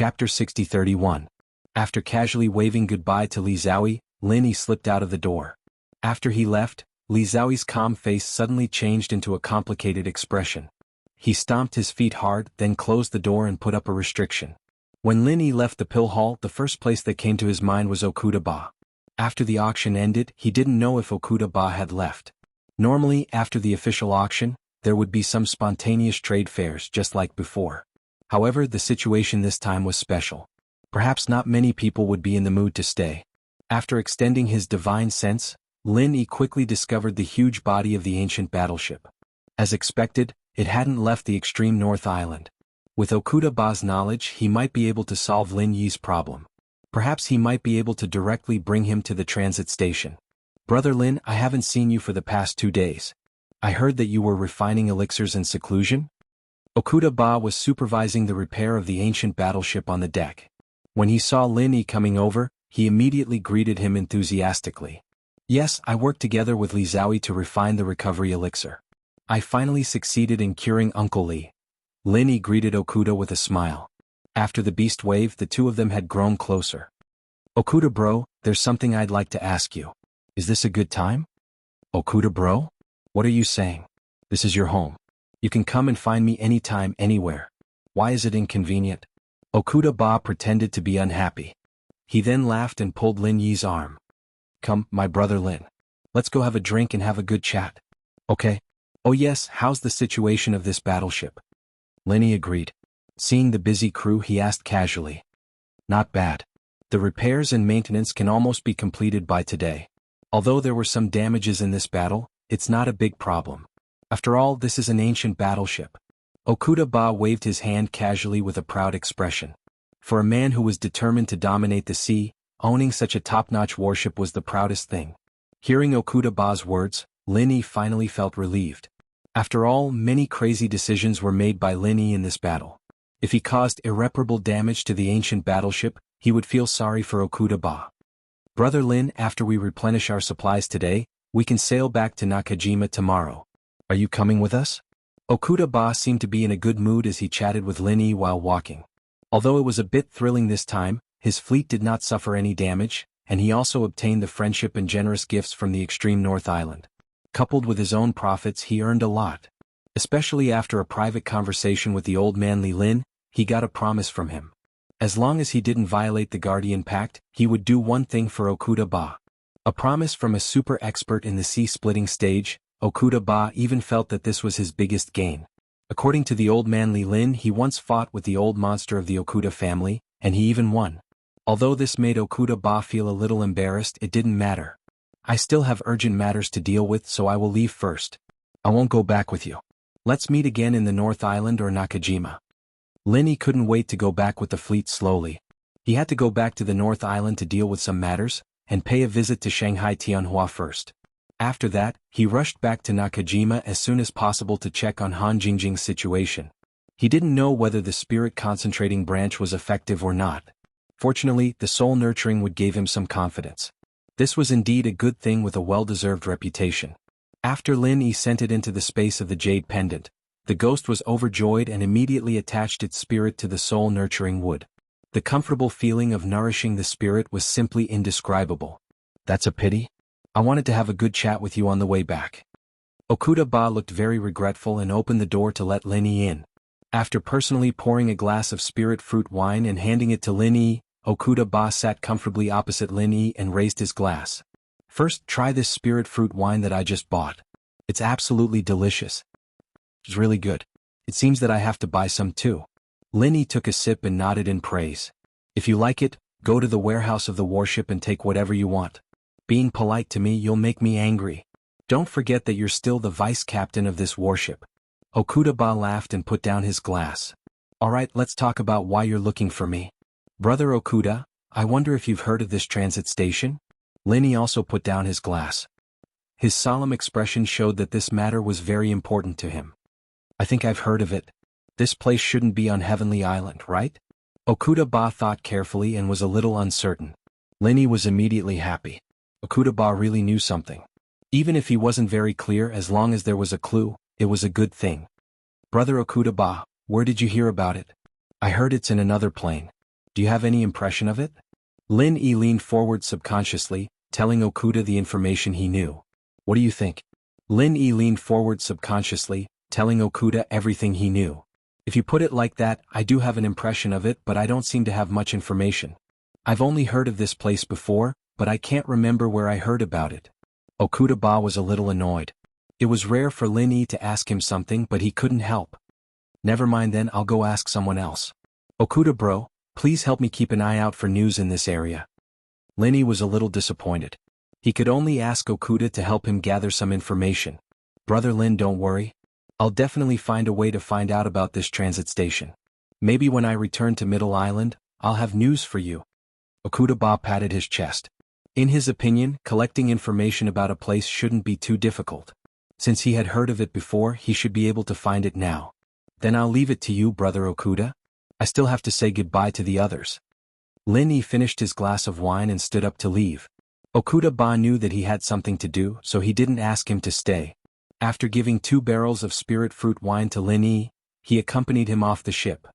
Chapter 60-31. After casually waving goodbye to Li Xiaoyi, Lin Yi slipped out of the door. After he left, Li Xiaoyi's calm face suddenly changed into a complicated expression. He stomped his feet hard, then closed the door and put up a restriction. When Lin Yi left the pill hall, the first place that came to his mind was Okuda Ba. After the auction ended, he didn't know if Okuda Ba had left. Normally, after the official auction, there would be some spontaneous trade fairs just like before. However, the situation this time was special. Perhaps not many people would be in the mood to stay. After extending his divine sense, Lin Yi quickly discovered the huge body of the ancient battleship. As expected, it hadn't left the extreme North Island. With Okuda Ba's knowledge, he might be able to solve Lin Yi's problem. Perhaps he might be able to directly bring him to the transit station. Brother Lin, I haven't seen you for the past 2 days. I heard that you were refining elixirs in seclusion? Okuda Ba was supervising the repair of the ancient battleship on the deck. When he saw Lin Yi coming over, he immediately greeted him enthusiastically. Yes, I worked together with Li Xiaoyi to refine the recovery elixir. I finally succeeded in curing Uncle Li. Lin Yi greeted Okuda with a smile. After the beast wave, the two of them had grown closer. Okuda bro, there's something I'd like to ask you. Is this a good time? Okuda bro? What are you saying? This is your home. You can come and find me anytime, anywhere. Why is it inconvenient? Okuda Ba pretended to be unhappy. He then laughed and pulled Lin Yi's arm. Come, my brother Lin. Let's go have a drink and have a good chat. Okay. Oh yes, how's the situation of this battleship? Lin Yi agreed. Seeing the busy crew, he asked casually. Not bad. The repairs and maintenance can almost be completed by today. Although there were some damages in this battle, it's not a big problem. After all, this is an ancient battleship. Okuda Ba waved his hand casually with a proud expression. For a man who was determined to dominate the sea, owning such a top-notch warship was the proudest thing. Hearing Okuda Ba's words, Lin Yi finally felt relieved. After all, many crazy decisions were made by Lin Yi in this battle. If he caused irreparable damage to the ancient battleship, he would feel sorry for Okuda Ba. Brother Lin, after we replenish our supplies today, we can sail back to Nakajima tomorrow. Are you coming with us? Okuda Ba seemed to be in a good mood as he chatted with Lin Yi while walking. Although it was a bit thrilling this time, his fleet did not suffer any damage, and he also obtained the friendship and generous gifts from the extreme North Island. Coupled with his own profits, he earned a lot. Especially after a private conversation with the old man Li Lin, he got a promise from him. As long as he didn't violate the Guardian Pact, he would do one thing for Okuda Ba. A promise from a super expert in the sea-splitting stage. Okuda Ba even felt that this was his biggest gain. According to the old man Li Lin, he once fought with the old monster of the Okuda family, and he even won. Although this made Okuda Ba feel a little embarrassed, it didn't matter. I still have urgent matters to deal with, so I will leave first. I won't go back with you. Let's meet again in the North Island or Nakajima. Lin Yi couldn't wait to go back with the fleet slowly. He had to go back to the North Island to deal with some matters, and pay a visit to Shanghai Tianhua first. After that, he rushed back to Nakajima as soon as possible to check on Han Jingjing's situation. He didn't know whether the spirit concentrating branch was effective or not. Fortunately, the soul nurturing would give him some confidence. This was indeed a good thing with a well-deserved reputation. After Lin Yi sent it into the space of the jade pendant, the ghost was overjoyed and immediately attached its spirit to the soul nurturing wood. The comfortable feeling of nourishing the spirit was simply indescribable. That's a pity. I wanted to have a good chat with you on the way back. Okuda Ba looked very regretful and opened the door to let Lin Yi in. After personally pouring a glass of spirit fruit wine and handing it to Lin Yi, Okuda Ba sat comfortably opposite Lin Yi and raised his glass. First, try this spirit fruit wine that I just bought. It's absolutely delicious. It's really good. It seems that I have to buy some too. Lin Yi took a sip and nodded in praise. If you like it, go to the warehouse of the warship and take whatever you want. Being polite to me, you'll make me angry. Don't forget that you're still the vice captain of this warship. Okuda Ba laughed and put down his glass. Alright, let's talk about why you're looking for me. Brother Okuda, I wonder if you've heard of this transit station? Lin Yi also put down his glass. His solemn expression showed that this matter was very important to him. I think I've heard of it. This place shouldn't be on Heavenly Island, right? Okuda Ba thought carefully and was a little uncertain. Lin Yi was immediately happy. Okuda Ba really knew something. Even if he wasn't very clear, as long as there was a clue, it was a good thing. Brother Okuda Ba, where did you hear about it? I heard it's in another plane. Do you have any impression of it? Lin Yi leaned forward subconsciously, telling Okuda the information he knew. What do you think? Lin Yi leaned forward subconsciously, telling Okuda everything he knew. If you put it like that, I do have an impression of it, but I don't seem to have much information. I've only heard of this place before, but I can't remember where I heard about it. Okuda was a little annoyed. It was rare for Lin Yi to ask him something, but he couldn't help. Never mind then, I'll go ask someone else. Okuda bro, please help me keep an eye out for news in this area. Lin Yi was a little disappointed. He could only ask Okuda to help him gather some information. Brother Lin, don't worry. I'll definitely find a way to find out about this transit station. Maybe when I return to Middle Island, I'll have news for you. Okuda patted his chest. In his opinion, collecting information about a place shouldn't be too difficult. Since he had heard of it before, he should be able to find it now. Then I'll leave it to you, Brother Okuda. I still have to say goodbye to the others. Lin Yi finished his glass of wine and stood up to leave. Okuda knew that he had something to do, so he didn't ask him to stay. After giving 2 barrels of spirit fruit wine to Lin Yi, he accompanied him off the ship.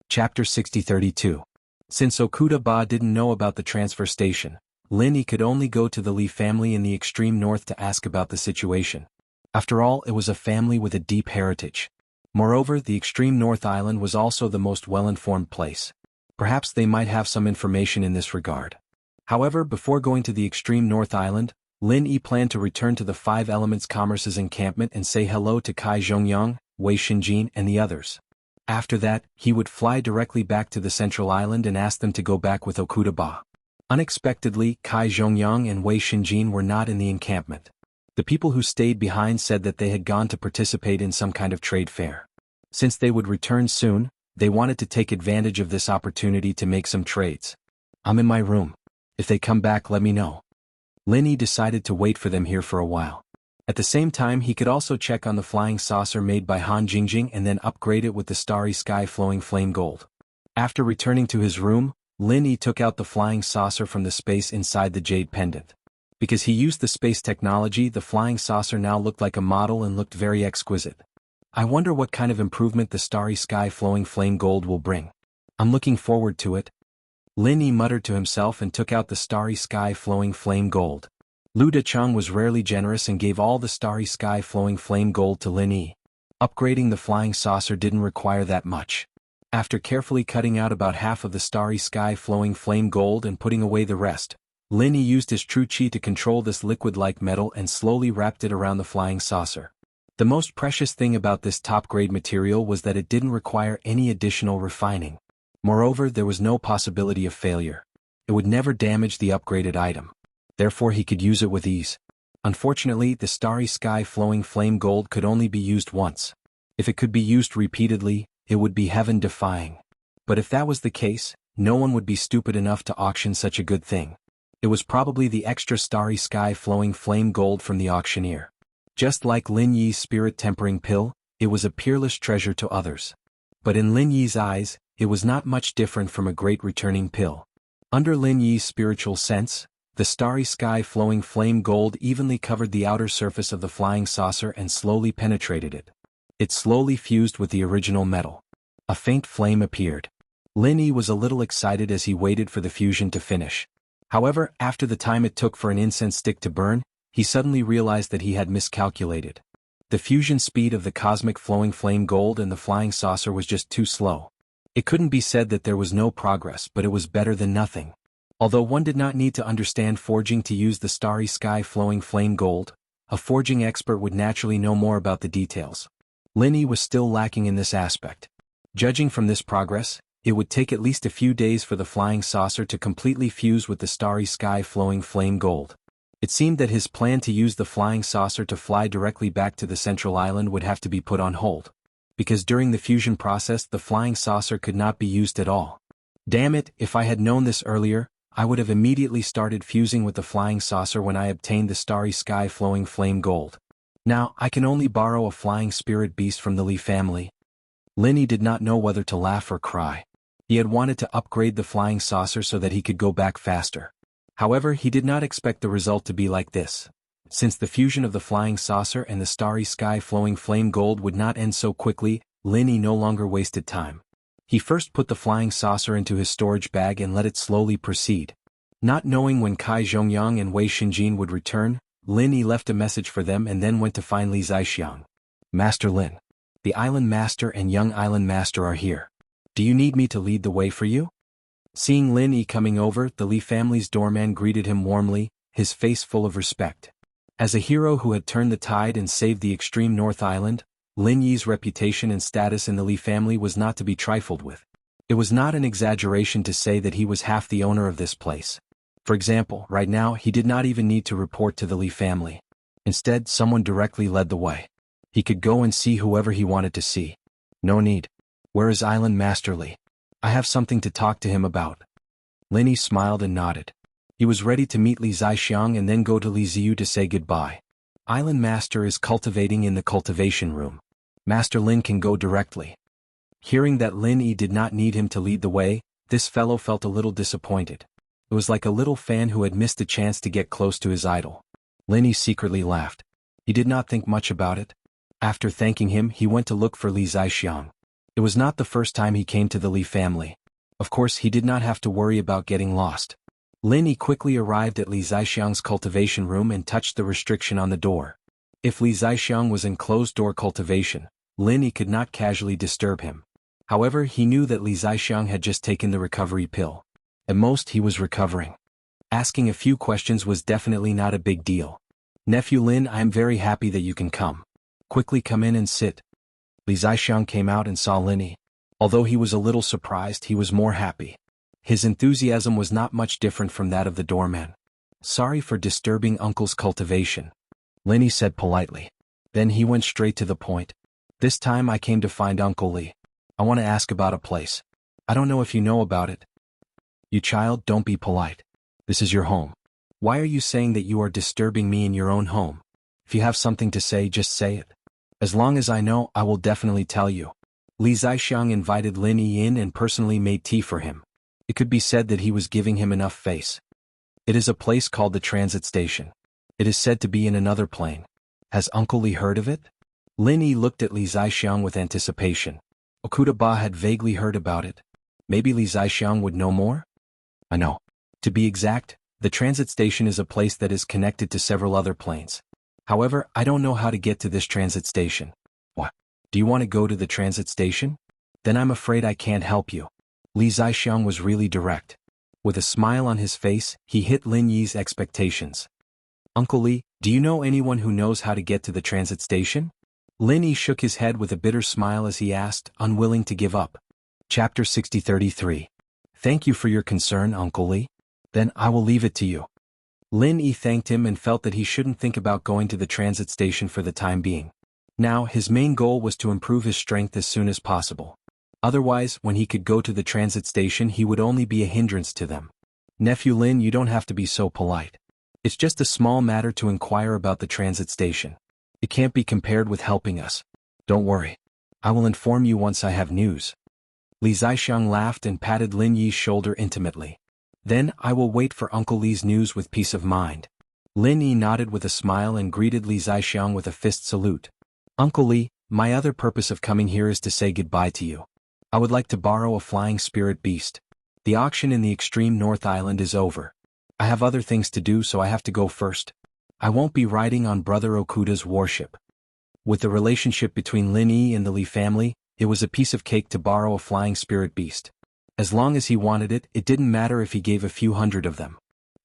Chapter 6032. Since Okuda didn't know about the transfer station, Lin Yi could only go to the Li family in the extreme north to ask about the situation. After all, it was a family with a deep heritage. Moreover, the extreme north island was also the most well-informed place. Perhaps they might have some information in this regard. However, before going to the extreme north island, Lin Yi planned to return to the 5 Elements Commerce's encampment and say hello to Kai Zhongyang, Wei Xinjin and the others. After that, he would fly directly back to the central island and ask them to go back with Okuda. Unexpectedly, Kai Zhongyang and Wei Xinjin were not in the encampment. The people who stayed behind said that they had gone to participate in some kind of trade fair. Since they would return soon, they wanted to take advantage of this opportunity to make some trades. I'm in my room. If they come back, let me know. Lin Yi decided to wait for them here for a while. At the same time, he could also check on the flying saucer made by Han Jingjing and then upgrade it with the starry sky flowing flame gold. After returning to his room, Lin Yi took out the flying saucer from the space inside the jade pendant. Because he used the space technology, the flying saucer now looked like a model and looked very exquisite. I wonder what kind of improvement the starry sky flowing flame gold will bring. I'm looking forward to it. Lin Yi muttered to himself and took out the starry sky flowing flame gold. Lu Decheng was rarely generous and gave all the starry sky flowing flame gold to Lin Yi. Upgrading the flying saucer didn't require that much. After carefully cutting out about half of the starry sky flowing flame gold and putting away the rest, Lin Yi used his true chi to control this liquid-like metal and slowly wrapped it around the flying saucer. The most precious thing about this top-grade material was that it didn't require any additional refining. Moreover, there was no possibility of failure. It would never damage the upgraded item. Therefore he could use it with ease. Unfortunately, the starry sky flowing flame gold could only be used once. If it could be used repeatedly, it would be heaven-defying. But if that was the case, no one would be stupid enough to auction such a good thing. It was probably the extra starry sky flowing flame gold from the auctioneer. Just like Lin Yi's spirit tempering pill, it was a peerless treasure to others. But in Lin Yi's eyes, it was not much different from a great returning pill. Under Lin Yi's spiritual sense, the starry sky flowing flame gold evenly covered the outer surface of the flying saucer and slowly penetrated it. It slowly fused with the original metal. A faint flame appeared. Lin Yi was a little excited as he waited for the fusion to finish. However, after the time it took for an incense stick to burn, he suddenly realized that he had miscalculated. The fusion speed of the cosmic flowing flame gold and the flying saucer was just too slow. It couldn't be said that there was no progress, but it was better than nothing. Although one did not need to understand forging to use the starry sky flowing flame gold, a forging expert would naturally know more about the details. Lin Yi was still lacking in this aspect. Judging from this progress, it would take at least a few days for the flying saucer to completely fuse with the starry sky flowing flame gold. It seemed that his plan to use the flying saucer to fly directly back to the central island would have to be put on hold. Because during the fusion process the flying saucer could not be used at all. Damn it, if I had known this earlier, I would have immediately started fusing with the flying saucer when I obtained the starry sky flowing flame gold. Now, I can only borrow a flying spirit beast from the Li family. Lin Yi did not know whether to laugh or cry. He had wanted to upgrade the flying saucer so that he could go back faster. However, he did not expect the result to be like this. Since the fusion of the flying saucer and the starry sky flowing flame gold would not end so quickly, Lin Yi no longer wasted time. He first put the flying saucer into his storage bag and let it slowly proceed. Not knowing when Kai Zhongyang and Wei Xinjin would return, Lin Yi left a message for them and then went to find Li Zaixiang. Master Lin. The Island Master and Young Island Master are here. Do you need me to lead the way for you? Seeing Lin Yi coming over, the Li family's doorman greeted him warmly, his face full of respect. As a hero who had turned the tide and saved the extreme North Island, Lin Yi's reputation and status in the Li family was not to be trifled with. It was not an exaggeration to say that he was half the owner of this place. For example, right now he did not even need to report to the Li family. Instead, someone directly led the way. He could go and see whoever he wanted to see. No need. Where is Island Master Li? I have something to talk to him about. Lin Yi smiled and nodded. He was ready to meet Li Zaixiang and then go to Li Ziyu to say goodbye. Island Master is cultivating in the cultivation room. Master Lin can go directly. Hearing that Lin Yi did not need him to lead the way, this fellow felt a little disappointed. It was like a little fan who had missed a chance to get close to his idol. Lin Yi secretly laughed. He did not think much about it. After thanking him, he went to look for Li Zaixiang. It was not the first time he came to the Li family. Of course, he did not have to worry about getting lost. Lin Yi quickly arrived at Li Zaixiang's cultivation room and touched the restriction on the door. If Li Zaixiang was in closed-door cultivation, Lin Yi could not casually disturb him. However, he knew that Li Zaixiang had just taken the recovery pill. At most, he was recovering. Asking a few questions was definitely not a big deal. Nephew Lin, I am very happy that you can come. Quickly come in and sit. Li Zaixiang came out and saw Lin Yi. Although he was a little surprised, he was more happy. His enthusiasm was not much different from that of the doorman. Sorry for disturbing Uncle's cultivation, Lin Yi said politely. Then he went straight to the point. This time I came to find Uncle Li. I want to ask about a place. I don't know if you know about it. You child, don't be polite. This is your home. Why are you saying that you are disturbing me in your own home? If you have something to say, just say it. As long as I know, I will definitely tell you. Li Zaixiang invited Lin Yi in and personally made tea for him. It could be said that he was giving him enough face. It is a place called the transit station. It is said to be in another plane. Has Uncle Li heard of it? Lin Yi looked at Li Zaixiang with anticipation. Okuda Ba had vaguely heard about it. Maybe Li Zaixiang would know more? I know. To be exact, the transit station is a place that is connected to several other planes. However, I don't know how to get to this transit station. What? Do you want to go to the transit station? Then I'm afraid I can't help you. Li Zaixiang was really direct. With a smile on his face, he hit Lin Yi's expectations. Uncle Li, do you know anyone who knows how to get to the transit station? Lin Yi shook his head with a bitter smile as he asked, unwilling to give up. Chapter 60:33. Thank you for your concern, Uncle Li. Then I will leave it to you. Lin Yi thanked him and felt that he shouldn't think about going to the transit station for the time being. Now, his main goal was to improve his strength as soon as possible. Otherwise, when he could go to the transit station, he would only be a hindrance to them. Nephew Lin, you don't have to be so polite. It's just a small matter to inquire about the transit station. It can't be compared with helping us. Don't worry. I will inform you once I have news. Li Zaixiang laughed and patted Lin Yi's shoulder intimately. Then I will wait for Uncle Li's news with peace of mind. Lin Yi nodded with a smile and greeted Li Zaixiang with a fist salute. Uncle Li, my other purpose of coming here is to say goodbye to you. I would like to borrow a flying spirit beast. The auction in the extreme North Island is over. I have other things to do, so I have to go first. I won't be riding on Brother Okuda's warship. With the relationship between Lin Yi and the Li family, it was a piece of cake to borrow a flying spirit beast. As long as he wanted it, it didn't matter if he gave a few hundred of them.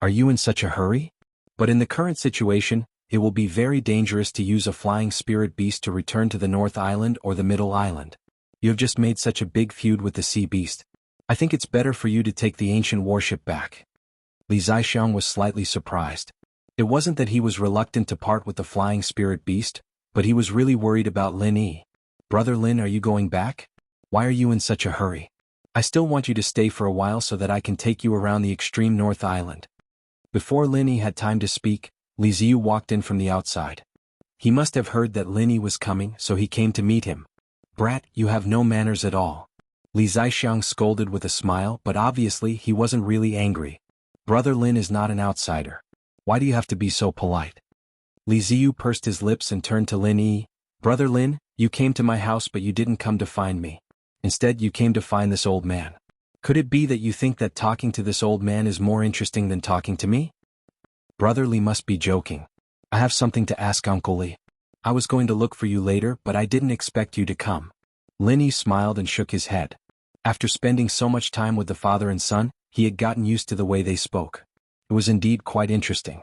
Are you in such a hurry? But in the current situation, it will be very dangerous to use a flying spirit beast to return to the North Island or the Middle Island. You have just made such a big feud with the sea beast. I think it's better for you to take the ancient warship back. Li Zaixiang was slightly surprised. It wasn't that he was reluctant to part with the flying spirit beast, but he was really worried about Lin Yi. Brother Lin, are you going back? Why are you in such a hurry? I still want you to stay for a while so that I can take you around the extreme North Island. Before Lin Yi had time to speak, Li Ziyu walked in from the outside. He must have heard that Lin Yi was coming, so he came to meet him. Brat, you have no manners at all. Li Zaixiang scolded with a smile, but obviously he wasn't really angry. Brother Lin is not an outsider. Why do you have to be so polite? Li Ziyu pursed his lips and turned to Lin Yi. Brother Lin, you came to my house but you didn't come to find me. Instead you came to find this old man. Could it be that you think that talking to this old man is more interesting than talking to me? Brother Li must be joking. I have something to ask Uncle Li. I was going to look for you later, but I didn't expect you to come. Lin Yi smiled and shook his head. After spending so much time with the father and son, he had gotten used to the way they spoke. It was indeed quite interesting.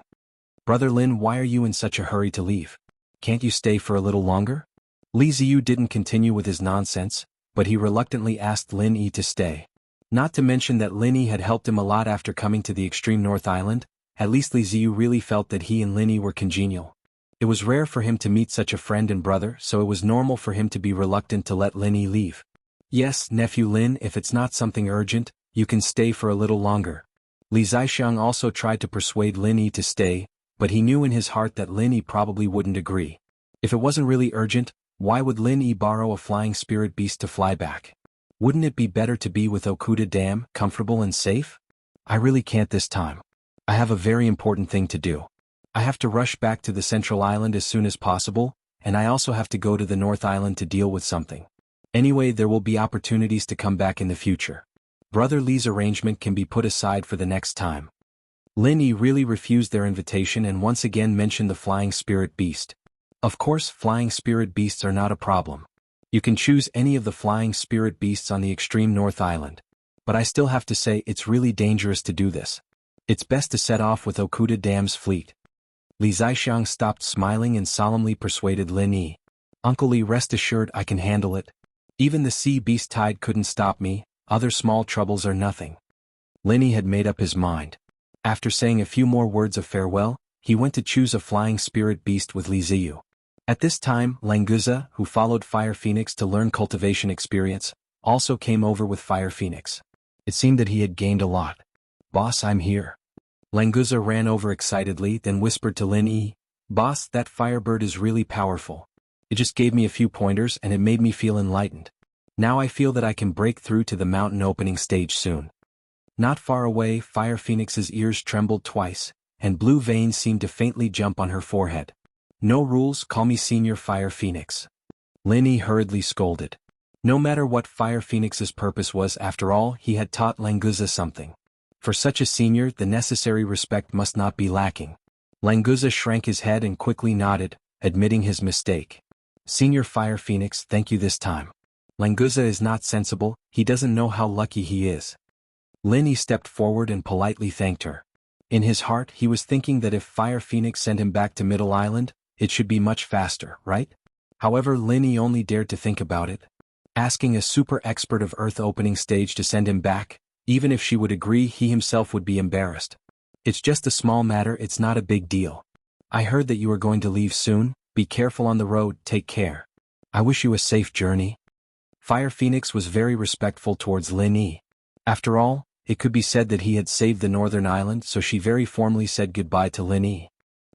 Brother Lin, why are you in such a hurry to leave? Can't you stay for a little longer? Li Ziyu didn't continue with his nonsense, but he reluctantly asked Lin Yi to stay. Not to mention that Lin Yi had helped him a lot after coming to the extreme North Island. At least Li Ziyu really felt that he and Lin Yi were congenial. It was rare for him to meet such a friend and brother, so it was normal for him to be reluctant to let Lin Yi leave. Yes, nephew Lin, if it's not something urgent, you can stay for a little longer. Li Zixiang also tried to persuade Lin Yi to stay, but he knew in his heart that Lin Yi probably wouldn't agree. If it wasn't really urgent, why would Lin Yi borrow a flying spirit beast to fly back? Wouldn't it be better to be with Okuda Dam, comfortable and safe? I really can't this time. I have a very important thing to do. I have to rush back to the Central Island as soon as possible, and I also have to go to the North Island to deal with something. Anyway, there will be opportunities to come back in the future. Brother Li's arrangement can be put aside for the next time. Lin Yi really refused their invitation and once again mentioned the flying spirit beast. Of course, flying spirit beasts are not a problem. You can choose any of the flying spirit beasts on the extreme North Island. But I still have to say it's really dangerous to do this. It's best to set off with Okuda Dam's fleet. Li Zixiang stopped smiling and solemnly persuaded Lin Yi. Uncle Li, rest assured I can handle it. Even the sea beast tide couldn't stop me, other small troubles are nothing. Lin Yi had made up his mind. After saying a few more words of farewell, he went to choose a flying spirit beast with Li Ziyu. At this time, Languza, who followed Fire Phoenix to learn cultivation experience, also came over with Fire Phoenix. It seemed that he had gained a lot. Boss, I'm here. Languza ran over excitedly, then whispered to Lin Yi, Boss, that firebird is really powerful. It just gave me a few pointers and it made me feel enlightened. Now I feel that I can break through to the mountain opening stage soon. Not far away, Fire Phoenix's ears trembled twice, and blue veins seemed to faintly jump on her forehead. No rules, call me Senior Fire Phoenix. Lin Yi hurriedly scolded. No matter what Fire Phoenix's purpose was, after all, he had taught Languza something. For such a senior, the necessary respect must not be lacking. Languza shrank his head and quickly nodded, admitting his mistake. Senior Fire Phoenix, thank you this time. Languza is not sensible, he doesn't know how lucky he is. Lin Yi stepped forward and politely thanked her. In his heart, he was thinking that if Fire Phoenix sent him back to Middle Island, it should be much faster, right? However, Lin Yi only dared to think about it. Asking a super expert of Earth opening stage to send him back, even if she would agree, he himself would be embarrassed. It's just a small matter, it's not a big deal. I heard that you are going to leave soon, be careful on the road, take care. I wish you a safe journey. Fire Phoenix was very respectful towards Lin Yi. After all, it could be said that he had saved the Northern Island, so she very formally said goodbye to Lin Yi.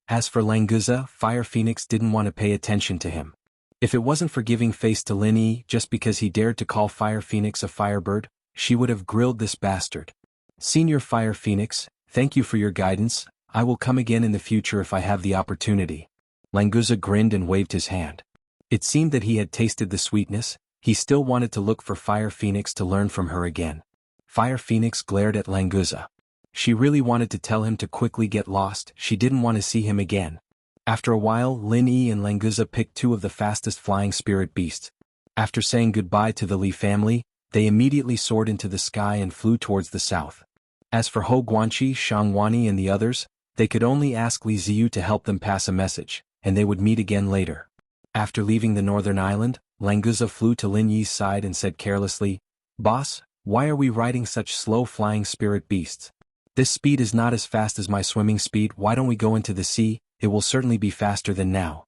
As for Languza, Fire Phoenix didn't want to pay attention to him. If it wasn't for giving face to Lin Yi just because he dared to call Fire Phoenix a firebird, she would have grilled this bastard. Senior Fire Phoenix, thank you for your guidance, I will come again in the future if I have the opportunity. Languza grinned and waved his hand. It seemed that he had tasted the sweetness, he still wanted to look for Fire Phoenix to learn from her again. Fire Phoenix glared at Languza. She really wanted to tell him to quickly get lost, she didn't want to see him again. After a while, Lin Yi and Languza picked two of the fastest flying spirit beasts. After saying goodbye to the Li family, they immediately soared into the sky and flew towards the south. As for Ho Guanqi, Shangwani and the others, they could only ask Li Ziyu to help them pass a message, and they would meet again later. After leaving the Northern Island, Languza flew to Lin Yi's side and said carelessly, Boss, why are we riding such slow flying spirit beasts? This speed is not as fast as my swimming speed, why don't we go into the sea, it will certainly be faster than now.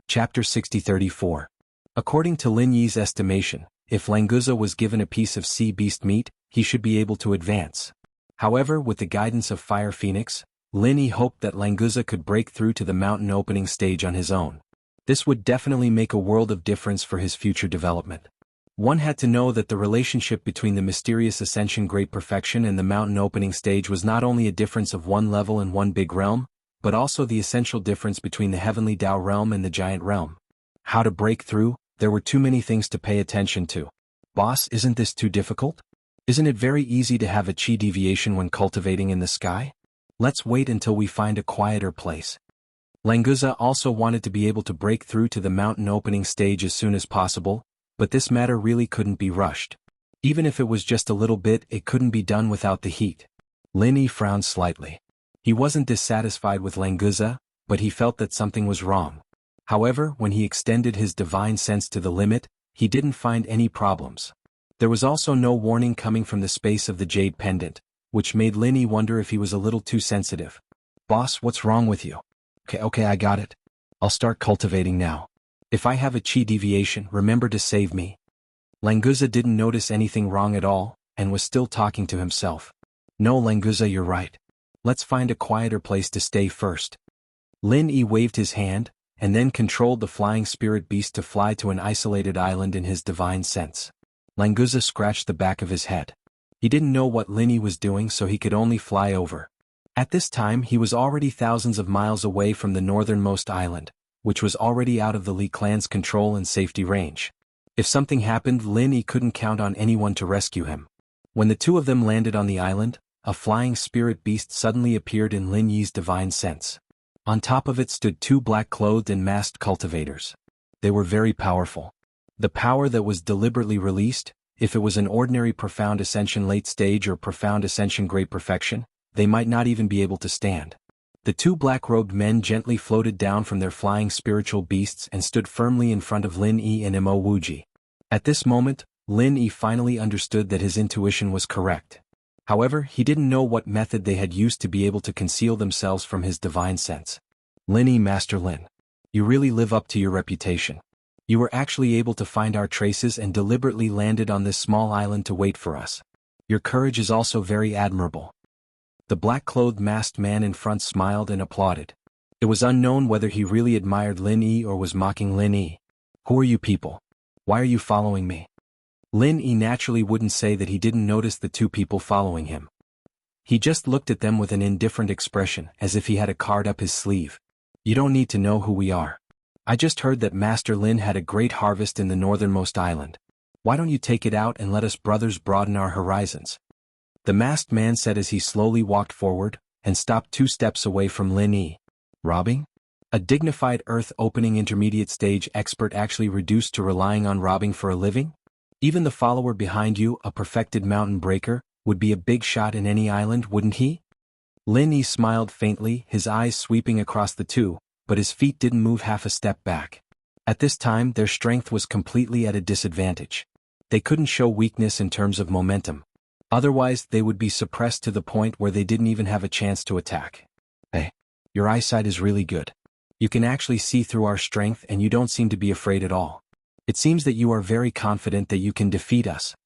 Chapter 60-34. According to Lin Yi's estimation, if Languza was given a piece of sea beast meat, he should be able to advance. However, with the guidance of Fire Phoenix, Lin Yi hoped that Languza could break through to the mountain opening stage on his own. This would definitely make a world of difference for his future development. One had to know that the relationship between the mysterious Ascension Great Perfection and the mountain opening stage was not only a difference of one level and one big realm, but also the essential difference between the Heavenly Tao realm and the Giant realm. How to break through? There were too many things to pay attention to. Boss, isn't this too difficult? Isn't it very easy to have a chi deviation when cultivating in the sky? Let's wait until we find a quieter place. Languza also wanted to be able to break through to the mountain opening stage as soon as possible, but this matter really couldn't be rushed. Even if it was just a little bit, it couldn't be done without the heat. Lin Yi frowned slightly. He wasn't dissatisfied with Languza, but he felt that something was wrong. However, when he extended his divine sense to the limit, he didn't find any problems. There was also no warning coming from the space of the jade pendant, which made Lin Yi wonder if he was a little too sensitive. Boss, what's wrong with you? Okay, I got it. I'll start cultivating now. If I have a chi deviation, remember to save me. Languza didn't notice anything wrong at all, and was still talking to himself. No, Languza, you're right. Let's find a quieter place to stay first. Lin Yi waved his hand, and then controlled the flying spirit beast to fly to an isolated island in his divine sense. Languza scratched the back of his head. He didn't know what Lin Yi was doing, so he could only fly over. At this time he was already thousands of miles away from the northernmost island, which was already out of the Li clan's control and safety range. If something happened, Lin Yi couldn't count on anyone to rescue him. When the two of them landed on the island, a flying spirit beast suddenly appeared in Lin Yi's divine sense. On top of it stood two black-clothed and masked cultivators. They were very powerful. The power that was deliberately released, if it was an ordinary profound ascension late stage or profound ascension great perfection, they might not even be able to stand. The two black-robed men gently floated down from their flying spiritual beasts and stood firmly in front of Lin Yi and Mo Wuji. At this moment, Lin Yi finally understood that his intuition was correct. However, he didn't know what method they had used to be able to conceal themselves from his divine sense. Lin Yi, Master Lin. You really live up to your reputation. You were actually able to find our traces and deliberately landed on this small island to wait for us. Your courage is also very admirable. The black-clothed masked man in front smiled and applauded. It was unknown whether he really admired Lin Yi or was mocking Lin Yi. Who are you people? Why are you following me? Lin Yi naturally wouldn't say that he didn't notice the two people following him. He just looked at them with an indifferent expression, as if he had a card up his sleeve. You don't need to know who we are. I just heard that Master Lin had a great harvest in the northernmost island. Why don't you take it out and let us brothers broaden our horizons? The masked man said as he slowly walked forward, and stopped 2 steps away from Lin Yi. Robbing? A dignified earth-opening intermediate stage expert actually reduced to relying on robbing for a living? Even the follower behind you, a perfected mountain breaker, would be a big shot in any island, wouldn't he? Lin Yi smiled faintly, his eyes sweeping across the two, but his feet didn't move half a step back. At this time their strength was completely at a disadvantage. They couldn't show weakness in terms of momentum. Otherwise they would be suppressed to the point where they didn't even have a chance to attack. Hey, your eyesight is really good. You can actually see through our strength and you don't seem to be afraid at all. It seems that you are very confident that you can defeat us.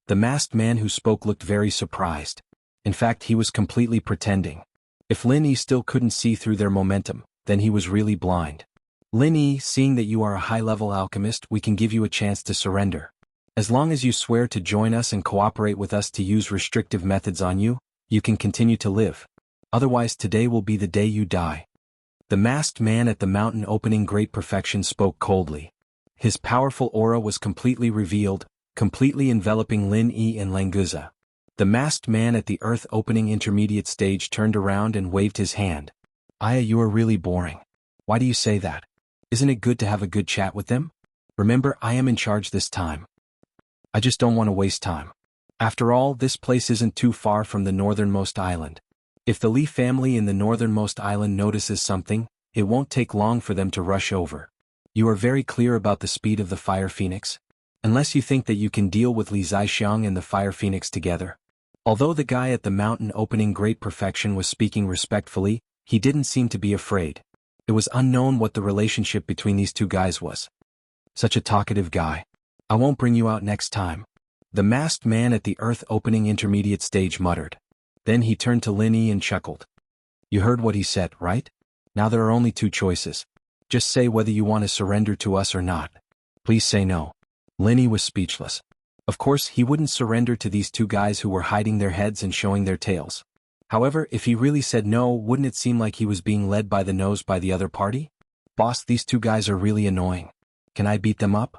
The masked man who spoke looked very surprised. In fact, he was completely pretending. If Lin Yi still couldn't see through their momentum, then he was really blind. Lin Yi, seeing that you are a high-level alchemist, we can give you a chance to surrender. As long as you swear to join us and cooperate with us to use restrictive methods on you, you can continue to live. Otherwise today will be the day you die. The masked man at the mountain opening great perfection spoke coldly. His powerful aura was completely revealed, completely enveloping Lin Yi and Languza. The masked man at the earth opening intermediate stage turned around and waved his hand. Aya, you are really boring. Why do you say that? Isn't it good to have a good chat with them? Remember, I am in charge this time. I just don't want to waste time. After all, this place isn't too far from the northernmost island. If the Li family in the northernmost island notices something, it won't take long for them to rush over. You are very clear about the speed of the Fire Phoenix? Unless you think that you can deal with Li Zaixiang and the Fire Phoenix together. Although the guy at the mountain opening great perfection was speaking respectfully, he didn't seem to be afraid. It was unknown what the relationship between these two guys was. Such a talkative guy. I won't bring you out next time. The masked man at the earth opening intermediate stage muttered. Then he turned to Lin Yi and chuckled. You heard what he said, right? Now there are only 2 choices. Just say whether you want to surrender to us or not. Please say no. Lin Yi was speechless. Of course, he wouldn't surrender to these 2 guys who were hiding their heads and showing their tails. However, if he really said no, wouldn't it seem like he was being led by the nose by the other party? Boss, these 2 guys are really annoying. Can I beat them up?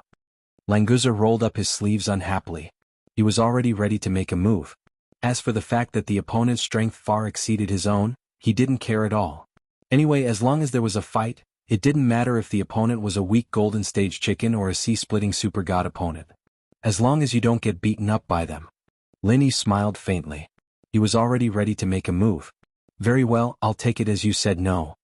Languza rolled up his sleeves unhappily. He was already ready to make a move. As for the fact that the opponent's strength far exceeded his own, he didn't care at all. Anyway, as long as there was a fight, it didn't matter if the opponent was a weak golden stage chicken or a sea-splitting super god opponent. As long as you don't get beaten up by them. Lin Yi smiled faintly. He was already ready to make a move. Very well, I'll take it as you said no.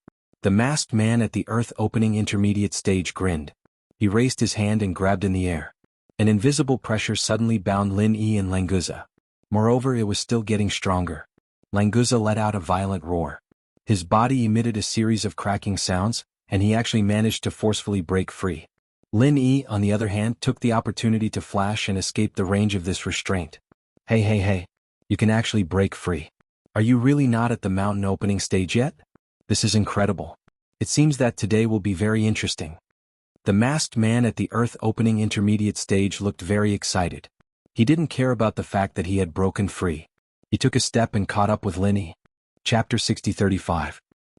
The masked man at the earth opening intermediate stage grinned. He raised his hand and grabbed in the air. An invisible pressure suddenly bound Lin Yi and Languza. Moreover, it was still getting stronger. Languza let out a violent roar. His body emitted a series of cracking sounds, and he actually managed to forcefully break free. Lin Yi, on the other hand, took the opportunity to flash and escape the range of this restraint. Hey, you can actually break free. Are you really not at the mountain opening stage yet? This is incredible. It seems that today will be very interesting. The masked man at the earth opening intermediate stage looked very excited. He didn't care about the fact that he had broken free. He took a step and caught up with Lin Yi. Chapter 60-35.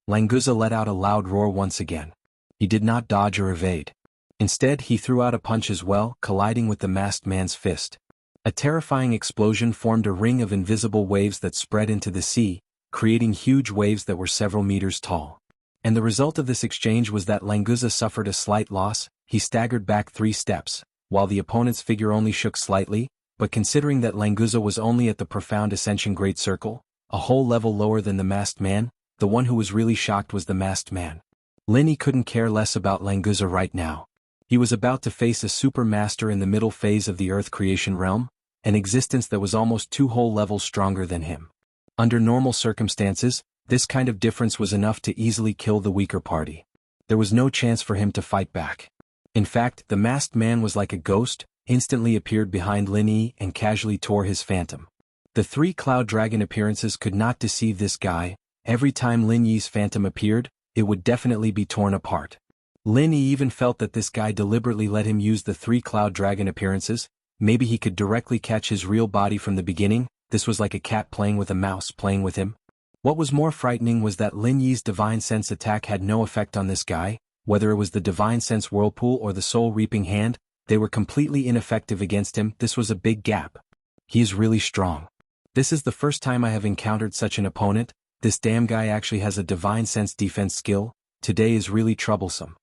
Languza let out a loud roar once again. He did not dodge or evade. Instead, he threw out a punch as well, colliding with the masked man's fist. A terrifying explosion formed a ring of invisible waves that spread into the sea, creating huge waves that were several meters tall. And the result of this exchange was that Languza suffered a slight loss. He staggered back 3 steps, while the opponent's figure only shook slightly, but considering that Languza was only at the profound ascension great circle, a whole level lower than the masked man, the one who was really shocked was the masked man. Lin Yi couldn't care less about Languza right now. He was about to face a super master in the middle phase of the Earth creation realm, an existence that was almost 2 whole levels stronger than him. Under normal circumstances, this kind of difference was enough to easily kill the weaker party. There was no chance for him to fight back. In fact, the masked man was like a ghost, instantly appeared behind Lin Yi and casually tore his phantom. The 3 cloud dragon appearances could not deceive this guy. Every time Lin Yi's phantom appeared, it would definitely be torn apart. Lin Yi even felt that this guy deliberately let him use the 3 cloud dragon appearances. Maybe he could directly catch his real body from the beginning. This was like a cat playing with a mouse playing with him. What was more frightening was that Lin Yi's Divine Sense attack had no effect on this guy. Whether it was the Divine Sense Whirlpool or the Soul Reaping Hand, they were completely ineffective against him. This was a big gap. He is really strong. This is the first time I have encountered such an opponent. This damn guy actually has a Divine Sense defense skill. Today is really troublesome.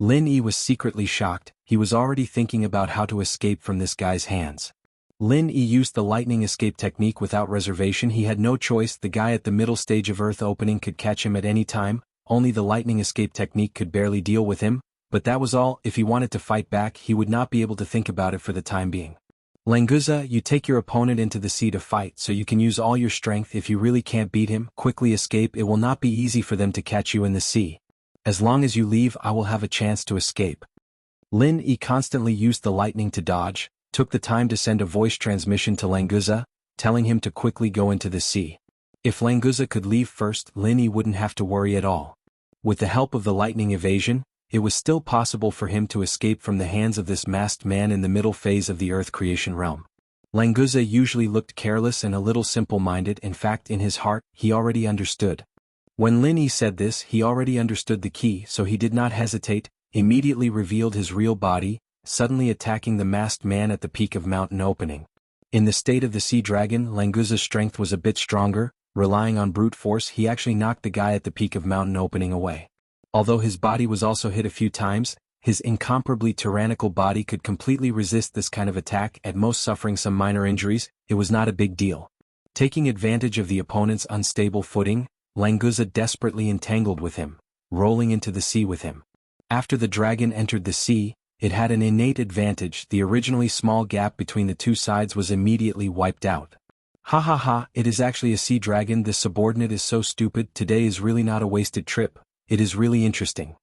Lin Yi was secretly shocked. He was already thinking about how to escape from this guy's hands. Lin Yi used the lightning escape technique without reservation. He had no choice. The guy at the middle stage of Earth opening could catch him at any time. Only the lightning escape technique could barely deal with him, but that was all. If he wanted to fight back, he would not be able to think about it for the time being. Languza, you take your opponent into the sea to fight so you can use all your strength. If you really can't beat him, quickly escape. It will not be easy for them to catch you in the sea. As long as you leave, I will have a chance to escape. Lin Yi constantly used the lightning to dodge, took the time to send a voice transmission to Languza, telling him to quickly go into the sea. If Languza could leave first, Lin Yi wouldn't have to worry at all. With the help of the lightning evasion, it was still possible for him to escape from the hands of this masked man in the middle phase of the Earth creation realm. Languza usually looked careless and a little simple-minded. In fact, in his heart, he already understood. When Lin Yi said this, he already understood the key, so he did not hesitate, immediately revealed his real body, suddenly attacking the masked man at the peak of mountain opening. In the state of the sea dragon, Languza's strength was a bit stronger. Relying on brute force, he actually knocked the guy at the peak of mountain opening away. Although his body was also hit a few times, his incomparably tyrannical body could completely resist this kind of attack, at most suffering some minor injuries. It was not a big deal. Taking advantage of the opponent's unstable footing, Languza desperately entangled with him, rolling into the sea with him. After the dragon entered the sea, it had an innate advantage. The originally small gap between the 2 sides was immediately wiped out. Ha ha ha, it is actually a sea dragon. This subordinate is so stupid. Today is really not a wasted trip. It is really interesting.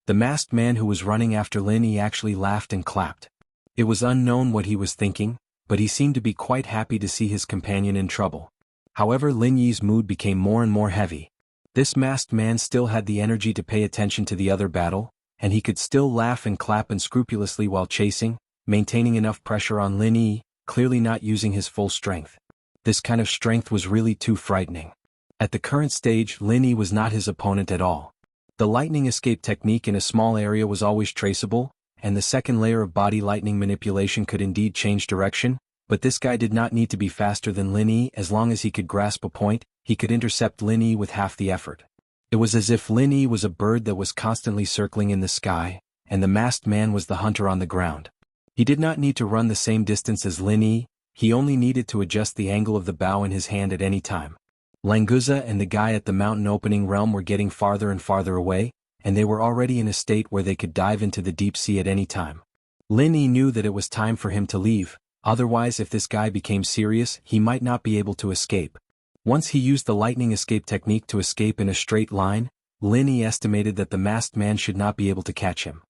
The masked man who was running after Lin Yi actually laughed and clapped. It was unknown what he was thinking, but he seemed to be quite happy to see his companion in trouble. However, Lin Yi's mood became more and more heavy. This masked man still had the energy to pay attention to the other battle, and he could still laugh and clap unscrupulously while chasing, maintaining enough pressure on Lin Yi, clearly not using his full strength. This kind of strength was really too frightening. At the current stage, Lin Yi was not his opponent at all. The lightning escape technique in a small area was always traceable, and the second layer of body lightning manipulation could indeed change direction, but this guy did not need to be faster than Lin Yi. As long as he could grasp a point, he could intercept Lin Yi with half the effort. It was as if Lin Yi was a bird that was constantly circling in the sky, and the masked man was the hunter on the ground. He did not need to run the same distance as Lin Yi, he only needed to adjust the angle of the bow in his hand at any time. Languza and the guy at the mountain opening realm were getting farther and farther away, and they were already in a state where they could dive into the deep sea at any time. Lin Yi knew that it was time for him to leave, otherwise if this guy became serious, he might not be able to escape. Once he used the lightning escape technique to escape in a straight line, Lin Yi estimated that the masked man should not be able to catch him.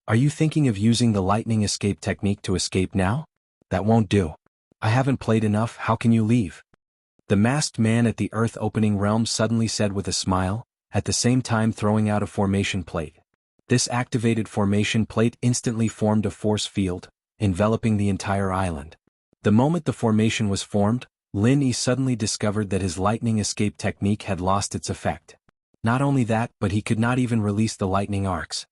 Are you thinking of using the lightning escape technique to escape now? That won't do. I haven't played enough, how can you leave? The masked man at the earth opening realm suddenly said with a smile, at the same time throwing out a formation plate. This activated formation plate instantly formed a force field, enveloping the entire island. The moment the formation was formed, Lin Yi suddenly discovered that his lightning escape technique had lost its effect. Not only that, but he could not even release the lightning arcs.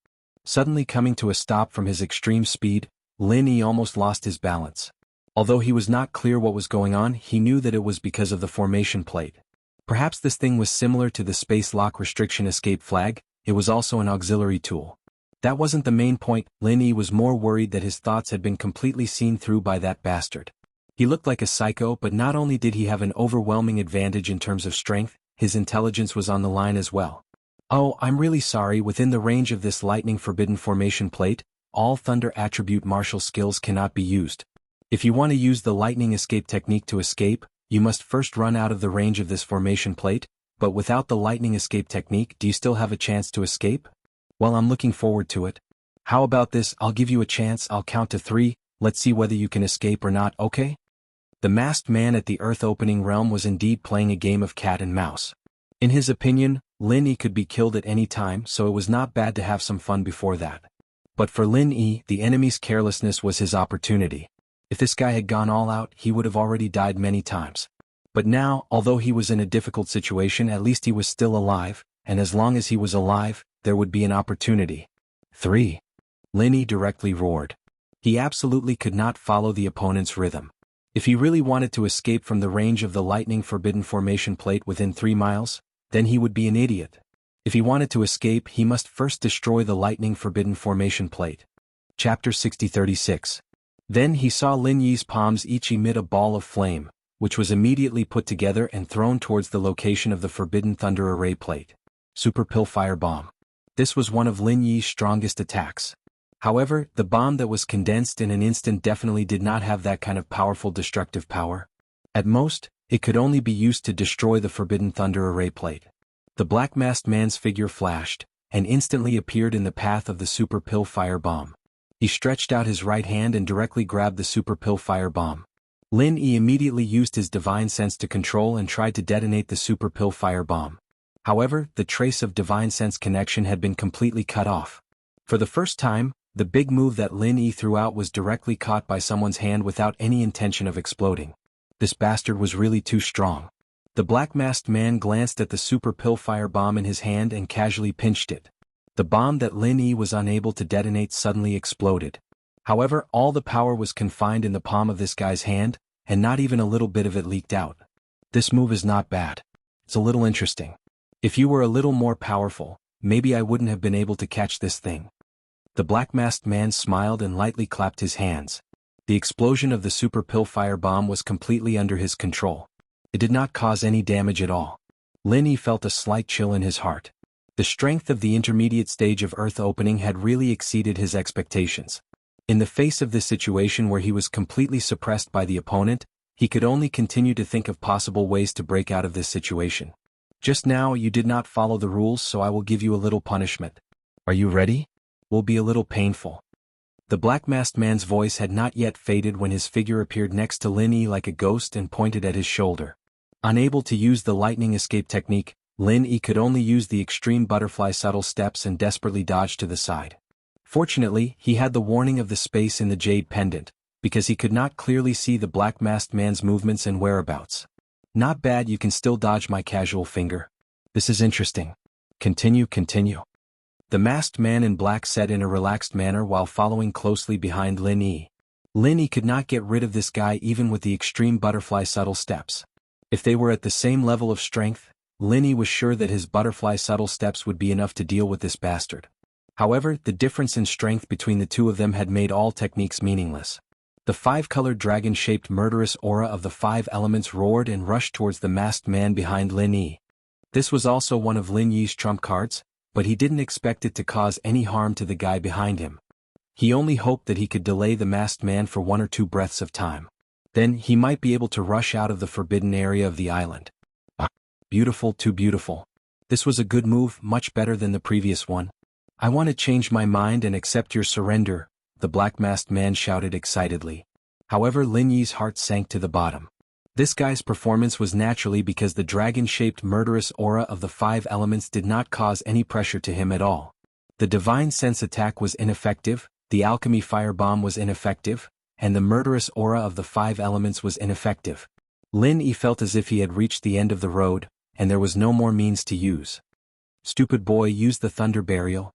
Suddenly coming to a stop from his extreme speed, Lin Yi almost lost his balance. Although he was not clear what was going on, he knew that it was because of the formation plate. Perhaps this thing was similar to the space lock restriction escape flag, it was also an auxiliary tool. That wasn't the main point, Lin Yi was more worried that his thoughts had been completely seen through by that bastard. He looked like a psycho, but not only did he have an overwhelming advantage in terms of strength, his intelligence was on the line as well. Oh, I'm really sorry, within the range of this lightning forbidden formation plate, all thunder attribute martial skills cannot be used. If you want to use the lightning escape technique to escape, you must first run out of the range of this formation plate, but without the lightning escape technique, do you still have a chance to escape? Well, I'm looking forward to it. How about this, I'll give you a chance, I'll count to 3, let's see whether you can escape or not, okay? The masked man at the earth opening realm was indeed playing a game of cat and mouse. In his opinion, Lin Yi could be killed at any time, so it was not bad to have some fun before that. But for Lin Yi, the enemy's carelessness was his opportunity. If this guy had gone all out, he would have already died many times. But now, although he was in a difficult situation, at least he was still alive, and as long as he was alive, there would be an opportunity. 3. Lin Yi directly roared. He absolutely could not follow the opponent's rhythm. If he really wanted to escape from the range of the lightning forbidden formation plate within 3 miles, then he would be an idiot. If he wanted to escape, he must first destroy the lightning forbidden formation plate. Chapter 6036. Then he saw Lin Yi's palms each emit a ball of flame, which was immediately put together and thrown towards the location of the forbidden thunder array plate. Super Pill Fire Bomb. This was one of Lin Yi's strongest attacks. However, the bomb that was condensed in an instant definitely did not have that kind of powerful destructive power. At most, it could only be used to destroy the forbidden thunder array plate. The black masked man's figure flashed, and instantly appeared in the path of the Super Pill Fire Bomb. He stretched out his right hand and directly grabbed the Super Pill Fire Bomb. Lin Yi immediately used his divine sense to control and tried to detonate the Super Pill Fire Bomb. However, the trace of divine sense connection had been completely cut off. For the first time, the big move that Lin Yi threw out was directly caught by someone's hand without any intention of exploding. This bastard was really too strong. The black masked man glanced at the Super Pill Fire Bomb in his hand and casually pinched it. The bomb that Lin Yi was unable to detonate suddenly exploded. However, all the power was confined in the palm of this guy's hand, and not even a little bit of it leaked out. This move is not bad. It's a little interesting. If you were a little more powerful, maybe I wouldn't have been able to catch this thing. The black masked man smiled and lightly clapped his hands. The explosion of the Super Pill Fire Bomb was completely under his control. It did not cause any damage at all. Lin Yi felt a slight chill in his heart. The strength of the intermediate stage of Earth opening had really exceeded his expectations. In the face of this situation where he was completely suppressed by the opponent, he could only continue to think of possible ways to break out of this situation. Just now you did not follow the rules, so I will give you a little punishment. Are you ready? Will be a little painful. The black masked man's voice had not yet faded when his figure appeared next to Lin Yi like a ghost and pointed at his shoulder. Unable to use the lightning escape technique, Lin Yi could only use the extreme butterfly subtle steps and desperately dodge to the side. Fortunately, he had the warning of the space in the jade pendant, because he could not clearly see the black masked man's movements and whereabouts. Not bad, you can still dodge my casual finger. This is interesting. Continue. The masked man in black said in a relaxed manner while following closely behind Lin Yi. Lin Yi could not get rid of this guy even with the extreme butterfly subtle steps. If they were at the same level of strength, Lin Yi was sure that his butterfly subtle steps would be enough to deal with this bastard. However, the difference in strength between the two of them had made all techniques meaningless. The five-colored dragon-shaped murderous aura of the five elements roared and rushed towards the masked man behind Lin Yi. This was also one of Lin Yi's trump cards, but he didn't expect it to cause any harm to the guy behind him. He only hoped that he could delay the masked man for 1 or 2 breaths of time. Then he might be able to rush out of the forbidden area of the island. Beautiful, too beautiful. This was a good move, much better than the previous one. I want to change my mind and accept your surrender, the black masked man shouted excitedly. However, Lin Yi's heart sank to the bottom. This guy's performance was naturally because the dragon-shaped murderous aura of the five elements did not cause any pressure to him at all. The divine sense attack was ineffective, the alchemy firebomb was ineffective, and the murderous aura of the five elements was ineffective. Lin Yi felt as if he had reached the end of the road, and there was no more means to use. Stupid boy, use the thunder burial.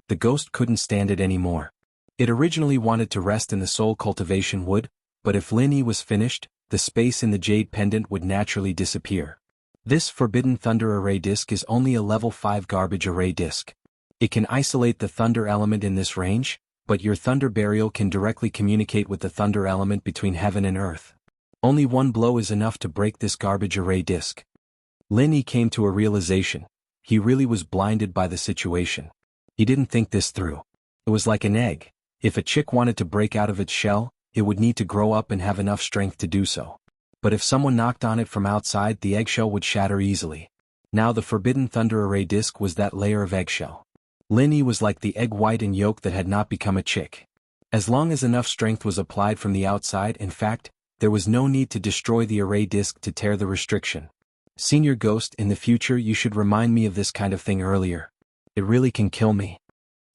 The ghost couldn't stand it anymore. It originally wanted to rest in the soul cultivation wood, but if Lin Yi was finished, the space in the jade pendant would naturally disappear. This forbidden thunder array disc is only a level 5 garbage array disc. It can isolate the thunder element in this range, but your thunder burial can directly communicate with the thunder element between heaven and earth. Only one blow is enough to break this garbage array disc. Lin Yi came to a realization. He really was blinded by the situation. He didn't think this through. It was like an egg. If a chick wanted to break out of its shell, it would need to grow up and have enough strength to do so. But if someone knocked on it from outside, the eggshell would shatter easily. Now the forbidden thunder array disc was that layer of eggshell. Lin Yi was like the egg white and yolk that had not become a chick. As long as enough strength was applied from the outside, in fact, there was no need to destroy the array disc to tear the restriction. Senior Ghost, in the future you should remind me of this kind of thing earlier. It really can kill me.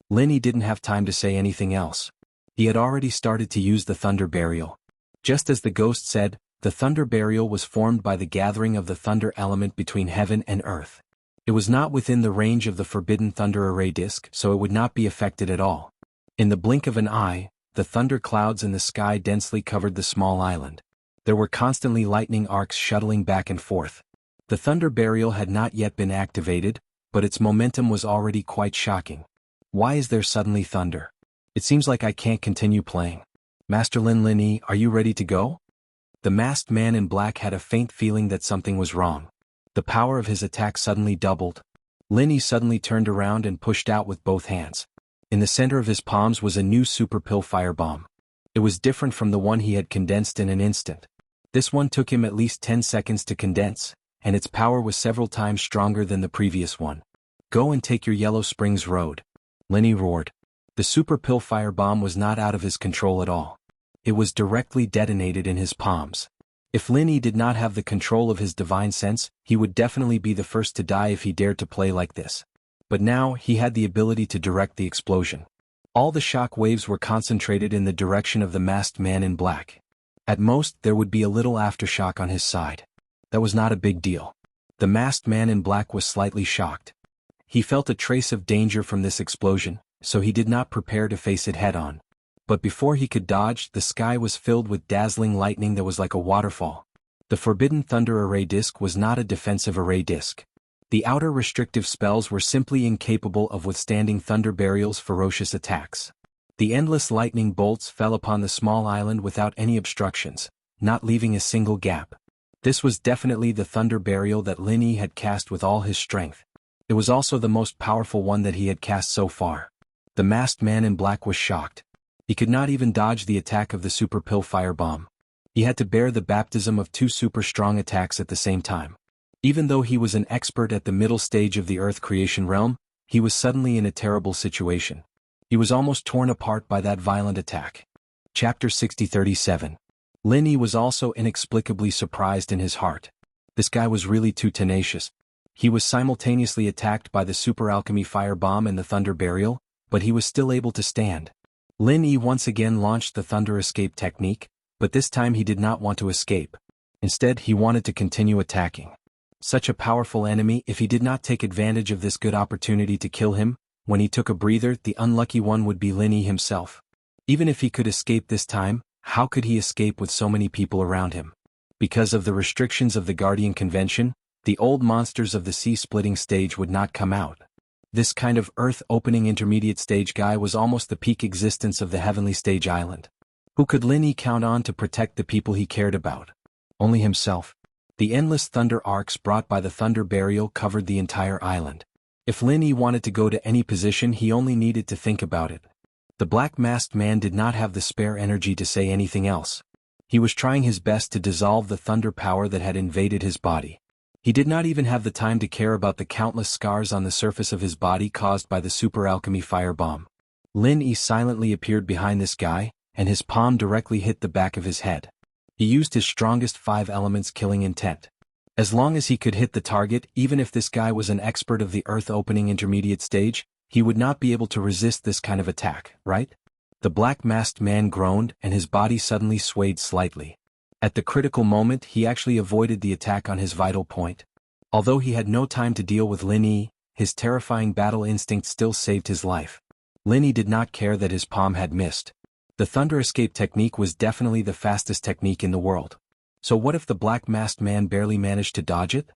Lin Yi didn't have time to say anything else. He had already started to use the thunder burial. Just as the ghost said, the thunder burial was formed by the gathering of the thunder element between heaven and earth. It was not within the range of the forbidden thunder array disc, so it would not be affected at all. In the blink of an eye, the thunder clouds in the sky densely covered the small island. There were constantly lightning arcs shuttling back and forth. The thunder burial had not yet been activated, but its momentum was already quite shocking. Why is there suddenly thunder? It seems like I can't continue playing. Master Lin Yi, are you ready to go? The masked man in black had a faint feeling that something was wrong. The power of his attack suddenly doubled. Lin Yi suddenly turned around and pushed out with both hands. In the center of his palms was a new super pill firebomb. It was different from the one he had condensed in an instant. This one took him at least 10 seconds to condense, and its power was several times stronger than the previous one. Go and take your Yellow Springs Road. Lin Yi roared. The super pill firebomb was not out of his control at all. It was directly detonated in his palms. If Lin Yi did not have the control of his divine sense, he would definitely be the first to die if he dared to play like this. But now, he had the ability to direct the explosion. All the shock waves were concentrated in the direction of the masked man in black. At most, there would be a little aftershock on his side. That was not a big deal. The masked man in black was slightly shocked. He felt a trace of danger from this explosion, so he did not prepare to face it head-on. But before he could dodge, the sky was filled with dazzling lightning that was like a waterfall. The forbidden thunder array disc was not a defensive array disc. The outer restrictive spells were simply incapable of withstanding thunder burial's ferocious attacks. The endless lightning bolts fell upon the small island without any obstructions, not leaving a single gap. This was definitely the thunder burial that Lin Yi had cast with all his strength. It was also the most powerful one that he had cast so far. The masked man in black was shocked. He could not even dodge the attack of the super pill firebomb. He had to bear the baptism of 2 super strong attacks at the same time. Even though he was an expert at the middle stage of the Earth creation realm, he was suddenly in a terrible situation. He was almost torn apart by that violent attack. Chapter 6037. Lin Yi was also inexplicably surprised in his heart. This guy was really too tenacious. He was simultaneously attacked by the super alchemy firebomb and the thunder burial, but he was still able to stand. Lin Yi once again launched the thunder escape technique, but this time he did not want to escape. Instead, he wanted to continue attacking. Such a powerful enemy, if he did not take advantage of this good opportunity to kill him, when he took a breather, the unlucky one would be Lin Yi himself. Even if he could escape this time, how could he escape with so many people around him? Because of the restrictions of the Guardian Convention, the old monsters of the sea-splitting stage would not come out. This kind of earth-opening intermediate stage guy was almost the peak existence of the heavenly stage island. Who could Lin Yi count on to protect the people he cared about? Only himself. The endless thunder arcs brought by the thunder burial covered the entire island. If Lin Yi wanted to go to any position, he only needed to think about it. The black-masked man did not have the spare energy to say anything else. He was trying his best to dissolve the thunder power that had invaded his body. He did not even have the time to care about the countless scars on the surface of his body caused by the super alchemy firebomb. Lin Yi silently appeared behind this guy, and his palm directly hit the back of his head. He used his strongest 5 elements killing intent. As long as he could hit the target, even if this guy was an expert of the earth-opening intermediate stage, he would not be able to resist this kind of attack, right? The black-masked man groaned, and his body suddenly swayed slightly. At the critical moment, he actually avoided the attack on his vital point. Although he had no time to deal with Lin Yi, his terrifying battle instinct still saved his life. Lin Yi did not care that his palm had missed. The thunder escape technique was definitely the fastest technique in the world. So what if the black-masked man barely managed to dodge it?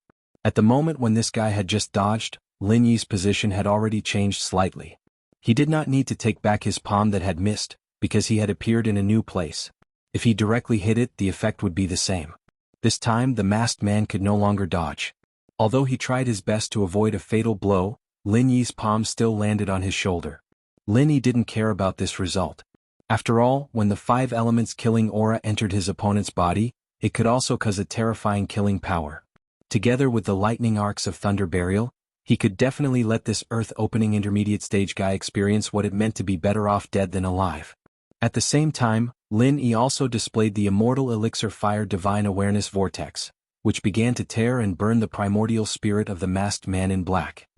At the moment when this guy had just dodged, Lin Yi's position had already changed slightly. He did not need to take back his palm that had missed, because he had appeared in a new place. If he directly hit it, the effect would be the same. This time, the masked man could no longer dodge. Although he tried his best to avoid a fatal blow, Lin Yi's palm still landed on his shoulder. Lin Yi didn't care about this result. After all, when the 5 elements killing aura entered his opponent's body, it could also cause a terrifying killing power. Together with the lightning arcs of thunder burial, he could definitely let this earth-opening intermediate stage guy experience what it meant to be better off dead than alive. At the same time, Lin Yi also displayed the immortal elixir fire divine awareness vortex, which began to tear and burn the primordial spirit of the masked man in black.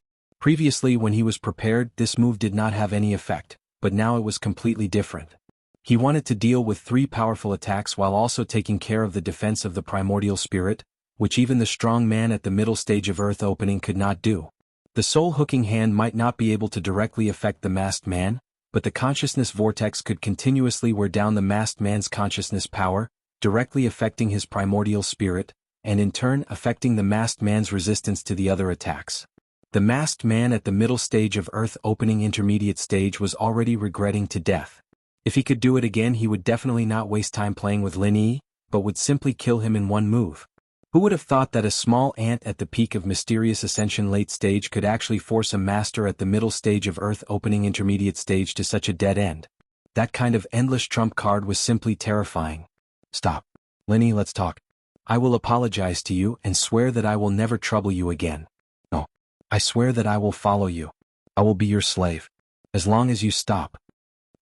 Previously, when he was prepared, this move did not have any effect, but now it was completely different. He wanted to deal with 3 powerful attacks while also taking care of the defense of the primordial spirit, which even the strong man at the middle stage of earth opening could not do. The soul-hooking hand might not be able to directly affect the masked man, but the consciousness vortex could continuously wear down the masked man's consciousness power, directly affecting his primordial spirit, and in turn affecting the masked man's resistance to the other attacks. The masked man at the middle stage of earth-opening intermediate stage was already regretting to death. If he could do it again, he would definitely not waste time playing with Lin Yi, but would simply kill him in one move. Who would have thought that a small ant at the peak of mysterious ascension late stage could actually force a master at the middle stage of earth-opening intermediate stage to such a dead end? That kind of endless trump card was simply terrifying. Stop. Lin Yi, let's talk. I will apologize to you and swear that I will never trouble you again. No. I swear that I will follow you. I will be your slave. As long as you stop.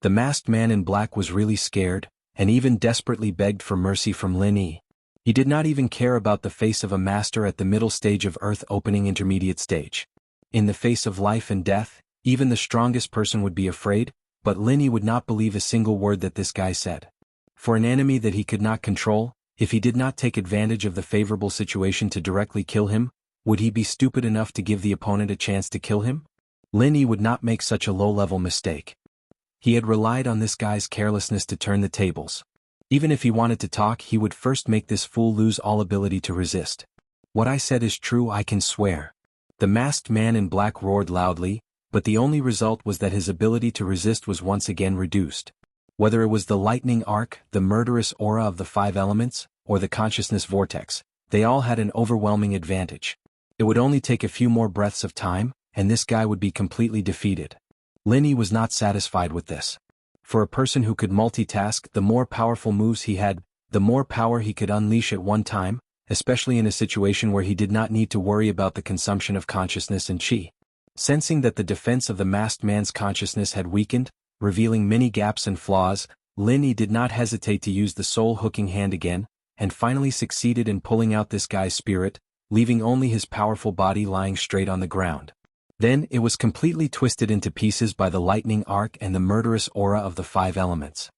The masked man in black was really scared, and even desperately begged for mercy from Lin Yi. He did not even care about the face of a master at the middle stage of earth-opening intermediate stage. In the face of life and death, even the strongest person would be afraid, but Lin Yi would not believe a single word that this guy said. For an enemy that he could not control, if he did not take advantage of the favorable situation to directly kill him, would he be stupid enough to give the opponent a chance to kill him? Lin Yi would not make such a low-level mistake. He had relied on this guy's carelessness to turn the tables. Even if he wanted to talk, he would first make this fool lose all ability to resist. What I said is true, I can swear. The masked man in black roared loudly, but the only result was that his ability to resist was once again reduced. Whether it was the lightning arc, the murderous aura of the 5 elements, or the consciousness vortex, they all had an overwhelming advantage. It would only take a few more breaths of time, and this guy would be completely defeated. Lin Yi was not satisfied with this. For a person who could multitask, the more powerful moves he had, the more power he could unleash at one time, especially in a situation where he did not need to worry about the consumption of consciousness and chi. Sensing that the defense of the masked man's consciousness had weakened, revealing many gaps and flaws, Lin Yi did not hesitate to use the soul-hooking hand again, and finally succeeded in pulling out this guy's spirit, leaving only his powerful body lying straight on the ground. Then, it was completely twisted into pieces by the lightning arc and the murderous aura of the 5 elements.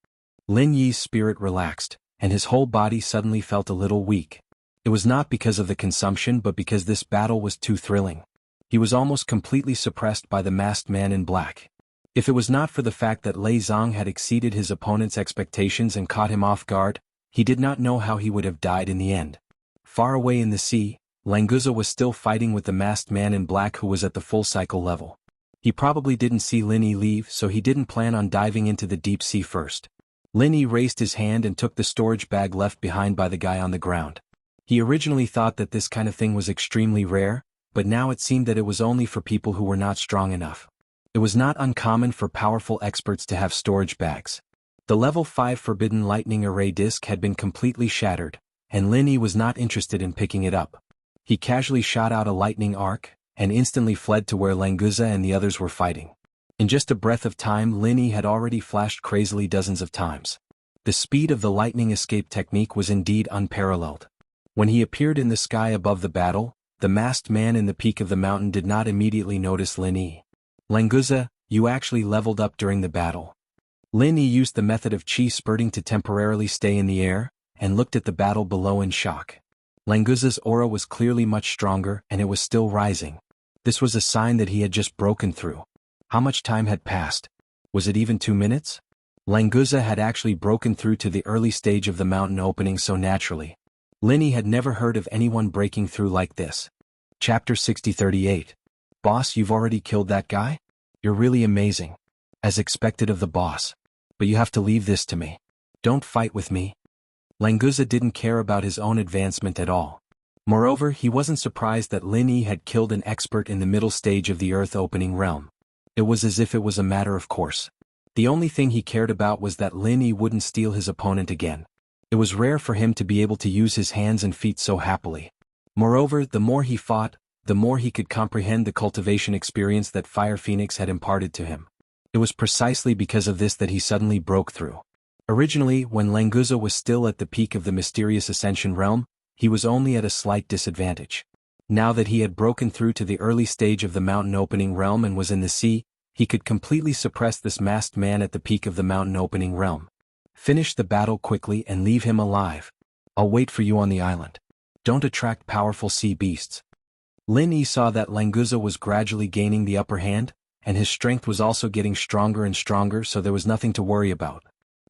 Lin Yi's spirit relaxed, and his whole body suddenly felt a little weak. It was not because of the consumption but because this battle was too thrilling. He He was almost completely suppressed by the masked man in black. If it was not for the fact that Lei Zong had exceeded his opponent's expectations and caught him off guard, he did not know how he would have died in the end. Far away in the sea, Languza was still fighting with the masked man in black who was at the full cycle level. He probably didn't see Lin Yi leave, so he didn't plan on diving into the deep sea first. Lin Yi raised his hand and took the storage bag left behind by the guy on the ground. He originally thought that this kind of thing was extremely rare, but now it seemed that it was only for people who were not strong enough. It was not uncommon for powerful experts to have storage bags. The level 5 Forbidden Lightning Array disc had been completely shattered, and Lin Yi was not interested in picking it up. He casually shot out a lightning arc, and instantly fled to where Languza and the others were fighting. In just a breath of time, Lin Yi had already flashed crazily dozens of times. The speed of the lightning escape technique was indeed unparalleled. When he appeared in the sky above the battle, the masked man in the peak of the mountain did not immediately notice Lin Yi. Languza, you actually leveled up during the battle. Lin Yi used the method of chi spurting to temporarily stay in the air, and looked at the battle below in shock. Languza's aura was clearly much stronger, and it was still rising. This was a sign that he had just broken through. How much time had passed? Was it even 2 minutes? Languza had actually broken through to the early stage of the mountain opening so naturally. Lin Yi had never heard of anyone breaking through like this. Chapter 6038. Boss, you've already killed that guy? You're really amazing. As expected of the boss. But you have to leave this to me. Don't fight with me. Languza didn't care about his own advancement at all. Moreover, he wasn't surprised that Lin Yi had killed an expert in the middle stage of the earth-opening realm. It was as if it was a matter of course. The only thing he cared about was that Lin Yi wouldn't steal his opponent again. It was rare for him to be able to use his hands and feet so happily. Moreover, the more he fought, the more he could comprehend the cultivation experience that Fire Phoenix had imparted to him. It was precisely because of this that he suddenly broke through. Originally, when Languza was still at the peak of the mysterious ascension realm, he was only at a slight disadvantage. Now that he had broken through to the early stage of the mountain opening realm and was in the sea, he could completely suppress this masked man at the peak of the mountain opening realm. Finish the battle quickly and leave him alive. I'll wait for you on the island. Don't attract powerful sea beasts. Lin Yi saw that Languza was gradually gaining the upper hand, and his strength was also getting stronger and stronger, so there was nothing to worry about.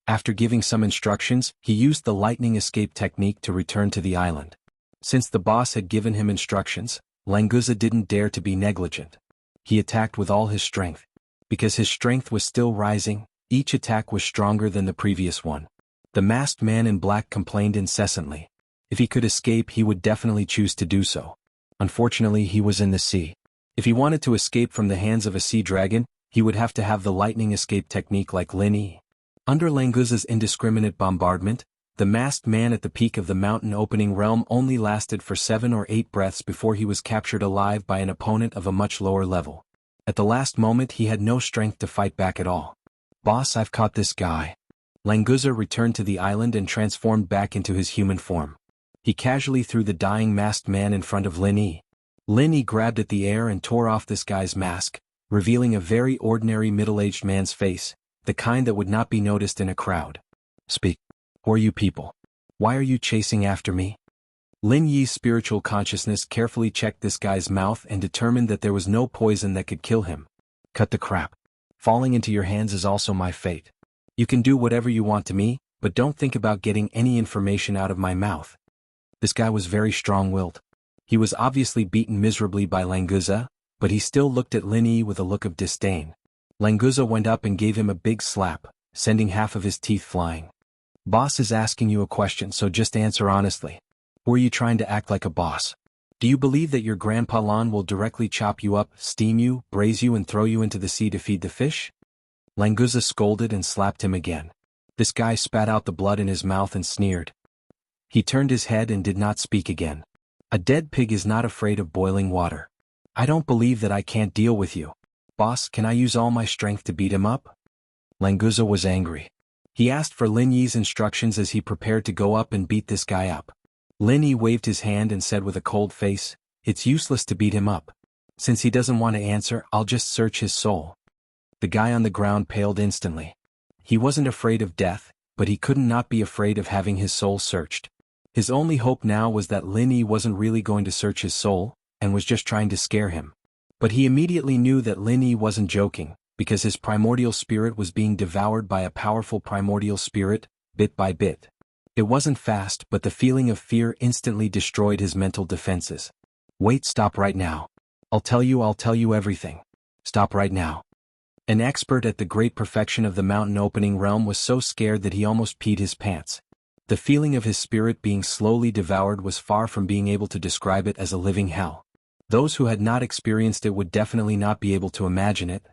After giving some instructions, he used the lightning escape technique to return to the island. Since the boss had given him instructions, Languza didn't dare to be negligent. He attacked with all his strength. Because his strength was still rising, each attack was stronger than the previous one. The masked man in black complained incessantly. If he could escape, he would definitely choose to do so. Unfortunately, he was in the sea. If he wanted to escape from the hands of a sea dragon, he would have to have the lightning escape technique like Lin Yi. Under Languza's indiscriminate bombardment, the masked man at the peak of the mountain opening realm only lasted for 7 or 8 breaths before he was captured alive by an opponent of a much lower level. At the last moment, he had no strength to fight back at all. Boss, I've caught this guy. Languza returned to the island and transformed back into his human form. He casually threw the dying masked man in front of Lin Yi. Lin Yi grabbed at the air and tore off this guy's mask, revealing a very ordinary middle-aged man's face, the kind that would not be noticed in a crowd. Speak. Who are you people? Why are you chasing after me? Lin Yi's spiritual consciousness carefully checked this guy's mouth and determined that there was no poison that could kill him. Cut the crap. Falling into your hands is also my fate. You can do whatever you want to me, but don't think about getting any information out of my mouth. This guy was very strong-willed. He was obviously beaten miserably by Languza, but he still looked at Lin Yi with a look of disdain. Languza went up and gave him a big slap, sending half of his teeth flying. Boss is asking you a question, so just answer honestly. Or are you trying to act like a boss? Do you believe that your Grandpa Lan will directly chop you up, steam you, braise you and throw you into the sea to feed the fish? Languza scolded and slapped him again. This guy spat out the blood in his mouth and sneered. He turned his head and did not speak again. A dead pig is not afraid of boiling water. I don't believe that I can't deal with you. Boss, can I use all my strength to beat him up? Languza was angry. He asked for Lin Yi's instructions as he prepared to go up and beat this guy up. Lin Yi waved his hand and said with a cold face, "It's useless to beat him up. Since he doesn't want to answer, I'll just search his soul." The guy on the ground paled instantly. He wasn't afraid of death, but he couldn't not be afraid of having his soul searched. His only hope now was that Lin Yi wasn't really going to search his soul, and was just trying to scare him. But he immediately knew that Lin Yi wasn't joking, because his primordial spirit was being devoured by a powerful primordial spirit, bit by bit. It wasn't fast, but the feeling of fear instantly destroyed his mental defenses. Wait, stop right now. I'll tell you everything. Stop right now. An expert at the great perfection of the mountain opening realm was so scared that he almost peed his pants. The feeling of his spirit being slowly devoured was far from being able to describe it as a living hell. Those who had not experienced it would definitely not be able to imagine it.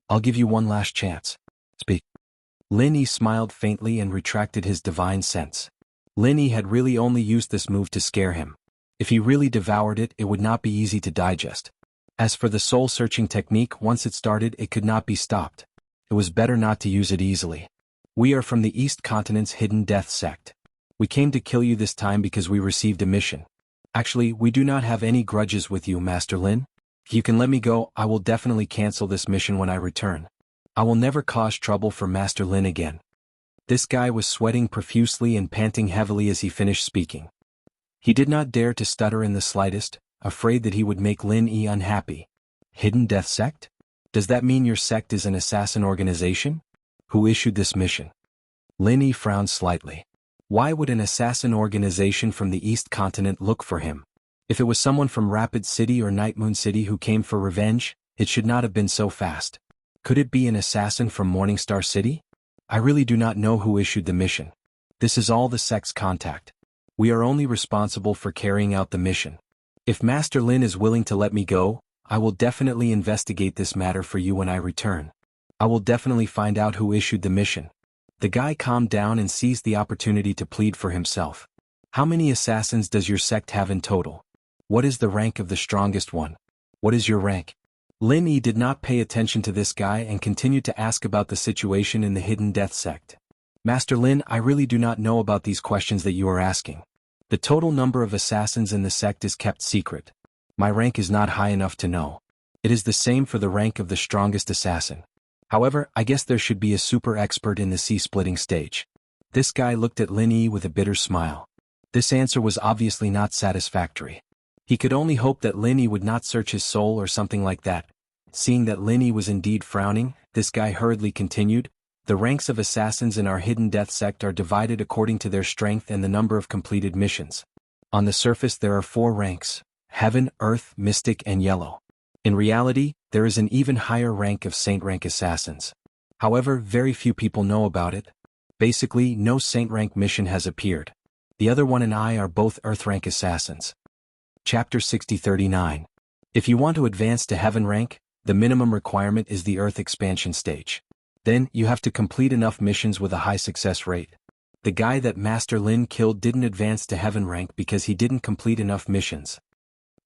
I'll give you one last chance. Speak. Lin Yi smiled faintly and retracted his divine sense. Lin Yi had really only used this move to scare him. If he really devoured it, it would not be easy to digest. As for the soul-searching technique, once it started, it could not be stopped. It was better not to use it easily. We are from the East Continent's hidden death sect. We came to kill you this time because we received a mission. Actually, we do not have any grudges with you, Master Lin. If you can let me go, I will definitely cancel this mission when I return. I will never cause trouble for Master Lin again. This guy was sweating profusely and panting heavily as he finished speaking. He did not dare to stutter in the slightest, afraid that he would make Lin Yi unhappy. Hidden Death Sect? Does that mean your sect is an assassin organization? Who issued this mission? Lin Yi frowned slightly. Why would an assassin organization from the East Continent look for him? If it was someone from Rapid City or Night Moon City who came for revenge, it should not have been so fast. Could it be an assassin from Morningstar City? I really do not know who issued the mission. This is all the sect's contact. We are only responsible for carrying out the mission. If Master Lin is willing to let me go, I will definitely investigate this matter for you when I return. I will definitely find out who issued the mission. The guy calmed down and seized the opportunity to plead for himself. How many assassins does your sect have in total? What is the rank of the strongest one? What is your rank? Lin Yi did not pay attention to this guy and continued to ask about the situation in the Hidden Death Sect. Master Lin, I really do not know about these questions that you are asking. The total number of assassins in the sect is kept secret. My rank is not high enough to know. It is the same for the rank of the strongest assassin. However, I guess there should be a super expert in the sea-splitting stage. This guy looked at Lin Yi with a bitter smile. This answer was obviously not satisfactory. He could only hope that Lin Yi would not search his soul or something like that. Seeing that Lin Yi was indeed frowning, this guy hurriedly continued, the ranks of assassins in our Hidden Death Sect are divided according to their strength and the number of completed missions. On the surface there are 4 ranks: Heaven, Earth, Mystic and Yellow. In reality, there is an even higher rank of Saint rank assassins. However, very few people know about it. Basically, no Saint rank mission has appeared. The other one and I are both Earth rank assassins. Chapter 6039. If you want to advance to Heaven rank, the minimum requirement is the Earth expansion stage. Then, you have to complete enough missions with a high success rate. The guy that Master Lin killed didn't advance to Heaven rank because he didn't complete enough missions.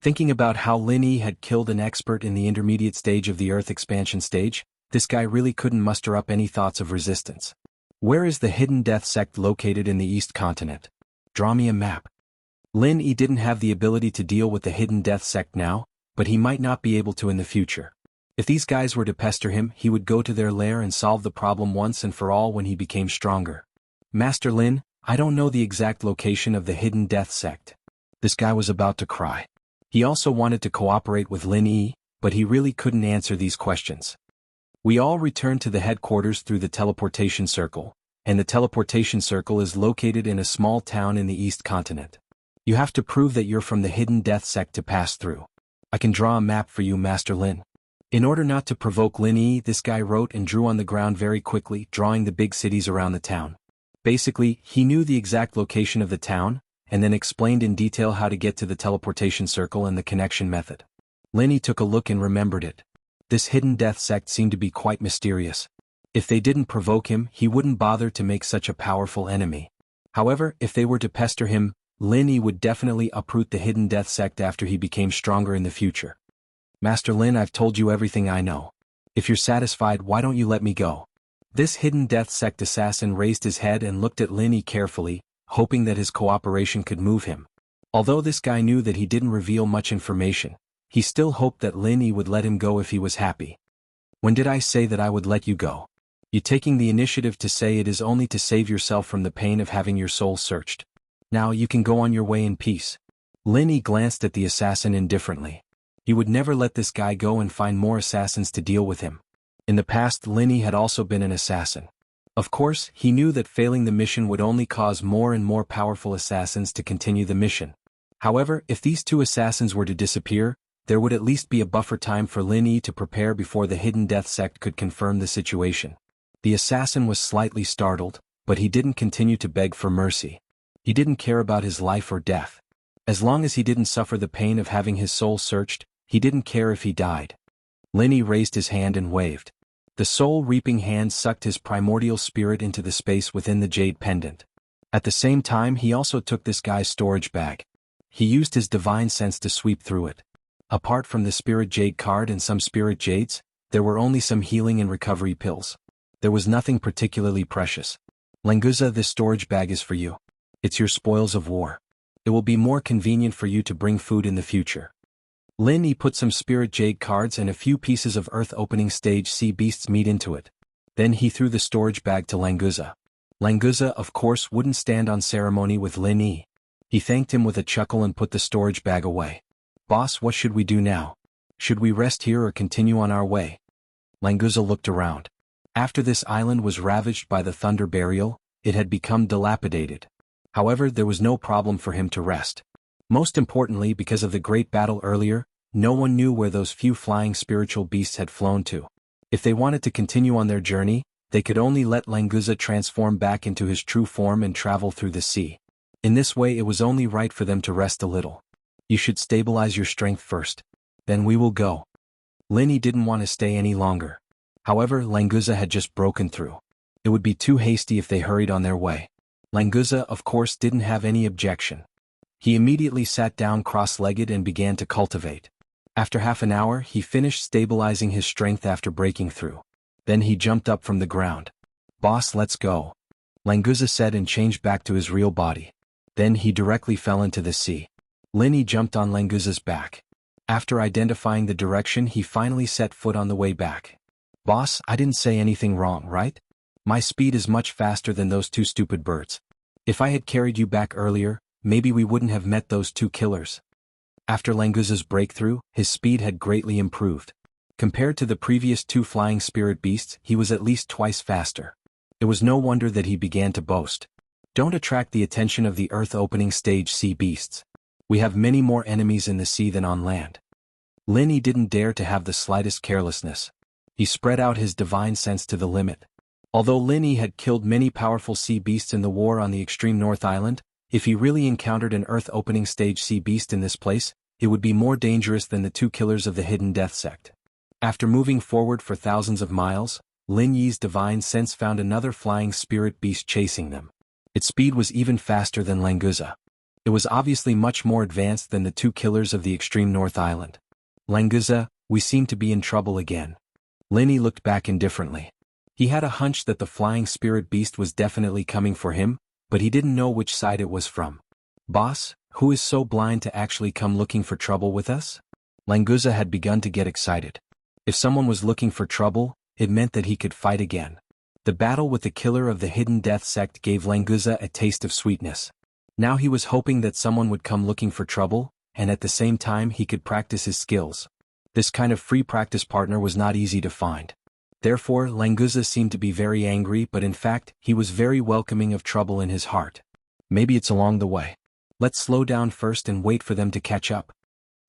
Thinking about how Lin Yi had killed an expert in the intermediate stage of the Earth expansion stage, this guy really couldn't muster up any thoughts of resistance. Where is the Hidden Death Sect located in the East Continent? Draw me a map. Lin Yi didn't have the ability to deal with the Hidden Death Sect now, but he might not be able to in the future. If these guys were to pester him, he would go to their lair and solve the problem once and for all when he became stronger. Master Lin, I don't know the exact location of the Hidden Death Sect. This guy was about to cry. He also wanted to cooperate with Lin Yi, but he really couldn't answer these questions. We all returned to the headquarters through the teleportation circle, and the teleportation circle is located in a small town in the East Continent. You have to prove that you're from the Hidden Death Sect to pass through. I can draw a map for you, Master Lin. In order not to provoke Lin Yi, this guy wrote and drew on the ground very quickly, drawing the big cities around the town. Basically, he knew the exact location of the town, and then explained in detail how to get to the teleportation circle and the connection method. Lin Yi took a look and remembered it. This Hidden Death Sect seemed to be quite mysterious. If they didn't provoke him, he wouldn't bother to make such a powerful enemy. However, if they were to pester him, Lin Yi would definitely uproot the Hidden Death Sect after he became stronger in the future. Master Lin, I've told you everything I know. If you're satisfied, why don't you let me go? This Hidden Death Sect assassin raised his head and looked at Lin Yi carefully, hoping that his cooperation could move him. Although this guy knew that he didn't reveal much information, he still hoped that Lin Yi would let him go if he was happy. When did I say that I would let you go? You taking the initiative to say it is only to save yourself from the pain of having your soul searched. Now you can go on your way in peace. Lin Yi glanced at the assassin indifferently. He would never let this guy go and find more assassins to deal with him. In the past, Linny had also been an assassin. Of course, he knew that failing the mission would only cause more and more powerful assassins to continue the mission. However, if these two assassins were to disappear, there would at least be a buffer time for Linny to prepare before the Hidden Death Sect could confirm the situation. The assassin was slightly startled, but he didn't continue to beg for mercy. He didn't care about his life or death. As long as he didn't suffer the pain of having his soul searched, he didn't care if he died. Linny raised his hand and waved. The soul-reaping hand sucked his primordial spirit into the space within the jade pendant. At the same time, he also took this guy's storage bag. He used his divine sense to sweep through it. Apart from the spirit jade card and some spirit jades, there were only some healing and recovery pills. There was nothing particularly precious. Languza, this storage bag is for you. It's your spoils of war. It will be more convenient for you to bring food in the future. Linny put some spirit jade cards and a few pieces of earth opening stage sea beast's meat into it. Then he threw the storage bag to Languza. Languza, of course, wouldn't stand on ceremony with Linny. He thanked him with a chuckle and put the storage bag away. Boss, what should we do now? Should we rest here or continue on our way? Languza looked around. After this island was ravaged by the Thunder Burial, it had become dilapidated. However, there was no problem for him to rest. Most importantly, because of the great battle earlier, no one knew where those few flying spiritual beasts had flown to. If they wanted to continue on their journey, they could only let Languza transform back into his true form and travel through the sea. In this way, it was only right for them to rest a little. You should stabilize your strength first. Then we will go. Linny didn't want to stay any longer. However, Languza had just broken through. It would be too hasty if they hurried on their way. Languza, of course, didn't have any objection. He immediately sat down cross-legged and began to cultivate. After half an hour, he finished stabilizing his strength after breaking through. Then he jumped up from the ground. Boss, let's go. Languza said and changed back to his real body. Then he directly fell into the sea. Linny jumped on Languza's back. After identifying the direction, he finally set foot on the way back. Boss, I didn't say anything wrong, right? My speed is much faster than those two stupid birds. If I had carried you back earlier, maybe we wouldn't have met those two killers. After Languza's breakthrough, his speed had greatly improved. Compared to the previous two flying spirit beasts, he was at least twice faster. It was no wonder that he began to boast. Don't attract the attention of the earth-opening stage sea beasts. We have many more enemies in the sea than on land. Linny didn't dare to have the slightest carelessness. He spread out his divine sense to the limit. Although Linny had killed many powerful sea beasts in the war on the extreme North Island, if he really encountered an earth-opening stage sea beast in this place, it would be more dangerous than the two killers of the Hidden Death Sect. After moving forward for thousands of miles, Lin Yi's divine sense found another flying spirit beast chasing them. Its speed was even faster than Languza. It was obviously much more advanced than the two killers of the extreme North Island. Languza, we seem to be in trouble again. Linny looked back indifferently. He had a hunch that the flying spirit beast was definitely coming for him, but he didn't know which side it was from. Boss, who is so blind to actually come looking for trouble with us? Languza had begun to get excited. If someone was looking for trouble, it meant that he could fight again. The battle with the killer of the Hidden Death Sect gave Languza a taste of sweetness. Now he was hoping that someone would come looking for trouble, and at the same time he could practice his skills. This kind of free practice partner was not easy to find. Therefore, Languza seemed to be very angry, but in fact, he was very welcoming of trouble in his heart. Maybe it's along the way. Let's slow down first and wait for them to catch up.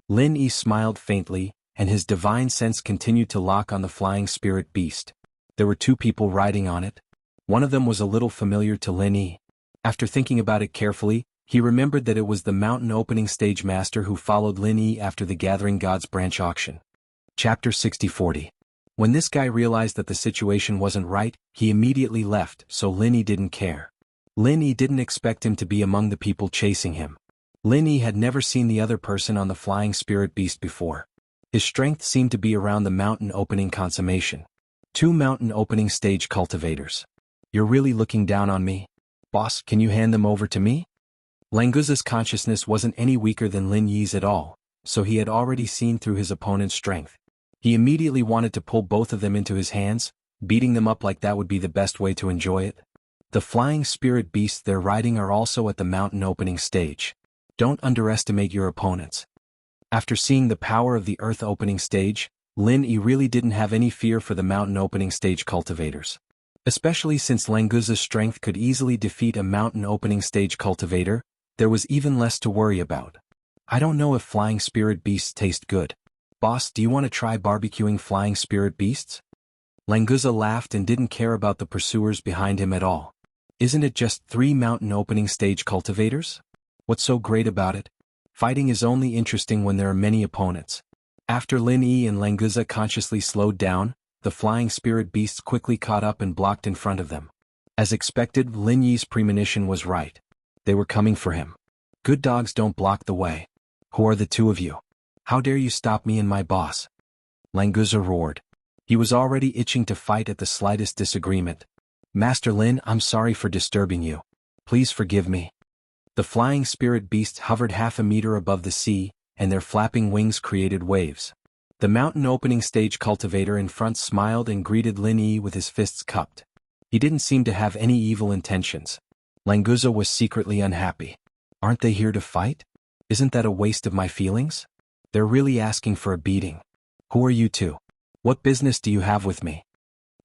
Lin Yi smiled faintly, and his divine sense continued to lock on the flying spirit beast. There were two people riding on it. One of them was a little familiar to Lin Yi. After thinking about it carefully, he remembered that it was the mountain opening stage master who followed Lin Yi after the Gathering Gods branch auction. Chapter 60-40. When this guy realized that the situation wasn't right, he immediately left, so Lin Yi didn't care. Lin Yi didn't expect him to be among the people chasing him. Lin Yi had never seen the other person on the flying spirit beast before. His strength seemed to be around the mountain opening consummation. Two mountain opening stage cultivators. You're really looking down on me? Boss, can you hand them over to me? Languza's consciousness wasn't any weaker than Lin Yi's at all, so he had already seen through his opponent's strength. He immediately wanted to pull both of them into his hands, beating them up like that would be the best way to enjoy it. The flying spirit beasts they're riding are also at the mountain opening stage. Don't underestimate your opponents. After seeing the power of the Earth opening stage, Lin Yi really didn't have any fear for the mountain opening stage cultivators. Especially since Languza's strength could easily defeat a mountain opening stage cultivator, there was even less to worry about. I don't know if flying spirit beasts taste good. Boss, do you want to try barbecuing flying spirit beasts? Languza laughed and didn't care about the pursuers behind him at all. Isn't it just 3 mountain opening stage cultivators? What's so great about it? Fighting is only interesting when there are many opponents. After Lin Yi and Languza consciously slowed down, the flying spirit beasts quickly caught up and blocked in front of them. As expected, Lin Yi's premonition was right. They were coming for him. Good dogs don't block the way. Who are the two of you? How dare you stop me and my boss? Languza roared. He was already itching to fight at the slightest disagreement. Master Lin, I'm sorry for disturbing you. Please forgive me. The flying spirit beasts hovered half a meter above the sea, and their flapping wings created waves. The mountain opening stage cultivator in front smiled and greeted Lin Yi with his fists cupped. He didn't seem to have any evil intentions. Languza was secretly unhappy. Aren't they here to fight? Isn't that a waste of my feelings? They're really asking for a beating. Who are you two? What business do you have with me?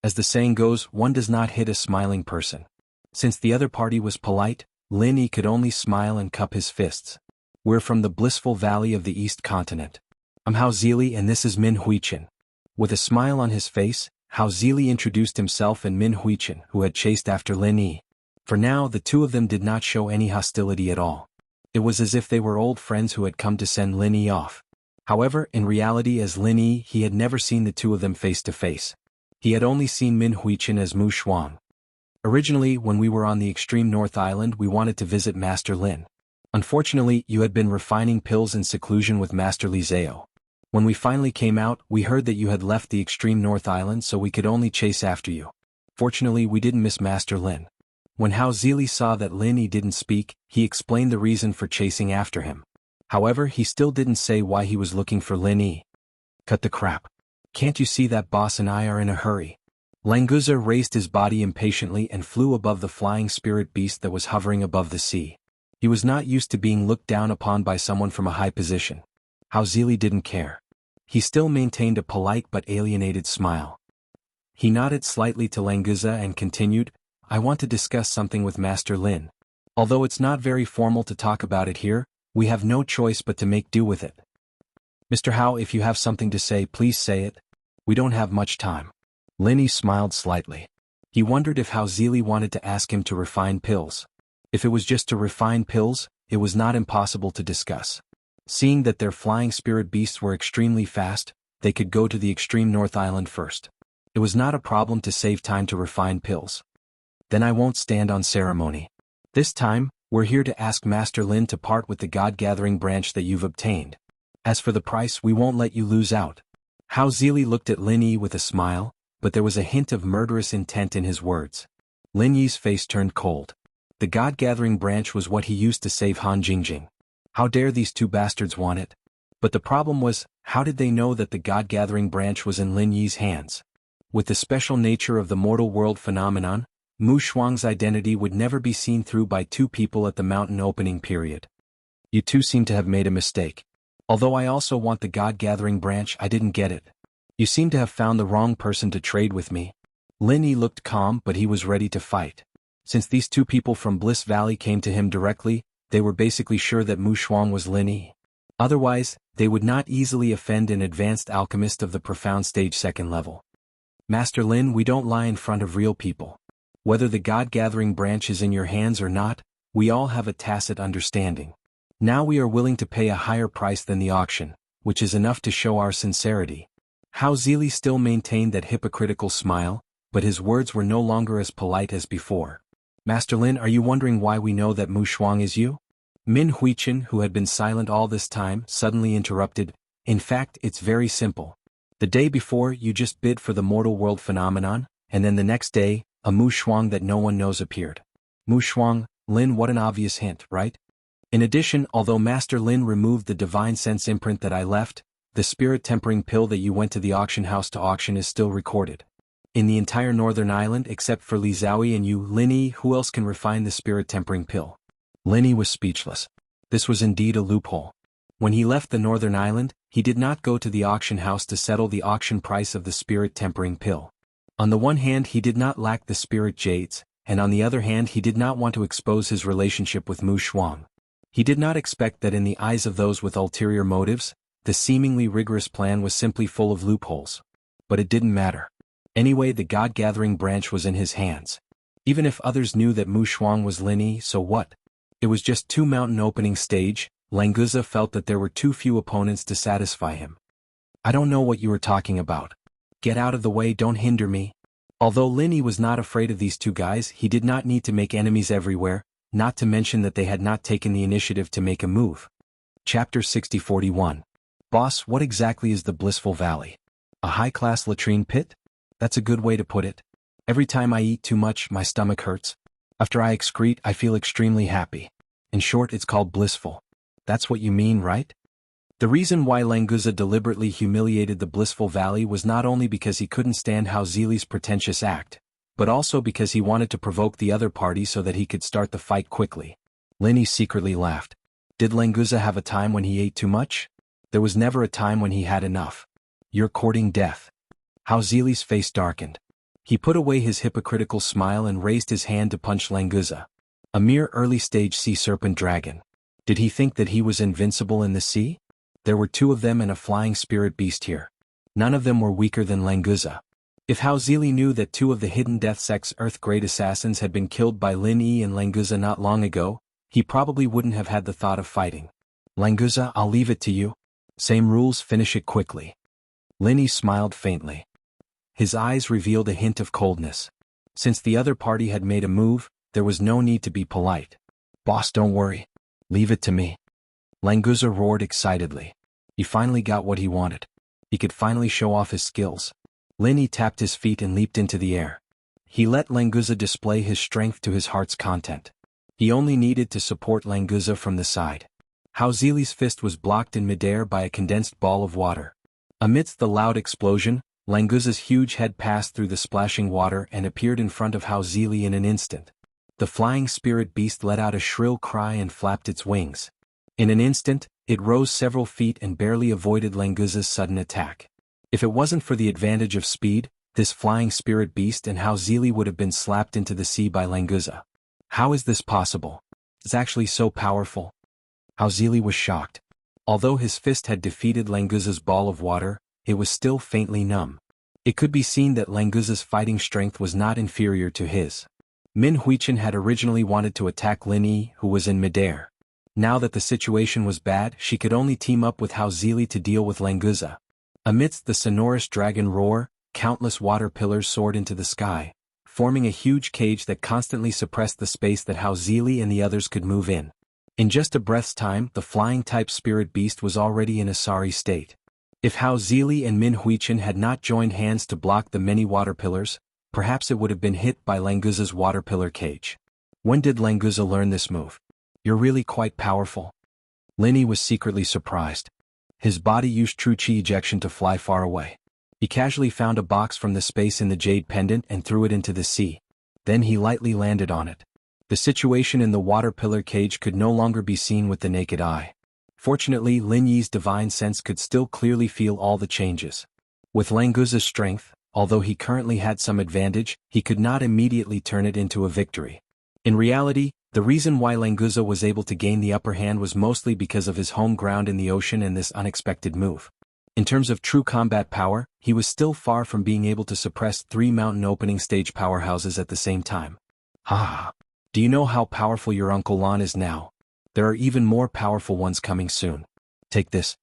As the saying goes, one does not hit a smiling person. Since the other party was polite, Lin Yi could only smile and cup his fists. We're from the blissful valley of the East Continent. I'm Hao Zili and this is Min Huichen. With a smile on his face, Hao Zili introduced himself and Min Huichen, who had chased after Lin Yi. For now, the two of them did not show any hostility at all. It was as if they were old friends who had come to send Lin Yi off. However, in reality as Lin Yi, he had never seen the two of them face to face. He had only seen Min Huichen as Mu Shuang. Originally, when we were on the extreme North Island, we wanted to visit Master Lin. Unfortunately, you had been refining pills in seclusion with Master Li Zhao. When we finally came out, we heard that you had left the extreme North Island, so we could only chase after you. Fortunately, we didn't miss Master Lin. When Hao Zili saw that Lin Yi didn't speak, he explained the reason for chasing after him. However, he still didn't say why he was looking for Lin Yi. Cut the crap. Can't you see that boss and I are in a hurry? Languza raised his body impatiently and flew above the flying spirit beast that was hovering above the sea. He was not used to being looked down upon by someone from a high position. Hao Zili didn't care. He still maintained a polite but alienated smile. He nodded slightly to Languza and continued, I want to discuss something with Master Lin. Although it's not very formal to talk about it here, we have no choice but to make do with it. Mr. Hao, if you have something to say, please say it. We don't have much time. Lin Yi smiled slightly. He wondered if Hao Zili wanted to ask him to refine pills. If it was just to refine pills, it was not impossible to discuss. Seeing that their flying spirit beasts were extremely fast, they could go to the extreme North Island first. It was not a problem to save time to refine pills. Then I won't stand on ceremony. This time, we're here to ask Master Lin to part with the God-gathering branch that you've obtained. As for the price, we won't let you lose out. Hao Zili looked at Lin Yi with a smile, but there was a hint of murderous intent in his words. Lin Yi's face turned cold. The God-gathering branch was what he used to save Han Jingjing. How dare these two bastards want it? But the problem was, how did they know that the God-gathering branch was in Lin Yi's hands? With the special nature of the mortal world phenomenon, Mu Shuang's identity would never be seen through by two people at the mountain opening period. You two seem to have made a mistake. Although I also want the God-gathering branch, I didn't get it. You seem to have found the wrong person to trade with me. Lin Yi looked calm, but he was ready to fight. Since these two people from Bliss Valley came to him directly, they were basically sure that Mu Shuang was Lin Yi. Otherwise, they would not easily offend an advanced alchemist of the profound stage 2nd level. Master Lin, we don't lie in front of real people. Whether the God-gathering branch is in your hands or not, we all have a tacit understanding. Now we are willing to pay a higher price than the auction, which is enough to show our sincerity. Hao Zili still maintained that hypocritical smile, but his words were no longer as polite as before. Master Lin, are you wondering why we know that Mu Shuang is you? Min Huichen, who had been silent all this time, suddenly interrupted. In fact, it's very simple. The day before, you just bid for the mortal world phenomenon, and then the next day, a Mu Shuang that no one knows appeared. Mu Shuang, Lin, what an obvious hint, right? In addition, although Master Lin removed the divine sense imprint that I left, the spirit tempering pill that you went to the auction house to auction is still recorded. In the entire northern island except for Li Zhaoyi and you, Lin Yi, who else can refine the spirit tempering pill? Lin Yi was speechless. This was indeed a loophole. When he left the northern island, he did not go to the auction house to settle the auction price of the spirit-tempering pill. On the one hand, he did not lack the spirit jades, and on the other hand he did not want to expose his relationship with Mu Shuang. He did not expect that in the eyes of those with ulterior motives, the seemingly rigorous plan was simply full of loopholes. But it didn't matter. Anyway, the God-gathering branch was in his hands. Even if others knew that Mu Shuang was Lin Yi, so what? It was just 2 mountain opening stage. Languza felt that there were too few opponents to satisfy him. I don't know what you are talking about. Get out of the way, don't hinder me. Although Lin Yi was not afraid of these 2 guys, he did not need to make enemies everywhere, not to mention that they had not taken the initiative to make a move. Chapter 6041. Boss, what exactly is the Blissful Valley? A high-class latrine pit? That's a good way to put it. Every time I eat too much, my stomach hurts. After I excrete, I feel extremely happy. In short, it's called blissful. That's what you mean, right? The reason why Languza deliberately humiliated the Blissful Valley was not only because he couldn't stand Hao Zili's pretentious act, but also because he wanted to provoke the other party so that he could start the fight quickly. Lin Yi secretly laughed. Did Languza have a time when he ate too much? There was never a time when he had enough. You're courting death. Hao Zili's face darkened. He put away his hypocritical smile and raised his hand to punch Languza. A mere early-stage sea serpent dragon. Did he think that he was invincible in the sea? There were 2 of them and a flying spirit beast here. None of them were weaker than Languza. If Hao Zili knew that 2 of the hidden Death Sect's Earth-grade assassins had been killed by Lin Yi and Languza not long ago, he probably wouldn't have had the thought of fighting. Languza, I'll leave it to you. Same rules, finish it quickly. Lin Yi smiled faintly. His eyes revealed a hint of coldness. Since the other party had made a move, there was no need to be polite. Boss, don't worry. Leave it to me. Languza roared excitedly. He finally got what he wanted. He could finally show off his skills. Lin Yi tapped his feet and leaped into the air. He let Languza display his strength to his heart's content. He only needed to support Languza from the side. Hao Zili's fist was blocked in midair by a condensed ball of water. Amidst the loud explosion, Languza's huge head passed through the splashing water and appeared in front of Hao Zili in an instant. The flying spirit beast let out a shrill cry and flapped its wings. In an instant, it rose several feet and barely avoided Languza's sudden attack. If it wasn't for the advantage of speed, this flying spirit beast and Hao Zili would have been slapped into the sea by Languza. How is this possible? It's actually so powerful. Hao Zili was shocked. Although his fist had defeated Languza's ball of water, it was still faintly numb. It could be seen that Languza's fighting strength was not inferior to his. Min Huichen had originally wanted to attack Lin Yi, who was in midair. Now that the situation was bad, she could only team up with Hao Zili to deal with Languza. Amidst the sonorous dragon roar, countless water pillars soared into the sky, forming a huge cage that constantly suppressed the space that Hao Zili and the others could move in. In just a breath's time, the flying-type spirit beast was already in a sorry state. If Hao Zili and Min Huichen had not joined hands to block the many water pillars, perhaps it would have been hit by Languza's water pillar cage. When did Languza learn this move? You're really quite powerful. Lin Yi was secretly surprised. His body used true chi ejection to fly far away. He casually found a box from the space in the jade pendant and threw it into the sea. Then he lightly landed on it. The situation in the water pillar cage could no longer be seen with the naked eye. Fortunately, Lin Yi's divine sense could still clearly feel all the changes. With Languza's strength, although he currently had some advantage, he could not immediately turn it into a victory. In reality, the reason why Languza was able to gain the upper hand was mostly because of his home ground in the ocean and this unexpected move. In terms of true combat power, he was still far from being able to suppress 3 mountain opening stage powerhouses at the same time. Ha! Do you know how powerful your Uncle Lan is now? There are even more powerful ones coming soon. Take this.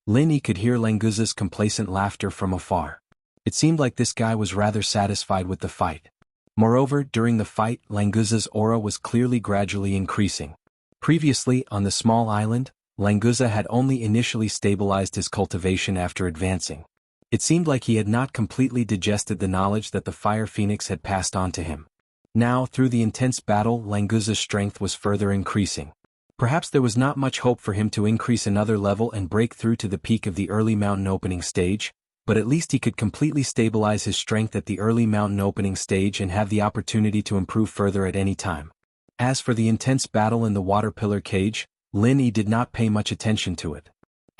Lin Yi could hear Languza's complacent laughter from afar. It seemed like this guy was rather satisfied with the fight. Moreover, during the fight, Languza's aura was clearly gradually increasing. Previously, on the small island, Languza had only initially stabilized his cultivation after advancing. It seemed like he had not completely digested the knowledge that the Fire Phoenix had passed on to him. Now, through the intense battle, Languza's strength was further increasing. Perhaps there was not much hope for him to increase another level and break through to the peak of the early mountain opening stage, but at least he could completely stabilize his strength at the early mountain opening stage and have the opportunity to improve further at any time. As for the intense battle in the water pillar cage, Lin Yi did not pay much attention to it.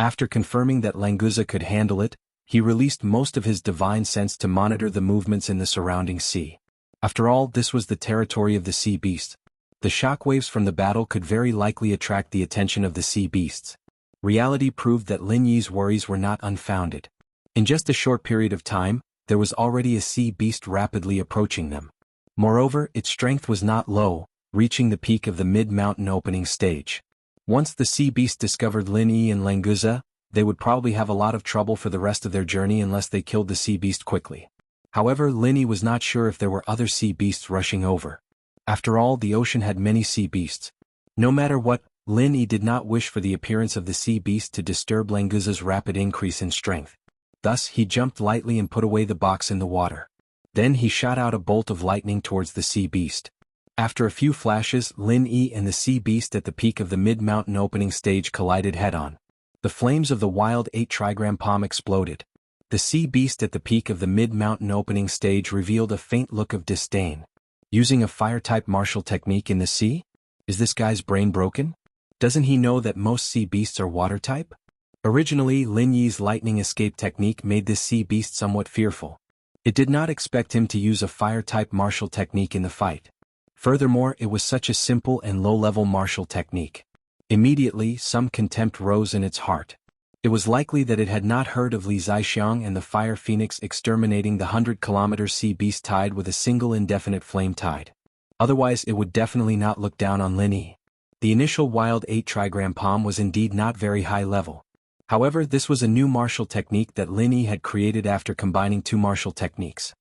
After confirming that Languza could handle it, he released most of his divine sense to monitor the movements in the surrounding sea. After all, this was the territory of the sea beasts. The shockwaves from the battle could very likely attract the attention of the sea beasts. Reality proved that Lin Yi's worries were not unfounded. In just a short period of time, there was already a sea beast rapidly approaching them. Moreover, its strength was not low, reaching the peak of the mid-mountain opening stage. Once the sea beast discovered Lin Yi and Languza, they would probably have a lot of trouble for the rest of their journey unless they killed the sea beast quickly. However, Lin Yi was not sure if there were other sea beasts rushing over. After all, the ocean had many sea beasts. No matter what, Lin Yi did not wish for the appearance of the sea beast to disturb Languza's rapid increase in strength. Thus, he jumped lightly and put away the box in the water. Then he shot out a bolt of lightning towards the sea beast. After a few flashes, Lin Yi and the sea beast at the peak of the mid-mountain opening stage collided head-on. The flames of the wild 8-trigram palm exploded. The sea beast at the peak of the mid-mountain opening stage revealed a faint look of disdain. Using a fire-type martial technique in the sea? Is this guy's brain broken? Doesn't he know that most sea beasts are water-type? Originally, Lin Yi's lightning escape technique made this sea beast somewhat fearful. It did not expect him to use a fire-type martial technique in the fight. Furthermore, it was such a simple and low-level martial technique. Immediately, some contempt rose in its heart. It was likely that it had not heard of Li Zixiang and the Fire Phoenix exterminating the 100-kilometer sea beast tide with a single indefinite flame tide. Otherwise, it would definitely not look down on Lin Yi. The initial wild 8-trigram palm was indeed not very high level. However, this was a new martial technique that Lin Yi had created after combining two martial techniques.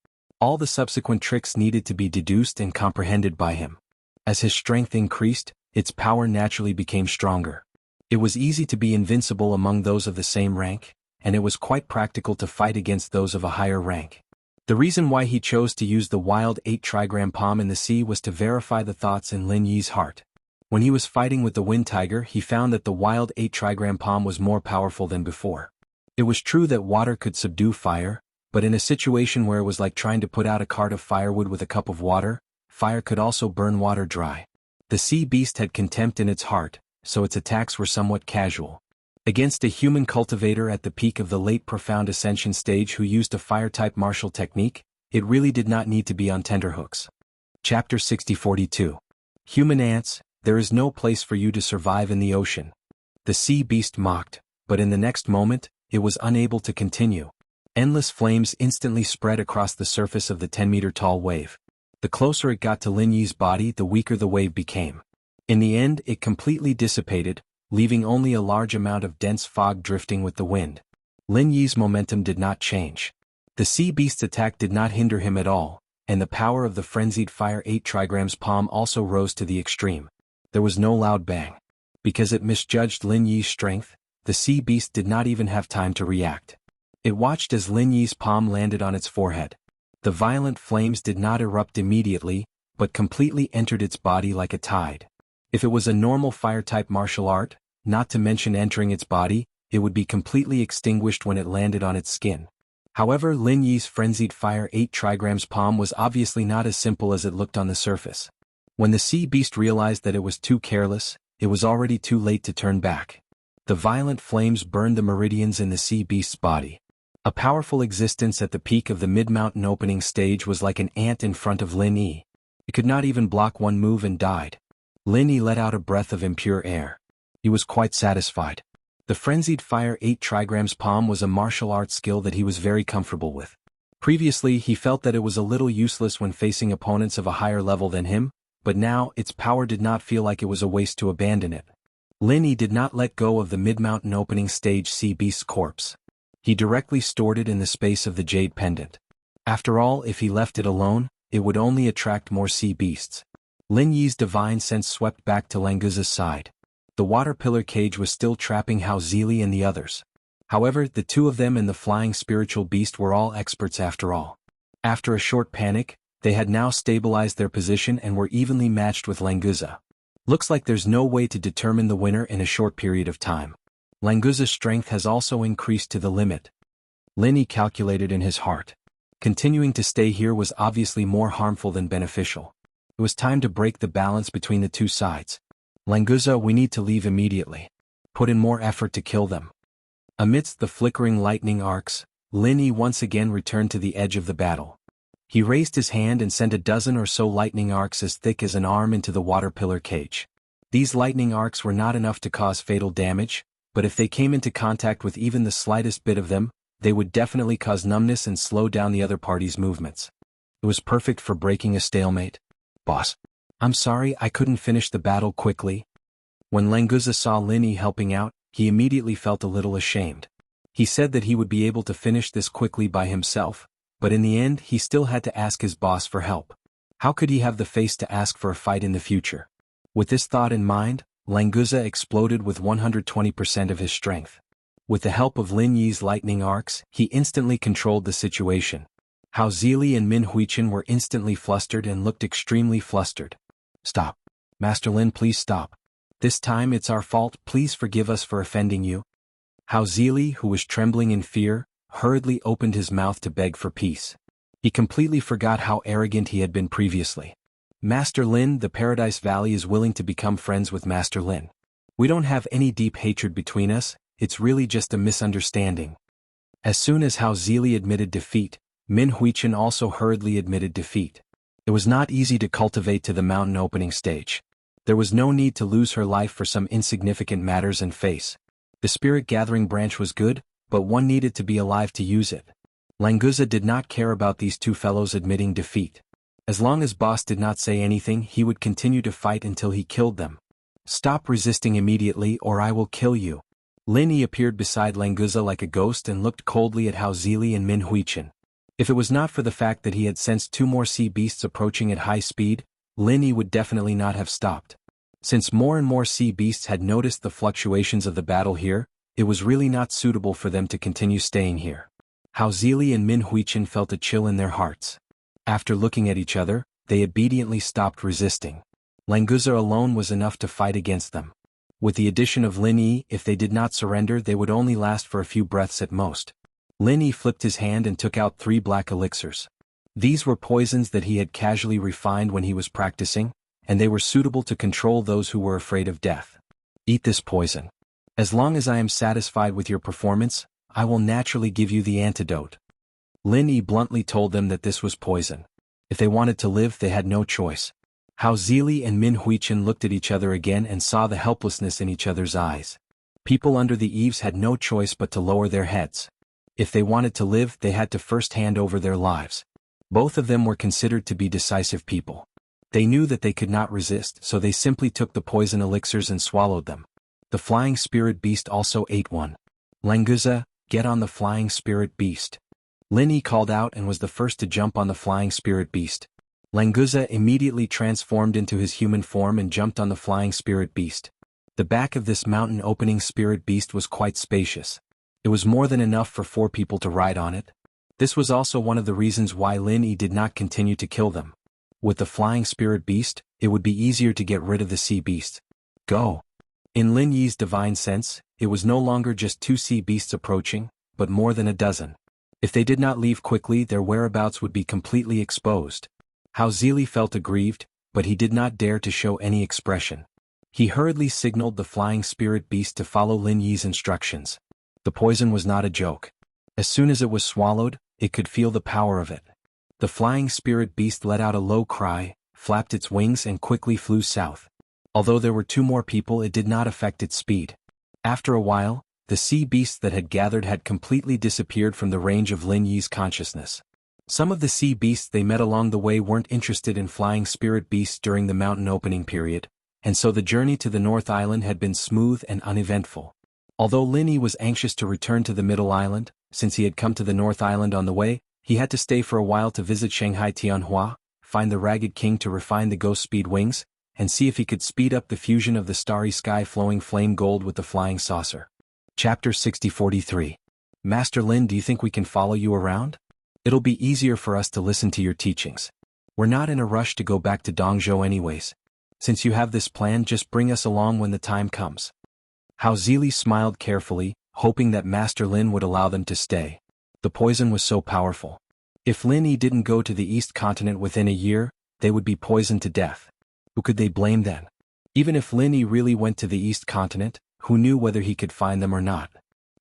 All the subsequent tricks needed to be deduced and comprehended by him. As his strength increased, its power naturally became stronger. It was easy to be invincible among those of the same rank, and it was quite practical to fight against those of a higher rank. The reason why he chose to use the wild 8-trigram palm in the sea was to verify the thoughts in Lin Yi's heart. When he was fighting with the Wind Tiger, he found that the wild 8-trigram palm was more powerful than before. It was true that water could subdue fire, but in a situation where it was like trying to put out a cart of firewood with a cup of water, fire could also burn water dry. The sea beast had contempt in its heart, so its attacks were somewhat casual. Against a human cultivator at the peak of the late profound ascension stage who used a fire-type martial technique, it really did not need to be on tenterhooks. Chapter 6042. Human ants, there is no place for you to survive in the ocean. The sea beast mocked, but in the next moment, it was unable to continue. Endless flames instantly spread across the surface of the 10-meter-tall wave. The closer it got to Lin Yi's body, the weaker the wave became. In the end, it completely dissipated, leaving only a large amount of dense fog drifting with the wind. Lin Yi's momentum did not change. The sea beast's attack did not hinder him at all, and the power of the frenzied fire 8-trigrams palm also rose to the extreme. There was no loud bang. Because it misjudged Lin Yi's strength, the sea beast did not even have time to react. It watched as Lin Yi's palm landed on its forehead. The violent flames did not erupt immediately, but completely entered its body like a tide. If it was a normal fire-type martial art, not to mention entering its body, it would be completely extinguished when it landed on its skin. However, Lin Yi's frenzied fire 8-trigrams palm was obviously not as simple as it looked on the surface. When the sea beast realized that it was too careless, it was already too late to turn back. The violent flames burned the meridians in the sea beast's body. A powerful existence at the peak of the mid-mountain opening stage was like an ant in front of Lin Yi. It could not even block one move and died. Lin Yi let out a breath of impure air. He was quite satisfied. The frenzied fire 8-trigrams palm was a martial arts skill that he was very comfortable with. Previously, he felt that it was a little useless when facing opponents of a higher level than him, but now, its power did not feel like it was a waste to abandon it. Lin Yi did not let go of the mid-mountain opening stage sea beast's corpse. He directly stored it in the space of the jade pendant. After all, if he left it alone, it would only attract more sea beasts. Lin Yi's divine sense swept back to Languza's side. The water pillar cage was still trapping Hao Zili and the others. However, the two of them and the flying spiritual beast were all experts after all. After a short panic, they had now stabilized their position and were evenly matched with Languza. Looks like there's no way to determine the winner in a short period of time. Languza's strength has also increased to the limit. Lin Yi calculated in his heart. Continuing to stay here was obviously more harmful than beneficial. It was time to break the balance between the two sides. Languza, we need to leave immediately. Put in more effort to kill them. Amidst the flickering lightning arcs, Lin Yi once again returned to the edge of the battle. He raised his hand and sent a dozen or so lightning arcs as thick as an arm into the water pillar cage. These lightning arcs were not enough to cause fatal damage, but if they came into contact with even the slightest bit of them, they would definitely cause numbness and slow down the other party's movements. It was perfect for breaking a stalemate. Boss, I'm sorry I couldn't finish the battle quickly. When Languza saw Lin Yi helping out, he immediately felt a little ashamed. He said that he would be able to finish this quickly by himself, but in the end he still had to ask his boss for help. How could he have the face to ask for a fight in the future? With this thought in mind, Languza exploded with 120% of his strength. With the help of Lin Yi's lightning arcs, he instantly controlled the situation. Hao Zili and Min Huichen were instantly flustered and looked extremely flustered. Stop. Master Lin, please stop. This time it's our fault, please forgive us for offending you. Hao Zili, who was trembling in fear, hurriedly opened his mouth to beg for peace. He completely forgot how arrogant he had been previously. Master Lin, the Paradise Valley is willing to become friends with Master Lin. We don't have any deep hatred between us, it's really just a misunderstanding. As soon as Hao Zili admitted defeat, Min Huichen also hurriedly admitted defeat. It was not easy to cultivate to the mountain opening stage. There was no need to lose her life for some insignificant matters and face. The spirit gathering branch was good, but one needed to be alive to use it. Languza did not care about these two fellows admitting defeat. As long as boss did not say anything, he would continue to fight until he killed them. Stop resisting immediately or I will kill you. Lin Yi appeared beside Languza like a ghost and looked coldly at Hao Zili and Min Huichen. If it was not for the fact that he had sensed two more sea beasts approaching at high speed, Lin Yi would definitely not have stopped. Since more and more sea beasts had noticed the fluctuations of the battle here, it was really not suitable for them to continue staying here. Hao Zili and Min Huichen felt a chill in their hearts. After looking at each other, they obediently stopped resisting. Languza alone was enough to fight against them. With the addition of Lin Yi, if they did not surrender, they would only last for a few breaths at most. Lin Yi flipped his hand and took out 3 black elixirs. These were poisons that he had casually refined when he was practicing, and they were suitable to control those who were afraid of death. Eat this poison. As long as I am satisfied with your performance, I will naturally give you the antidote. Lin Yi bluntly told them that this was poison. If they wanted to live, they had no choice. Hao Zili and Min Huichen looked at each other again and saw the helplessness in each other's eyes. People under the eaves had no choice but to lower their heads. If they wanted to live, they had to first hand over their lives. Both of them were considered to be decisive people. They knew that they could not resist, so they simply took the poison elixirs and swallowed them. The flying spirit beast also ate one. Languza, get on the flying spirit beast. Lin Yi called out and was the first to jump on the flying spirit beast. Languza immediately transformed into his human form and jumped on the flying spirit beast. The back of this mountain opening spirit beast was quite spacious. It was more than enough for 4 people to ride on it. This was also one of the reasons why Lin Yi did not continue to kill them. With the flying spirit beast, it would be easier to get rid of the sea beasts. Go! In Lin Yi's divine sense, it was no longer just 2 sea beasts approaching, but more than a dozen. If they did not leave quickly, their whereabouts would be completely exposed. Hao Zili felt aggrieved, but he did not dare to show any expression. He hurriedly signaled the flying spirit beast to follow Lin Yi's instructions. The poison was not a joke. As soon as it was swallowed, it could feel the power of it. The flying spirit beast let out a low cry, flapped its wings and quickly flew south. Although there were 2 more people, it did not affect its speed. After a while, the sea beasts that had gathered had completely disappeared from the range of Lin Yi's consciousness. Some of the sea beasts they met along the way weren't interested in flying spirit beasts during the mountain opening period, and so the journey to the North Island had been smooth and uneventful. Although Lin Yi was anxious to return to the Middle Island, since he had come to the North Island on the way, he had to stay for a while to visit Shanghai Tianhua, find the Ragged King to refine the ghost speed wings, and see if he could speed up the fusion of the starry sky flowing flame gold with the flying saucer. Chapter 6043. Master Lin, do you think we can follow you around? It'll be easier for us to listen to your teachings. We're not in a rush to go back to Dongzhou anyways. Since you have this plan, just bring us along when the time comes. Hao Zili smiled carefully, hoping that Master Lin would allow them to stay. The poison was so powerful. If Lin Yi didn't go to the East Continent within a year, they would be poisoned to death. Who could they blame then? Even if Lin Yi really went to the East Continent, who knew whether he could find them or not?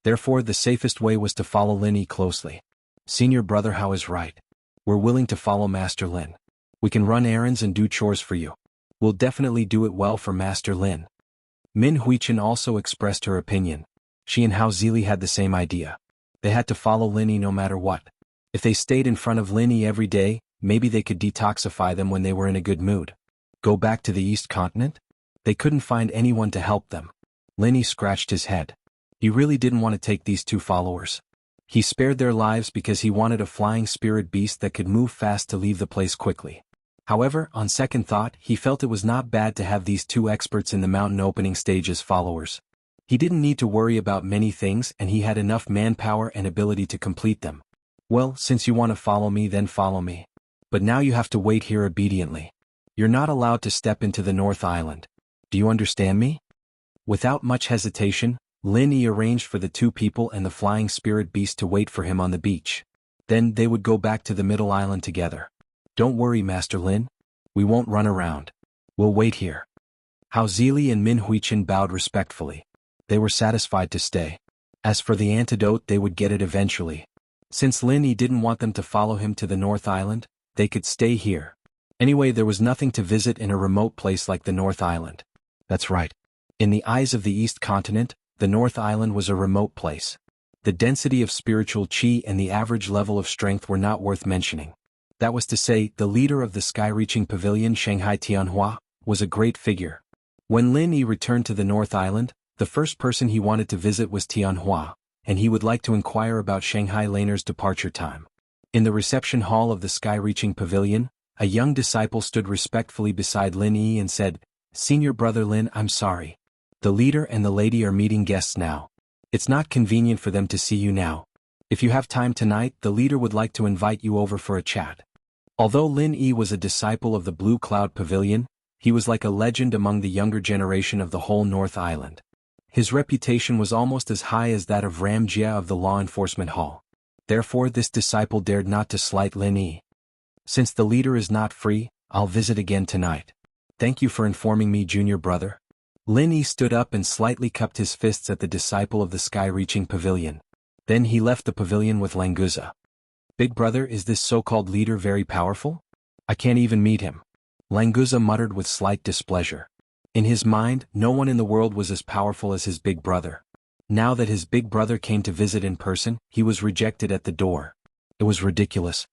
Therefore the safest way was to follow Lin Yi closely. Senior brother Hao is right. We're willing to follow Master Lin. We can run errands and do chores for you. We'll definitely do it well for Master Lin. Min Huichen also expressed her opinion. She and Hao Zili had the same idea. They had to follow Lin Yi no matter what. If they stayed in front of Lin Yi every day, maybe they could detoxify them when they were in a good mood. Go back to the East Continent? They couldn't find anyone to help them. Lin Yi scratched his head. He really didn't want to take these two followers. He spared their lives because he wanted a flying spirit beast that could move fast to leave the place quickly. However, on second thought, he felt it was not bad to have these two experts in the mountain opening stage as followers. He didn't need to worry about many things and he had enough manpower and ability to complete them. Well, since you want to follow me, then follow me. But now you have to wait here obediently. You're not allowed to step into the North Island. Do you understand me? Without much hesitation, Lin Yi arranged for the two people and the flying spirit beast to wait for him on the beach. Then they would go back to the middle island together. Don't worry, Master Lin. We won't run around. We'll wait here. Hao Zili and Min Huichen bowed respectfully. They were satisfied to stay. As for the antidote, they would get it eventually. Since Lin Yi didn't want them to follow him to the North Island, they could stay here. Anyway, there was nothing to visit in a remote place like the North Island. That's right. In the eyes of the East Continent, the North Island was a remote place. The density of spiritual qi and the average level of strength were not worth mentioning. That was to say, the leader of the sky-reaching pavilion, Shanghai Tianhua, was a great figure. When Lin Yi returned to the North Island, the first person he wanted to visit was Tianhua, and he would like to inquire about Shanghai Laner's departure time. In the reception hall of the sky-reaching pavilion, a young disciple stood respectfully beside Lin Yi and said, "Senior brother Lin, I'm sorry. The leader and the lady are meeting guests now. It's not convenient for them to see you now. If you have time tonight, the leader would like to invite you over for a chat." Although Lin Yi was a disciple of the Blue Cloud Pavilion, he was like a legend among the younger generation of the whole North Island. His reputation was almost as high as that of Ram Jia of the Law Enforcement Hall. Therefore this disciple dared not to slight Lin Yi. "Since the leader is not free, I'll visit again tonight. Thank you for informing me, junior brother." Lin Yi stood up and slightly cupped his fists at the disciple of the sky-reaching pavilion. Then he left the pavilion with Languza. "Big brother, is this so-called leader very powerful? I can't even meet him." Languza muttered with slight displeasure. In his mind, no one in the world was as powerful as his big brother. Now that his big brother came to visit in person, he was rejected at the door. It was ridiculous.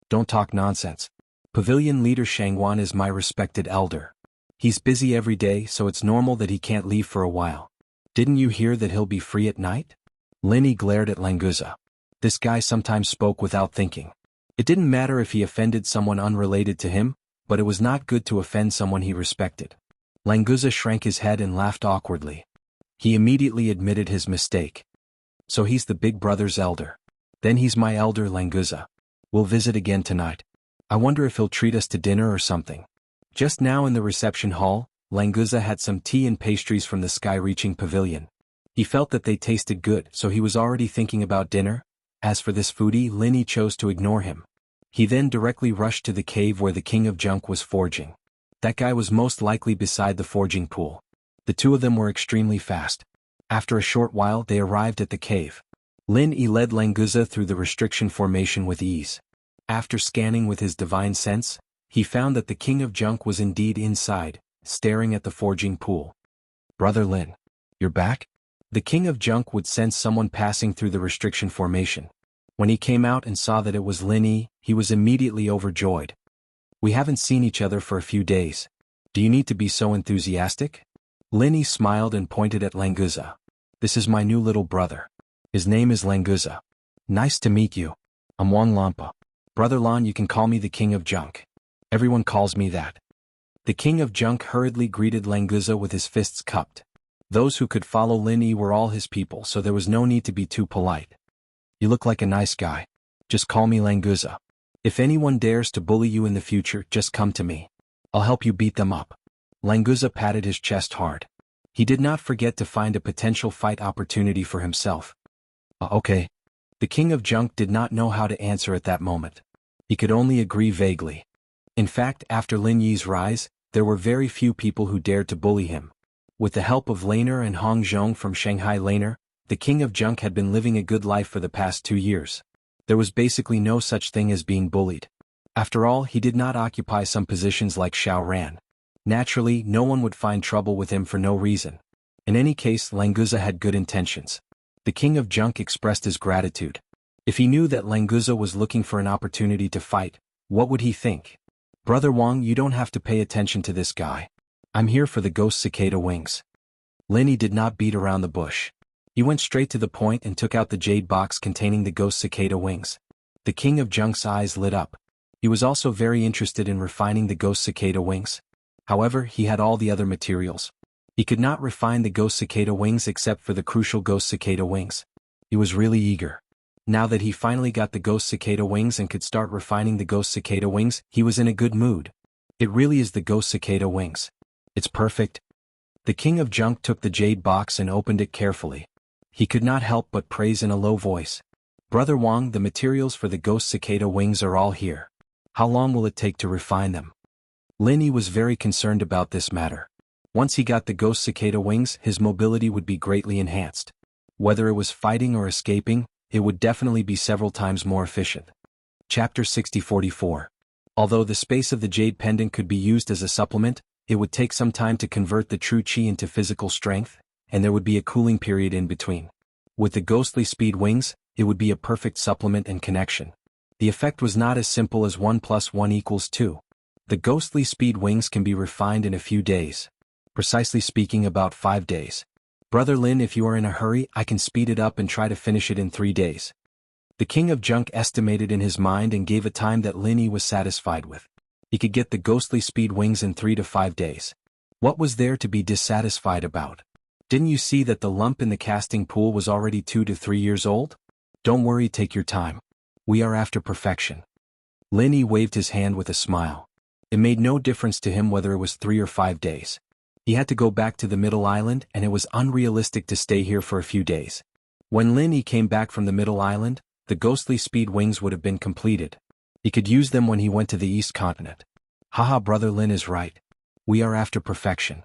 "Don't talk nonsense. Pavilion leader Shangwan is my respected elder. He's busy every day, so it's normal that he can't leave for a while. Didn't you hear that he'll be free at night?" Lin Yi glared at Languza. This guy sometimes spoke without thinking. It didn't matter if he offended someone unrelated to him, but it was not good to offend someone he respected. Languza shrank his head and laughed awkwardly. He immediately admitted his mistake. "So he's the big brother's elder. Then he's my elder, Languza. We'll visit again tonight. I wonder if he'll treat us to dinner or something." Just now in the reception hall, Languza had some tea and pastries from the sky-reaching pavilion. He felt that they tasted good, so he was already thinking about dinner. As for this foodie, Lin Yi chose to ignore him. He then directly rushed to the cave where the king of junk was forging. That guy was most likely beside the forging pool. The two of them were extremely fast. After a short while they arrived at the cave. Lin Yi led Languza through the restriction formation with ease. After scanning with his divine sense, he found that the king of junk was indeed inside, staring at the forging pool. "Brother Lin, you're back?" The king of junk would sense someone passing through the restriction formation. When he came out and saw that it was Lin Yi, he was immediately overjoyed. "We haven't seen each other for a few days. Do you need to be so enthusiastic?" Lin Yi smiled and pointed at Languza. "This is my new little brother. His name is Languza. Nice to meet you. I'm Wang Lampa. Brother Lan, you can call me the king of junk. Everyone calls me that." The king of junk hurriedly greeted Languza with his fists cupped. Those who could follow Lin Yi were all his people, so there was no need to be too polite. "You look like a nice guy. Just call me Languza. If anyone dares to bully you in the future, just come to me. I'll help you beat them up." Languza patted his chest hard. He did not forget to find a potential fight opportunity for himself. Okay." The king of junk did not know how to answer at that moment. He could only agree vaguely. In fact, after Lin Yi's rise, there were very few people who dared to bully him. With the help of Laner and Hong Zhong from Shanghai Laner, the king of junk had been living a good life for the past 2 years. There was basically no such thing as being bullied. After all, he did not occupy some positions like Xiao Ran. Naturally, no one would find trouble with him for no reason. In any case, Languza had good intentions. The king of junk expressed his gratitude. If he knew that Languza was looking for an opportunity to fight, what would he think? Brother Wang, you don't have to pay attention to this guy. I'm here for the ghost cicada wings. Lin Yi did not beat around the bush. He went straight to the point and took out the jade box containing the ghost cicada wings. The king of junk's eyes lit up. He was also very interested in refining the ghost cicada wings. However, he had all the other materials. He could not refine the ghost cicada wings except for the crucial ghost cicada wings. He was really eager. Now that he finally got the ghost cicada wings and could start refining the ghost cicada wings, he was in a good mood. It really is the ghost cicada wings. It's perfect. The king of junk took the jade box and opened it carefully. He could not help but praise in a low voice. Brother Wang, the materials for the ghost cicada wings are all here. How long will it take to refine them? Lin Yi was very concerned about this matter. Once he got the ghost cicada wings, his mobility would be greatly enhanced. Whether it was fighting or escaping, it would definitely be several times more efficient. Chapter 6044. Although the space of the jade pendant could be used as a supplement, it would take some time to convert the true chi into physical strength, and there would be a cooling period in between. With the ghostly speed wings, it would be a perfect supplement and connection. The effect was not as simple as 1 + 1 = 2. The ghostly speed wings can be refined in a few days. Precisely speaking, about 5 days. Brother Lin, if you are in a hurry, I can speed it up and try to finish it in 3 days. The king of junk estimated in his mind and gave a time that Lin Yi was satisfied with. He could get the ghostly speed wings in 3 to 5 days. What was there to be dissatisfied about? Didn't you see that the lump in the casting pool was already 2 to 3 years old? Don't worry, take your time. We are after perfection. Lin Yi waved his hand with a smile. It made no difference to him whether it was 3 or 5 days. He had to go back to the middle island, and it was unrealistic to stay here for a few days. When Lin Yi came back from the middle island, the ghostly speed wings would have been completed. He could use them when he went to the east continent. Haha, Brother Lin is right. We are after perfection.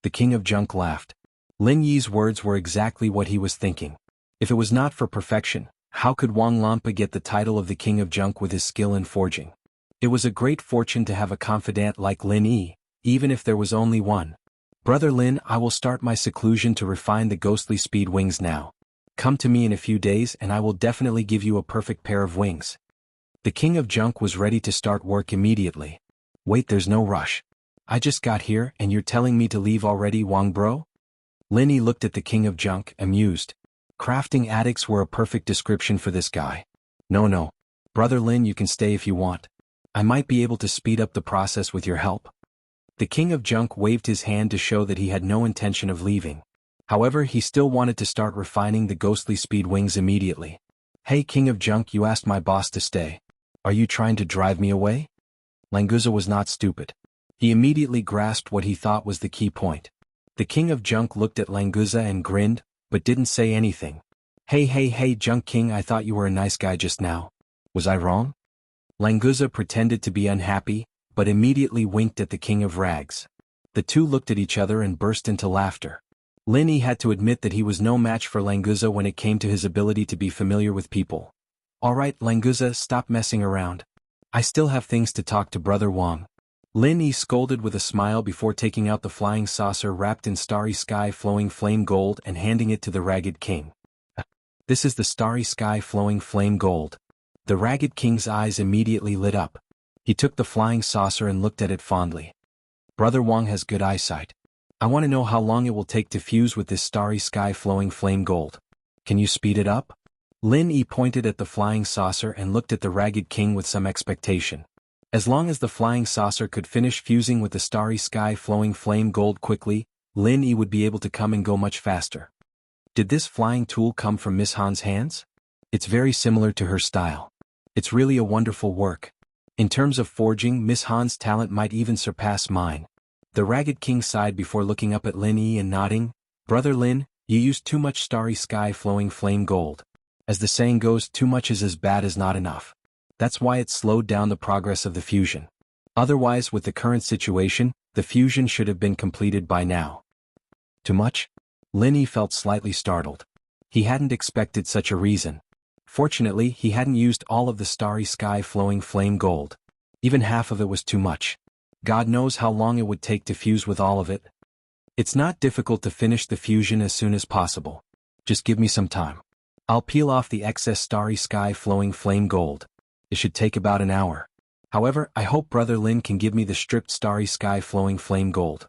The king of junk laughed. Lin Yi's words were exactly what he was thinking. If it was not for perfection, how could Wang Lampa get the title of the king of junk with his skill in forging? It was a great fortune to have a confidant like Lin Yi, even if there was only one. Brother Lin, I will start my seclusion to refine the ghostly speed wings now. Come to me in a few days and I will definitely give you a perfect pair of wings. The king of junk was ready to start work immediately. Wait, there's no rush. I just got here and you're telling me to leave already, Wang bro? Lin Yi looked at the king of junk, amused. Crafting addicts were a perfect description for this guy. No. Brother Lin, you can stay if you want. I might be able to speed up the process with your help. The king of junk waved his hand to show that he had no intention of leaving. However, he still wanted to start refining the ghostly speed wings immediately. Hey king of junk, you asked my boss to stay. Are you trying to drive me away? Languza was not stupid. He immediately grasped what he thought was the key point. The king of junk looked at Languza and grinned, but didn't say anything. Hey, Junk King, I thought you were a nice guy just now. Was I wrong? Languza pretended to be unhappy, but immediately winked at the king of rags. The two looked at each other and burst into laughter. Lin Yi had to admit that he was no match for Languza when it came to his ability to be familiar with people. Alright, Languza, stop messing around. I still have things to talk to Brother Wang. Lin Yi scolded with a smile before taking out the flying saucer wrapped in starry sky flowing flame gold and handing it to the ragged king. This is the starry sky flowing flame gold. The ragged king's eyes immediately lit up. He took the flying saucer and looked at it fondly. Brother Wang has good eyesight. I want to know how long it will take to fuse with this starry sky flowing flame gold. Can you speed it up? Lin Yi pointed at the flying saucer and looked at the ragged king with some expectation. As long as the flying saucer could finish fusing with the starry sky flowing flame gold quickly, Lin Yi would be able to come and go much faster. Did this flying tool come from Miss Han's hands? It's very similar to her style. It's really a wonderful work. In terms of forging, Miss Han's talent might even surpass mine. The ragged king sighed before looking up at Lin Yi and nodding. Brother Lin, you used too much starry sky flowing flame gold. As the saying goes, too much is as bad as not enough. That's why it slowed down the progress of the fusion. Otherwise, with the current situation, the fusion should have been completed by now. Too much? Lin Yi felt slightly startled. He hadn't expected such a reason. Fortunately, he hadn't used all of the starry sky flowing flame gold. Even half of it was too much. God knows how long it would take to fuse with all of it. It's not difficult to finish the fusion as soon as possible. Just give me some time. I'll peel off the excess starry sky flowing flame gold. It should take about an hour. However, I hope Brother Lin can give me the stripped starry sky flowing flame gold.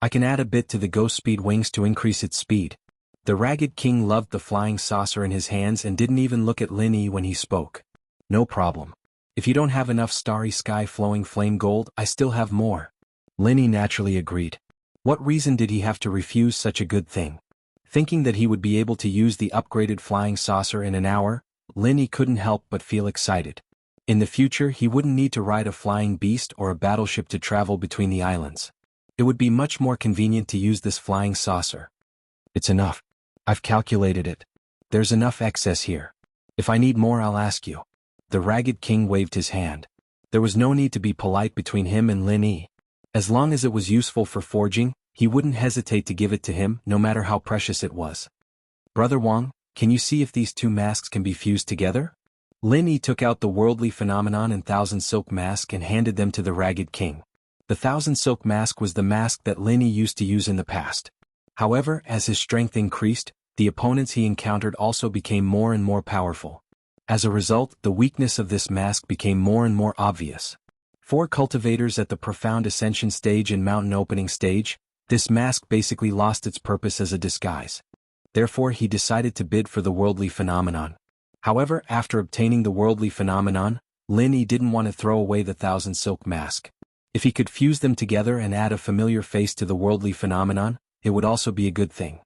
I can add a bit to the ghost speed wings to increase its speed. The Ragged King loved the flying saucer in his hands and didn't even look at Lin Yi when he spoke. No problem. If you don't have enough starry sky flowing flame gold, I still have more. Lin Yi naturally agreed. What reason did he have to refuse such a good thing? Thinking that he would be able to use the upgraded flying saucer in an hour, Lin Yi couldn't help but feel excited. In the future, he wouldn't need to ride a flying beast or a battleship to travel between the islands. It would be much more convenient to use this flying saucer. It's enough. I've calculated it. There's enough excess here. If I need more, I'll ask you. The Ragged King waved his hand. There was no need to be polite between him and Lin Yi. As long as it was useful for forging, he wouldn't hesitate to give it to him, no matter how precious it was. Brother Wang, can you see if these two masks can be fused together? Lin Yi took out the worldly phenomenon and Thousand Silk Mask and handed them to the Ragged King. The Thousand Silk Mask was the mask that Lin Yi used to use in the past. However, as his strength increased, the opponents he encountered also became more and more powerful. As a result, the weakness of this mask became more and more obvious. For cultivators at the Profound Ascension stage and Mountain Opening stage, this mask basically lost its purpose as a disguise. Therefore, he decided to bid for the worldly phenomenon. However, after obtaining the worldly phenomenon, Lin Yi didn't want to throw away the Thousand Silk Mask. If he could fuse them together and add a familiar face to the worldly phenomenon, it would also be a good thing.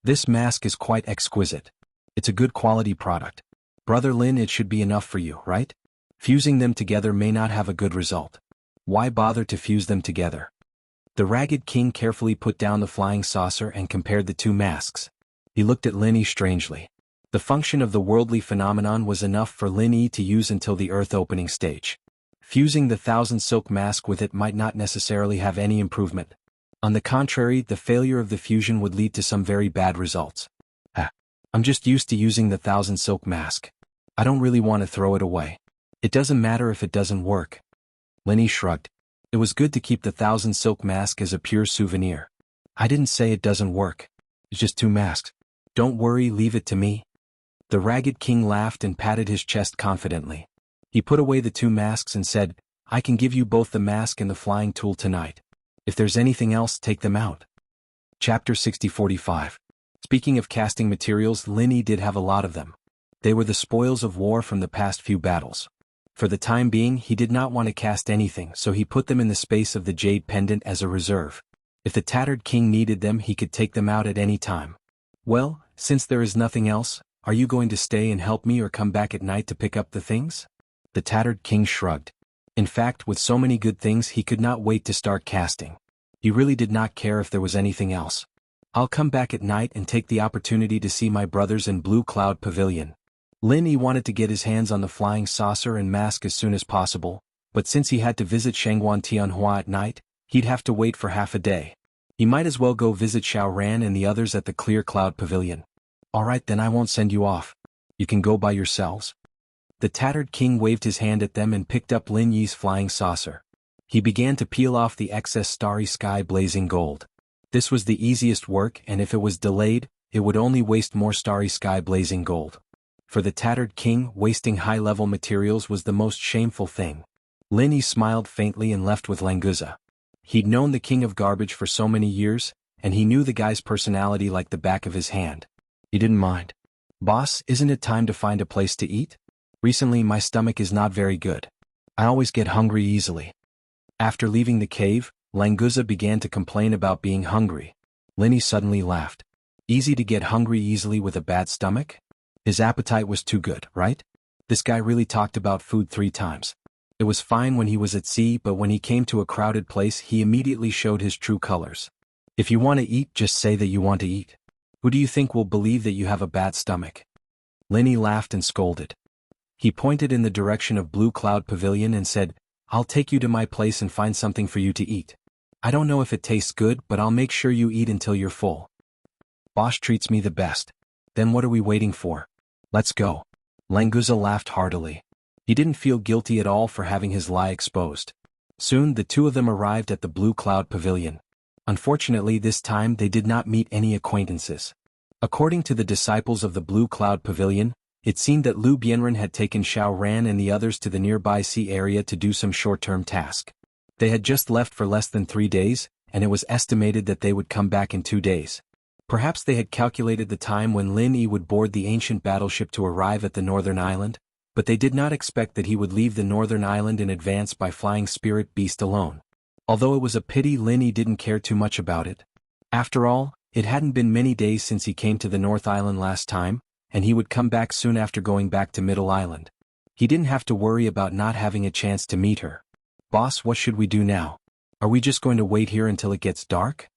This mask is quite exquisite. It's a good quality product. Brother Lin, it should be enough for you, right? Fusing them together may not have a good result. Why bother to fuse them together? The Ragged King carefully put down the flying saucer and compared the two masks. He looked at Lin Yi strangely. The function of the worldly phenomenon was enough for Lin Yi to use until the Earth Opening stage. Fusing the Thousand Silk Mask with it might not necessarily have any improvement. On the contrary, the failure of the fusion would lead to some very bad results. I'm just used to using the Thousand Silk Mask. I don't really want to throw it away. It doesn't matter if it doesn't work. Lin Yi shrugged. It was good to keep the Thousand Silk Mask as a pure souvenir. I didn't say it doesn't work. It's just two masks. Don't worry, leave it to me. The Ragged King laughed and patted his chest confidently. He put away the two masks and said, I can give you both the mask and the flying tool tonight. If there's anything else, take them out. Chapter 6045. Speaking of casting materials, Lin Yi did have a lot of them. They were the spoils of war from the past few battles. For the time being, he did not want to cast anything, so he put them in the space of the jade pendant as a reserve. If the Tattered King needed them, he could take them out at any time. Well, since there is nothing else, are you going to stay and help me or come back at night to pick up the things? The Tattered King shrugged. In fact, with so many good things, he could not wait to start casting. He really did not care if there was anything else. I'll come back at night and take the opportunity to see my brothers in Blue Cloud Pavilion. Lin Yi wanted to get his hands on the flying saucer and mask as soon as possible, but since he had to visit Shangguan Tianhua at night, he'd have to wait for half a day. He might as well go visit Xiao Ran and the others at the Clear Cloud Pavilion. Alright, then I won't send you off. You can go by yourselves. The Tattered King waved his hand at them and picked up Lin Yi's flying saucer. He began to peel off the excess starry sky blazing gold. This was the easiest work, and if it was delayed, it would only waste more starry sky blazing gold. For the Tattered King, wasting high-level materials was the most shameful thing. Lin Yi smiled faintly and left with Languza. He'd known the King of Garbage for so many years, and he knew the guy's personality like the back of his hand. He didn't mind. Boss, isn't it time to find a place to eat? Recently my stomach is not very good. I always get hungry easily. After leaving the cave, Languza began to complain about being hungry. Lin Yi suddenly laughed. Easy to get hungry easily with a bad stomach? His appetite was too good, right? This guy really talked about food 3 times. It was fine when he was at sea, but when he came to a crowded place he immediately showed his true colors. If you want to eat, just say that you want to eat. Who do you think will believe that you have a bad stomach? Lin Yi laughed and scolded. He pointed in the direction of Blue Cloud Pavilion and said, I'll take you to my place and find something for you to eat. I don't know if it tastes good, but I'll make sure you eat until you're full. Boss treats me the best. Then what are we waiting for? Let's go. Languza laughed heartily. He didn't feel guilty at all for having his lie exposed. Soon the two of them arrived at the Blue Cloud Pavilion. Unfortunately, this time they did not meet any acquaintances. According to the disciples of the Blue Cloud Pavilion, it seemed that Lu Bianren had taken Xiao Ran and the others to the nearby sea area to do some short-term task. They had just left for less than 3 days, and it was estimated that they would come back in 2 days. Perhaps they had calculated the time when Lin Yi would board the ancient battleship to arrive at the northern island, but they did not expect that he would leave the northern island in advance by flying Spirit Beast alone. Although it was a pity Lin Yi didn't care too much about it. After all, it hadn't been many days since he came to the North Island last time, and he would come back soon after going back to Middle Island. He didn't have to worry about not having a chance to meet her. Boss, what should we do now? Are we just going to wait here until it gets dark?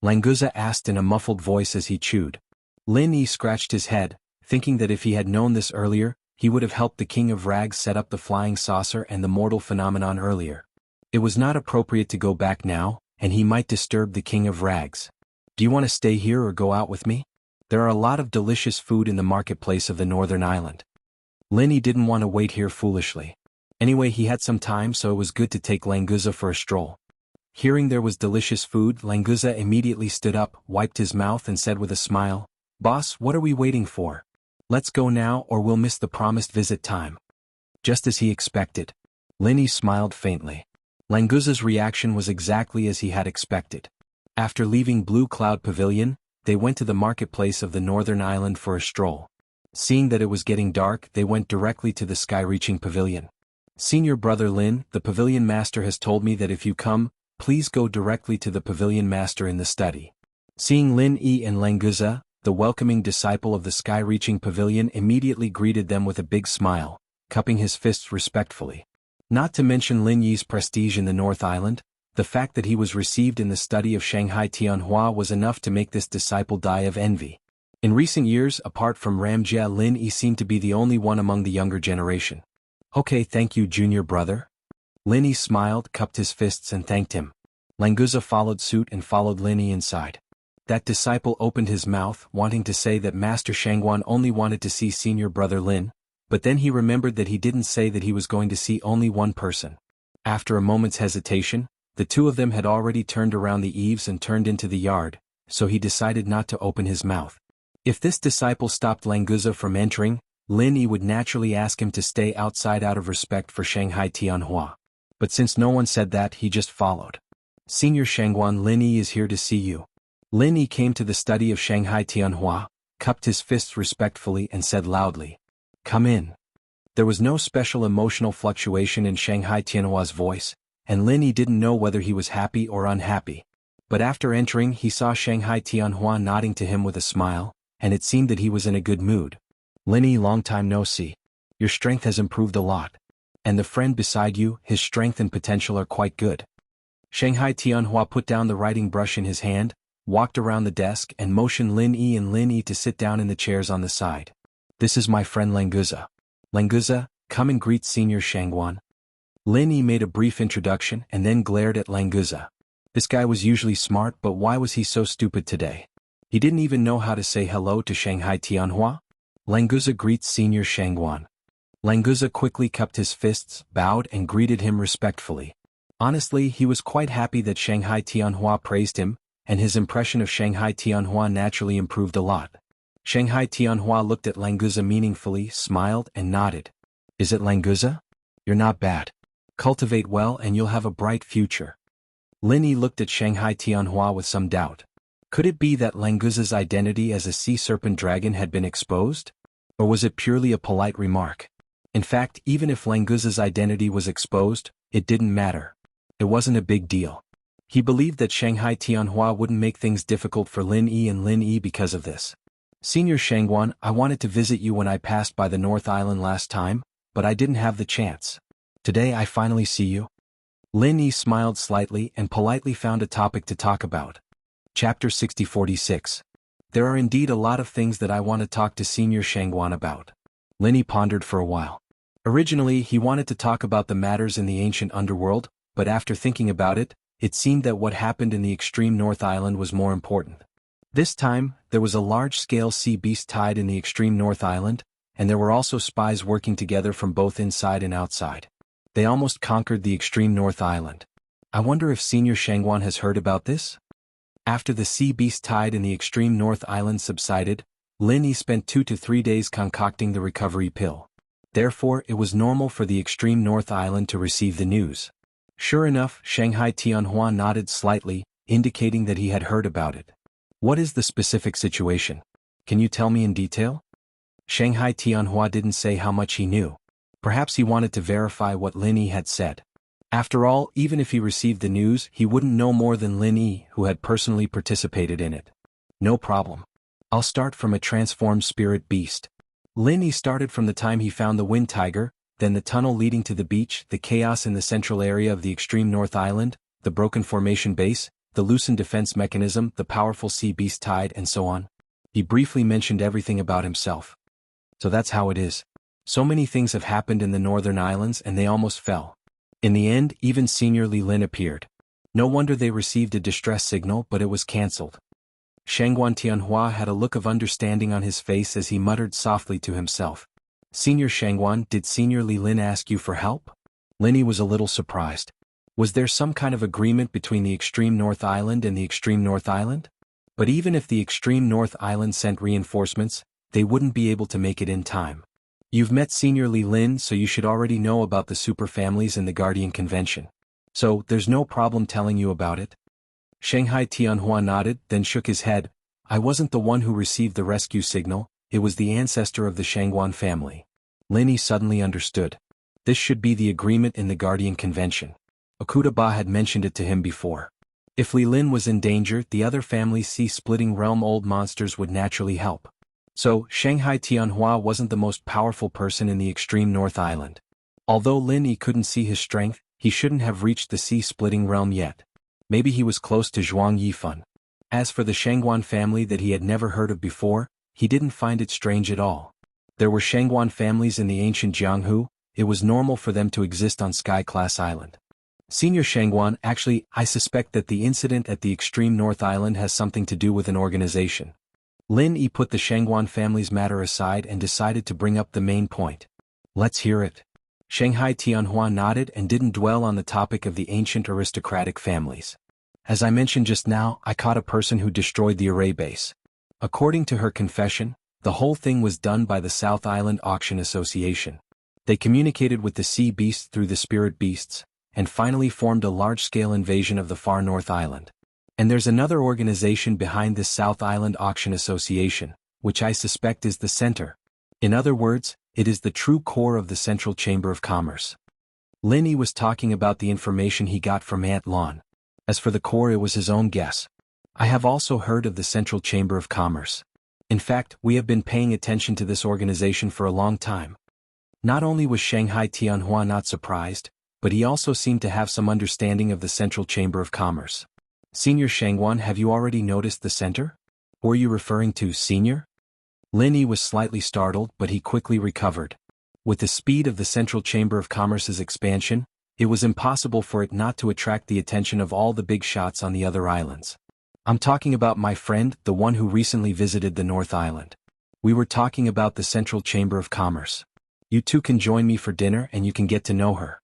Languza asked in a muffled voice as he chewed. Lin Yi scratched his head, thinking that if he had known this earlier, he would have helped the King of Rags set up the flying saucer and the mortal phenomenon earlier. It was not appropriate to go back now, and he might disturb the King of Rags. Do you want to stay here or go out with me? There are a lot of delicious food in the marketplace of the northern island. Lin Yi didn't want to wait here foolishly. Anyway, he had some time, so it was good to take Languza for a stroll. Hearing there was delicious food, Languza immediately stood up, wiped his mouth and said with a smile, "Boss, what are we waiting for? Let's go now or we'll miss the promised visit time." Just as he expected. Lin Yi smiled faintly. Languza's reaction was exactly as he had expected. After leaving Blue Cloud Pavilion, they went to the marketplace of the northern island for a stroll. Seeing that it was getting dark, they went directly to the sky-reaching pavilion. "Senior brother Lin, the pavilion master has told me that if you come, please go directly to the pavilion master in the study." Seeing Lin Yi and Languza, the welcoming disciple of the sky-reaching pavilion immediately greeted them with a big smile, cupping his fists respectfully. Not to mention Lin Yi's prestige in the North Island, the fact that he was received in the study of Shanghai Tianhua was enough to make this disciple die of envy. In recent years, apart from Ramjia, Lin Yi seemed to be the only one among the younger generation. "Okay, thank you, junior brother." Lin Yi smiled, cupped his fists and thanked him. Languza followed suit and followed Lin Yi inside. That disciple opened his mouth, wanting to say that Master Shangguan only wanted to see senior brother Lin, but then he remembered that he didn't say that he was going to see only one person. After a moment's hesitation, the two of them had already turned around the eaves and turned into the yard, so he decided not to open his mouth. If this disciple stopped Languza from entering, Lin Yi would naturally ask him to stay outside out of respect for Shanghai Tianhua. But since no one said that, he just followed. "Senior Shangguan, Lin Yi is here to see you." Lin Yi came to the study of Shanghai Tianhua, cupped his fists respectfully and said loudly, "Come in." There was no special emotional fluctuation in Shanghai Tianhua's voice, and Lin Yi didn't know whether he was happy or unhappy. But after entering, he saw Shanghai Tianhua nodding to him with a smile, and it seemed that he was in a good mood. "Lin Yi, long time no see. Your strength has improved a lot. And the friend beside you, his strength and potential are quite good." Shanghai Tianhua put down the writing brush in his hand, walked around the desk and motioned Lin Yi to sit down in the chairs on the side. "This is my friend Languza. Languza, come and greet Senior Shangguan." Lin Yi made a brief introduction and then glared at Languza. This guy was usually smart, but why was he so stupid today? He didn't even know how to say hello to Shanghai Tianhua. "Languza greets Senior Shangguan." Languza quickly cupped his fists, bowed and greeted him respectfully. Honestly, he was quite happy that Shanghai Tianhua praised him, and his impression of Shanghai Tianhua naturally improved a lot. Shanghai Tianhua looked at Languza meaningfully, smiled and nodded. "Is it Languza? You're not bad. Cultivate well and you'll have a bright future." Lin Yi looked at Shanghai Tianhua with some doubt. Could it be that Languza's identity as a sea serpent dragon had been exposed? Or was it purely a polite remark? In fact, even if Languza's identity was exposed, it didn't matter. It wasn't a big deal. He believed that Shanghai Tianhua wouldn't make things difficult for Lin Yi because of this. "Senior Shangguan, I wanted to visit you when I passed by the North Island last time, but I didn't have the chance. Today I finally see you." Lin Yi smiled slightly and politely found a topic to talk about. Chapter 6046. There are indeed a lot of things that I want to talk to Senior Shangguan about. Lin Yi pondered for a while. Originally, he wanted to talk about the matters in the ancient underworld, but after thinking about it, it seemed that what happened in the extreme North Island was more important. This time, there was a large-scale sea beast tide in the extreme North Island, and there were also spies working together from both inside and outside. They almost conquered the extreme North Island. I wonder if Senior Shangguan has heard about this? After the sea beast tide in the extreme North Island subsided, Lin Yi spent 2 to 3 days concocting the recovery pill. Therefore, it was normal for the extreme North Island to receive the news. Sure enough, Shanghai Tianhua nodded slightly, indicating that he had heard about it. What is the specific situation? Can you tell me in detail? Shanghai Tianhua didn't say how much he knew. Perhaps he wanted to verify what Lin Yi had said. After all, even if he received the news, he wouldn't know more than Lin Yi, who had personally participated in it. No problem. I'll start from a transformed spirit beast. Lin Yi started from the time he found the wind tiger, then the tunnel leading to the beach, the chaos in the central area of the extreme North Island, the broken formation base, the loosened defense mechanism, the powerful sea beast tide, and so on. He briefly mentioned everything about himself. So that's how it is. So many things have happened in the northern islands and they almost fell. In the end, even Senior Li Lin appeared. No wonder they received a distress signal, but it was cancelled. Shangguan Tianhua had a look of understanding on his face as he muttered softly to himself. Senior Shangguan, did Senior Li Lin ask you for help? Lin Yi was a little surprised. Was there some kind of agreement between the extreme North Island and the extreme North Island? But even if the extreme North Island sent reinforcements, they wouldn't be able to make it in time. You've met Senior Li Lin, so you should already know about the superfamilies and the Guardian Convention. So, there's no problem telling you about it? Shanghai Tianhua nodded, then shook his head. I wasn't the one who received the rescue signal, it was the ancestor of the Shangguan family. Lin Yi suddenly understood. This should be the agreement in the Guardian Convention. Okuda Ba had mentioned it to him before. If Li Lin was in danger, the other family's sea-splitting realm old monsters would naturally help. So, Shanghai Tianhua wasn't the most powerful person in the extreme North Island. Although Lin Yi couldn't see his strength, he shouldn't have reached the sea-splitting realm yet. Maybe he was close to Zhuang Yifan. As for the Shangguan family that he had never heard of before, he didn't find it strange at all. There were Shangguan families in the ancient Jianghu, it was normal for them to exist on Sky-class Island. Senior Shangguan, actually, I suspect that the incident at the extreme North Island has something to do with an organization. Lin Yi put the Shangguan family's matter aside and decided to bring up the main point. Let's hear it. Shanghai Tianhua nodded and didn't dwell on the topic of the ancient aristocratic families. As I mentioned just now, I caught a person who destroyed the array base. According to her confession, the whole thing was done by the South Island Auction Association. They communicated with the sea beasts through the spirit beasts, and finally formed a large-scale invasion of the far North Island. And there's another organization behind this South Island Auction Association, which I suspect is the center. In other words, it is the true core of the Central Chamber of Commerce. Lin Yi was talking about the information he got from Aunt Lon. As for the core, it was his own guess. I have also heard of the Central Chamber of Commerce. In fact, we have been paying attention to this organization for a long time. Not only was Shanghai Tianhua not surprised, but he also seemed to have some understanding of the Central Chamber of Commerce. Senior Shangguan, have you already noticed the center? Were you referring to Senior? Lin Yi was slightly startled, but he quickly recovered. With the speed of the Central Chamber of Commerce's expansion, it was impossible for it not to attract the attention of all the big shots on the other islands. I'm talking about my friend, the one who recently visited the North Island. We were talking about the Central Chamber of Commerce. You two can join me for dinner and you can get to know her.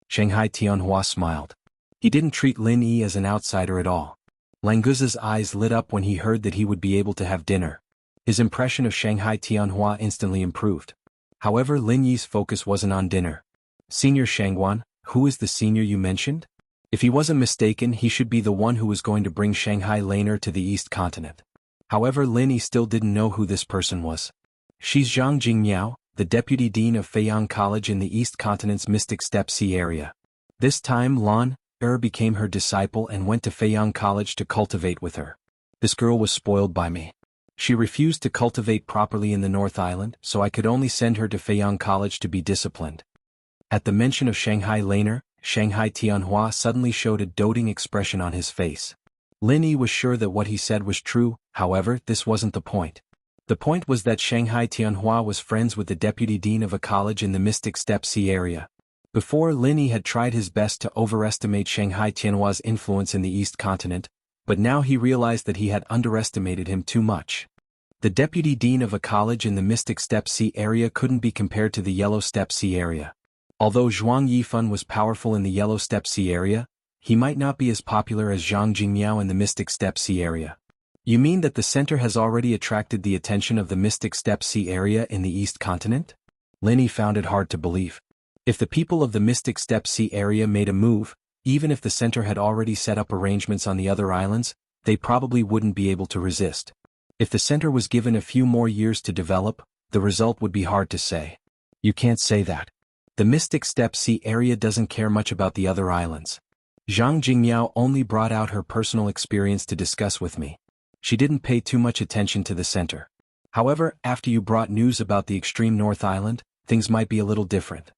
Shanghai Tianhua smiled. He didn't treat Lin Yi as an outsider at all. Languza's eyes lit up when he heard that he would be able to have dinner. His impression of Shanghai Tianhua instantly improved. However, Lin Yi's focus wasn't on dinner. Senior Shangguan, who is the senior you mentioned? If he wasn't mistaken, he should be the one who was going to bring Shanghai Laner to the East Continent. However, Lin Yi still didn't know who this person was. She's Zhang Jingmiao, the deputy dean of Feiyang College in the East Continent's Mystic Steppe Sea area. This time Lan became her disciple and went to Feiyang College to cultivate with her. This girl was spoiled by me. She refused to cultivate properly in the North Island, so I could only send her to Feiyang College to be disciplined. At the mention of Shanghai Laner, Shanghai Tianhua suddenly showed a doting expression on his face. Lin Yi was sure that what he said was true, however, this wasn't the point. The point was that Shanghai Tianhua was friends with the deputy dean of a college in the Mystic Steppe Sea area. Before, Lin Yi had tried his best to overestimate Shanghai Tianhua's influence in the East Continent, but now he realized that he had underestimated him too much. The deputy dean of a college in the Mystic Steppe Sea area couldn't be compared to the Yellow Steppe Sea area. Although Zhuang Yifan was powerful in the Yellow Steppe Sea area, he might not be as popular as Zhang Jingmiao in the Mystic Steppe Sea area. You mean that the center has already attracted the attention of the Mystic Steppe Sea area in the East Continent? Lin found it hard to believe. If the people of the Mystic Steppe Sea area made a move, even if the center had already set up arrangements on the other islands, they probably wouldn't be able to resist. If the center was given a few more years to develop, the result would be hard to say. You can't say that. The Mystic Steppe Sea area doesn't care much about the other islands. Zhang Jingmiao only brought out her personal experience to discuss with me. She didn't pay too much attention to the center. However, after you brought news about the extreme North Island, things might be a little different.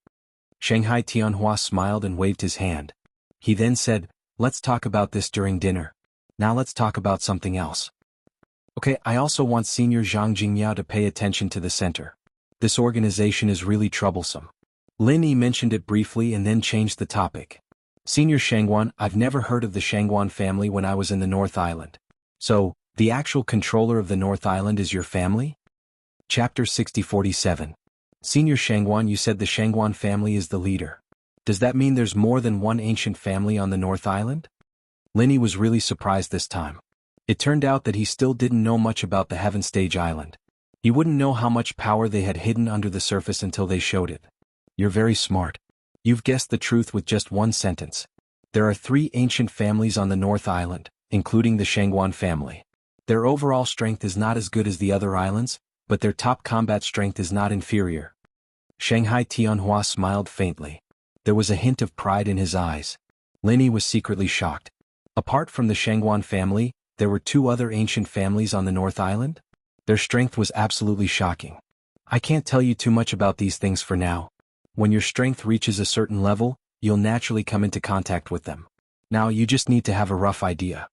Shanghai Tianhua smiled and waved his hand. He then said, let's talk about this during dinner. Now let's talk about something else. Okay, I also want Senior Zhang Jingmiao to pay attention to the center. This organization is really troublesome. Lin Yi mentioned it briefly and then changed the topic. Senior Shangguan, I've never heard of the Shangguan family when I was in the North Island. So, the actual controller of the North Island is your family? Chapter 6047. Senior Shangguan, you said the Shangguan family is the leader. Does that mean there's more than one ancient family on the North Island? Lin Yi was really surprised this time. It turned out that he still didn't know much about the Heaven Stage Island. He wouldn't know how much power they had hidden under the surface until they showed it. You're very smart. You've guessed the truth with just one sentence. There are 3 ancient families on the North Island, including the Shangguan family. Their overall strength is not as good as the other islands, but their top combat strength is not inferior. Shanghai Tianhua smiled faintly. There was a hint of pride in his eyes. Lin Yi was secretly shocked. Apart from the Shangguan family, there were 2 other ancient families on the North Island? Their strength was absolutely shocking. I can't tell you too much about these things for now. When your strength reaches a certain level, you'll naturally come into contact with them. Now you just need to have a rough idea.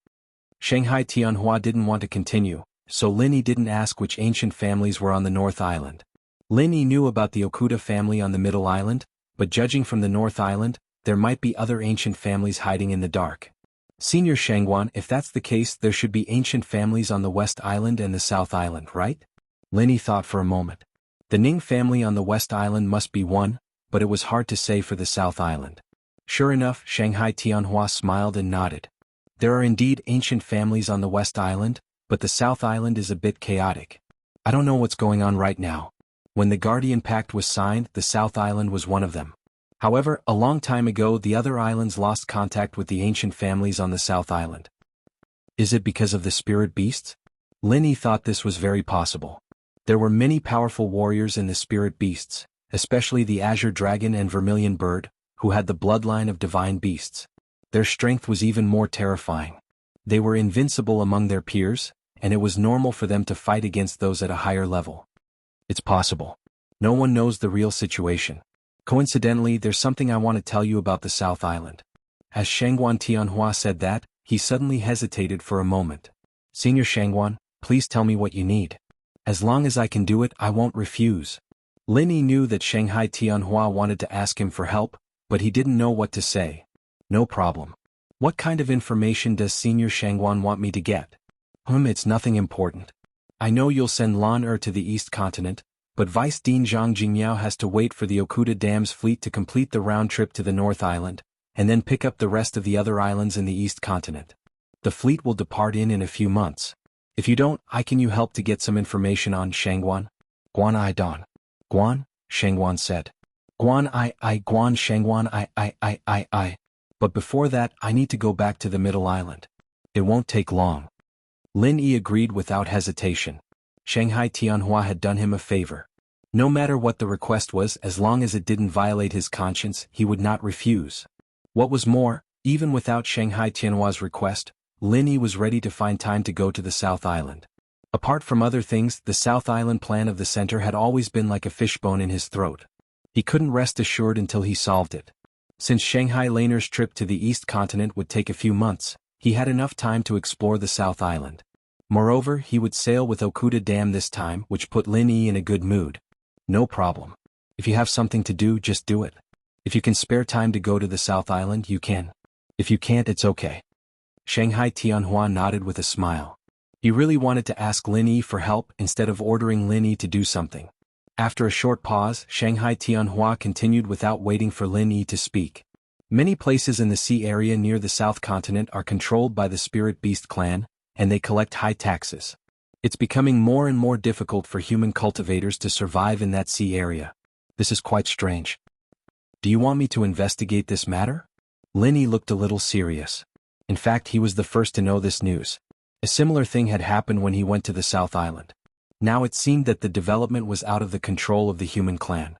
Shanghai Tianhua didn't want to continue, so Lin Yi didn't ask which ancient families were on the North Island. Lin Yi knew about the Okuda family on the Middle Island, but judging from the North Island, there might be other ancient families hiding in the dark. Senior Shangguan, if that's the case, there should be ancient families on the West Island and the South Island, right? Lin Yi thought for a moment. The Ning family on the West Island must be one, but it was hard to say for the South Island. Sure enough, Shanghai Tianhua smiled and nodded. There are indeed ancient families on the West Island, but the South Island is a bit chaotic. I don't know what's going on right now. When the Guardian Pact was signed, the South Island was one of them. However, a long time ago the other islands lost contact with the ancient families on the South Island. Is it because of the spirit beasts? Lin Yi thought this was very possible. There were many powerful warriors in the spirit beasts, especially the Azure Dragon and Vermilion Bird, who had the bloodline of divine beasts. Their strength was even more terrifying. They were invincible among their peers, and it was normal for them to fight against those at a higher level. It's possible. No one knows the real situation. Coincidentally, there's something I want to tell you about the South Island. As Shangguan Tianhua said that, he suddenly hesitated for a moment. Senior Shangguan, please tell me what you need. As long as I can do it, I won't refuse. Lin Yi knew that Shanghai Tianhua wanted to ask him for help, but he didn't know what to say. No problem. What kind of information does Senior Shangguan want me to get? It's nothing important. I know you'll send Lan to the East Continent, but Vice Dean Zhang Jingmiao has to wait for the Okuda Dam's fleet to complete the round trip to the North Island, and then pick up the rest of the other islands in the East Continent. The fleet will depart in a few months. If you don't, can you help to get some information on Shangguan? Guan I Don. Guan? Shangguan said. Guan Guan Shangguan I. But before that, I need to go back to the Middle Island. It won't take long. Lin Yi agreed without hesitation. Shanghai Tianhua had done him a favor. No matter what the request was, as long as it didn't violate his conscience, he would not refuse. What was more, even without Shanghai Tianhua's request, Lin Yi was ready to find time to go to the South Island. Apart from other things, the South Island plan of the center had always been like a fishbone in his throat. He couldn't rest assured until he solved it. Since Shanghai Laner's trip to the East Continent would take a few months, he had enough time to explore the South Island. Moreover, he would sail with Okuda Dam this time, which put Lin Yi in a good mood. No problem. If you have something to do, just do it. If you can spare time to go to the South Island, you can. If you can't, it's okay. Shanghai Tianhua nodded with a smile. He really wanted to ask Lin Yi for help instead of ordering Lin Yi to do something. After a short pause, Shanghai Tianhua continued without waiting for Lin Yi to speak. Many places in the sea area near the South Continent are controlled by the Spirit Beast clan, and they collect high taxes. It's becoming more and more difficult for human cultivators to survive in that sea area. This is quite strange. Do you want me to investigate this matter? Lin Yi looked a little serious. In fact, he was the first to know this news. A similar thing had happened when he went to the South Island. Now it seemed that the development was out of the control of the human clan.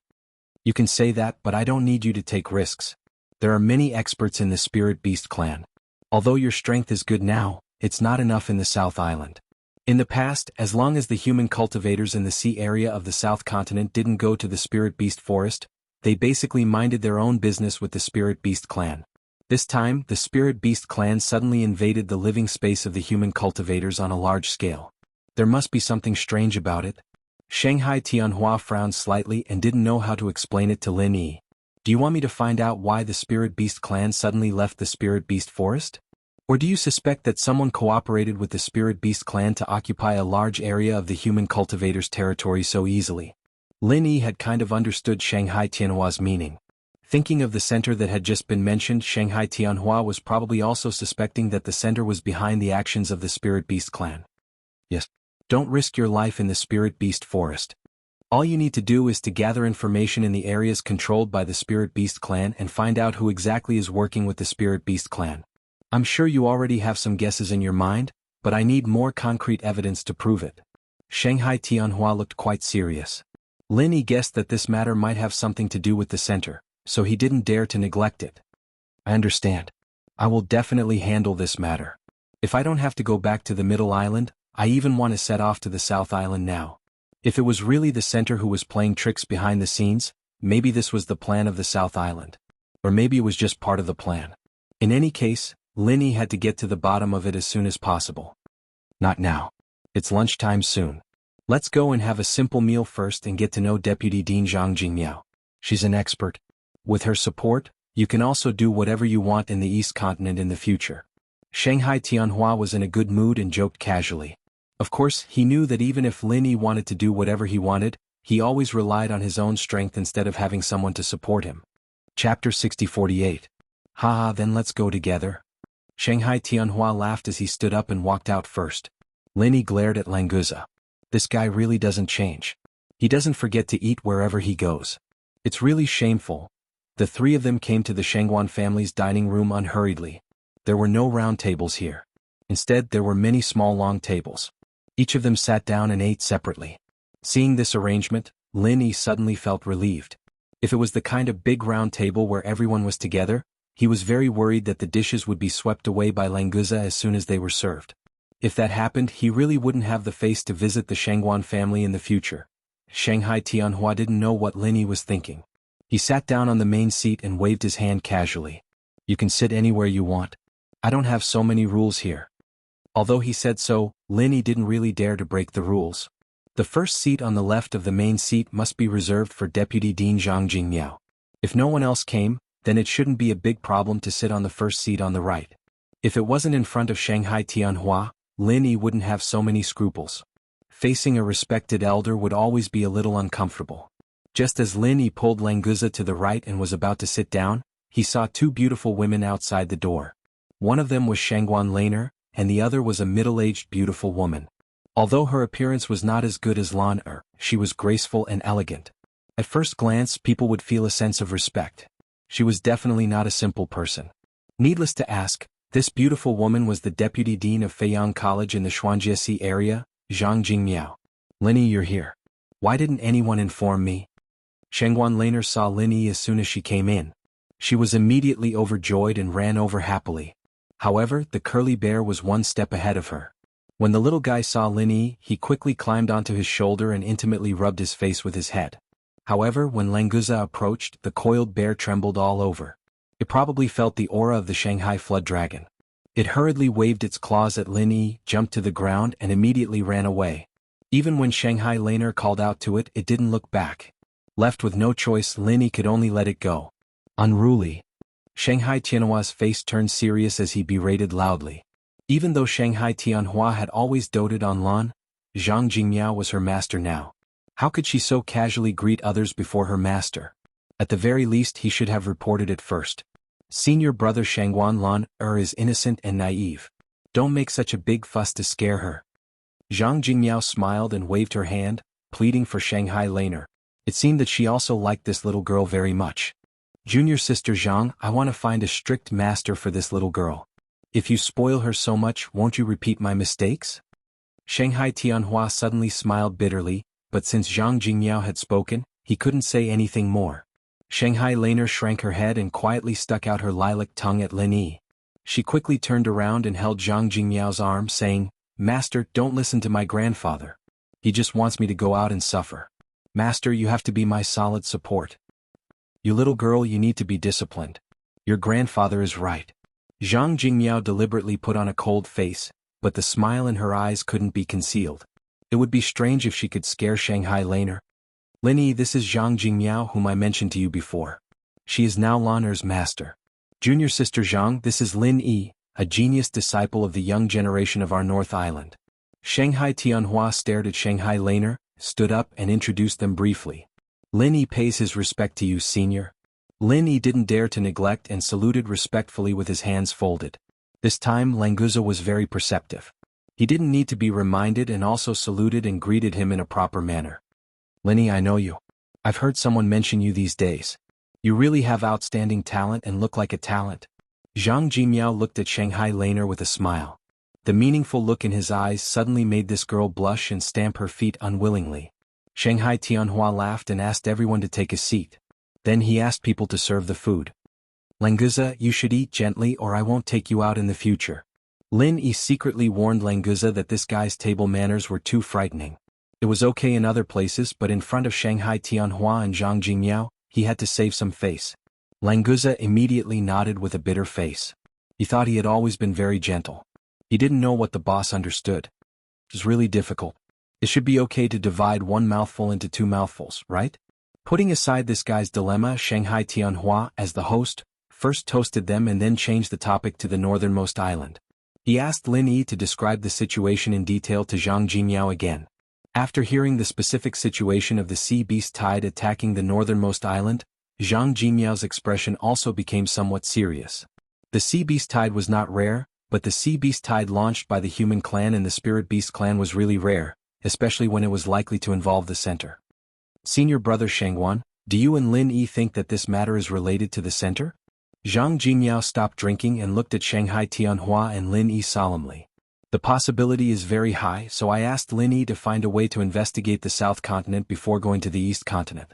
You can say that, but I don't need you to take risks. There are many experts in the Spirit Beast clan. Although your strength is good now, it's not enough in the South Island. In the past, as long as the human cultivators in the sea area of the South Continent didn't go to the Spirit Beast forest, they basically minded their own business with the Spirit Beast clan. This time, the Spirit Beast clan suddenly invaded the living space of the human cultivators on a large scale. There must be something strange about it. Shanghai Tianhua frowned slightly and didn't know how to explain it to Lin Yi. Do you want me to find out why the Spirit Beast clan suddenly left the Spirit Beast forest? Or do you suspect that someone cooperated with the Spirit Beast clan to occupy a large area of the human cultivators' territory so easily? Lin Yi had kind of understood Shanghai Tianhua's meaning. Thinking of the center that had just been mentioned, Shanghai Tianhua was probably also suspecting that the center was behind the actions of the Spirit Beast clan. Yes. Don't risk your life in the Spirit Beast forest. All you need to do is to gather information in the areas controlled by the Spirit Beast clan and find out who exactly is working with the Spirit Beast clan. I'm sure you already have some guesses in your mind, but I need more concrete evidence to prove it. Shanghai Tianhua looked quite serious. Lin Yi guessed that this matter might have something to do with the center, so he didn't dare to neglect it. I understand. I will definitely handle this matter. If I don't have to go back to the Middle Island, I even want to set off to the South Island now. If it was really the center who was playing tricks behind the scenes, maybe this was the plan of the South Island. Or maybe it was just part of the plan. In any case, Lin Yi had to get to the bottom of it as soon as possible. Not now. It's lunchtime soon. Let's go and have a simple meal first and get to know Deputy Dean Zhang Jingmiao. She's an expert. With her support, you can also do whatever you want in the East Continent in the future. Shanghai Tianhua was in a good mood and joked casually. Of course, he knew that even if Lin Yi wanted to do whatever he wanted, he always relied on his own strength instead of having someone to support him. Chapter 6048. Haha, then let's go together. Shanghai Tianhua laughed as he stood up and walked out first. Lin Yi glared at Languza. This guy really doesn't change. He doesn't forget to eat wherever he goes. It's really shameful. The three of them came to the Shangguan family's dining room unhurriedly. There were no round tables here. Instead, there were many small long tables. Each of them sat down and ate separately. Seeing this arrangement, Lin Yi suddenly felt relieved. If it was the kind of big round table where everyone was together, he was very worried that the dishes would be swept away by Languza as soon as they were served. If that happened, he really wouldn't have the face to visit the Shangguan family in the future. Shanghai Tianhua didn't know what Lin Yi was thinking. He sat down on the main seat and waved his hand casually. You can sit anywhere you want. I don't have so many rules here. Although he said so, Lin Yi didn't really dare to break the rules. The first seat on the left of the main seat must be reserved for Deputy Dean Zhang Jingmiao. If no one else came, then it shouldn't be a big problem to sit on the first seat on the right. If it wasn't in front of Shanghai Tianhua, Lin Yi wouldn't have so many scruples. Facing a respected elder would always be a little uncomfortable. Just as Lin Yi pulled Languza to the right and was about to sit down, he saw two beautiful women outside the door. One of them was Shangguan Laner, and the other was a middle-aged beautiful woman. Although her appearance was not as good as Lan she was graceful and elegant. At first glance, people would feel a sense of respect. She was definitely not a simple person. Needless to ask, this beautiful woman was the deputy dean of Feiyang College in the Xuanjiesi area, Zhang Jingmiao. Lin Yi, you're here. Why didn't anyone inform me? Shangguan Laner saw Lin Yi as soon as she came in. She was immediately overjoyed and ran over happily. However, the curly bear was one step ahead of her. When the little guy saw Lin Yi, he quickly climbed onto his shoulder and intimately rubbed his face with his head. However, when Languza approached, the coiled bear trembled all over. It probably felt the aura of the Shanghai flood dragon. It hurriedly waved its claws at Lin Yi, jumped to the ground and immediately ran away. Even when Shanghai Laner called out to it, it didn't look back. Left with no choice, Lin Yi could only let it go. Unruly. Shanghai Tianhua's face turned serious as he berated loudly. Even though Shanghai Tianhua had always doted on Lan, Zhang Jingmiao was her master now. How could she so casually greet others before her master? At the very least he should have reported it first. Senior brother Shangguan Lan is innocent and naive. Don't make such a big fuss to scare her. Zhang Jingmiao smiled and waved her hand, pleading for Shanghai Laner. It seemed that she also liked this little girl very much. Junior sister Zhang, I want to find a strict master for this little girl. If you spoil her so much, won't you repeat my mistakes? Shanghai Tianhua suddenly smiled bitterly, but since Zhang Jingmiao had spoken, he couldn't say anything more. Shanghai Laner shrank her head and quietly stuck out her lilac tongue at Lin Yi. She quickly turned around and held Zhang Jingmiao's arm, saying, Master, don't listen to my grandfather. He just wants me to go out and suffer. Master, you have to be my solid support. You little girl, you need to be disciplined. Your grandfather is right. Zhang Jingmiao deliberately put on a cold face, but the smile in her eyes couldn't be concealed. It would be strange if she could scare Shanghai Laner. Lin Yi, this is Zhang Jingmiao whom I mentioned to you before. She is now Laner's master. Junior sister Zhang, this is Lin Yi, a genius disciple of the young generation of our North Island. Shanghai Tianhua stared at Shanghai Laner, stood up and introduced them briefly. Lin Yi pays his respect to you, senior. Lin Yi didn't dare to neglect and saluted respectfully with his hands folded. This time Languza was very perceptive. He didn't need to be reminded and also saluted and greeted him in a proper manner. Lin Yi, I know you. I've heard someone mention you these days. You really have outstanding talent and look like a talent. Zhang Jimiao looked at Shanghai Laner with a smile. The meaningful look in his eyes suddenly made this girl blush and stamp her feet unwillingly. Shanghai Tianhua laughed and asked everyone to take a seat. Then he asked people to serve the food. Languza, you should eat gently or I won't take you out in the future. Lin Yi secretly warned Languza that this guy's table manners were too frightening. It was okay in other places, but in front of Shanghai Tianhua and Zhang Jingmiao, he had to save some face. Languza immediately nodded with a bitter face. He thought he had always been very gentle. He didn't know what the boss understood. It was really difficult. It should be okay to divide one mouthful into two mouthfuls, right? Putting aside this guy's dilemma, Shanghai Tianhua, as the host, first toasted them and then changed the topic to the northernmost island. He asked Lin Yi to describe the situation in detail to Zhang Jimiao again. After hearing the specific situation of the sea beast tide attacking the northernmost island, Zhang Jimiao's expression also became somewhat serious. The sea beast tide was not rare, but the sea beast tide launched by the human clan and the spirit beast clan was really rare, especially when it was likely to involve the center. Senior brother Shangguan, do you and Lin Yi think that this matter is related to the center? Zhang Jimiao stopped drinking and looked at Shanghai Tianhua and Lin Yi solemnly. The possibility is very high, so I asked Lin Yi to find a way to investigate the South Continent before going to the East Continent.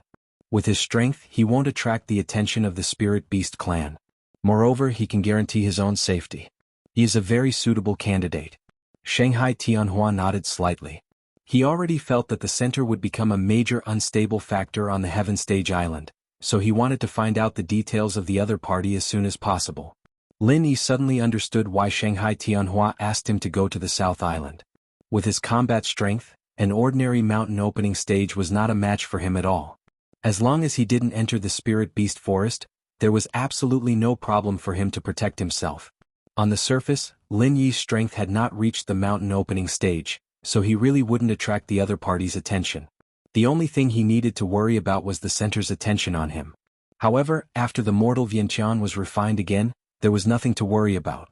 With his strength, he won't attract the attention of the Spirit Beast clan. Moreover, he can guarantee his own safety. He is a very suitable candidate. Shanghai Tianhua nodded slightly. He already felt that the center would become a major unstable factor on the Heaven Stage Island, so he wanted to find out the details of the other party as soon as possible. Lin Yi suddenly understood why Shanghai Tianhua asked him to go to the South Island. With his combat strength, an ordinary mountain opening stage was not a match for him at all. As long as he didn't enter the Spirit Beast Forest, there was absolutely no problem for him to protect himself. On the surface, Lin Yi's strength had not reached the mountain opening stage, so he really wouldn't attract the other party's attention. The only thing he needed to worry about was the center's attention on him. However, after the mortal Vientiane was refined again, there was nothing to worry about.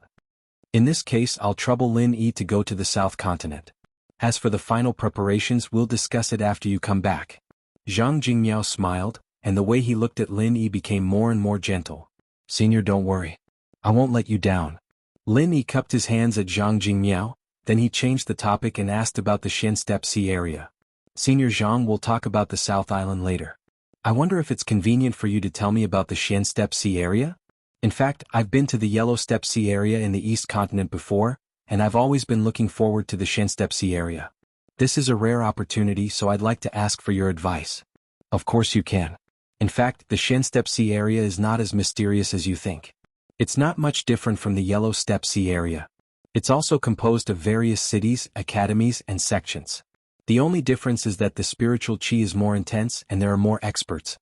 In this case, I'll trouble Lin Yi to go to the South Continent. As for the final preparations, we'll discuss it after you come back. Zhang Jingmiao smiled, and the way he looked at Lin Yi became more and more gentle. Senior, don't worry. I won't let you down. Lin Yi cupped his hands at Zhang Jingmiao, then he changed the topic and asked about the Xian Steppe Sea area. Senior Zhang, will talk about the South Island later. I wonder if it's convenient for you to tell me about the Xian Steppe Sea area? In fact, I've been to the Yellow Steppe Sea area in the East Continent before, and I've always been looking forward to the Xian Steppe Sea area. This is a rare opportunity, so I'd like to ask for your advice. Of course you can. In fact, the Xian Steppe Sea area is not as mysterious as you think. It's not much different from the Yellow Steppe Sea area. It's also composed of various cities, academies, and sections. The only difference is that the spiritual qi is more intense and there are more experts.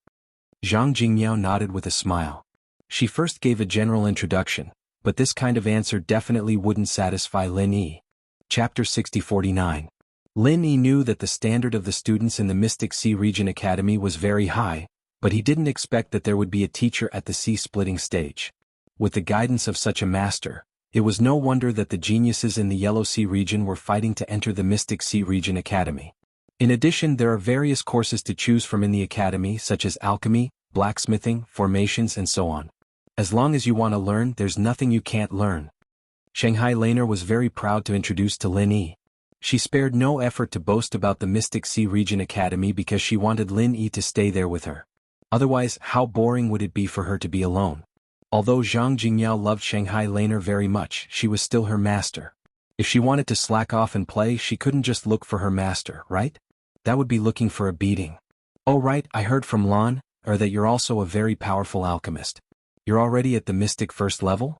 Zhang Jingmiao nodded with a smile. She first gave a general introduction, but this kind of answer definitely wouldn't satisfy Lin Yi. Chapter 6049. Lin Yi knew that the standard of the students in the Mystic Sea Region Academy was very high, but he didn't expect that there would be a teacher at the sea-splitting stage. With the guidance of such a master, it was no wonder that the geniuses in the Yellow Sea region were fighting to enter the Mystic Sea Region Academy. In addition, there are various courses to choose from in the academy, such as alchemy, blacksmithing, formations, and so on. As long as you want to learn, there's nothing you can't learn. Shanghai Laner was very proud to introduce to Lin Yi. She spared no effort to boast about the Mystic Sea Region Academy because she wanted Lin Yi to stay there with her. Otherwise, how boring would it be for her to be alone? Although Zhang Jingyao loved Shanghai Laner very much, she was still her master. If she wanted to slack off and play, she couldn't just look for her master, right? That would be looking for a beating. Oh right, I heard from Lan, that you're also a very powerful alchemist. You're already at the mystic first level?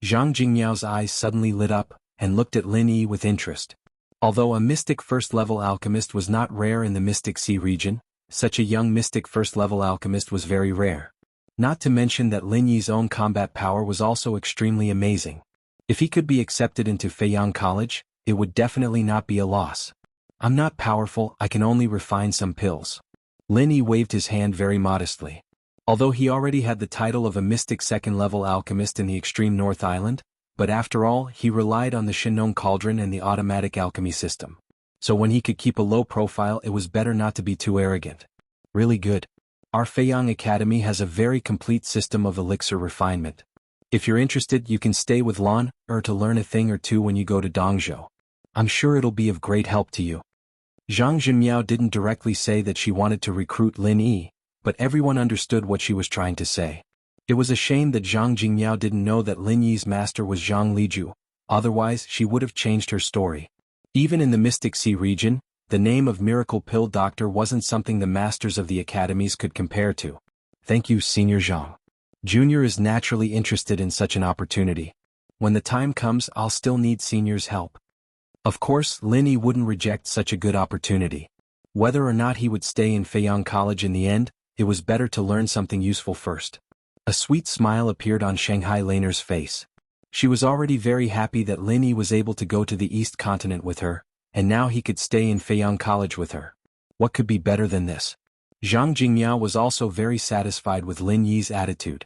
Zhang Jingyao's eyes suddenly lit up, and looked at Lin Yi with interest. Although a mystic first-level alchemist was not rare in the Mystic Sea region, such a young mystic first-level alchemist was very rare. Not to mention that Lin Yi's own combat power was also extremely amazing. If he could be accepted into Feiyang College, it would definitely not be a loss. I'm not powerful, I can only refine some pills. Lin Yi waved his hand very modestly. Although he already had the title of a mystic second-level alchemist in the extreme North Island, but after all, he relied on the Shinong Cauldron and the automatic alchemy system. So when he could keep a low profile, it was better not to be too arrogant. Really good. Our Feiyang Academy has a very complete system of elixir refinement. If you're interested, you can stay with Lan, to learn a thing or two when you go to Dongzhou. I'm sure it'll be of great help to you. Zhang Jinmiao didn't directly say that she wanted to recruit Lin Yi, but everyone understood what she was trying to say. It was a shame that Zhang Jingyao didn't know that Lin Yi's master was Zhang Liju, otherwise she would have changed her story. Even in the Mystic Sea region, the name of Miracle Pill Doctor wasn't something the masters of the academies could compare to. Thank you, Senior Zhang. Junior is naturally interested in such an opportunity. When the time comes, I'll still need Senior's help. Of course, Lin Yi wouldn't reject such a good opportunity. Whether or not he would stay in Feiyang College in the end, it was better to learn something useful first. A sweet smile appeared on Shanghai Laner's face. She was already very happy that Lin Yi was able to go to the East Continent with her, and now he could stay in Feiyang College with her. What could be better than this? Zhang Jingmiao was also very satisfied with Lin Yi's attitude.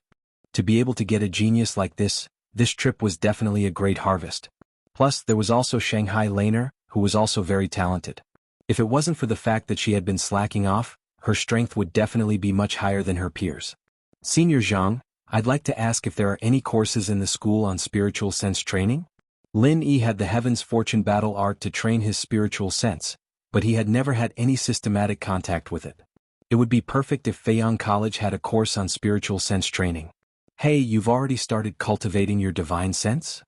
To be able to get a genius like this trip was definitely a great harvest. Plus, there was also Shanghai Laner, who was also very talented. If it wasn't for the fact that she had been slacking off, her strength would definitely be much higher than her peers. Senior Zhang, I'd like to ask if there are any courses in the school on spiritual sense training? Lin Yi had the Heaven's Fortune battle art to train his spiritual sense, but he had never had any systematic contact with it. It would be perfect if Feiyang College had a course on spiritual sense training. Hey, you've already started cultivating your divine sense?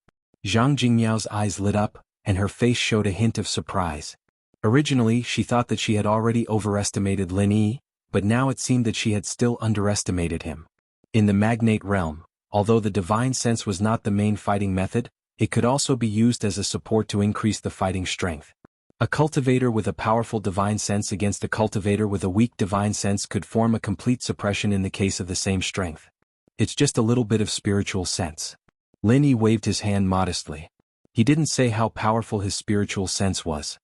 Zhang Jingmiao's eyes lit up, and her face showed a hint of surprise. Originally, she thought that she had already overestimated Lin Yi, but now it seemed that she had still underestimated him. In the magnate realm, although the divine sense was not the main fighting method, it could also be used as a support to increase the fighting strength. A cultivator with a powerful divine sense against a cultivator with a weak divine sense could form a complete suppression in the case of the same strength. It's just a little bit of spiritual sense. Lin Yi waved his hand modestly. He didn't say how powerful his spiritual sense was.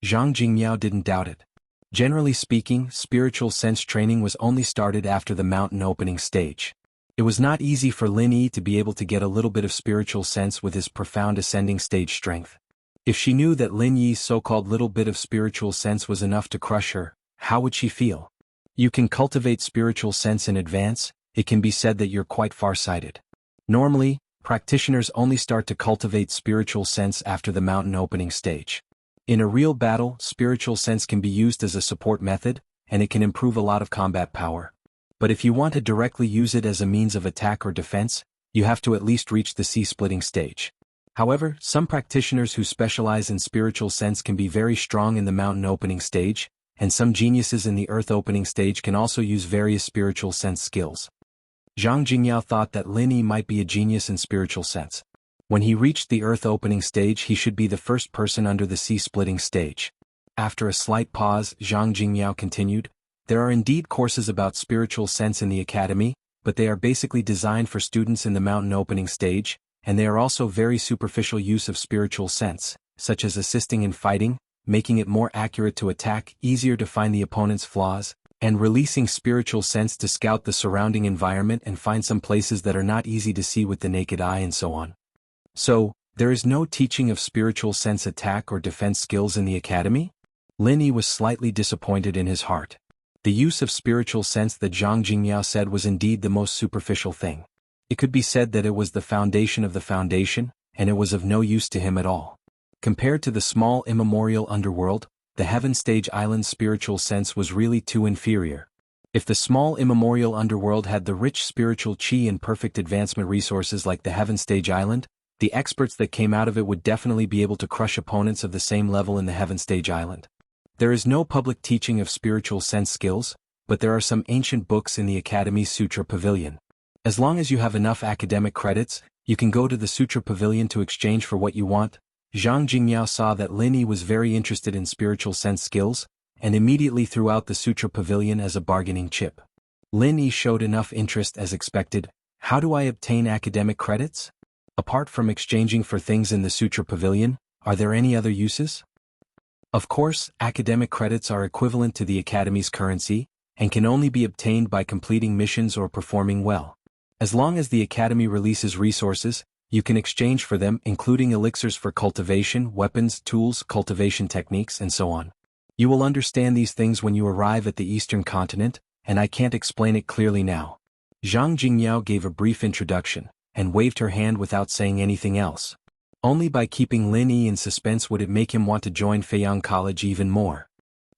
Zhang Jingmiao didn't doubt it. Generally speaking, spiritual sense training was only started after the mountain opening stage. It was not easy for Lin Yi to be able to get a little bit of spiritual sense with his profound ascending stage strength. If she knew that Lin Yi's so-called little bit of spiritual sense was enough to crush her, how would she feel? You can cultivate spiritual sense in advance, it can be said that you're quite far-sighted. Normally, practitioners only start to cultivate spiritual sense after the mountain opening stage. In a real battle, spiritual sense can be used as a support method, and it can improve a lot of combat power. But if you want to directly use it as a means of attack or defense, you have to at least reach the sea-splitting stage. However, some practitioners who specialize in spiritual sense can be very strong in the mountain opening stage, and some geniuses in the earth opening stage can also use various spiritual sense skills. Zhang Jingyao thought that Lin Yi might be a genius in spiritual sense. When he reached the earth opening stage, he should be the first person under the sea-splitting stage. After a slight pause, Zhang Jingyao continued, there are indeed courses about spiritual sense in the academy, but they are basically designed for students in the mountain opening stage, and they are also very superficial use of spiritual sense, such as assisting in fighting, making it more accurate to attack, easier to find the opponent's flaws, and releasing spiritual sense to scout the surrounding environment and find some places that are not easy to see with the naked eye and so on. So, there is no teaching of spiritual sense attack or defense skills in the academy? Lin Yi was slightly disappointed in his heart. The use of spiritual sense that Zhang Jingyao said was indeed the most superficial thing. It could be said that it was the foundation of the foundation, and it was of no use to him at all. Compared to the small immemorial underworld, the Heaven Stage Island's spiritual sense was really too inferior. If the small immemorial underworld had the rich spiritual chi and perfect advancement resources like the Heaven Stage Island, the experts that came out of it would definitely be able to crush opponents of the same level in the Heaven Stage Island. There is no public teaching of spiritual sense skills, but there are some ancient books in the Academy's Sutra Pavilion. As long as you have enough academic credits, you can go to the Sutra Pavilion to exchange for what you want. Zhang Jingyao saw that Lin Yi was very interested in spiritual sense skills, and immediately threw out the Sutra Pavilion as a bargaining chip. Lin Yi showed enough interest as expected. How do I obtain academic credits? Apart from exchanging for things in the Sutra Pavilion, are there any other uses? Of course, academic credits are equivalent to the Academy's currency, and can only be obtained by completing missions or performing well. As long as the Academy releases resources, you can exchange for them, including elixirs for cultivation, weapons, tools, cultivation techniques, and so on. You will understand these things when you arrive at the Eastern continent, and I can't explain it clearly now. Zhang Jingyao gave a brief introduction, and waved her hand without saying anything else. Only by keeping Lin Yi in suspense would it make him want to join Feiyang College even more.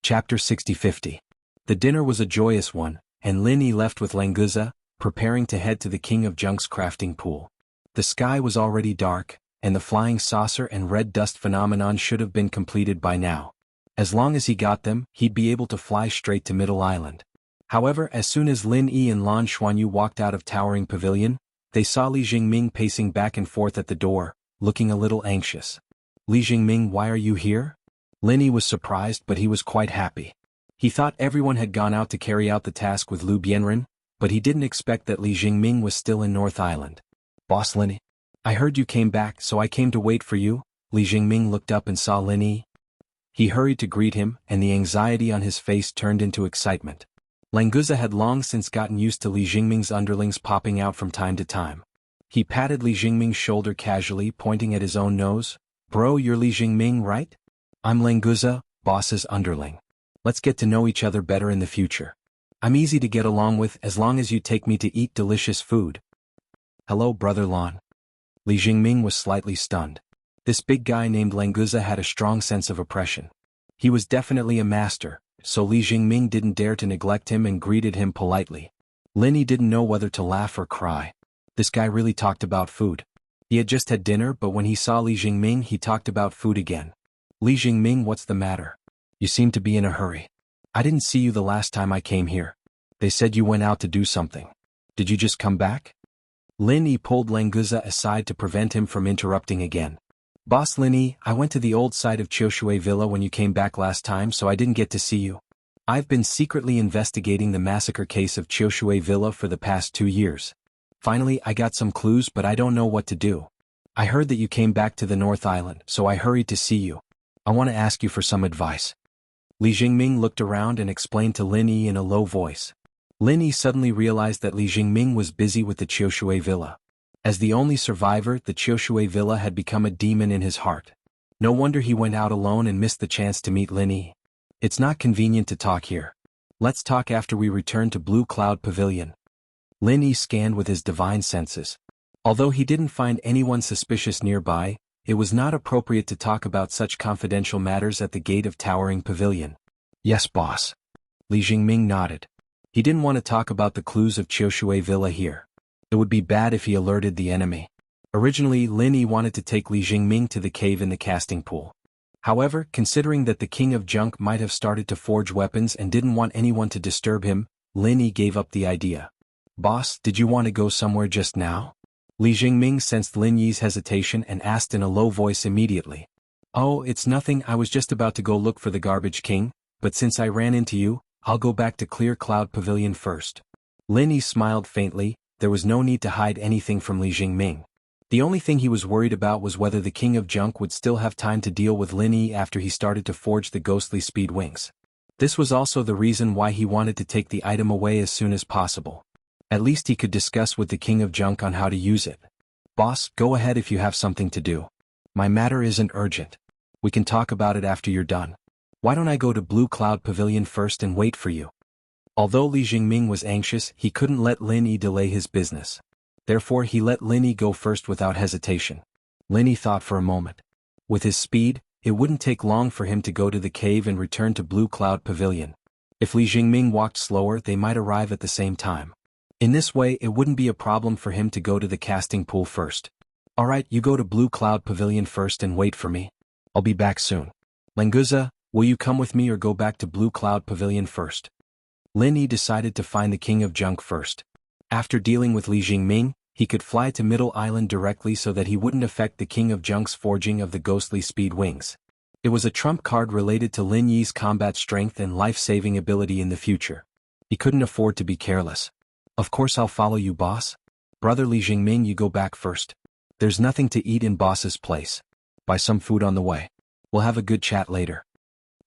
Chapter 60-50. The dinner was a joyous one, and Lin Yi left with Languza, preparing to head to the King of Junk's crafting pool. The sky was already dark, and the flying saucer and red dust phenomenon should have been completed by now. As long as he got them, he'd be able to fly straight to Middle Island. However, as soon as Lin Yi and Lan Xuanyu walked out of Towering Pavilion, they saw Li Jingming pacing back and forth at the door, looking a little anxious. Li Jingming, why are you here? Lin Yi was surprised, but he was quite happy. He thought everyone had gone out to carry out the task with Lu Bianren, but he didn't expect that Li Jingming was still in North Island. Boss Lin Yi, I heard you came back, so I came to wait for you. Li Jingming looked up and saw Lin Yi. He hurried to greet him, and the anxiety on his face turned into excitement. Languza had long since gotten used to Li Jingming's underlings popping out from time to time. He patted Li Jingming's shoulder casually, pointing at his own nose. Bro, you're Li Jingming, right? I'm Languza, boss's underling. Let's get to know each other better in the future. I'm easy to get along with as long as you take me to eat delicious food. Hello, brother Lan. Li Jingming was slightly stunned. This big guy named Languza had a strong sense of oppression. He was definitely a master, so Li Jingming didn't dare to neglect him and greeted him politely. Lin Yi didn't know whether to laugh or cry. This guy really talked about food. He had just had dinner, but when he saw Li Jingming, he talked about food again. Li Jingming, what's the matter? You seem to be in a hurry. I didn't see you the last time I came here. They said you went out to do something. Did you just come back? Lin Yi pulled Languza aside to prevent him from interrupting again. Boss Lin Yi, I went to the old site of Qiushui Villa when you came back last time, so I didn't get to see you. I've been secretly investigating the massacre case of Qiushui Villa for the past 2 years. Finally, I got some clues, but I don't know what to do. I heard that you came back to the North Island, so I hurried to see you. I want to ask you for some advice. Li Jingming looked around and explained to Lin Yi in a low voice. Lin Yi suddenly realized that Li Jingming was busy with the Qiushui Villa. As the only survivor, the Qiushui Villa had become a demon in his heart. No wonder he went out alone and missed the chance to meet Lin Yi. It's not convenient to talk here. Let's talk after we return to Blue Cloud Pavilion. Lin Yi scanned with his divine senses. Although he didn't find anyone suspicious nearby, it was not appropriate to talk about such confidential matters at the gate of Towering Pavilion. Yes, boss. Li Jingming nodded. He didn't want to talk about the clues of Qiushui Villa here. It would be bad if he alerted the enemy. Originally, Lin Yi wanted to take Li Jingming to the cave in the casting pool. However, considering that the King of Junk might have started to forge weapons and didn't want anyone to disturb him, Lin Yi gave up the idea. Boss, did you want to go somewhere just now? Li Jingming sensed Lin Yi's hesitation and asked in a low voice immediately. Oh, it's nothing, I was just about to go look for the Garbage King, but since I ran into you, I'll go back to Clear Cloud Pavilion first. Lin Yi smiled faintly. There was no need to hide anything from Li Jingming. The only thing he was worried about was whether the King of Junk would still have time to deal with Lin Yi after he started to forge the ghostly speed wings. This was also the reason why he wanted to take the item away as soon as possible. At least he could discuss with the King of Junk on how to use it. Boss, go ahead if you have something to do. My matter isn't urgent. We can talk about it after you're done. Why don't I go to Blue Cloud Pavilion first and wait for you? Although Li Jingming was anxious, he couldn't let Lin Yi delay his business. Therefore he let Lin Yi go first without hesitation. Lin Yi thought for a moment. With his speed, it wouldn't take long for him to go to the cave and return to Blue Cloud Pavilion. If Li Jingming walked slower, they might arrive at the same time. In this way, it wouldn't be a problem for him to go to the casting pool first. Alright, you go to Blue Cloud Pavilion first and wait for me. I'll be back soon. Languza, will you come with me or go back to Blue Cloud Pavilion first? Lin Yi decided to find the King of Junk first. After dealing with Li Jingming, he could fly to Middle Island directly so that he wouldn't affect the King of Junk's forging of the ghostly speed wings. It was a trump card related to Lin Yi's combat strength and life-saving ability in the future. He couldn't afford to be careless. Of course I'll follow you, boss. Brother Li Jingming, you go back first. There's nothing to eat in boss's place. Buy some food on the way. We'll have a good chat later.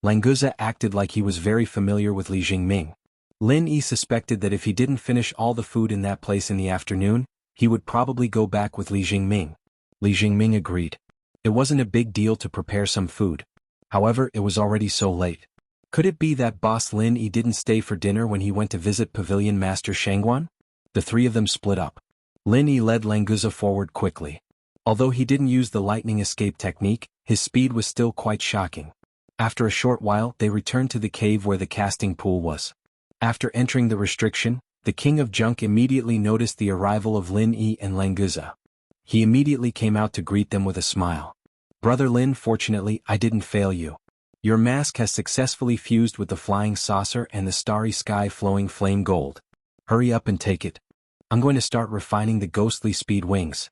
Languza acted like he was very familiar with Li Jingming. Lin Yi suspected that if he didn't finish all the food in that place in the afternoon, he would probably go back with Li Jingming. Li Jingming agreed. It wasn't a big deal to prepare some food. However, it was already so late. Could it be that Boss Lin Yi didn't stay for dinner when he went to visit Pavilion Master Shangguan? The three of them split up. Lin Yi led Languza forward quickly. Although he didn't use the lightning escape technique, his speed was still quite shocking. After a short while, they returned to the cave where the casting pool was. After entering the restriction, the King of Junk immediately noticed the arrival of Lin Yi and Languza. He immediately came out to greet them with a smile. Brother Lin, fortunately, I didn't fail you. Your mask has successfully fused with the flying saucer and the starry sky flowing flame gold. Hurry up and take it. I'm going to start refining the ghostly speed wings.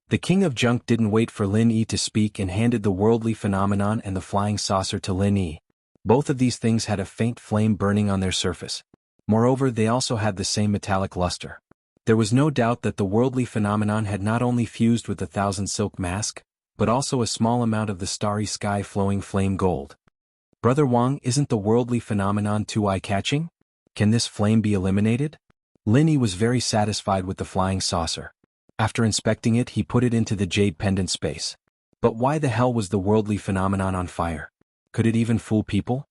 The King of Junk didn't wait for Lin Yi to speak and handed the worldly phenomenon and the flying saucer to Lin Yi. Both of these things had a faint flame burning on their surface. Moreover, they also had the same metallic luster. There was no doubt that the worldly phenomenon had not only fused with the Thousand Silk Mask, but also a small amount of the starry sky flowing flame gold. Brother Wang, isn't the worldly phenomenon too eye-catching? Can this flame be eliminated? Lin Yi was very satisfied with the flying saucer. After inspecting it, he put it into the jade pendant space. But why the hell was the worldly phenomenon on fire? Could it even fool people?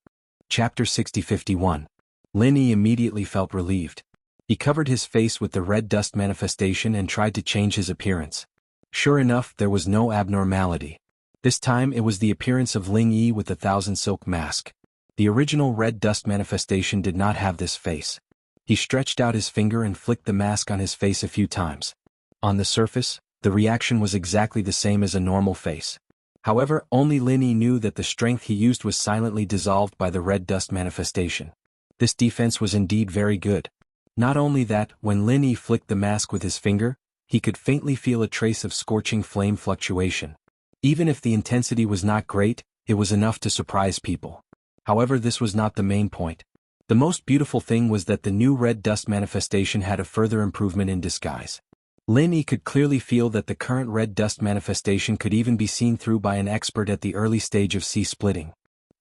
Chapter 6051. Lin Yi immediately felt relieved. He covered his face with the red dust manifestation and tried to change his appearance. Sure enough, there was no abnormality. This time it was the appearance of Lin Yi with the Thousand Silk Mask. The original red dust manifestation did not have this face. He stretched out his finger and flicked the mask on his face a few times. On the surface, the reaction was exactly the same as a normal face. However, only Lin Yi knew that the strength he used was silently dissolved by the red dust manifestation. This defense was indeed very good. Not only that, when Lin Yi flicked the mask with his finger, he could faintly feel a trace of scorching flame fluctuation. Even if the intensity was not great, it was enough to surprise people. However, this was not the main point. The most beautiful thing was that the new red dust manifestation had a further improvement in disguise. Lin Yi could clearly feel that the current red dust manifestation could even be seen through by an expert at the early stage of C-splitting.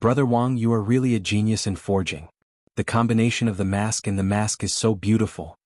Brother Wang, you are really a genius in forging. The combination of the mask and the mask is so beautiful.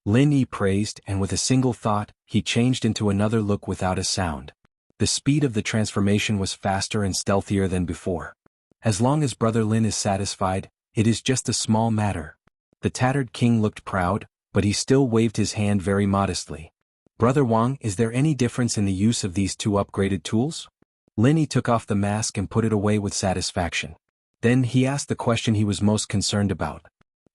Lin Yi praised, and with a single thought, he changed into another look without a sound. The speed of the transformation was faster and stealthier than before. As long as Brother Lin is satisfied, it is just a small matter. The tattered king looked proud, but he still waved his hand very modestly. Brother Wang, is there any difference in the use of these two upgraded tools? Lin Yi took off the mask and put it away with satisfaction. Then he asked the question he was most concerned about.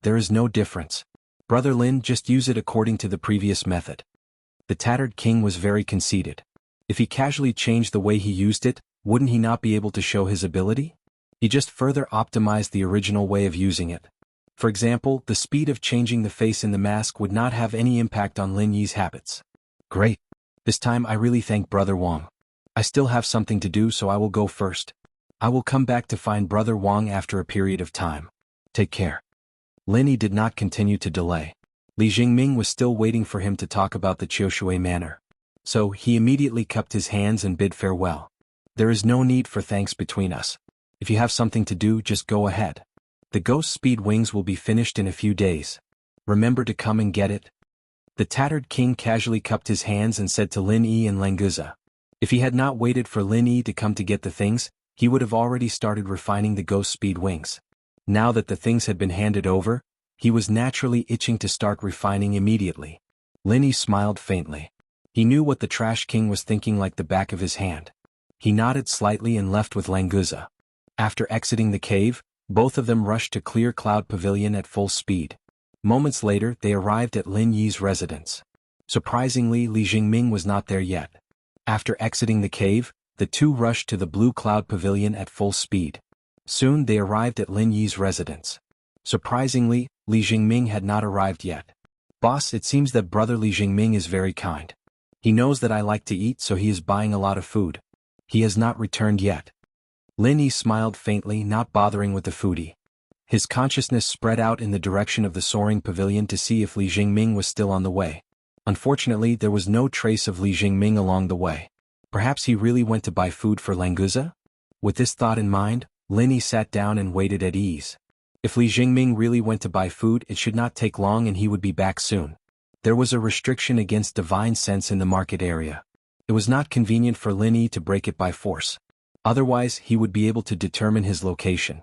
There is no difference. Brother Lin, just use it according to the previous method. The tattered king was very conceited. If he casually changed the way he used it, wouldn't he not be able to show his ability? He just further optimized the original way of using it. For example, the speed of changing the face in the mask would not have any impact on Lin Yi's habits. Great. This time I really thank Brother Wang. I still have something to do, so I will go first. I will come back to find Brother Wang after a period of time. Take care. Lin Yi did not continue to delay. Li Jingming was still waiting for him to talk about the Qiushui manor. So he immediately cupped his hands and bid farewell. There is no need for thanks between us. If you have something to do, just go ahead. The ghost speed wings will be finished in a few days. Remember to come and get it. The tattered king casually cupped his hands and said to Lin Yi and Languza. If he had not waited for Lin Yi to come to get the things, he would have already started refining the ghost speed wings. Now that the things had been handed over, he was naturally itching to start refining immediately. Lin Yi smiled faintly. He knew what the trash king was thinking like the back of his hand. He nodded slightly and left with Languza. After exiting the cave, both of them rushed to Clear Cloud Pavilion at full speed. Moments later, they arrived at Lin Yi's residence. Surprisingly, Li Jingming was not there yet. After exiting the cave, the two rushed to the Blue Cloud Pavilion at full speed. Soon they arrived at Lin Yi's residence. Surprisingly, Li Jingming had not arrived yet. Boss, it seems that brother Li Jingming is very kind. He knows that I like to eat, so he is buying a lot of food. He has not returned yet. Lin Yi smiled faintly, not bothering with the foodie. His consciousness spread out in the direction of the soaring pavilion to see if Li Jingming was still on the way. Unfortunately, there was no trace of Li Jingming along the way. Perhaps he really went to buy food for Languza? With this thought in mind, Lin Yi sat down and waited at ease. If Li Jingming really went to buy food, it should not take long and he would be back soon. There was a restriction against divine sense in the market area. It was not convenient for Lin Yi to break it by force. Otherwise, he would be able to determine his location.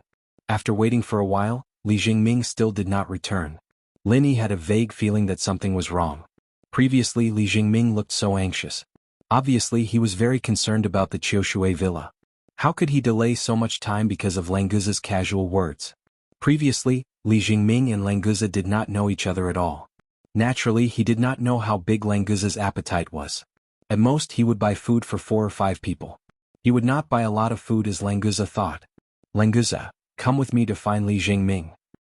After waiting for a while, Li Jingming still did not return. Lin Yi had a vague feeling that something was wrong. Previously, Li Jingming looked so anxious. Obviously, he was very concerned about the Qiushui villa. How could he delay so much time because of Languza's casual words? Previously, Li Jingming and Languza did not know each other at all. Naturally, he did not know how big Languza's appetite was. At most, he would buy food for 4 or 5 people. He would not buy a lot of food as Languza thought. Languza, come with me to find Li Jingming.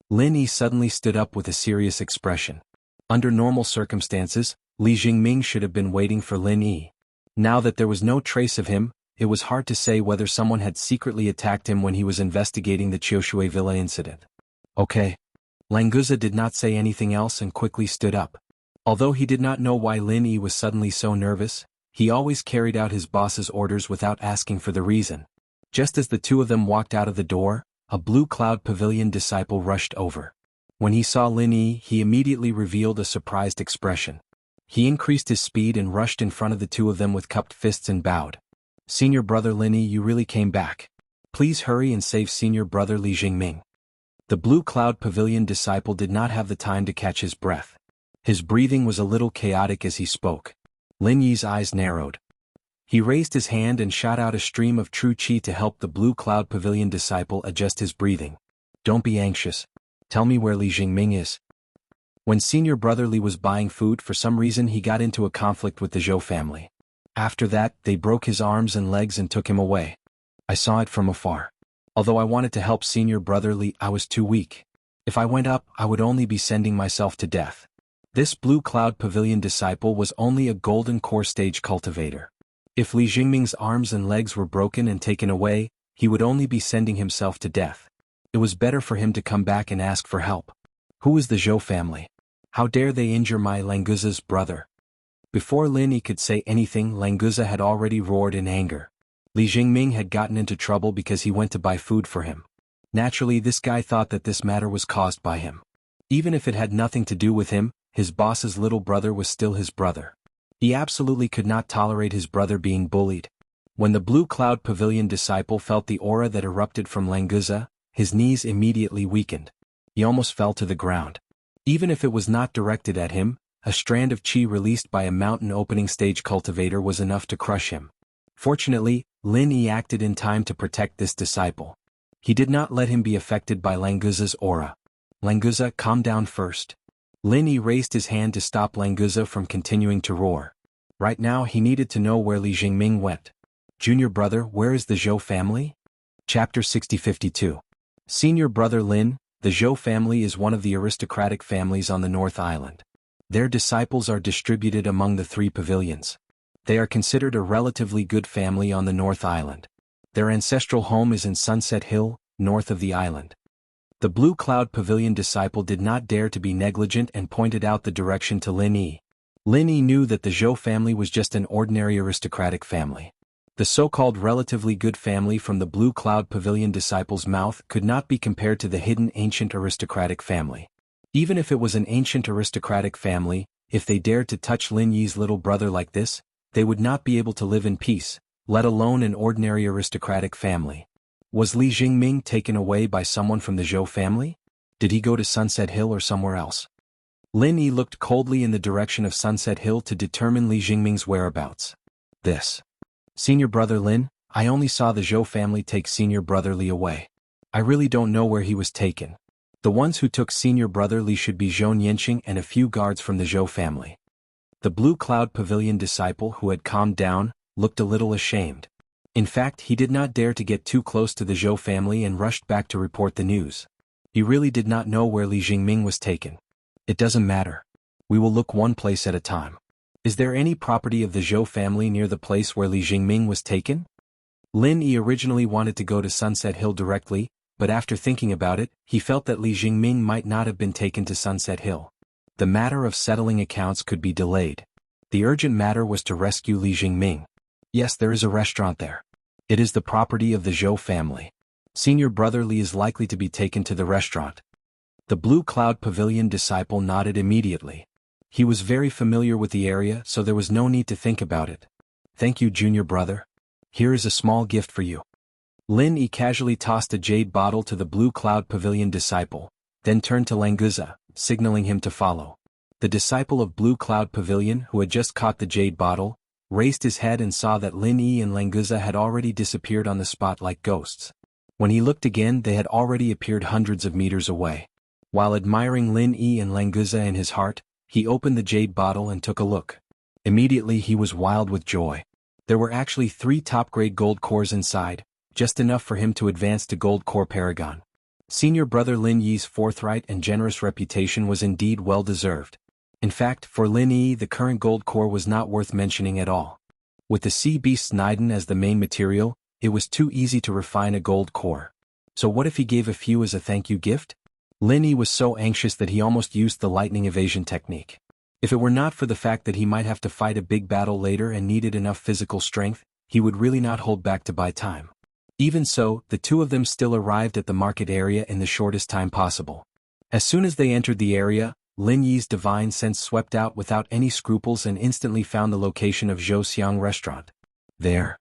Lin Yi suddenly stood up with a serious expression. Under normal circumstances, Li Jingming should have been waiting for Lin Yi. Now that there was no trace of him, it was hard to say whether someone had secretly attacked him when he was investigating the Qiushui villa incident. Okay. Languza did not say anything else and quickly stood up. Although he did not know why Lin Yi was suddenly so nervous, he always carried out his boss's orders without asking for the reason. Just as the two of them walked out of the door, a Blue Cloud Pavilion disciple rushed over. When he saw Lin Yi, he immediately revealed a surprised expression. He increased his speed and rushed in front of the two of them with cupped fists and bowed. Senior brother Lin Yi, you really came back. Please hurry and save senior brother Li Jingming. The Blue Cloud Pavilion disciple did not have the time to catch his breath. His breathing was a little chaotic as he spoke. Lin Yi's eyes narrowed. He raised his hand and shot out a stream of true qi to help the Blue Cloud Pavilion disciple adjust his breathing. Don't be anxious. Tell me where Li Jingming is. When senior brother Li was buying food, for some reason he got into a conflict with the Zhou family. After that, they broke his arms and legs and took him away. I saw it from afar. Although I wanted to help senior brother Li, I was too weak. If I went up, I would only be sending myself to death. This Blue Cloud Pavilion disciple was only a golden core stage cultivator. If Li Jingming's arms and legs were broken and taken away, he would only be sending himself to death. It was better for him to come back and ask for help. Who is the Zhou family? How dare they injure my Languza's brother? Before Lin Yi could say anything, Languza had already roared in anger. Li Jingming had gotten into trouble because he went to buy food for him. Naturally, this guy thought that this matter was caused by him. Even if it had nothing to do with him, his boss's little brother was still his brother. He absolutely could not tolerate his brother being bullied. When the Blue Cloud Pavilion disciple felt the aura that erupted from Languza, his knees immediately weakened. He almost fell to the ground. Even if it was not directed at him, a strand of qi released by a mountain opening stage cultivator was enough to crush him. Fortunately, Lin Yi acted in time to protect this disciple. He did not let him be affected by Languza's aura. Languza, calm down first. Lin Yi raised his hand to stop Languza from continuing to roar. Right now he needed to know where Li Jingming went. Junior brother, where is the Zhou family? Chapter 6052. Senior brother Lin, the Zhou family is one of the aristocratic families on the North Island. Their disciples are distributed among the 3 pavilions. They are considered a relatively good family on the North Island. Their ancestral home is in Sunset Hill, north of the island. The Blue Cloud Pavilion disciple did not dare to be negligent and pointed out the direction to Lin Yi. Lin Yi knew that the Zhou family was just an ordinary aristocratic family. The so-called relatively good family from the Blue Cloud Pavilion disciples' mouth could not be compared to the hidden ancient aristocratic family. Even if it was an ancient aristocratic family, if they dared to touch Lin Yi's little brother like this, they would not be able to live in peace, let alone an ordinary aristocratic family. Was Li Jingming taken away by someone from the Zhou family? Did he go to Sunset Hill or somewhere else? Lin Yi looked coldly in the direction of Sunset Hill to determine Li Jingming's whereabouts. Senior brother Lin, I only saw the Zhou family take senior brother Li away. I really don't know where he was taken. The ones who took senior brother Li should be Zhou Yanqing and a few guards from the Zhou family. The Blue Cloud Pavilion disciple who had calmed down, looked a little ashamed. In fact, he did not dare to get too close to the Zhou family and rushed back to report the news. He really did not know where Li Jingming was taken. It doesn't matter. We will look one place at a time. Is there any property of the Zhou family near the place where Li Jingming was taken? Lin Yi originally wanted to go to Sunset Hill directly, but after thinking about it, he felt that Li Jingming might not have been taken to Sunset Hill. The matter of settling accounts could be delayed. The urgent matter was to rescue Li Jingming. Yes, there is a restaurant there. It is the property of the Zhou family. Senior brother Li is likely to be taken to the restaurant. The Blue Cloud Pavilion disciple nodded immediately. He was very familiar with the area, so there was no need to think about it. Thank you, junior brother. Here is a small gift for you. Lin Yi casually tossed a jade bottle to the Blue Cloud Pavilion disciple, then turned to Languza, signaling him to follow. The disciple of Blue Cloud Pavilion, who had just caught the jade bottle, raised his head and saw that Lin Yi and Languza had already disappeared on the spot like ghosts. When he looked again, they had already appeared hundreds of meters away. While admiring Lin Yi and Languza in his heart, he opened the jade bottle and took a look. Immediately he was wild with joy. There were actually 3 top-grade gold cores inside, just enough for him to advance to Gold Core Paragon. Senior brother Lin Yi's forthright and generous reputation was indeed well-deserved. In fact, for Lin Yi the current gold core was not worth mentioning at all. With the sea beast Sniden as the main material, it was too easy to refine a gold core. So what if he gave a few as a thank you gift? Lin Yi was so anxious that he almost used the lightning evasion technique. If it were not for the fact that he might have to fight a big battle later and needed enough physical strength, he would really not hold back to buy time. Even so, the two of them still arrived at the market area in the shortest time possible. As soon as they entered the area, Lin Yi's divine sense swept out without any scruples and instantly found the location of Zhouxiang restaurant. There.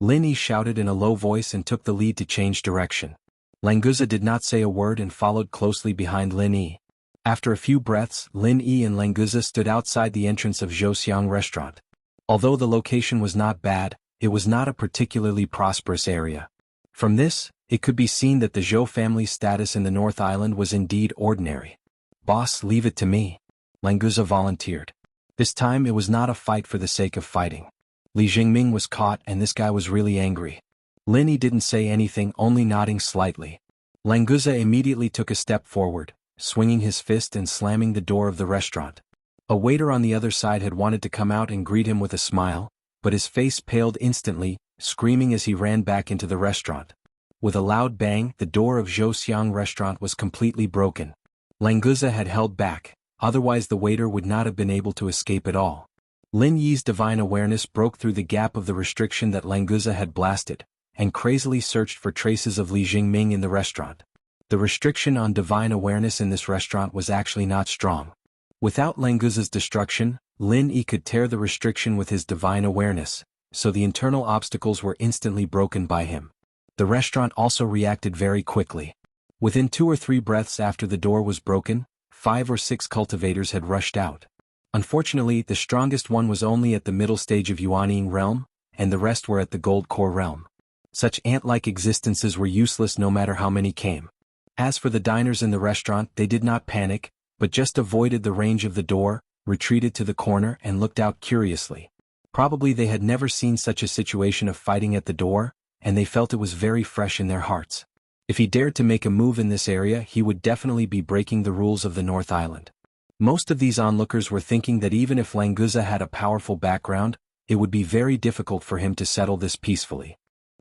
Lin Yi shouted in a low voice and took the lead to change direction. Languza did not say a word and followed closely behind Lin Yi. After a few breaths, Lin Yi and Languza stood outside the entrance of Zhouxiang restaurant. Although the location was not bad, it was not a particularly prosperous area. From this, it could be seen that the Zhou family's status in the North Island was indeed ordinary. Boss, leave it to me. Languza volunteered. This time it was not a fight for the sake of fighting. Li Jingming was caught and this guy was really angry. Lin Yi didn't say anything, only nodding slightly. Languza immediately took a step forward, swinging his fist and slamming the door of the restaurant. A waiter on the other side had wanted to come out and greet him with a smile, but his face paled instantly, screaming as he ran back into the restaurant. With a loud bang, the door of Zhouxiang restaurant was completely broken. Languza had held back, otherwise the waiter would not have been able to escape at all. Lin Yi's divine awareness broke through the gap of the restriction that Languza had blasted, and crazily searched for traces of Li Jingming in the restaurant. The restriction on divine awareness in this restaurant was actually not strong. Without Languza's destruction, Lin Yi could tear the restriction with his divine awareness, so the internal obstacles were instantly broken by him. The restaurant also reacted very quickly. Within 2 or 3 breaths after the door was broken, 5 or 6 cultivators had rushed out. Unfortunately, the strongest one was only at the middle stage of Yuanying realm, and the rest were at the Gold Core realm. Such ant-like existences were useless no matter how many came. As for the diners in the restaurant, they did not panic, but just avoided the range of the door, retreated to the corner and looked out curiously. Probably they had never seen such a situation of fighting at the door, and they felt it was very fresh in their hearts. If he dared to make a move in this area, he would definitely be breaking the rules of the North Island. Most of these onlookers were thinking that even if Languza had a powerful background, it would be very difficult for him to settle this peacefully.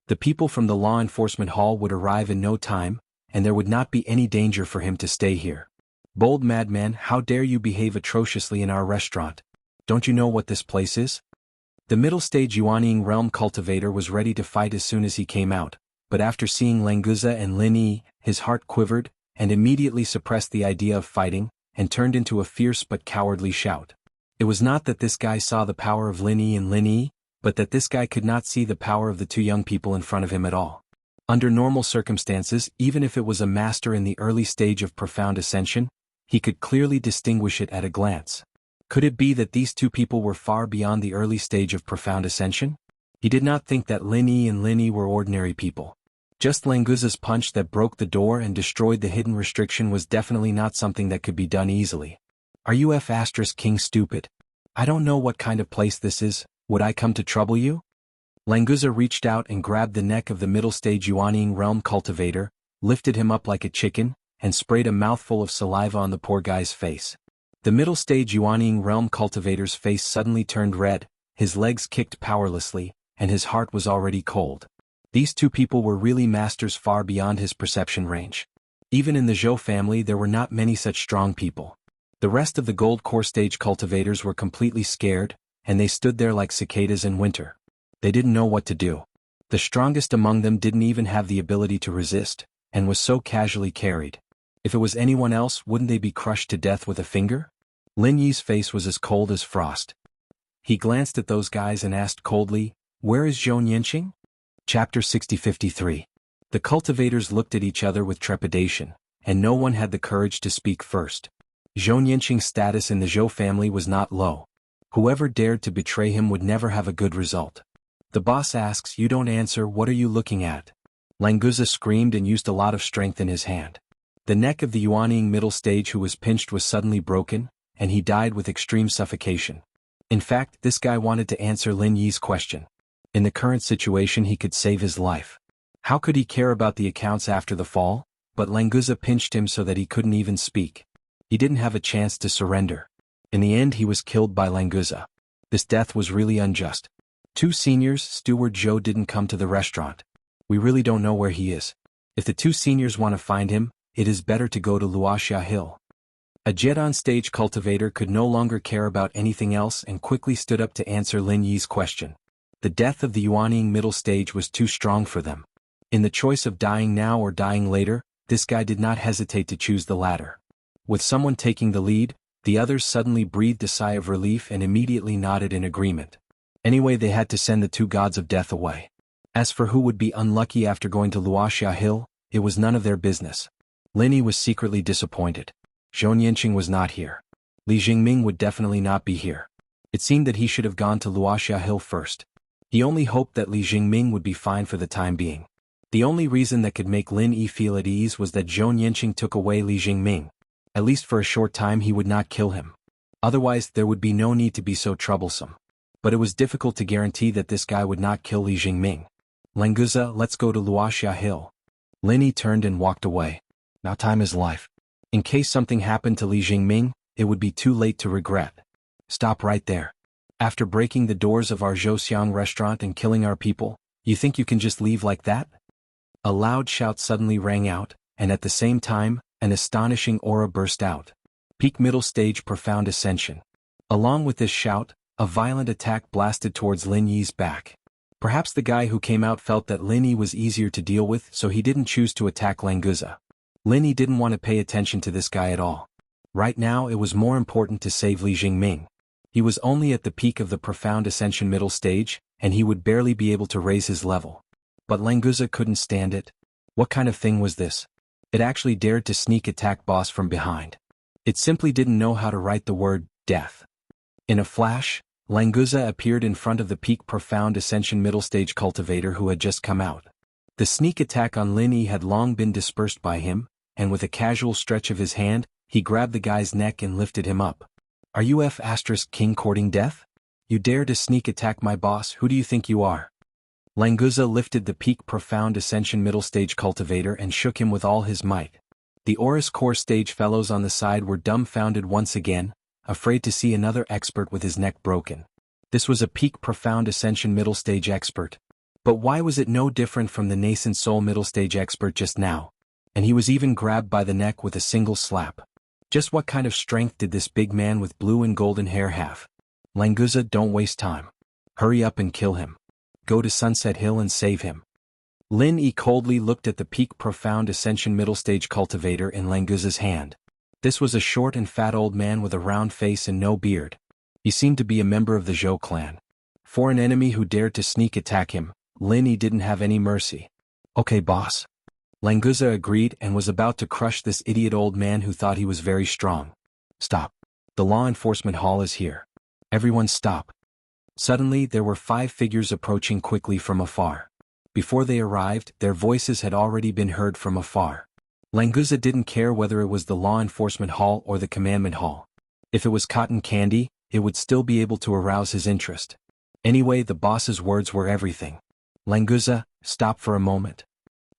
The people from the law enforcement hall would arrive in no time, and there would not be any danger for him to stay here. Bold madman, how dare you behave atrociously in our restaurant? Don't you know what this place is? The middle stage Yuanying realm cultivator was ready to fight as soon as he came out, but after seeing Languza and Lin Yi, his heart quivered, and immediately suppressed the idea of fighting, and turned into a fierce but cowardly shout. It was not that this guy saw the power of Lin Yi and Lin Yi, but that this guy could not see the power of the two young people in front of him at all. Under normal circumstances, even if it was a master in the early stage of profound ascension, he could clearly distinguish it at a glance. Could it be that these two people were far beyond the early stage of profound ascension? He did not think that Lin Yi and Lin Yi were ordinary people. Just Languza's punch that broke the door and destroyed the hidden restriction was definitely not something that could be done easily. Are you King stupid? I don't know what kind of place this is, would I come to trouble you? Languza reached out and grabbed the neck of the middle stage Yuanying realm cultivator, lifted him up like a chicken, and sprayed a mouthful of saliva on the poor guy's face. The middle stage Yuanying realm cultivator's face suddenly turned red, his legs kicked powerlessly, and his heart was already cold. These two people were really masters far beyond his perception range. Even in the Zhou family there were not many such strong people. The rest of the gold core stage cultivators were completely scared, and they stood there like cicadas in winter. They didn't know what to do. The strongest among them didn't even have the ability to resist, and was so casually carried. If it was anyone else, wouldn't they be crushed to death with a finger? Lin Yi's face was as cold as frost. He glanced at those guys and asked coldly, "Where is Zhou Yanqing?" Chapter 6053. The cultivators looked at each other with trepidation, and no one had the courage to speak first. Zhou Yanqing's status in the Zhou family was not low. Whoever dared to betray him would never have a good result. The boss asks, "You don't answer, what are you looking at?" Languza screamed and used a lot of strength in his hand. The neck of the Yuanying middle stage who was pinched was suddenly broken, and he died with extreme suffocation. In fact, this guy wanted to answer Lin Yi's question. In the current situation he could save his life. How could he care about the accounts after the fall? But Languza pinched him so that he couldn't even speak. He didn't have a chance to surrender. In the end he was killed by Languza. This death was really unjust. Two seniors, Steward Zhou didn't come to the restaurant. We really don't know where he is. If the two seniors want to find him, it is better to go to Wuxia Hill. A Jedon stage cultivator could no longer care about anything else and quickly stood up to answer Lin Yi's question. The death of the Yuanying middle stage was too strong for them. In the choice of dying now or dying later, this guy did not hesitate to choose the latter. With someone taking the lead, the others suddenly breathed a sigh of relief and immediately nodded in agreement. Anyway, they had to send the two gods of death away. As for who would be unlucky after going to Wuxia Hill, it was none of their business. Lin Yi was secretly disappointed. Zhou Yanqing was not here. Li Jingming would definitely not be here. It seemed that he should have gone to Wuxia Hill first. He only hoped that Li Jingming would be fine for the time being. The only reason that could make Lin Yi feel at ease was that Zhou Yanqing took away Li Jingming. At least for a short time he would not kill him. Otherwise there would be no need to be so troublesome. But it was difficult to guarantee that this guy would not kill Li Jingming. Languza, let's go to Wuxia Hill. Lin Yi turned and walked away. Now time is life. In case something happened to Li Jingming, it would be too late to regret. Stop right there. After breaking the doors of our Zhouxiang restaurant and killing our people, you think you can just leave like that? A loud shout suddenly rang out, and at the same time, an astonishing aura burst out. Peak middle stage profound ascension. Along with this shout, a violent attack blasted towards Lin Yi's back. Perhaps the guy who came out felt that Lin Yi was easier to deal with, so he didn't choose to attack Languza. Lin Yi didn't want to pay attention to this guy at all. Right now it was more important to save Li Jingming. He was only at the peak of the profound ascension middle stage, and he would barely be able to raise his level. But Languza couldn't stand it. What kind of thing was this? It actually dared to sneak attack boss from behind. It simply didn't know how to write the word, death. In a flash, Languza appeared in front of the peak profound ascension middle stage cultivator who had just come out. The sneak attack on Lin Yi had long been dispersed by him, and with a casual stretch of his hand, he grabbed the guy's neck and lifted him up. Are you King courting death? You dare to sneak attack my boss, who do you think you are? Languza lifted the peak profound ascension middle stage cultivator and shook him with all his might. The Oris core stage fellows on the side were dumbfounded once again, afraid to see another expert with his neck broken. This was a peak profound ascension middle stage expert. But why was it no different from the nascent soul middle stage expert just now? And he was even grabbed by the neck with a single slap. Just what kind of strength did this big man with blue and golden hair have? Languza, don't waste time. Hurry up and kill him. Go to Sunset Hill and save him. Lin Yi coldly looked at the peak profound ascension middle stage cultivator in Languza's hand. This was a short and fat old man with a round face and no beard. He seemed to be a member of the Zhou clan. For an enemy who dared to sneak attack him, Lin Yi didn't have any mercy. Okay, boss. Languza agreed and was about to crush this idiot old man who thought he was very strong. Stop. The law enforcement hall is here. Everyone stop. Suddenly there were 5 figures approaching quickly from afar. Before they arrived, their voices had already been heard from afar. Languza didn't care whether it was the law enforcement hall or the commandment hall. If it was cotton candy, it would still be able to arouse his interest. Anyway, the boss's words were everything. Languza, stop for a moment.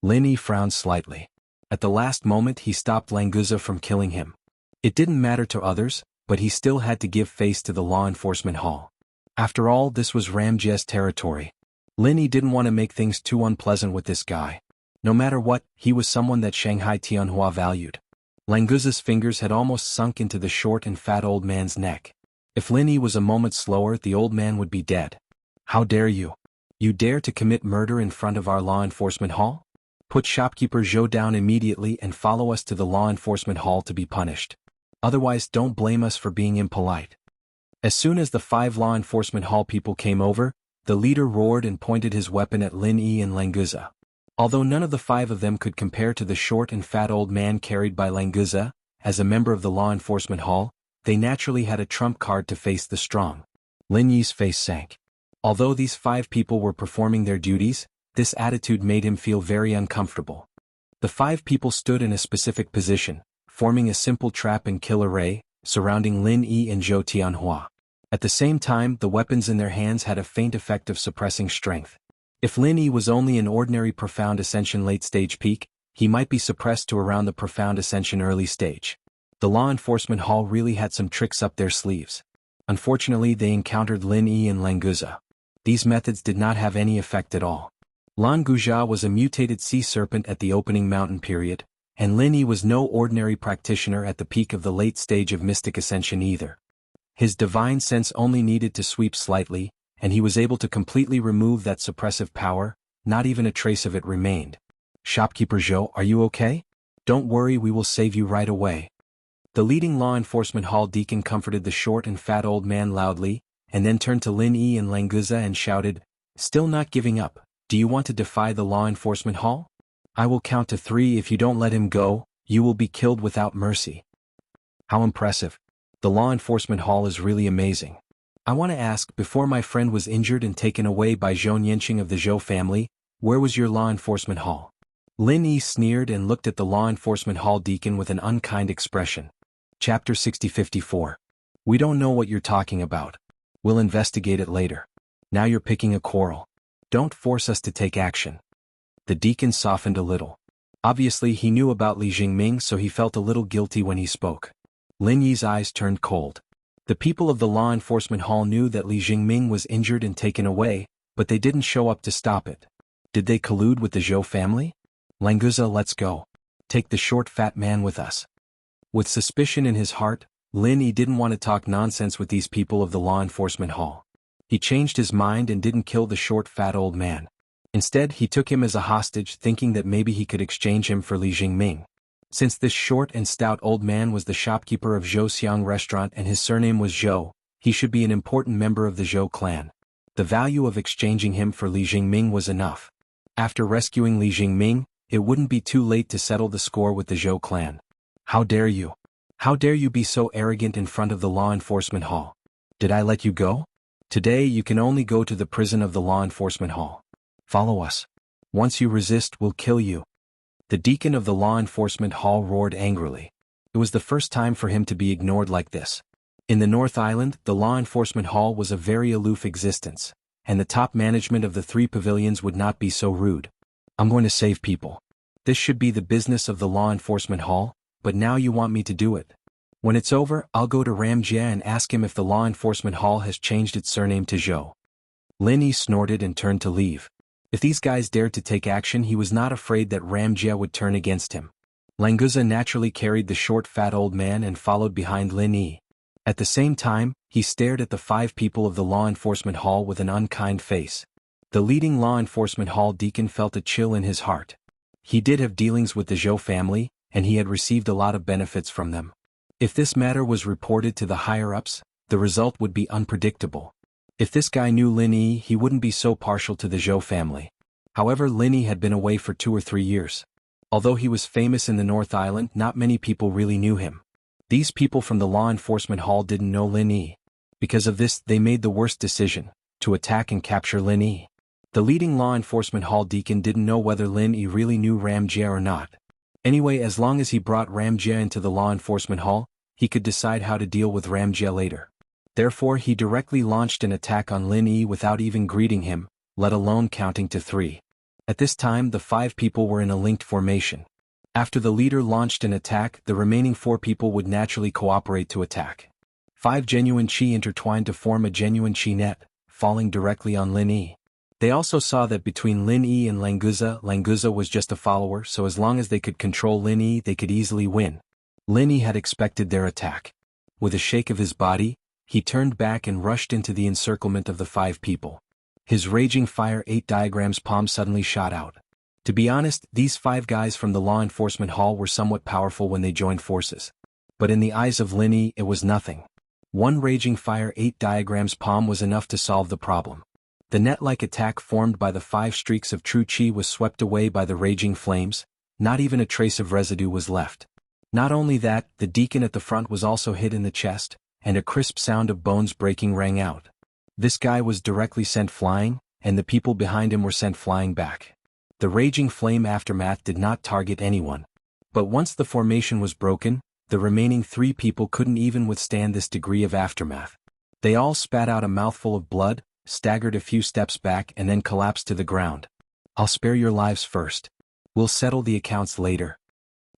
Lin Yi frowned slightly. At the last moment he stopped Languza from killing him. It didn't matter to others, but he still had to give face to the law enforcement hall. After all, this was Ramjia's territory. Lin Yi didn't want to make things too unpleasant with this guy. No matter what, he was someone that Shanghai Tianhua valued. Languza's fingers had almost sunk into the short and fat old man's neck. If Lin Yi was a moment slower, the old man would be dead. How dare you? You dare to commit murder in front of our law enforcement hall? Put shopkeeper Zhou down immediately and follow us to the law enforcement hall to be punished. Otherwise, don't blame us for being impolite. As soon as the 5 law enforcement hall people came over, the leader roared and pointed his weapon at Lin Yi and Languza. Although none of the 5 of them could compare to the short and fat old man carried by Languza, as a member of the law enforcement hall, they naturally had a trump card to face the strong. Lin Yi's face sank. Although these 5 people were performing their duties, this attitude made him feel very uncomfortable. The 5 people stood in a specific position, forming a simple trap and kill array, surrounding Lin Yi and Zhou Tianhua. At the same time, the weapons in their hands had a faint effect of suppressing strength. If Lin Yi was only an ordinary profound ascension late stage peak, he might be suppressed to around the profound ascension early stage. The law enforcement hall really had some tricks up their sleeves. Unfortunately, they encountered Lin Yi and Languza. These methods did not have any effect at all. Lan Guzhia was a mutated sea serpent at the opening mountain period, and Lin Yi was no ordinary practitioner at the peak of the late stage of mystic ascension either. His divine sense only needed to sweep slightly, and he was able to completely remove that suppressive power. Not even a trace of it remained. Shopkeeper Zhou, are you okay? Don't worry, we will save you right away. The leading law enforcement hall deacon comforted the short and fat old man loudly, and then turned to Lin Yi and Languza and shouted, still not giving up, do you want to defy the law enforcement hall? I will count to 3. If you don't let him go, you will be killed without mercy. How impressive. The law enforcement hall is really amazing. I want to ask, before my friend was injured and taken away by Zhou Yanqing of the Zhou family, where was your law enforcement hall? Lin Yi sneered and looked at the law enforcement hall deacon with an unkind expression. Chapter 6054. We don't know what you're talking about. We'll investigate it later. Now you're picking a quarrel. Don't force us to take action. The deacon softened a little. Obviously he knew about Li Jingming, so he felt a little guilty when he spoke. Lin Yi's eyes turned cold. The people of the law enforcement hall knew that Li Jingming was injured and taken away, but they didn't show up to stop it. Did they collude with the Zhou family? Languza, let's go. Take the short fat man with us. With suspicion in his heart, Lin Yi didn't want to talk nonsense with these people of the law enforcement hall. He changed his mind and didn't kill the short fat old man. Instead, he took him as a hostage, thinking that maybe he could exchange him for Li Jingming. Since this short and stout old man was the shopkeeper of Zhou Xiang restaurant and his surname was Zhou, he should be an important member of the Zhou clan. The value of exchanging him for Li Jingming was enough. After rescuing Li Jingming, it wouldn't be too late to settle the score with the Zhou clan. How dare you? How dare you be so arrogant in front of the law enforcement hall? Did I let you go? Today you can only go to the prison of the law enforcement hall. Follow us. Once you resist, we'll kill you. The deacon of the law enforcement hall roared angrily. It was the first time for him to be ignored like this. In the North Island, the law enforcement hall was a very aloof existence, and the top management of the 3 pavilions would not be so rude. I'm going to save people. This should be the business of the law enforcement hall, but now you want me to do it. When it's over, I'll go to Ramjia and ask him if the law enforcement hall has changed its surname to Zhou. Lin Yi snorted and turned to leave. If these guys dared to take action, he was not afraid that Ramjia would turn against him. Languza naturally carried the short fat old man and followed behind Lin Yi. At the same time, he stared at the 5 people of the law enforcement hall with an unkind face. The leading law enforcement hall deacon felt a chill in his heart. He did have dealings with the Zhou family, and he had received a lot of benefits from them. If this matter was reported to the higher-ups, the result would be unpredictable. If this guy knew Lin Yi, he wouldn't be so partial to the Zhou family. However, Lin Yi had been away for 2 or 3 years. Although he was famous in the North Island, not many people really knew him. These people from the law enforcement hall didn't know Lin Yi. Because of this, they made the worst decision, to attack and capture Lin Yi. The leading law enforcement hall deacon didn't know whether Lin Yi really knew Ram Jie or not. Anyway, as long as he brought Ram Jie into the law enforcement hall, he could decide how to deal with Ram Jie later. Therefore, he directly launched an attack on Lin Yi without even greeting him, let alone counting to 3. At this time, the 5 people were in a linked formation. After the leader launched an attack, the remaining 4 people would naturally cooperate to attack. 5 genuine qi intertwined to form a genuine qi net, falling directly on Lin Yi. They also saw that between Lin Yi and Languza was just a follower, so as long as they could control Lin Yi, they could easily win. Lin Yi had expected their attack. With a shake of his body, he turned back and rushed into the encirclement of the 5 people. His raging fire 8 diagrams palm suddenly shot out. To be honest, these 5 guys from the law enforcement hall were somewhat powerful when they joined forces. But in the eyes of Lin Yi, it was nothing. One raging fire 8 diagrams palm was enough to solve the problem. The net-like attack formed by the 5 streaks of true qi was swept away by the raging flames, not even a trace of residue was left. Not only that, the deacon at the front was also hit in the chest, and a crisp sound of bones breaking rang out. This guy was directly sent flying, and the people behind him were sent flying back. The raging flame aftermath did not target anyone. But once the formation was broken, the remaining 3 people couldn't even withstand this degree of aftermath. They all spat out a mouthful of blood, staggered a few steps back and then collapsed to the ground. I'll spare your lives first. We'll settle the accounts later.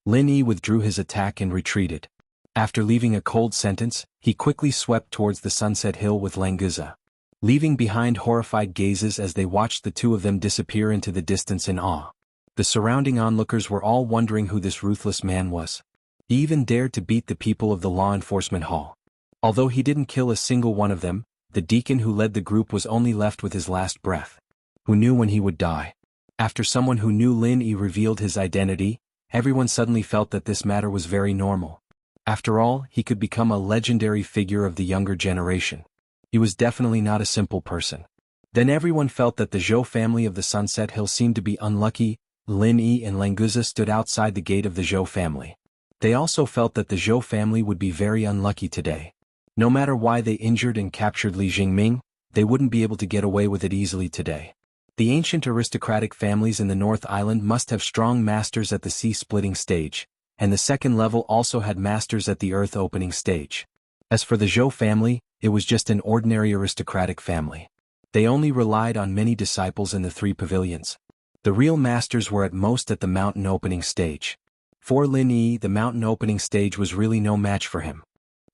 Lin Yi withdrew his attack and retreated. After leaving a cold sentence, he quickly swept towards the sunset hill with Languza, leaving behind horrified gazes as they watched the 2 of them disappear into the distance in awe. The surrounding onlookers were all wondering who this ruthless man was. He even dared to beat the people of the law enforcement hall. Although he didn't kill a single one of them, the deacon who led the group was only left with his last breath. Who knew when he would die? After someone who knew Lin Yi revealed his identity, everyone suddenly felt that this matter was very normal. After all, he could become a legendary figure of the younger generation. He was definitely not a simple person. Then everyone felt that the Zhou family of the Sunset Hill seemed to be unlucky. Lin Yi and Languza stood outside the gate of the Zhou family. They also felt that the Zhou family would be very unlucky today. No matter why they injured and captured Li Jingming, they wouldn't be able to get away with it easily today. The ancient aristocratic families in the North Island must have strong masters at the sea-splitting stage, and the second level also had masters at the earth-opening stage. As for the Zhou family, it was just an ordinary aristocratic family. They only relied on many disciples in the 3 pavilions. The real masters were at most at the mountain opening stage. For Lin Yi, the mountain opening stage was really no match for him.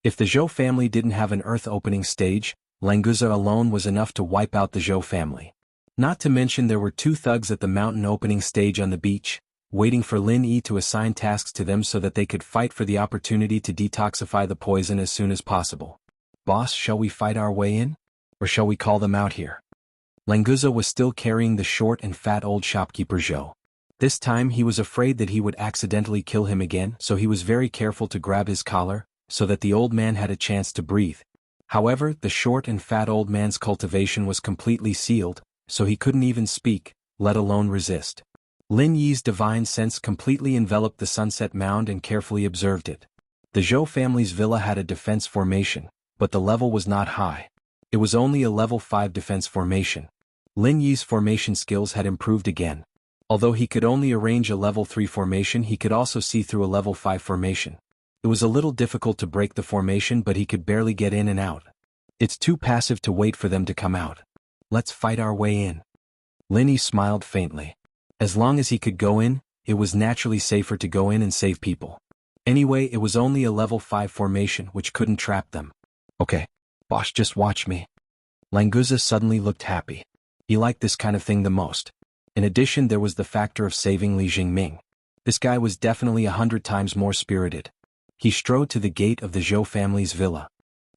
If the Zhou family didn't have an earth-opening stage, Languza alone was enough to wipe out the Zhou family. Not to mention there were 2 thugs at the mountain opening stage on the beach, waiting for Lin Yi to assign tasks to them so that they could fight for the opportunity to detoxify the poison as soon as possible. Boss, shall we fight our way in? Or shall we call them out here? Languza was still carrying the short and fat old shopkeeper Zhou. This time he was afraid that he would accidentally kill him again, so he was very careful to grab his collar, so that the old man had a chance to breathe. However, the short and fat old man's cultivation was completely sealed, so he couldn't even speak, let alone resist. Lin Yi's divine sense completely enveloped the sunset mound and carefully observed it. The Zhou family's villa had a defense formation, but the level was not high. It was only a level 5 defense formation. Lin Yi's formation skills had improved again. Although he could only arrange a level 3 formation, he could also see through a level 5 formation. It was a little difficult to break the formation, but he could barely get in and out. It's too passive to wait for them to come out. Let's fight our way in. Lin Yi smiled faintly. As long as he could go in, it was naturally safer to go in and save people. Anyway, it was only a level 5 formation which couldn't trap them. Okay, boss, just watch me. Languza suddenly looked happy. He liked this kind of thing the most. In addition, there was the factor of saving Li Jingming. This guy was definitely 100 times more spirited. He strode to the gate of the Zhou family's villa.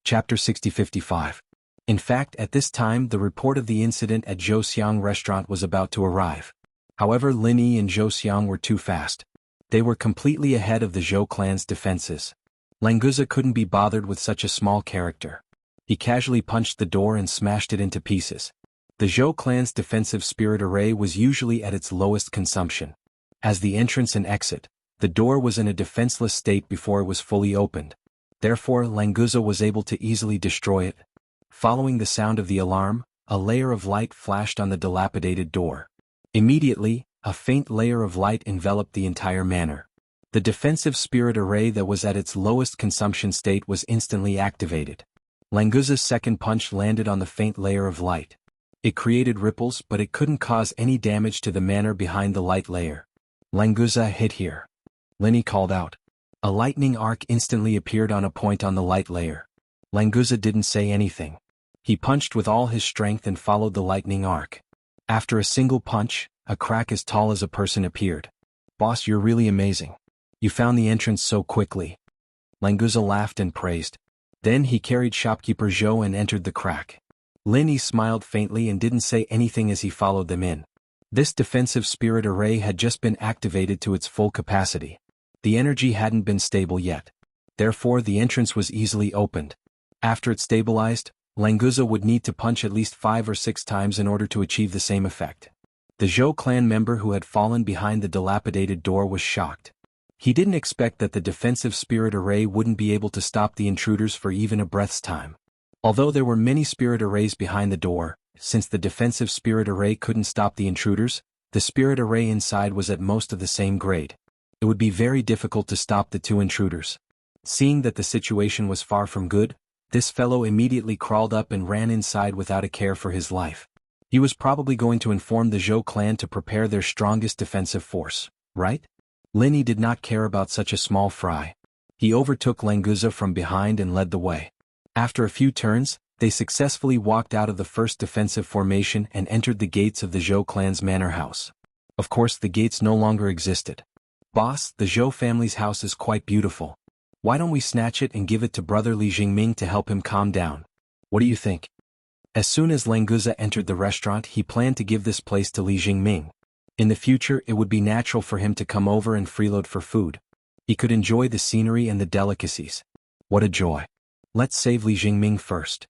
Chapter 6055. In fact, at this time the report of the incident at Zhou restaurant was about to arrive. However, Lin Yi and Zhou were too fast. They were completely ahead of the Zhou clan's defenses. Languza couldn't be bothered with such a small character. He casually punched the door and smashed it into pieces. The Zhou clan's defensive spirit array was usually at its lowest consumption. As the entrance and exit, the door was in a defenseless state before it was fully opened. Therefore, Languza was able to easily destroy it. Following the sound of the alarm, a layer of light flashed on the dilapidated door. Immediately, a faint layer of light enveloped the entire manor. The defensive spirit array that was at its lowest consumption state was instantly activated. Languza's second punch landed on the faint layer of light. It created ripples, but it couldn't cause any damage to the manor behind the light layer. Languza hit here. Lin Yi called out. A lightning arc instantly appeared on a point on the light layer. Languza didn't say anything. He punched with all his strength and followed the lightning arc. After a single punch, a crack as tall as a person appeared. "Boss, you're really amazing. You found the entrance so quickly." Languza laughed and praised. Then he carried shopkeeper Zhou and entered the crack. Lin Yi smiled faintly and didn't say anything as he followed them in. This defensive spirit array had just been activated to its full capacity. The energy hadn't been stable yet. Therefore, the entrance was easily opened. After it stabilized, Languza would need to punch at least 5 or 6 times in order to achieve the same effect. The Zhou clan member who had fallen behind the dilapidated door was shocked. He didn't expect that the defensive spirit array wouldn't be able to stop the intruders for even a breath's time. Although there were many spirit arrays behind the door, since the defensive spirit array couldn't stop the intruders, the spirit array inside was at most of the same grade. It would be very difficult to stop the 2 intruders. Seeing that the situation was far from good, this fellow immediately crawled up and ran inside without a care for his life. He was probably going to inform the Zhou clan to prepare their strongest defensive force, right? Lin Yi did not care about such a small fry. He overtook Languza from behind and led the way. After a few turns, they successfully walked out of the first defensive formation and entered the gates of the Zhou clan's manor house. Of course, the gates no longer existed. "Boss, the Zhou family's house is quite beautiful. Why don't we snatch it and give it to brother Li Jingming to help him calm down? What do you think?" As soon as Languza entered the restaurant, he planned to give this place to Li Jingming. In the future, it would be natural for him to come over and freeload for food. He could enjoy the scenery and the delicacies. What a joy. Let's save Li Jingming first.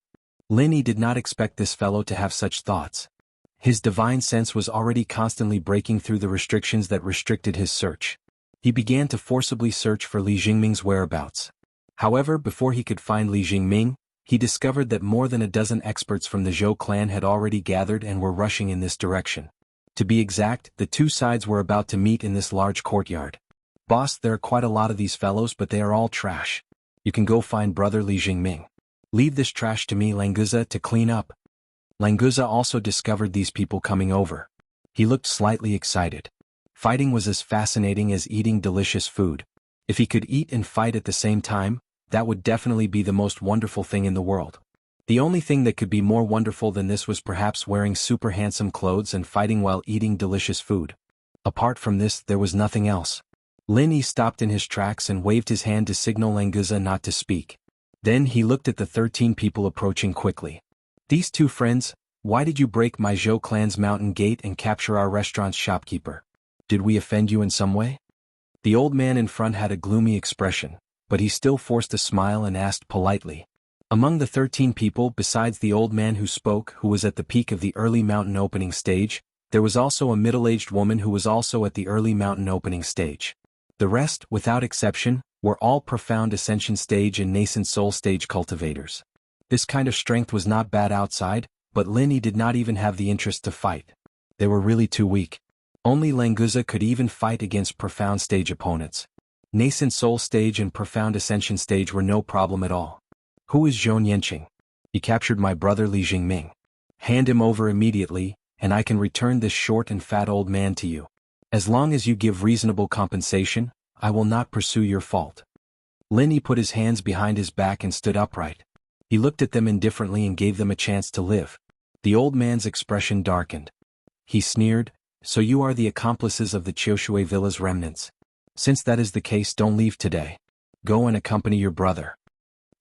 Lin Yi did not expect this fellow to have such thoughts. His divine sense was already constantly breaking through the restrictions that restricted his search. He began to forcibly search for Li Jingming's whereabouts. However, before he could find Li Jingming, he discovered that more than a dozen experts from the Zhou clan had already gathered and were rushing in this direction. To be exact, the 2 sides were about to meet in this large courtyard. "Boss, there are quite a lot of these fellows, but they are all trash. You can go find brother Li Jingming. Leave this trash to me, Languza, to clean up." Languza also discovered these people coming over. He looked slightly excited. Fighting was as fascinating as eating delicious food. If he could eat and fight at the same time, that would definitely be the most wonderful thing in the world. The only thing that could be more wonderful than this was perhaps wearing super handsome clothes and fighting while eating delicious food. Apart from this, there was nothing else. Lin Yi stopped in his tracks and waved his hand to signal Languza not to speak. Then he looked at the 13 people approaching quickly. "These 2 friends, why did you break my Zhou clan's mountain gate and capture our restaurant's shopkeeper? Did we offend you in some way?" The old man in front had a gloomy expression, but he still forced a smile and asked politely. Among the 13 people, besides the old man who spoke, who was at the peak of the early mountain opening stage, there was also a middle-aged woman who was also at the early mountain opening stage. The rest, without exception, were all profound ascension stage and nascent soul stage cultivators. This kind of strength was not bad outside, but Lin Yi did not even have the interest to fight. They were really too weak. Only Languza could even fight against profound stage opponents. Nascent soul stage and profound ascension stage were no problem at all. "Who is Zhou Yanqing? He captured my brother Li Jingming. Hand him over immediately, and I can return this short and fat old man to you. As long as you give reasonable compensation, I will not pursue your fault." Lin Yi put his hands behind his back and stood upright. He looked at them indifferently and gave them a chance to live. The old man's expression darkened. He sneered, "So you are the accomplices of the Qiushui Villa's remnants. Since that is the case, don't leave today. Go and accompany your brother."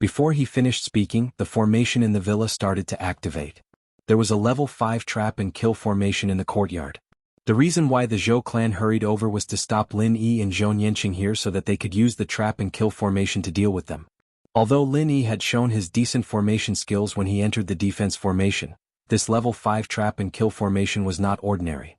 Before he finished speaking, the formation in the villa started to activate. There was a level 5 trap and kill formation in the courtyard. The reason why the Zhou clan hurried over was to stop Lin Yi and Zhou Yanqing here so that they could use the trap and kill formation to deal with them. Although Lin Yi had shown his decent formation skills when he entered the defense formation, this level 5 trap and kill formation was not ordinary.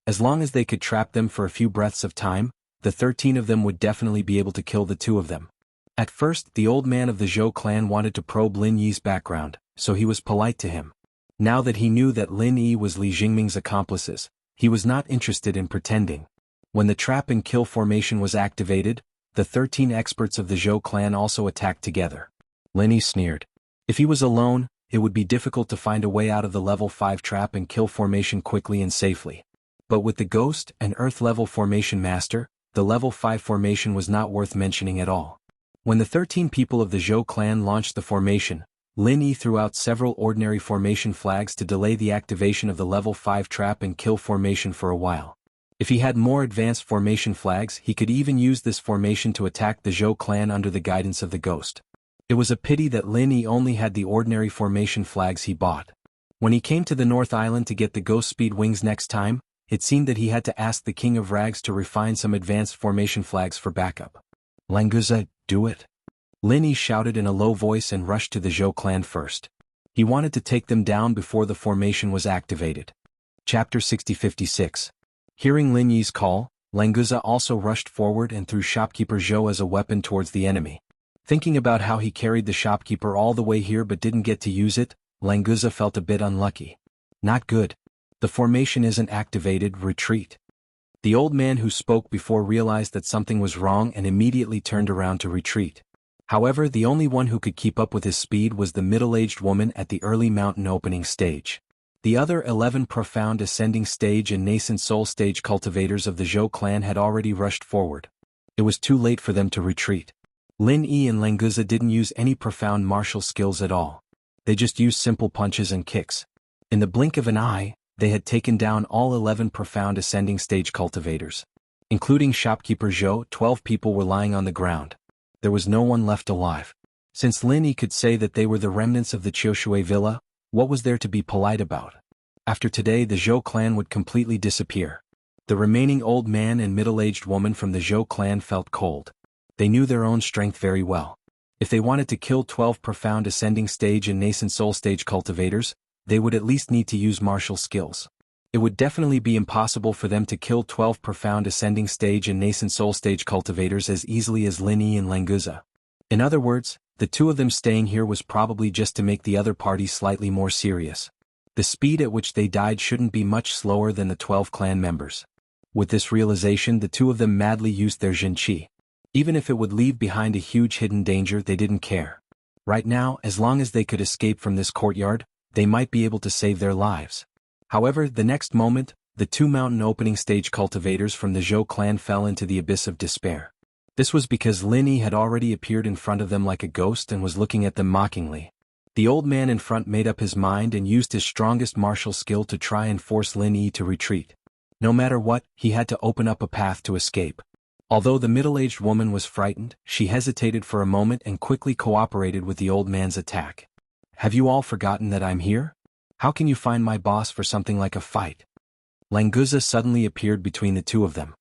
As long as they could trap them for a few breaths of time, the 13 of them would definitely be able to kill the 2 of them. At first, the old man of the Zhou clan wanted to probe Lin Yi's background, so he was polite to him. Now that he knew that Lin Yi was Li Jingming's accomplices, he was not interested in pretending. When the trap and kill formation was activated, the 13 experts of the Zhou clan also attacked together. Lin Yi sneered. If he was alone, it would be difficult to find a way out of the level 5 trap and kill formation quickly and safely. But with the Ghost and Earth level formation master, the level 5 formation was not worth mentioning at all. When the 13 people of the Zhou clan launched the formation, Lin Yi threw out several ordinary formation flags to delay the activation of the level 5 trap and kill formation for a while. If he had more advanced formation flags, he could even use this formation to attack the Zhou clan under the guidance of the Ghost. It was a pity that Lin Yi only had the ordinary formation flags he bought. When he came to the North Island to get the Ghost Speed Wings next time, it seemed that he had to ask the King of Rags to refine some advanced formation flags for backup. Languza, do it. Lin Yi shouted in a low voice and rushed to the Zhou clan first. He wanted to take them down before the formation was activated. Chapter 6056. Hearing Lin Yi's call, Languza also rushed forward and threw shopkeeper Zhou as a weapon towards the enemy. Thinking about how he carried the shopkeeper all the way here but didn't get to use it, Languza felt a bit unlucky. Not good. The formation isn't activated, retreat. The old man who spoke before realized that something was wrong and immediately turned around to retreat. However, the only one who could keep up with his speed was the middle-aged woman at the early mountain opening stage. The other 11 profound ascending stage and nascent soul stage cultivators of the Zhou clan had already rushed forward. It was too late for them to retreat. Lin Yi and Languza didn't use any profound martial skills at all. They just used simple punches and kicks. In the blink of an eye, they had taken down all 11 profound ascending stage cultivators. Including shopkeeper Zhou, 12 people were lying on the ground. There was no one left alive. Since Lin Yi could say that they were the remnants of the Qiushui villa, what was there to be polite about? After today the Zhou clan would completely disappear. The remaining old man and middle-aged woman from the Zhou clan felt cold. They knew their own strength very well. If they wanted to kill 12 profound ascending stage and nascent soul stage cultivators, they would at least need to use martial skills. It would definitely be impossible for them to kill 12 profound ascending stage and nascent soul stage cultivators as easily as Lin Yi and Languza. In other words, the 2 of them staying here was probably just to make the other party slightly more serious. The speed at which they died shouldn't be much slower than the 12 clan members. With this realization, the 2 of them madly used their Jinqi. Even if it would leave behind a huge hidden danger, they didn't care. Right now, as long as they could escape from this courtyard, they might be able to save their lives. However, the next moment, the 2 mountain opening stage cultivators from the Zhou clan fell into the abyss of despair. This was because Lin Yi had already appeared in front of them like a ghost and was looking at them mockingly. The old man in front made up his mind and used his strongest martial skill to try and force Lin Yi to retreat. No matter what, he had to open up a path to escape. Although the middle-aged woman was frightened, she hesitated for a moment and quickly cooperated with the old man's attack. Have you all forgotten that I'm here? How can you find my boss for something like a fight? Languza suddenly appeared between the 2 of them.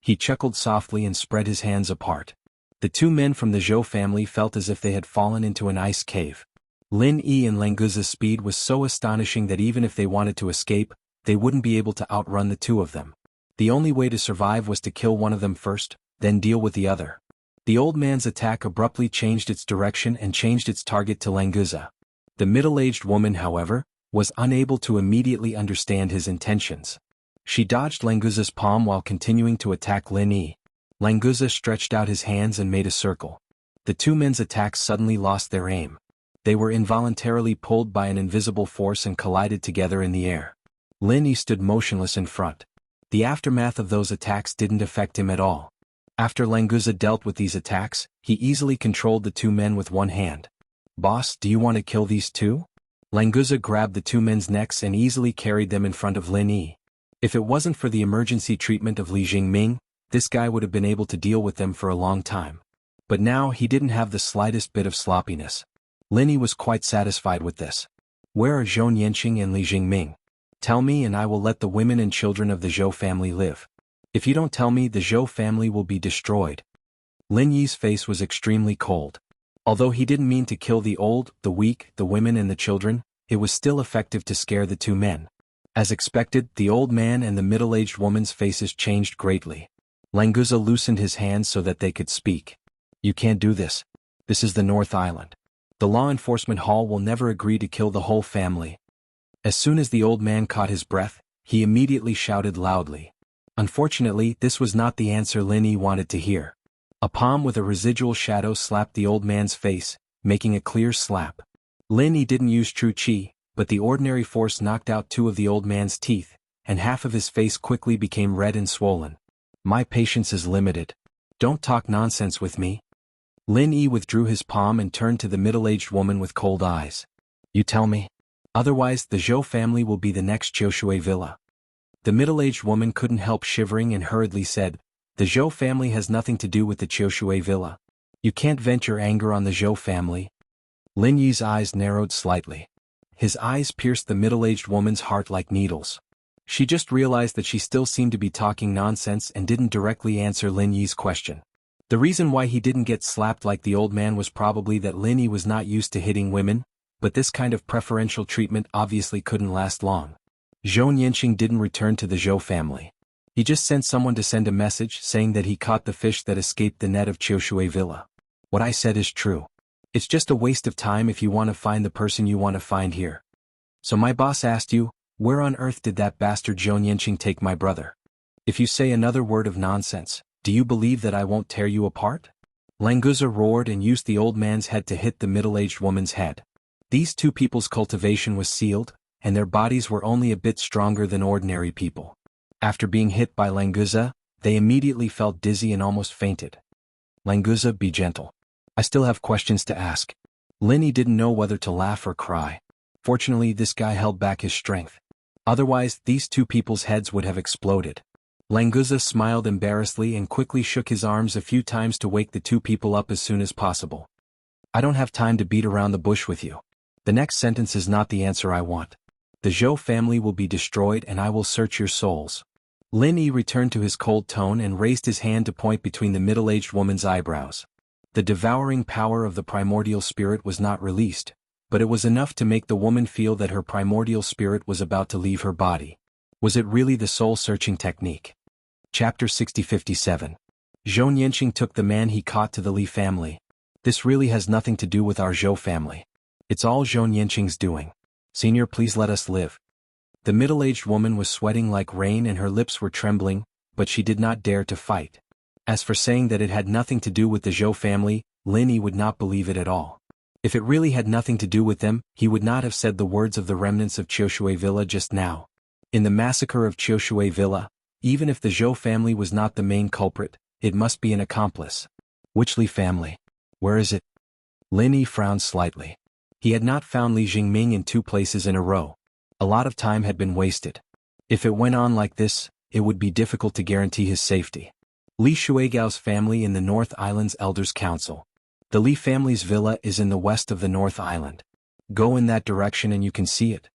He chuckled softly and spread his hands apart. The 2 men from the Zhou family felt as if they had fallen into an ice cave. Lin Yi and Languza's speed was so astonishing that even if they wanted to escape, they wouldn't be able to outrun the 2 of them. The only way to survive was to kill one of them first, then deal with the other. The old man's attack abruptly changed its direction and changed its target to Languza. The middle-aged woman, however, was unable to immediately understand his intentions. She dodged Languza's palm while continuing to attack Lin Yi. Languza stretched out his hands and made a circle. The 2 men's attacks suddenly lost their aim. They were involuntarily pulled by an invisible force and collided together in the air. Lin Yi stood motionless in front. The aftermath of those attacks didn't affect him at all. After Languza dealt with these attacks, he easily controlled the 2 men with one hand. Boss, do you want to kill these 2? Languza grabbed the 2 men's necks and easily carried them in front of Lin Yi. If it wasn't for the emergency treatment of Li Jingming, this guy would have been able to deal with them for a long time. But now he didn't have the slightest bit of sloppiness. Linny was quite satisfied with this. Where are Zhou Yanqing and Li Jingming? Tell me and I will let the women and children of the Zhou family live. If you don't tell me, the Zhou family will be destroyed. Lin Yi's face was extremely cold. Although he didn't mean to kill the old, the weak, the women and the children, it was still effective to scare the two men. As expected, the old man and the middle-aged woman's faces changed greatly. Languza loosened his hands so that they could speak. You can't do this. This is the North Island. The law enforcement hall will never agree to kill the whole family. As soon as the old man caught his breath, he immediately shouted loudly. Unfortunately, this was not the answer Lin Yi wanted to hear. A palm with a residual shadow slapped the old man's face, making a clear slap. Lin Yi didn't use true qi, but the ordinary force knocked out 2 of the old man's teeth, and half of his face quickly became red and swollen. My patience is limited. Don't talk nonsense with me. Lin Yi withdrew his palm and turned to the middle-aged woman with cold eyes. You tell me. Otherwise, the Zhou family will be the next Qiushui villa. The middle-aged woman couldn't help shivering and hurriedly said, The Zhou family has nothing to do with the Qiushui villa. You can't vent your anger on the Zhou family. Lin Yi's eyes narrowed slightly. His eyes pierced the middle-aged woman's heart like needles. She just realized that she still seemed to be talking nonsense and didn't directly answer Lin Yi's question. The reason why he didn't get slapped like the old man was probably that Lin Yi was not used to hitting women, but this kind of preferential treatment obviously couldn't last long. Zhou Yanqing didn't return to the Zhou family. He just sent someone to send a message saying that he caught the fish that escaped the net of Qiushui Villa. What I said is true. It's just a waste of time if you want to find the person you want to find here. So my boss asked you, where on earth did that bastard Zhou Yanqing take my brother? If you say another word of nonsense, do you believe that I won't tear you apart? Languza roared and used the old man's head to hit the middle-aged woman's head. These two people's cultivation was sealed, and their bodies were only a bit stronger than ordinary people. After being hit by Languza, they immediately felt dizzy and almost fainted. Languza, be gentle. I still have questions to ask. Lin Yi didn't know whether to laugh or cry. Fortunately, this guy held back his strength. Otherwise, these two people's heads would have exploded. Languza smiled embarrassedly and quickly shook his arms a few times to wake the two people up as soon as possible. I don't have time to beat around the bush with you. The next sentence is not the answer I want. The Zhou family will be destroyed and I will search your souls. Lin Yi returned to his cold tone and raised his hand to point between the middle-aged woman's eyebrows. The devouring power of the primordial spirit was not released, but it was enough to make the woman feel that her primordial spirit was about to leave her body. Was it really the soul-searching technique? Chapter 6057. Zhou Yanqing took the man he caught to the Li family. This really has nothing to do with our Zhou family. It's all Zhou Yanqing's doing. Senior, please let us live. The middle-aged woman was sweating like rain and her lips were trembling, but she did not dare to fight. As for saying that it had nothing to do with the Zhou family, Lin Yi would not believe it at all. If it really had nothing to do with them, he would not have said the words of the remnants of Qiushui Villa just now. In the massacre of Qiushui Villa, even if the Zhou family was not the main culprit, it must be an accomplice. Which Li family? Where is it? Lin Yi frowned slightly. He had not found Li Jingming in 2 places in a row. A lot of time had been wasted. If it went on like this, it would be difficult to guarantee his safety. Li Shuigao's family in the North Island's Elders' Council. The Li family's villa is in the west of the North Island. Go in that direction and you can see it.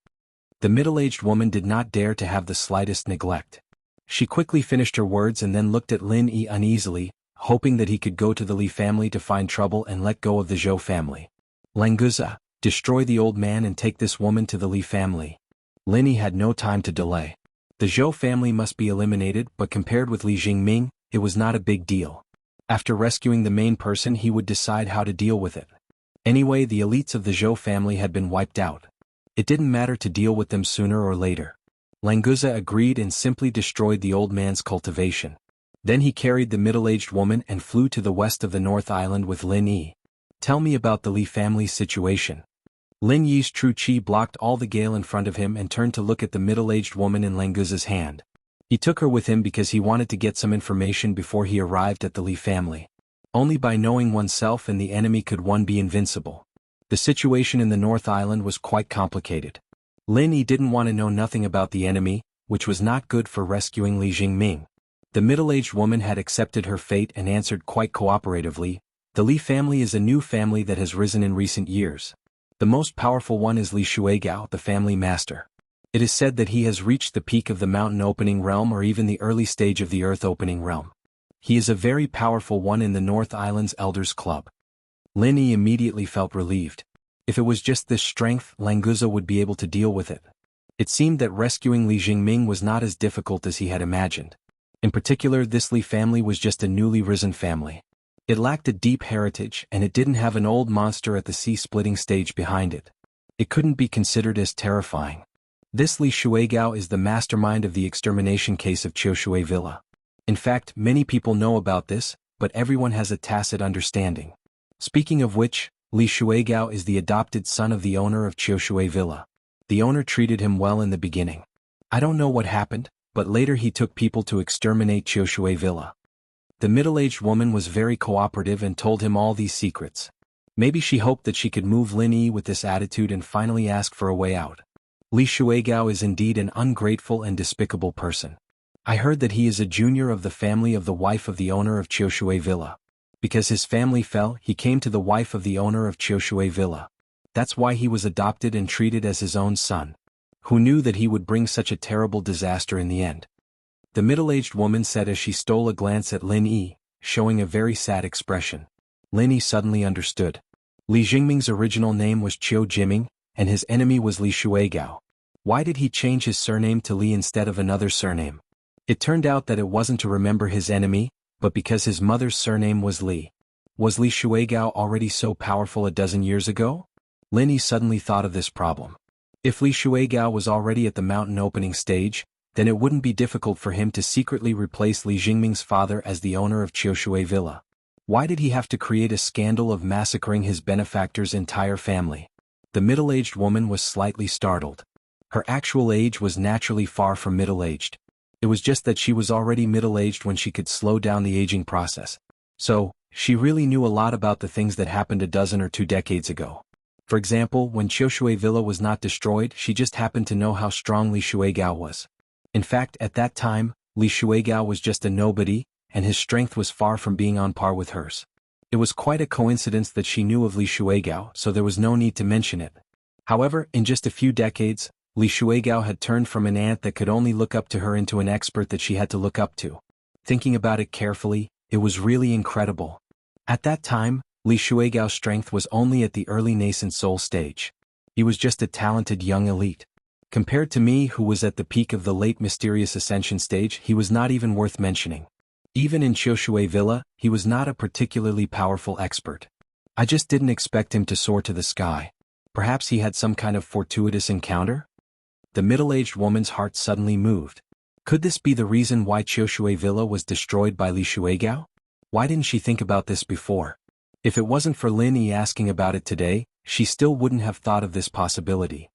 The middle-aged woman did not dare to have the slightest neglect. She quickly finished her words and then looked at Lin Yi uneasily, hoping that he could go to the Li family to find trouble and let go of the Zhou family. Languza, destroy the old man and take this woman to the Li family. Lin Yi had no time to delay. The Zhou family must be eliminated, but compared with Li Jingming, it was not a big deal. After rescuing the main person, he would decide how to deal with it. Anyway, the elites of the Zhou family had been wiped out. It didn't matter to deal with them sooner or later. Languza agreed and simply destroyed the old man's cultivation. Then he carried the middle-aged woman and flew to the west of the North Island with Lin Yi. Tell me about the Li family's situation. Lin Yi's true qi blocked all the gale in front of him and turned to look at the middle-aged woman in Languza's hand. He took her with him because he wanted to get some information before he arrived at the Li family. Only by knowing oneself and the enemy could one be invincible. The situation in the North Island was quite complicated. Lin Yi didn't want to know nothing about the enemy, which was not good for rescuing Li Jingming. The middle-aged woman had accepted her fate and answered quite cooperatively, The Li family is a new family that has risen in recent years. The most powerful one is Li Shuigao, the family master. It is said that he has reached the peak of the mountain opening realm or even the early stage of the earth opening realm. He is a very powerful one in the North Island's Elders Club. Lin Yi immediately felt relieved. If it was just this strength, Languza would be able to deal with it. It seemed that rescuing Li Jingming was not as difficult as he had imagined. In particular, this Li family was just a newly risen family. It lacked a deep heritage and it didn't have an old monster at the sea-splitting stage behind it. It couldn't be considered as terrifying. This Li Shuigao is the mastermind of the extermination case of Qiushui Villa. In fact, many people know about this, but everyone has a tacit understanding. Speaking of which, Li Shuigao is the adopted son of the owner of Qiushui Villa. The owner treated him well in the beginning. I don't know what happened, but later he took people to exterminate Qiushui Villa. The middle-aged woman was very cooperative and told him all these secrets. Maybe she hoped that she could move Lin Yi with this attitude and finally ask for a way out. Li Shuigao is indeed an ungrateful and despicable person. I heard that he is a junior of the family of the wife of the owner of Qiushui Villa. Because his family fell, he came to the wife of the owner of Qiushui Villa. That's why he was adopted and treated as his own son. Who knew that he would bring such a terrible disaster in the end? The middle-aged woman said as she stole a glance at Lin Yi, showing a very sad expression. Lin Yi suddenly understood. Li Jingming's original name was Qiu Jiming, and his enemy was Li Shuigao. Why did he change his surname to Li instead of another surname? It turned out that it wasn't to remember his enemy, but because his mother's surname was Li. Was Li Shuigao already so powerful a dozen years ago? Lin Yi suddenly thought of this problem. If Li Shuigao was already at the mountain opening stage, then it wouldn't be difficult for him to secretly replace Li Jingming's father as the owner of Qiushui Villa. Why did he have to create a scandal of massacring his benefactor's entire family? The middle-aged woman was slightly startled. Her actual age was naturally far from middle-aged. It was just that she was already middle-aged when she could slow down the aging process. So, she really knew a lot about the things that happened a dozen or 2 decades ago. For example, when Qiushui Villa was not destroyed, she just happened to know how strong Li Shuigao was. In fact, at that time, Li Shuigao was just a nobody, and his strength was far from being on par with hers. It was quite a coincidence that she knew of Li Shuigao, so there was no need to mention it. However, in just a few decades, Li Shuigao had turned from an ant that could only look up to her into an expert that she had to look up to. Thinking about it carefully, it was really incredible. At that time, Li Shuigao's strength was only at the early nascent soul stage. He was just a talented young elite. Compared to me, who was at the peak of the late mysterious ascension stage, he was not even worth mentioning. Even in Qiushui Villa, he was not a particularly powerful expert. I just didn't expect him to soar to the sky. Perhaps he had some kind of fortuitous encounter? The middle-aged woman's heart suddenly moved. Could this be the reason why Qiushui Villa was destroyed by Li Shuigao? Why didn't she think about this before? If it wasn't for Lin Yi asking about it today, she still wouldn't have thought of this possibility.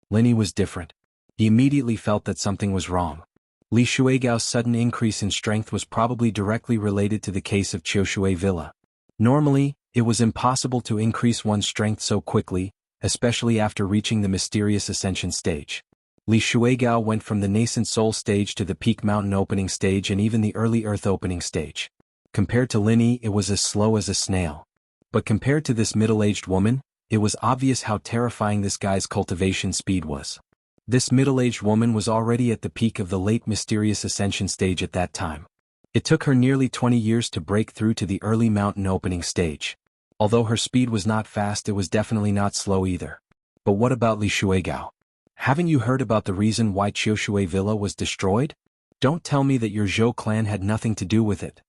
Lin Yi was different. He immediately felt that something was wrong. Li Shuigao's sudden increase in strength was probably directly related to the case of Qiushui Villa. Normally, it was impossible to increase one's strength so quickly, especially after reaching the mysterious ascension stage. Li Shuigao went from the nascent soul stage to the peak mountain opening stage and even the early earth opening stage. Compared to Lin Yi, it was as slow as a snail. But compared to this middle-aged woman, it was obvious how terrifying this guy's cultivation speed was. This middle-aged woman was already at the peak of the late mysterious ascension stage at that time. It took her nearly 20 years to break through to the early mountain opening stage. Although her speed was not fast, it was definitely not slow either. But what about Li Shuigao? Haven't you heard about the reason why Qiushui Villa was destroyed? Don't tell me that your Zhou clan had nothing to do with it.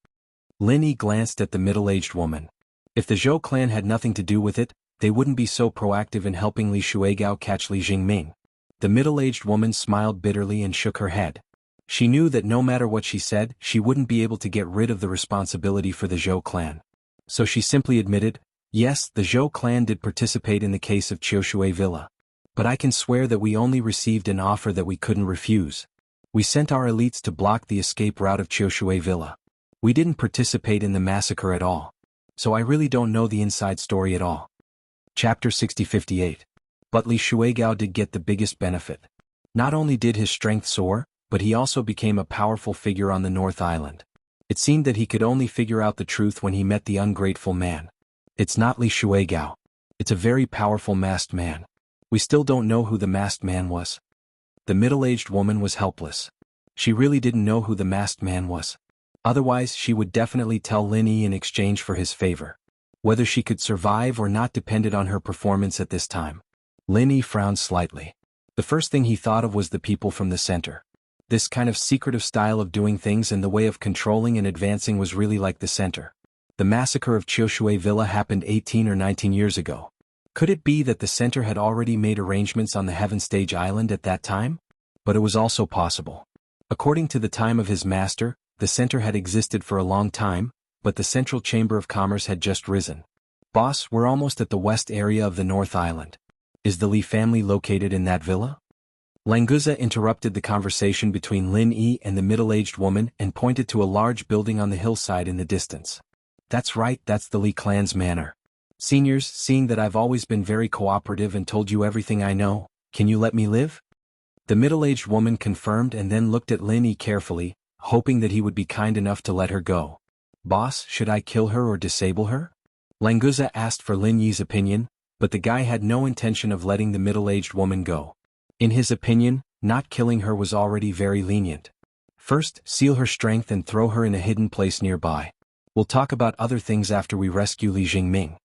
Lin Yi glanced at the middle-aged woman. If the Zhou clan had nothing to do with it, they wouldn't be so proactive in helping Li Shuigao catch Li Jingming. The middle-aged woman smiled bitterly and shook her head. She knew that no matter what she said, she wouldn't be able to get rid of the responsibility for the Zhou clan. So she simply admitted, yes, the Zhou clan did participate in the case of Qiushui Villa. But I can swear that we only received an offer that we couldn't refuse. We sent our elites to block the escape route of Qiushui Villa. We didn't participate in the massacre at all. So I really don't know the inside story at all. Chapter 6058. But Li Shuigao did get the biggest benefit. Not only did his strength soar, but he also became a powerful figure on the North Island. It seemed that he could only figure out the truth when he met the ungrateful man. It's not Li Shuigao. It's a very powerful masked man. We still don't know who the masked man was. The middle-aged woman was helpless. She really didn't know who the masked man was. Otherwise she would definitely tell Lin Yi in exchange for his favor. Whether she could survive or not depended on her performance at this time. Lin Yi frowned slightly. The first thing he thought of was the people from the center. This kind of secretive style of doing things and the way of controlling and advancing was really like the center. The massacre of Qiushui Villa happened 18 or 19 years ago. Could it be that the center had already made arrangements on the Heaven Stage Island at that time? But it was also possible. According to the time of his master, the center had existed for a long time, but the Central Chamber of Commerce had just risen. Boss, we're almost at the west area of the North Island. Is the Li family located in that villa? Languza interrupted the conversation between Lin Yi and the middle-aged woman and pointed to a large building on the hillside in the distance. That's right, that's the Li clan's manor. Seniors, seeing that I've always been very cooperative and told you everything I know, can you let me live? The middle-aged woman confirmed and then looked at Lin Yi carefully, hoping that he would be kind enough to let her go. Boss, should I kill her or disable her? Languza asked for Lin Yi's opinion, but the guy had no intention of letting the middle-aged woman go. In his opinion, not killing her was already very lenient. First, seal her strength and throw her in a hidden place nearby. We'll talk about other things after we rescue Li Jingming.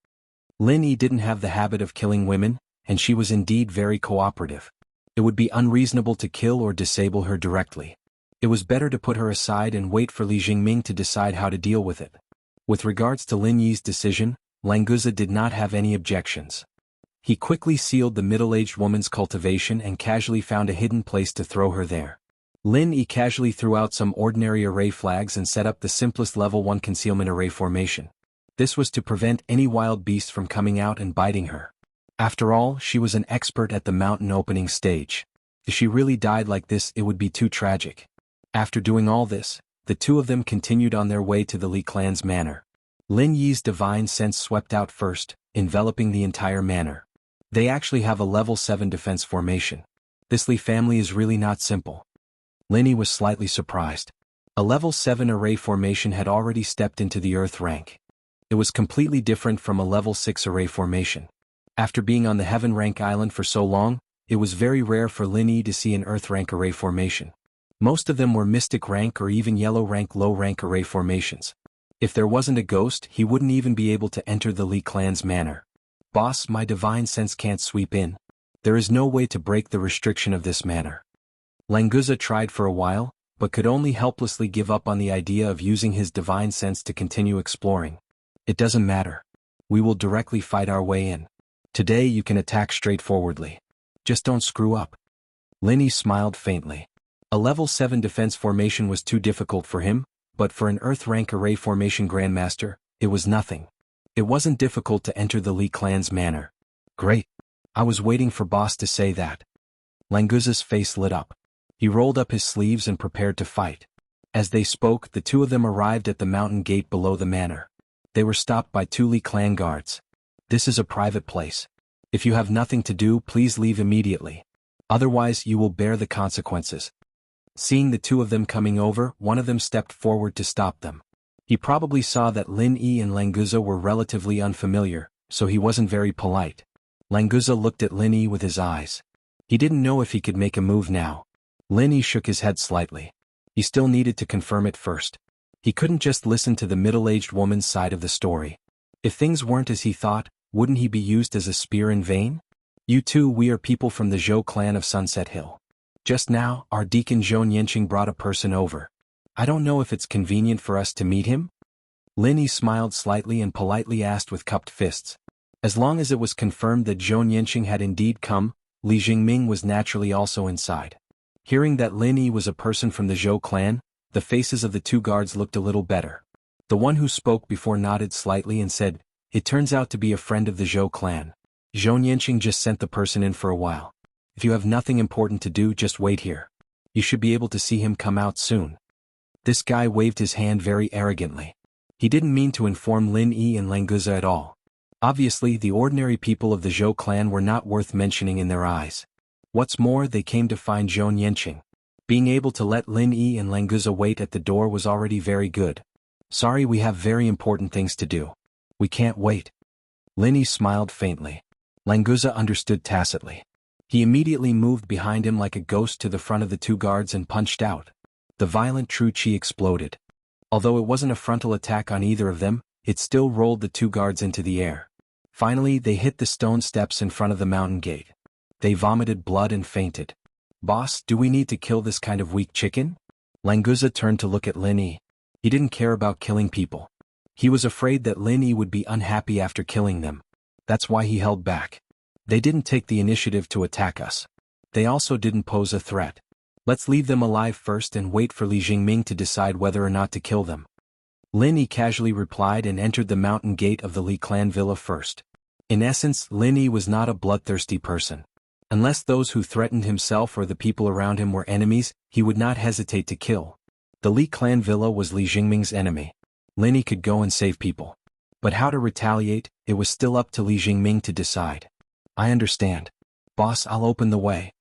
Lin Yi didn't have the habit of killing women, and she was indeed very cooperative. It would be unreasonable to kill or disable her directly. It was better to put her aside and wait for Li Jingming to decide how to deal with it. With regards to Lin Yi's decision, Languza did not have any objections. He quickly sealed the middle-aged woman's cultivation and casually found a hidden place to throw her there. Lin Yi casually threw out some ordinary array flags and set up the simplest level 1 concealment array formation. This was to prevent any wild beasts from coming out and biting her. After all, she was an expert at the mountain opening stage. If she really died like this, it would be too tragic. After doing all this, the two of them continued on their way to the Li clan's manor. Lin Yi's divine sense swept out first, enveloping the entire manor. They actually have a level 7 defense formation. This Li family is really not simple. Lin Yi was slightly surprised. A level 7 array formation had already stepped into the earth rank. It was completely different from a level 6 array formation. After being on the heaven rank island for so long, it was very rare for Lin Yi to see an earth rank array formation. Most of them were mystic rank or even yellow rank low rank array formations. If there wasn't a ghost, he wouldn't even be able to enter the Li clan's manor. Boss, my divine sense can't sweep in. There is no way to break the restriction of this manor. Languza tried for a while, but could only helplessly give up on the idea of using his divine sense to continue exploring. It doesn't matter. We will directly fight our way in. Today you can attack straightforwardly. Just don't screw up. Lin Yi smiled faintly. A level 7 defense formation was too difficult for him, but for an earth rank array formation grandmaster, it was nothing. It wasn't difficult to enter the Li clan's manor. Great. I was waiting for boss to say that. Languza's face lit up. He rolled up his sleeves and prepared to fight. As they spoke, the two of them arrived at the mountain gate below the manor. They were stopped by two Li clan guards. This is a private place. If you have nothing to do, please leave immediately. Otherwise, you will bear the consequences. Seeing the two of them coming over, one of them stepped forward to stop them. He probably saw that Lin Yi and Languza were relatively unfamiliar, so he wasn't very polite. Languza looked at Lin Yi with his eyes. He didn't know if he could make a move now. Lin Yi shook his head slightly. He still needed to confirm it first. He couldn't just listen to the middle-aged woman's side of the story. If things weren't as he thought, wouldn't he be used as a spear in vain? You two, we are people from the Zhou clan of Sunset Hill. Just now, our deacon Zhou Nianqing brought a person over. I don't know if it's convenient for us to meet him? Lin Yi smiled slightly and politely asked with cupped fists. As long as it was confirmed that Zhou Nianqing had indeed come, Li Jingming was naturally also inside. Hearing that Lin Yi was a person from the Zhou clan, the faces of the two guards looked a little better. The one who spoke before nodded slightly and said, "It turns out to be a friend of the Zhou clan. Zhou Nianqing just sent the person in for a while. If you have nothing important to do, just wait here. You should be able to see him come out soon." This guy waved his hand very arrogantly. He didn't mean to inform Lin Yi and Languza at all. Obviously, the ordinary people of the Zhou clan were not worth mentioning in their eyes. What's more, they came to find Zhou Nianqing. Being able to let Lin Yi and Languza wait at the door was already very good. Sorry, we have very important things to do. We can't wait. Lin Yi smiled faintly. Languza understood tacitly. He immediately moved behind him like a ghost to the front of the two guards and punched out. The violent true qi exploded. Although it wasn't a frontal attack on either of them, it still rolled the two guards into the air. Finally, they hit the stone steps in front of the mountain gate. They vomited blood and fainted. "Boss, do we need to kill this kind of weak chicken?" Languza turned to look at Lin Yi. He didn't care about killing people. He was afraid that Lin Yi would be unhappy after killing them. That's why he held back. They didn't take the initiative to attack us. They also didn't pose a threat. Let's leave them alive first and wait for Li Jingming to decide whether or not to kill them. Lin Yi casually replied and entered the mountain gate of the Li clan villa first. In essence, Lin Yi was not a bloodthirsty person. Unless those who threatened himself or the people around him were enemies, he would not hesitate to kill. The Li clan villa was Li Jingming's enemy. Lin Yi could go and save people. But how to retaliate, it was still up to Li Jingming to decide. "I understand. Boss, I'll open the way."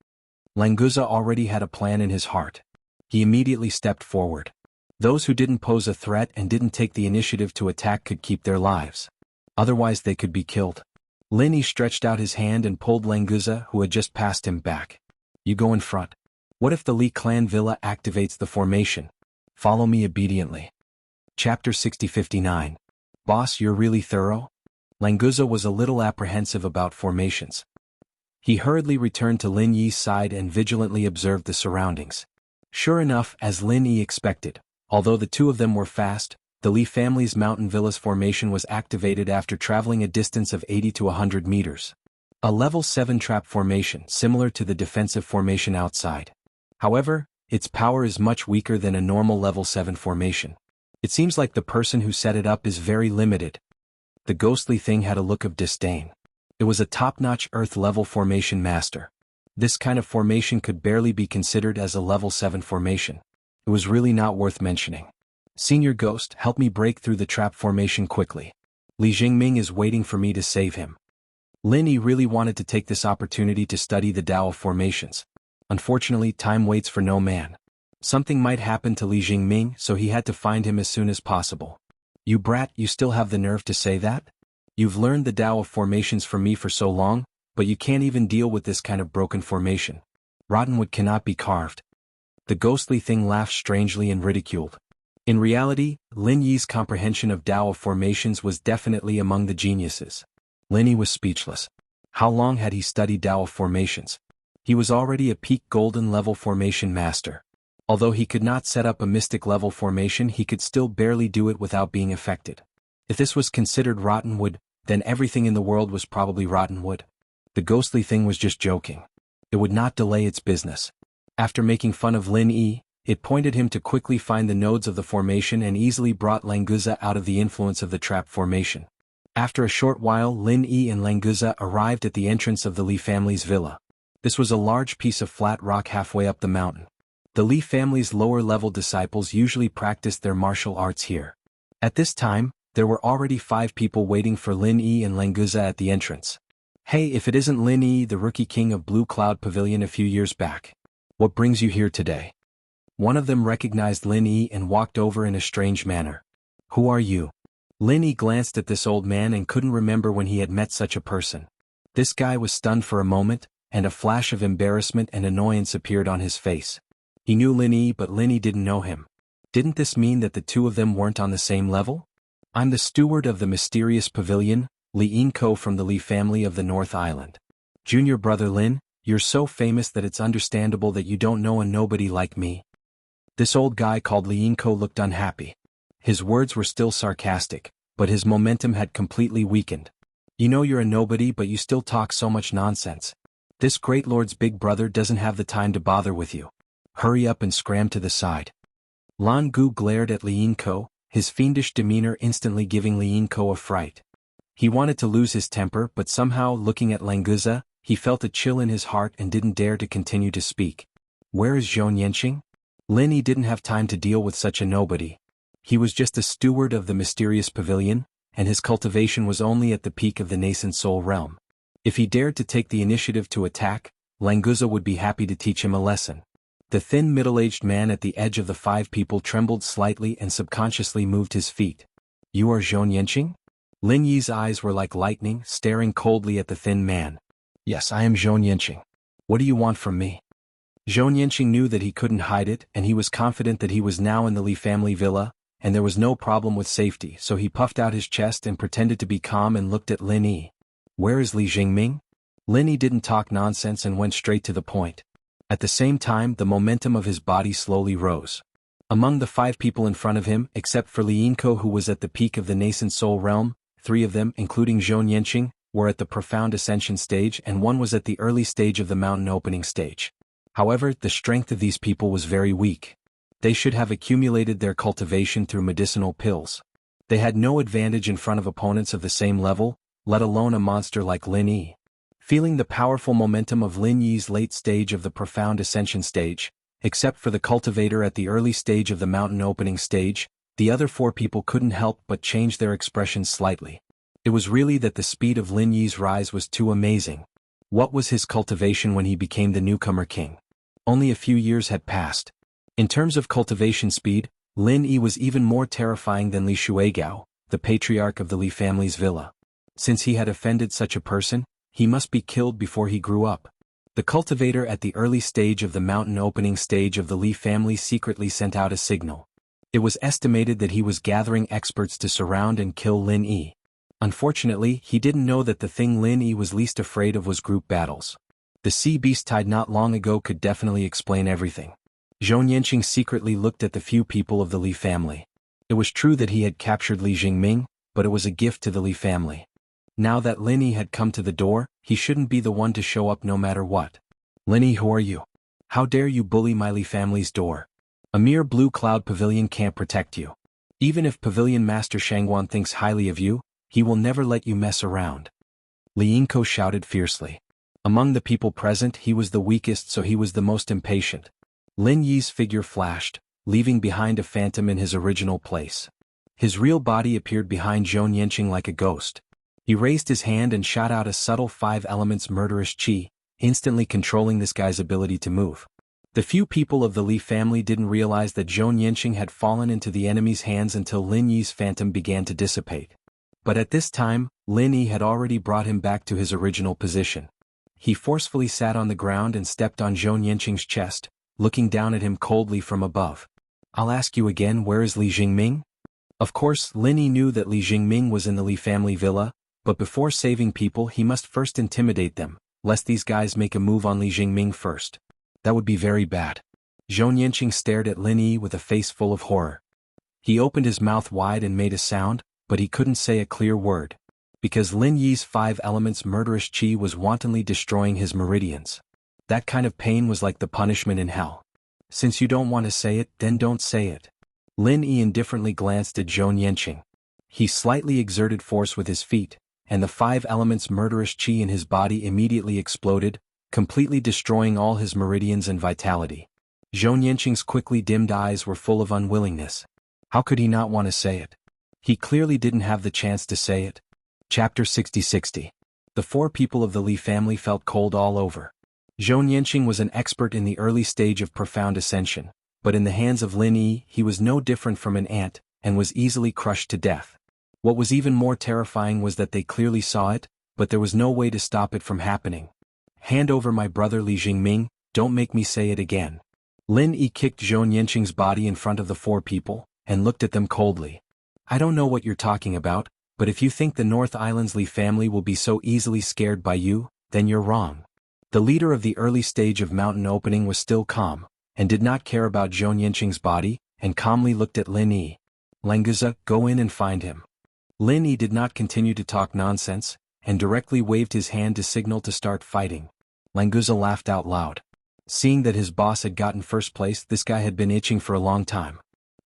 Languza already had a plan in his heart. He immediately stepped forward. Those who didn't pose a threat and didn't take the initiative to attack could keep their lives. Otherwise they could be killed. Lin Yi stretched out his hand and pulled Languza, who had just passed him, back. "You go in front. What if the Li clan villa activates the formation? Follow me obediently." Chapter 6059. Boss, you're really thorough? Languza was a little apprehensive about formations. He hurriedly returned to Lin Yi's side and vigilantly observed the surroundings. Sure enough, as Lin Yi expected, although the two of them were fast, the Li family's mountain villa's formation was activated after traveling a distance of 80 to 100 meters. A level 7 trap formation similar to the defensive formation outside. However, its power is much weaker than a normal level 7 formation. It seems like the person who set it up is very limited. The ghostly thing had a look of disdain. It was a top-notch Earth-level formation master. This kind of formation could barely be considered as a level 7 formation. It was really not worth mentioning. "Senior Ghost, help me break through the trap formation quickly. Li Jingming is waiting for me to save him." Lin Yi really wanted to take this opportunity to study the Tao of formations. Unfortunately, time waits for no man. Something might happen to Li Jingming, so he had to find him as soon as possible. "You brat, you still have the nerve to say that? You've learned the Tao of formations from me for so long, but you can't even deal with this kind of broken formation. Rotten wood cannot be carved." The ghostly thing laughed strangely and ridiculed. In reality, Lin Yi's comprehension of Tao of formations was definitely among the geniuses. Lin Yi was speechless. How long had he studied Tao of formations? He was already a peak golden level formation master. Although he could not set up a mystic level formation, he could still barely do it without being affected. If this was considered rotten wood, then everything in the world was probably rotten wood. The ghostly thing was just joking. It would not delay its business. After making fun of Lin Yi, it pointed him to quickly find the nodes of the formation and easily brought Languza out of the influence of the trap formation. After a short while, Lin Yi and Languza arrived at the entrance of the Li family's villa. This was a large piece of flat rock halfway up the mountain. The Li family's lower-level disciples usually practiced their martial arts here. At this time, there were already 5 people waiting for Lin Yi and Languza at the entrance. "Hey, if it isn't Lin Yi, the rookie king of Blue Cloud Pavilion a few years back. What brings you here today?" One of them recognized Lin Yi and walked over in a strange manner. "Who are you?" Lin Yi glanced at this old man and couldn't remember when he had met such a person. This guy was stunned for a moment, and a flash of embarrassment and annoyance appeared on his face. He knew Lin Yi, but Lin Yi didn't know him. Didn't this mean that the two of them weren't on the same level? "I'm the steward of the mysterious pavilion, Li Yinko from the Li family of the North Island. Junior brother Lin, you're so famous that it's understandable that you don't know a nobody like me." This old guy called Li Yinko looked unhappy. His words were still sarcastic, but his momentum had completely weakened. "You know you're a nobody, but you still talk so much nonsense. This great lord's big brother doesn't have the time to bother with you. Hurry up and scram to the side." Lan Gu glared at Li Yinko, his fiendish demeanor instantly giving Li Yinko a fright. He wanted to lose his temper, but somehow, looking at Languza, he felt a chill in his heart and didn't dare to continue to speak. "Where is Zhou Yanqing?" Lin Yi didn't have time to deal with such a nobody. He was just a steward of the mysterious pavilion, and his cultivation was only at the peak of the nascent soul realm. If he dared to take the initiative to attack, Languza would be happy to teach him a lesson. The thin middle-aged man at the edge of the 5 people trembled slightly and subconsciously moved his feet. "You are Zhou Yanqing?" Lin Yi's eyes were like lightning, staring coldly at the thin man. Yes, I am Zhou Yanqing. What do you want from me? Zhou Yanqing knew that he couldn't hide it, and he was confident that he was now in the Li family villa, and there was no problem with safety, so he puffed out his chest and pretended to be calm and looked at Lin Yi. Where is Li Jingming? Lin Yi didn't talk nonsense and went straight to the point. At the same time, the momentum of his body slowly rose. Among the 5 people in front of him, except for Li Yinko who was at the peak of the nascent soul realm, 3 of them, including Zhou Yanqing, were at the profound ascension stage and 1 was at the early stage of the mountain opening stage. However, the strength of these people was very weak. They should have accumulated their cultivation through medicinal pills. They had no advantage in front of opponents of the same level, let alone a monster like Lin Yi. Feeling the powerful momentum of Lin Yi's late stage of the profound ascension stage, except for the cultivator at the early stage of the mountain opening stage, the other 4 people couldn't help but change their expressions slightly. It was really that the speed of Lin Yi's rise was too amazing. What was his cultivation when he became the newcomer king? Only a few years had passed. In terms of cultivation speed, Lin Yi was even more terrifying than Li Shuigao, the patriarch of the Li family's villa. Since he had offended such a person, he must be killed before he grew up. The cultivator at the early stage of the mountain opening stage of the Li family secretly sent out a signal. It was estimated that he was gathering experts to surround and kill Lin Yi. Unfortunately, he didn't know that the thing Lin Yi was least afraid of was group battles. The sea beast tied not long ago could definitely explain everything. Zhou Yanqing secretly looked at the few people of the Li family. It was true that he had captured Li Jingming, but it was a gift to the Li family. Now that Lin Yi had come to the door, he shouldn't be the one to show up no matter what. Lin Yi, who are you? How dare you bully my Li family's door? A mere blue cloud pavilion can't protect you. Even if Pavilion Master Shangguan thinks highly of you, he will never let you mess around. Li Yinko shouted fiercely. Among the people present, he was the weakest, so he was the most impatient. Lin Yi's figure flashed, leaving behind a phantom in his original place. His real body appeared behind Zhou Yanqing like a ghost. He raised his hand and shot out a subtle 5 elements murderous chi, instantly controlling this guy's ability to move. The few people of the Li family didn't realize that Zhou Yanqing had fallen into the enemy's hands until Lin Yi's phantom began to dissipate. But at this time, Lin Yi had already brought him back to his original position. He forcefully sat on the ground and stepped on Zhou Yanqing's chest, looking down at him coldly from above. I'll ask you again, where is Li Jingming? Of course, Lin Yi knew that Li Jingming was in the Li family villa, but before saving people he must first intimidate them, lest these guys make a move on Li Jingming first. That would be very bad. Zhou Yanqing stared at Lin Yi with a face full of horror. He opened his mouth wide and made a sound, but he couldn't say a clear word. Because Lin Yi's 5 elements murderous chi was wantonly destroying his meridians. That kind of pain was like the punishment in hell. Since you don't want to say it, then don't say it. Lin Yi indifferently glanced at Zhou Yanqing. He slightly exerted force with his feet, and the 5 elements murderous chi in his body immediately exploded, completely destroying all his meridians and vitality. Zhou Yanqing's quickly dimmed eyes were full of unwillingness. How could he not want to say it? He clearly didn't have the chance to say it. Chapter 60-60. The 4 people of the Li family felt cold all over. Zhou Yanqing was an expert in the early stage of profound ascension, but in the hands of Lin Yi he was no different from an ant, and was easily crushed to death. What was even more terrifying was that they clearly saw it, but there was no way to stop it from happening. Hand over my brother Li Jingming, don't make me say it again. Lin Yi kicked Zhou Yanqing's body in front of the 4 people, and looked at them coldly. I don't know what you're talking about, but if you think the North Island's Li family will be so easily scared by you, then you're wrong. The leader of the early stage of mountain opening was still calm, and did not care about Zhou Yanqing's body, and calmly looked at Lin Yi. Languza, go in and find him. Lin Yi did not continue to talk nonsense, and directly waved his hand to signal to start fighting. Languza laughed out loud. Seeing that his boss had gotten first place, this guy had been itching for a long time.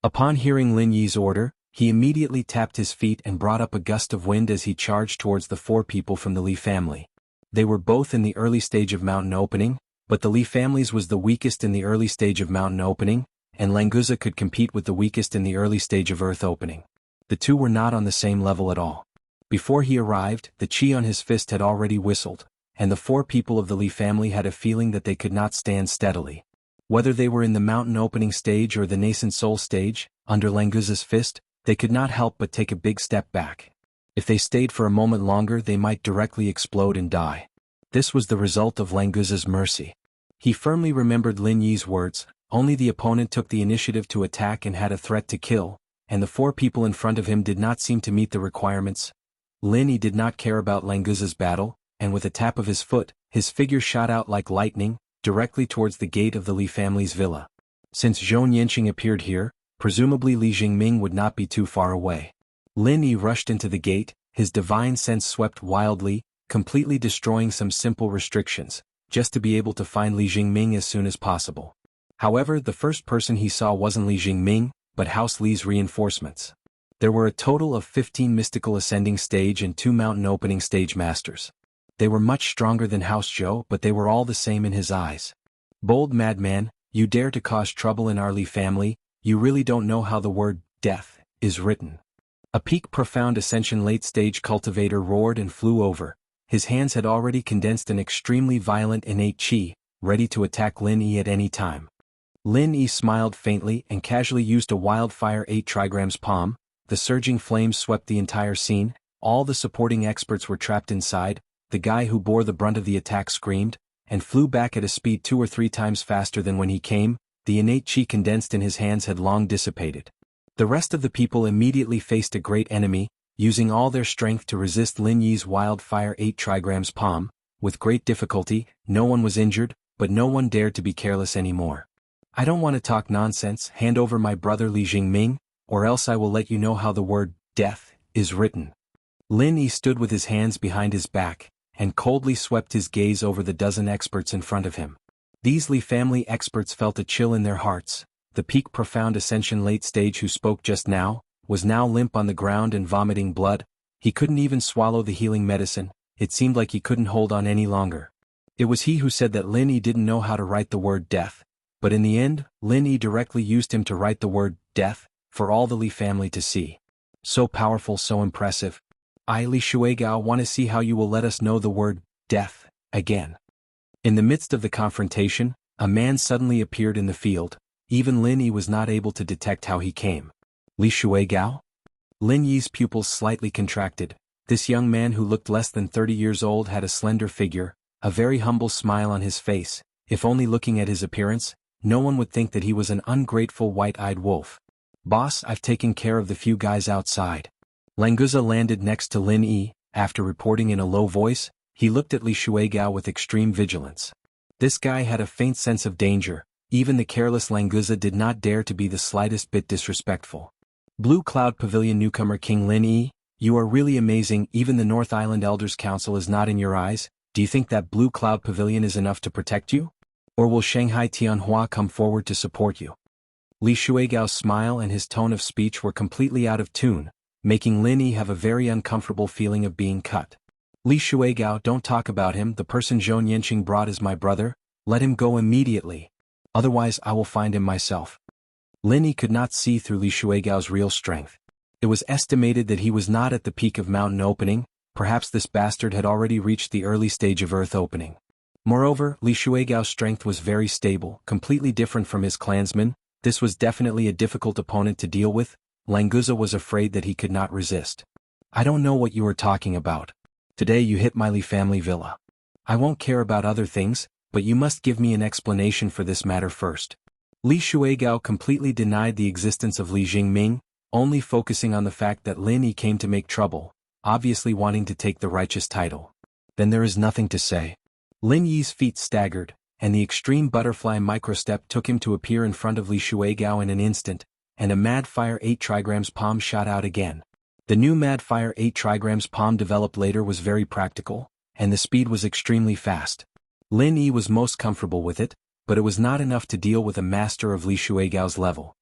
Upon hearing Lin Yi's order, he immediately tapped his feet and brought up a gust of wind as he charged towards the 4 people from the Li family. They were both in the early stage of mountain opening, but the Li family's was the weakest in the early stage of mountain opening, and Languza could compete with the weakest in the early stage of earth opening. The 2 were not on the same level at all. Before he arrived, the chi on his fist had already whistled, and the 4 people of the Li family had a feeling that they could not stand steadily. Whether they were in the mountain opening stage or the nascent soul stage, under Languza's fist, they could not help but take a big step back. If they stayed for a moment longer they might directly explode and die. This was the result of Languza's mercy. He firmly remembered Lin Yi's words, only the opponent took the initiative to attack and had a threat to kill, and the 4 people in front of him did not seem to meet the requirements. Lin Yi did not care about Languza's battle, and with a tap of his foot, his figure shot out like lightning, directly towards the gate of the Li family's villa. Since Zhou Yanqing appeared here, presumably Li Jingming would not be too far away. Lin Yi rushed into the gate, his divine sense swept wildly, completely destroying some simple restrictions, just to be able to find Li Jingming as soon as possible. However, the first person he saw wasn't Li Jingming, but House Li's reinforcements. There were a total of 15 mystical ascending stage and 2 mountain opening stage masters. They were much stronger than House Zhou, but they were all the same in his eyes. Bold madman, you dare to cause trouble in our Li family, you really don't know how the word death is written. A peak profound ascension late stage cultivator roared and flew over. His hands had already condensed an extremely violent innate chi, ready to attack Lin Yi at any time. Lin Yi smiled faintly and casually used a wildfire 8 trigrams palm. The surging flames swept the entire scene, all the supporting experts were trapped inside, the guy who bore the brunt of the attack screamed, and flew back at a speed 2 or 3 times faster than when he came. The innate chi condensed in his hands had long dissipated. The rest of the people immediately faced a great enemy, using all their strength to resist Lin Yi's wildfire 8 trigrams palm. With great difficulty, no one was injured, but no one dared to be careless anymore. I don't want to talk nonsense, hand over my brother Li Jingming, or else I will let you know how the word death is written. Lin Yi stood with his hands behind his back, and coldly swept his gaze over the dozen experts in front of him. These Li family experts felt a chill in their hearts. The peak profound ascension late stage who spoke just now, was now limp on the ground and vomiting blood. He couldn't even swallow the healing medicine, it seemed like he couldn't hold on any longer. It was he who said that Lin Yi didn't know how to write the word death, but in the end, Lin Yi directly used him to write the word death, for all the Li family to see. So powerful, so impressive. I Li Shuigao want to see how you will let us know the word death again. In the midst of the confrontation, a man suddenly appeared in the field. Even Lin Yi was not able to detect how he came. Li Shuigao? Lin Yi's pupils slightly contracted. This young man who looked less than 30 years old had a slender figure, a very humble smile on his face. If only looking at his appearance, no one would think that he was an ungrateful white-eyed wolf. Boss, I've taken care of the few guys outside. Languza landed next to Lin Yi. After reporting in a low voice, he looked at Li Shuigao with extreme vigilance. This guy had a faint sense of danger. Even the careless Languza did not dare to be the slightest bit disrespectful. Blue Cloud Pavilion newcomer King Lin Yi, you are really amazing. Even the North Island Elders Council is not in your eyes. Do you think that Blue Cloud Pavilion is enough to protect you? Or will Shanghai Tianhua come forward to support you? Li Shuigao's smile and his tone of speech were completely out of tune, making Lin Yi have a very uncomfortable feeling of being cut. Li Shuigao, don't talk about him. The person Zhou Yanqing brought is my brother. Let him go immediately. Otherwise I will find him myself. Lin Yi could not see through Li Shuigao's real strength. It was estimated that he was not at the peak of mountain opening. Perhaps this bastard had already reached the early stage of earth opening. Moreover, Li Shuigao's strength was very stable, completely different from his clansmen. This was definitely a difficult opponent to deal with. Languza was afraid that he could not resist. I don't know what you are talking about. Today you hit my Li family villa. I won't care about other things, but you must give me an explanation for this matter first. Li Shuigao completely denied the existence of Li Jingming, only focusing on the fact that Lin Yi came to make trouble, obviously wanting to take the righteous title. Then there is nothing to say. Lin Yi's feet staggered, and the extreme butterfly microstep took him to appear in front of Li Shuigao in an instant, and a Mad Fire 8 trigrams palm shot out again. The new Mad Fire 8 trigrams palm developed later was very practical, and the speed was extremely fast. Lin Yi was most comfortable with it, but it was not enough to deal with a master of Li Shuigao's level.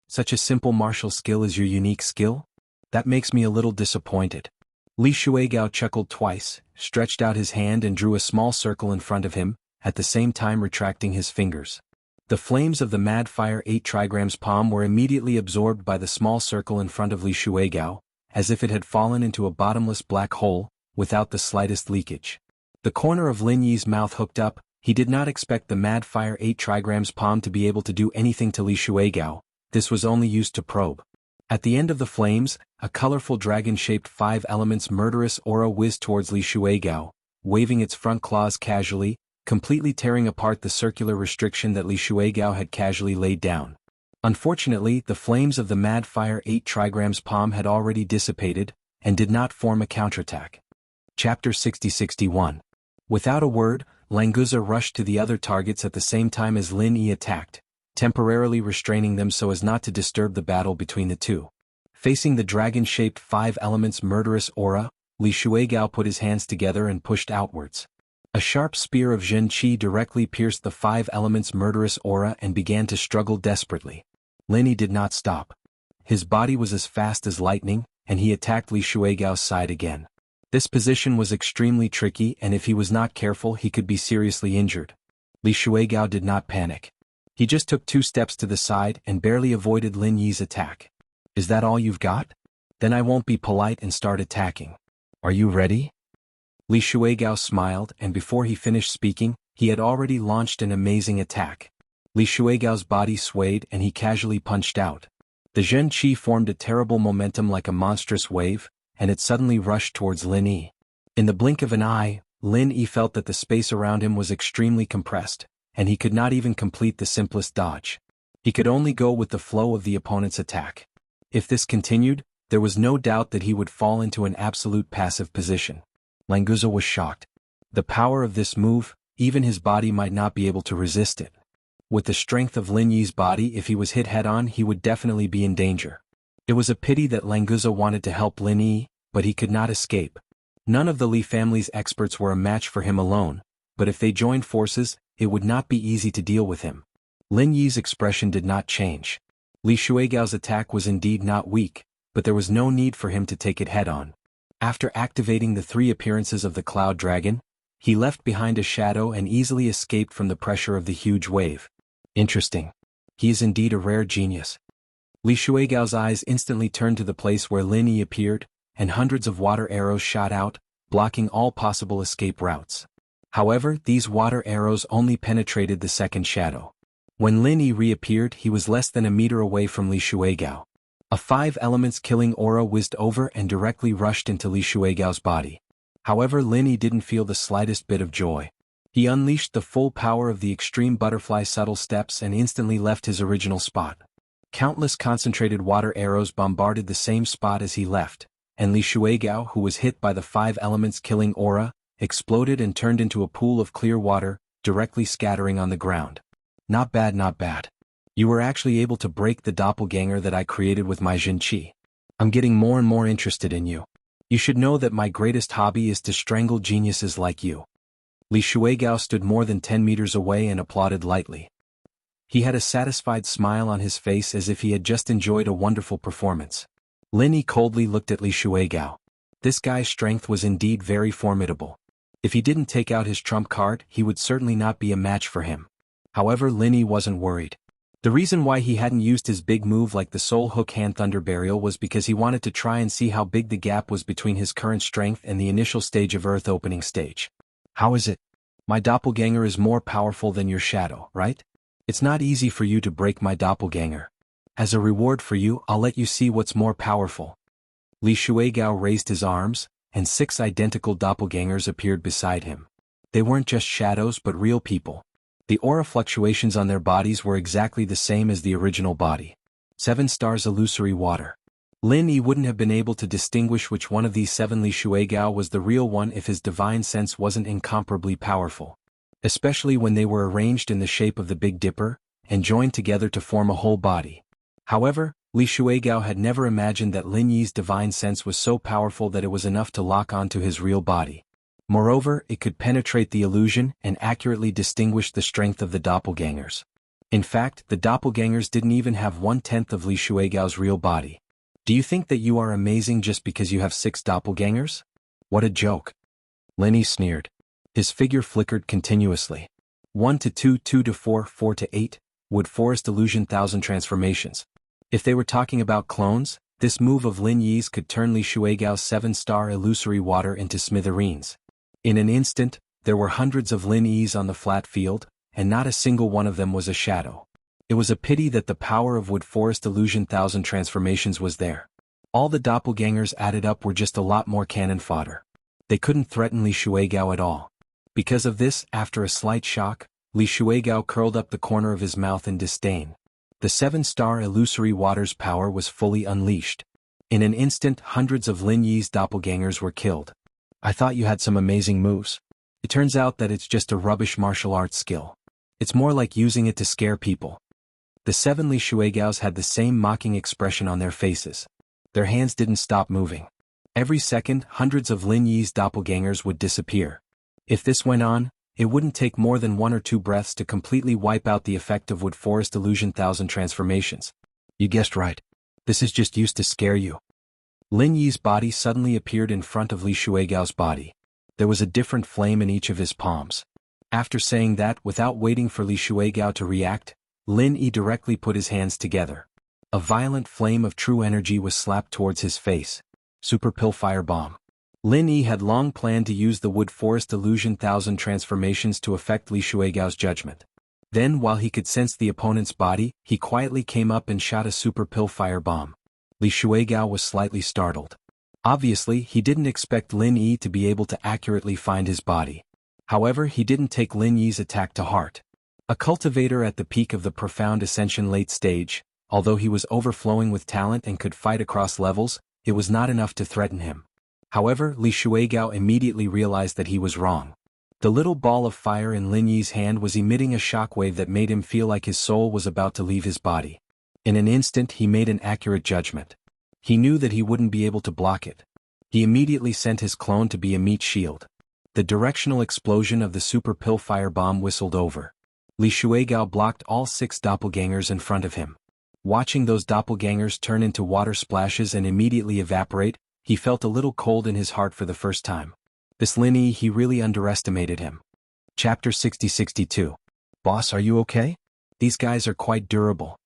Such a simple martial skill is your unique skill? That makes me a little disappointed. Li Shuigao chuckled twice, stretched out his hand and drew a small circle in front of him, at the same time retracting his fingers. The flames of the Mad Fire 8 trigrams palm were immediately absorbed by the small circle in front of Li Shuigao, as if it had fallen into a bottomless black hole, without the slightest leakage. The corner of Lin Yi's mouth hooked up. He did not expect the Mad Fire 8 trigrams palm to be able to do anything to Li Shuigao. This was only used to probe. At the end of the flames, a colorful dragon-shaped 5 elements murderous aura whizzed towards Li Shuigao, waving its front claws casually, completely tearing apart the circular restriction that Li Shuigao had casually laid down. Unfortunately, the flames of the Mad Fire 8 trigrams palm had already dissipated, and did not form a counterattack. Chapter 60-61. Without a word, Languza rushed to the other targets at the same time as Lin Yi attacked, temporarily restraining them so as not to disturb the battle between the two. Facing the dragon-shaped 5 elements murderous aura, Li Shuigao put his hands together and pushed outwards. A sharp spear of Zhen Qi directly pierced the 5 elements murderous aura and began to struggle desperately. Lin Yi did not stop. His body was as fast as lightning, and he attacked Li Shuigao's side again. This position was extremely tricky, and if he was not careful he could be seriously injured. Li Shuigao did not panic. He just took 2 steps to the side and barely avoided Lin Yi's attack. Is that all you've got? Then I won't be polite and start attacking. Are you ready? Li Shuigao smiled, and before he finished speaking, he had already launched an amazing attack. Li Shuigao's body swayed and he casually punched out. The Zhen Qi formed a terrible momentum like a monstrous wave, and it suddenly rushed towards Lin Yi. In the blink of an eye, Lin Yi felt that the space around him was extremely compressed, and he could not even complete the simplest dodge. He could only go with the flow of the opponent's attack. If this continued, there was no doubt that he would fall into an absolute passive position. Languza was shocked. The power of this move, even his body might not be able to resist it. With the strength of Lin Yi's body, if he was hit head-on he would definitely be in danger. It was a pity that Languza wanted to help Lin Yi, but he could not escape. None of the Li family's experts were a match for him alone, but if they joined forces, it would not be easy to deal with him. Lin Yi's expression did not change. Li Shuigao's attack was indeed not weak, but there was no need for him to take it head-on. After activating the 3 appearances of the Cloud Dragon, he left behind a shadow and easily escaped from the pressure of the huge wave. Interesting. He is indeed a rare genius. Li Shuigao's eyes instantly turned to the place where Lin Yi appeared, and hundreds of water arrows shot out, blocking all possible escape routes. However, these water arrows only penetrated the second shadow. When Lin Yi reappeared, he was less than a meter away from Li Shuigao. A 5 elements killing aura whizzed over and directly rushed into Li Shuigao's body. However, Lin Yi didn't feel the slightest bit of joy. He unleashed the full power of the extreme butterfly subtle steps and instantly left his original spot. Countless concentrated water arrows bombarded the same spot as he left, and Li Shuigao, who was hit by the 5 elements killing aura, exploded and turned into a pool of clear water, directly scattering on the ground. Not bad, not bad. You were actually able to break the doppelganger that I created with my Zhen Qi. I'm getting more and more interested in you. You should know that my greatest hobby is to strangle geniuses like you. Li Shuigao stood more than 10 meters away and applauded lightly. He had a satisfied smile on his face as if he had just enjoyed a wonderful performance. Lin Yi coldly looked at Li Shuigao. This guy's strength was indeed very formidable. If he didn't take out his trump card, he would certainly not be a match for him. However, Lin Yi wasn't worried. The reason why he hadn't used his big move like the Soul Hook Hand Thunder Burial was because he wanted to try and see how big the gap was between his current strength and the initial stage of Earth opening stage. How is it? My doppelganger is more powerful than your shadow, right? It's not easy for you to break my doppelganger. As a reward for you, I'll let you see what's more powerful. Li Shuigao raised his arms, and 6 identical doppelgangers appeared beside him. They weren't just shadows but real people. The aura fluctuations on their bodies were exactly the same as the original body. 7 stars illusory water. Lin Yi wouldn't have been able to distinguish which one of these 7 Li Shuigao was the real one if his divine sense wasn't incomparably powerful. Especially when they were arranged in the shape of the Big Dipper, and joined together to form a whole body. However, Li Shuigao had never imagined that Lin Yi's divine sense was so powerful that it was enough to lock onto his real body. Moreover, it could penetrate the illusion and accurately distinguish the strength of the doppelgangers. In fact, the doppelgangers didn't even have 1/10 of Li Shuigao's real body. Do you think that you are amazing just because you have 6 doppelgangers? What a joke. Lin Yi sneered. His figure flickered continuously. 1 to 2, 2 to 4, 4 to 8, Wood Forest Illusion 1000 transformations. If they were talking about clones, this move of Lin Yi's could turn Li Shuigao's 7-star illusory water into smithereens. In an instant, there were hundreds of Lin Yi's on the flat field, and not a single one of them was a shadow. It was a pity that the power of Wood Forest Illusion 1000 transformations was there. All the doppelgangers added up were just a lot more cannon fodder. They couldn't threaten Li Shuigao at all. Because of this, after a slight shock, Li Shuigao curled up the corner of his mouth in disdain. The 7-star illusory water's power was fully unleashed. In an instant, hundreds of Lin Yi's doppelgangers were killed. I thought you had some amazing moves. It turns out that it's just a rubbish martial arts skill. It's more like using it to scare people. The 7 Li Shuigaos had the same mocking expression on their faces. Their hands didn't stop moving. Every second, hundreds of Lin Yi's doppelgangers would disappear. If this went on, it wouldn't take more than 1 or 2 breaths to completely wipe out the effect of Wood Forest Illusion 1000 transformations. You guessed right. This is just used to scare you. Lin Yi's body suddenly appeared in front of Li Shuigao's body. There was a different flame in each of his palms. After saying that, without waiting for Li Shuigao to react, Lin Yi directly put his hands together. A violent flame of true energy was slapped towards his face. Super Pill Fire Bomb. Lin Yi had long planned to use the Wood Forest Illusion 1000 transformations to affect Li Shuigao's judgment. Then, while he could sense the opponent's body, he quietly came up and shot a Super Pill Fire Bomb. Li Shuigao was slightly startled. Obviously, he didn't expect Lin Yi to be able to accurately find his body. However, he didn't take Lin Yi's attack to heart. A cultivator at the peak of the Profound Ascension late stage, although he was overflowing with talent and could fight across levels, it was not enough to threaten him. However, Li Shuigao immediately realized that he was wrong. The little ball of fire in Lin Yi's hand was emitting a shockwave that made him feel like his soul was about to leave his body. In an instant, he made an accurate judgment. He knew that he wouldn't be able to block it. He immediately sent his clone to be a meat shield. The directional explosion of the Super Pill Fire Bomb whistled over. Li Shuigao blocked all 6 doppelgangers in front of him. Watching those doppelgangers turn into water splashes and immediately evaporate, he felt a little cold in his heart for the first time. This Lin Yi, he really underestimated him. Chapter 60-62. Boss, are you okay? These guys are quite durable.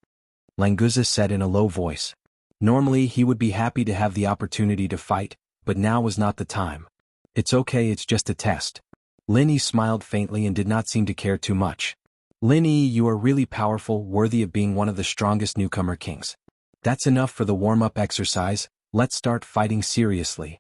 Languza said in a low voice. Normally he would be happy to have the opportunity to fight, but now was not the time. It's okay, it's just a test. Lin Yi smiled faintly and did not seem to care too much. Lin Yi, you are really powerful, worthy of being one of the strongest newcomer kings. That's enough for the warm-up exercise, let's start fighting seriously.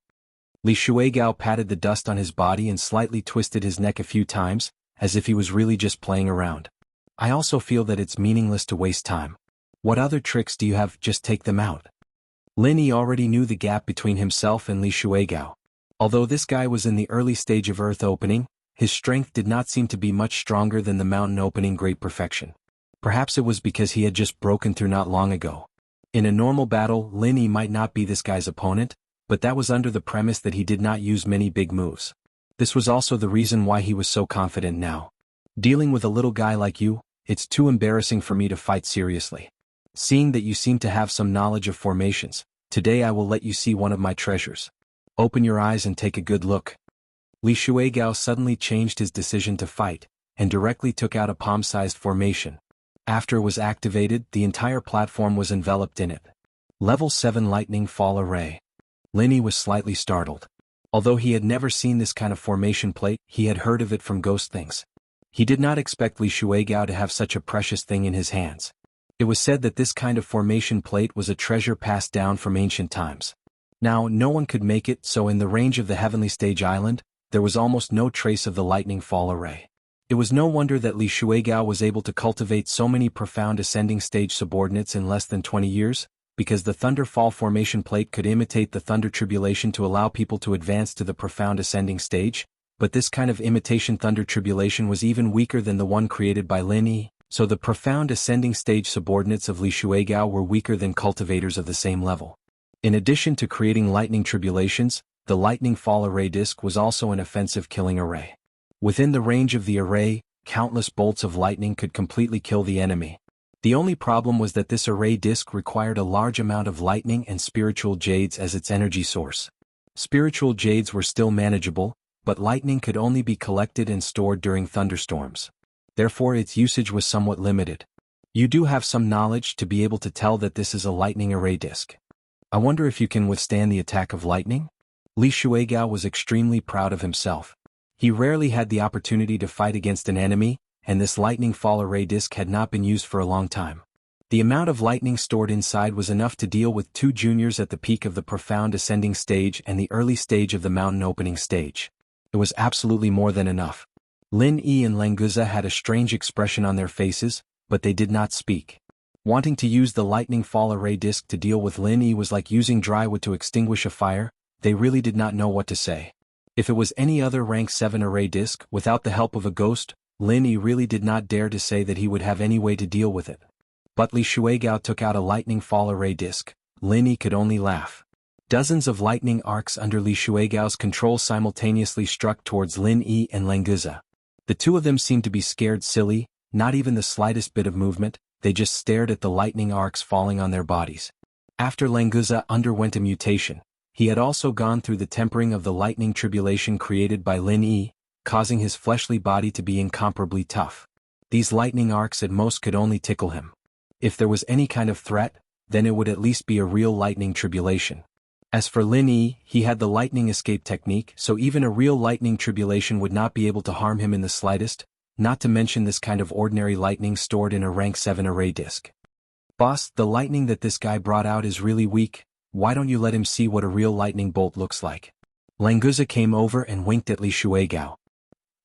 Li Shuigao patted the dust on his body and slightly twisted his neck a few times, as if he was really just playing around. I also feel that it's meaningless to waste time. What other tricks do you have? Just take them out. Lin Yi already knew the gap between himself and Li Shuigao. Although this guy was in the early stage of Earth opening, his strength did not seem to be much stronger than the mountain opening great perfection. Perhaps it was because he had just broken through not long ago. In a normal battle, Lin Yi might not be this guy's opponent, but that was under the premise that he did not use many big moves. This was also the reason why he was so confident now. Dealing with a little guy like you, it's too embarrassing for me to fight seriously. Seeing that you seem to have some knowledge of formations, today I will let you see one of my treasures. Open your eyes and take a good look. Li Shuigao suddenly changed his decision to fight, and directly took out a palm-sized formation. After it was activated, the entire platform was enveloped in it. Level 7 Lightning Fall Array. Lin Yi was slightly startled. Although he had never seen this kind of formation plate, he had heard of it from ghost things. He did not expect Li Shuigao to have such a precious thing in his hands. It was said that this kind of formation plate was a treasure passed down from ancient times. Now, no one could make it, so in the range of the Heavenly Stage Island, there was almost no trace of the Lightning Fall Array. It was no wonder that Li Shuigao was able to cultivate so many profound ascending stage subordinates in less than 20 years, because the Thunder Fall formation plate could imitate the Thunder Tribulation to allow people to advance to the profound ascending stage, but this kind of imitation Thunder Tribulation was even weaker than the one created by Lin Yi, so the profound ascending stage subordinates of Li Shuigao were weaker than cultivators of the same level. In addition to creating lightning tribulations, the Lightning Fall Array disc was also an offensive killing array. Within the range of the array, countless bolts of lightning could completely kill the enemy. The only problem was that this array disc required a large amount of lightning and spiritual jades as its energy source. Spiritual jades were still manageable, but lightning could only be collected and stored during thunderstorms. Therefore its usage was somewhat limited. You do have some knowledge to be able to tell that this is a lightning array disc. I wonder if you can withstand the attack of lightning? Li Shuigao was extremely proud of himself. He rarely had the opportunity to fight against an enemy, and this lightning fall array disc had not been used for a long time. The amount of lightning stored inside was enough to deal with 2 juniors at the peak of the profound ascending stage and the early stage of the mountain opening stage. It was absolutely more than enough. Lin Yi and Lenguza had a strange expression on their faces, but they did not speak. Wanting to use the lightning fall array disc to deal with Lin Yi was like using dry wood to extinguish a fire. They really did not know what to say. If it was any other rank 7 array disc, without the help of a ghost, Lin Yi really did not dare to say that he would have any way to deal with it. But Li Shuigao took out a lightning fall array disc. Lin Yi could only laugh. Dozens of lightning arcs under Li Shuigao's control simultaneously struck towards Lin Yi and Lenguza. The two of them seemed to be scared silly, not even the slightest bit of movement, they just stared at the lightning arcs falling on their bodies. After Lenguza underwent a mutation, he had also gone through the tempering of the lightning tribulation created by Lin Yi, causing his fleshly body to be incomparably tough. These lightning arcs at most could only tickle him. If there was any kind of threat, then it would at least be a real lightning tribulation. As for Lin Yi, he had the lightning escape technique, so even a real lightning tribulation would not be able to harm him in the slightest, not to mention this kind of ordinary lightning stored in a rank 7 array disc. Boss, the lightning that this guy brought out is really weak, why don't you let him see what a real lightning bolt looks like? Lenguza came over and winked at Li Shuigao.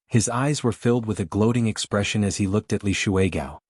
His eyes were filled with a gloating expression as he looked at Li Shuigao.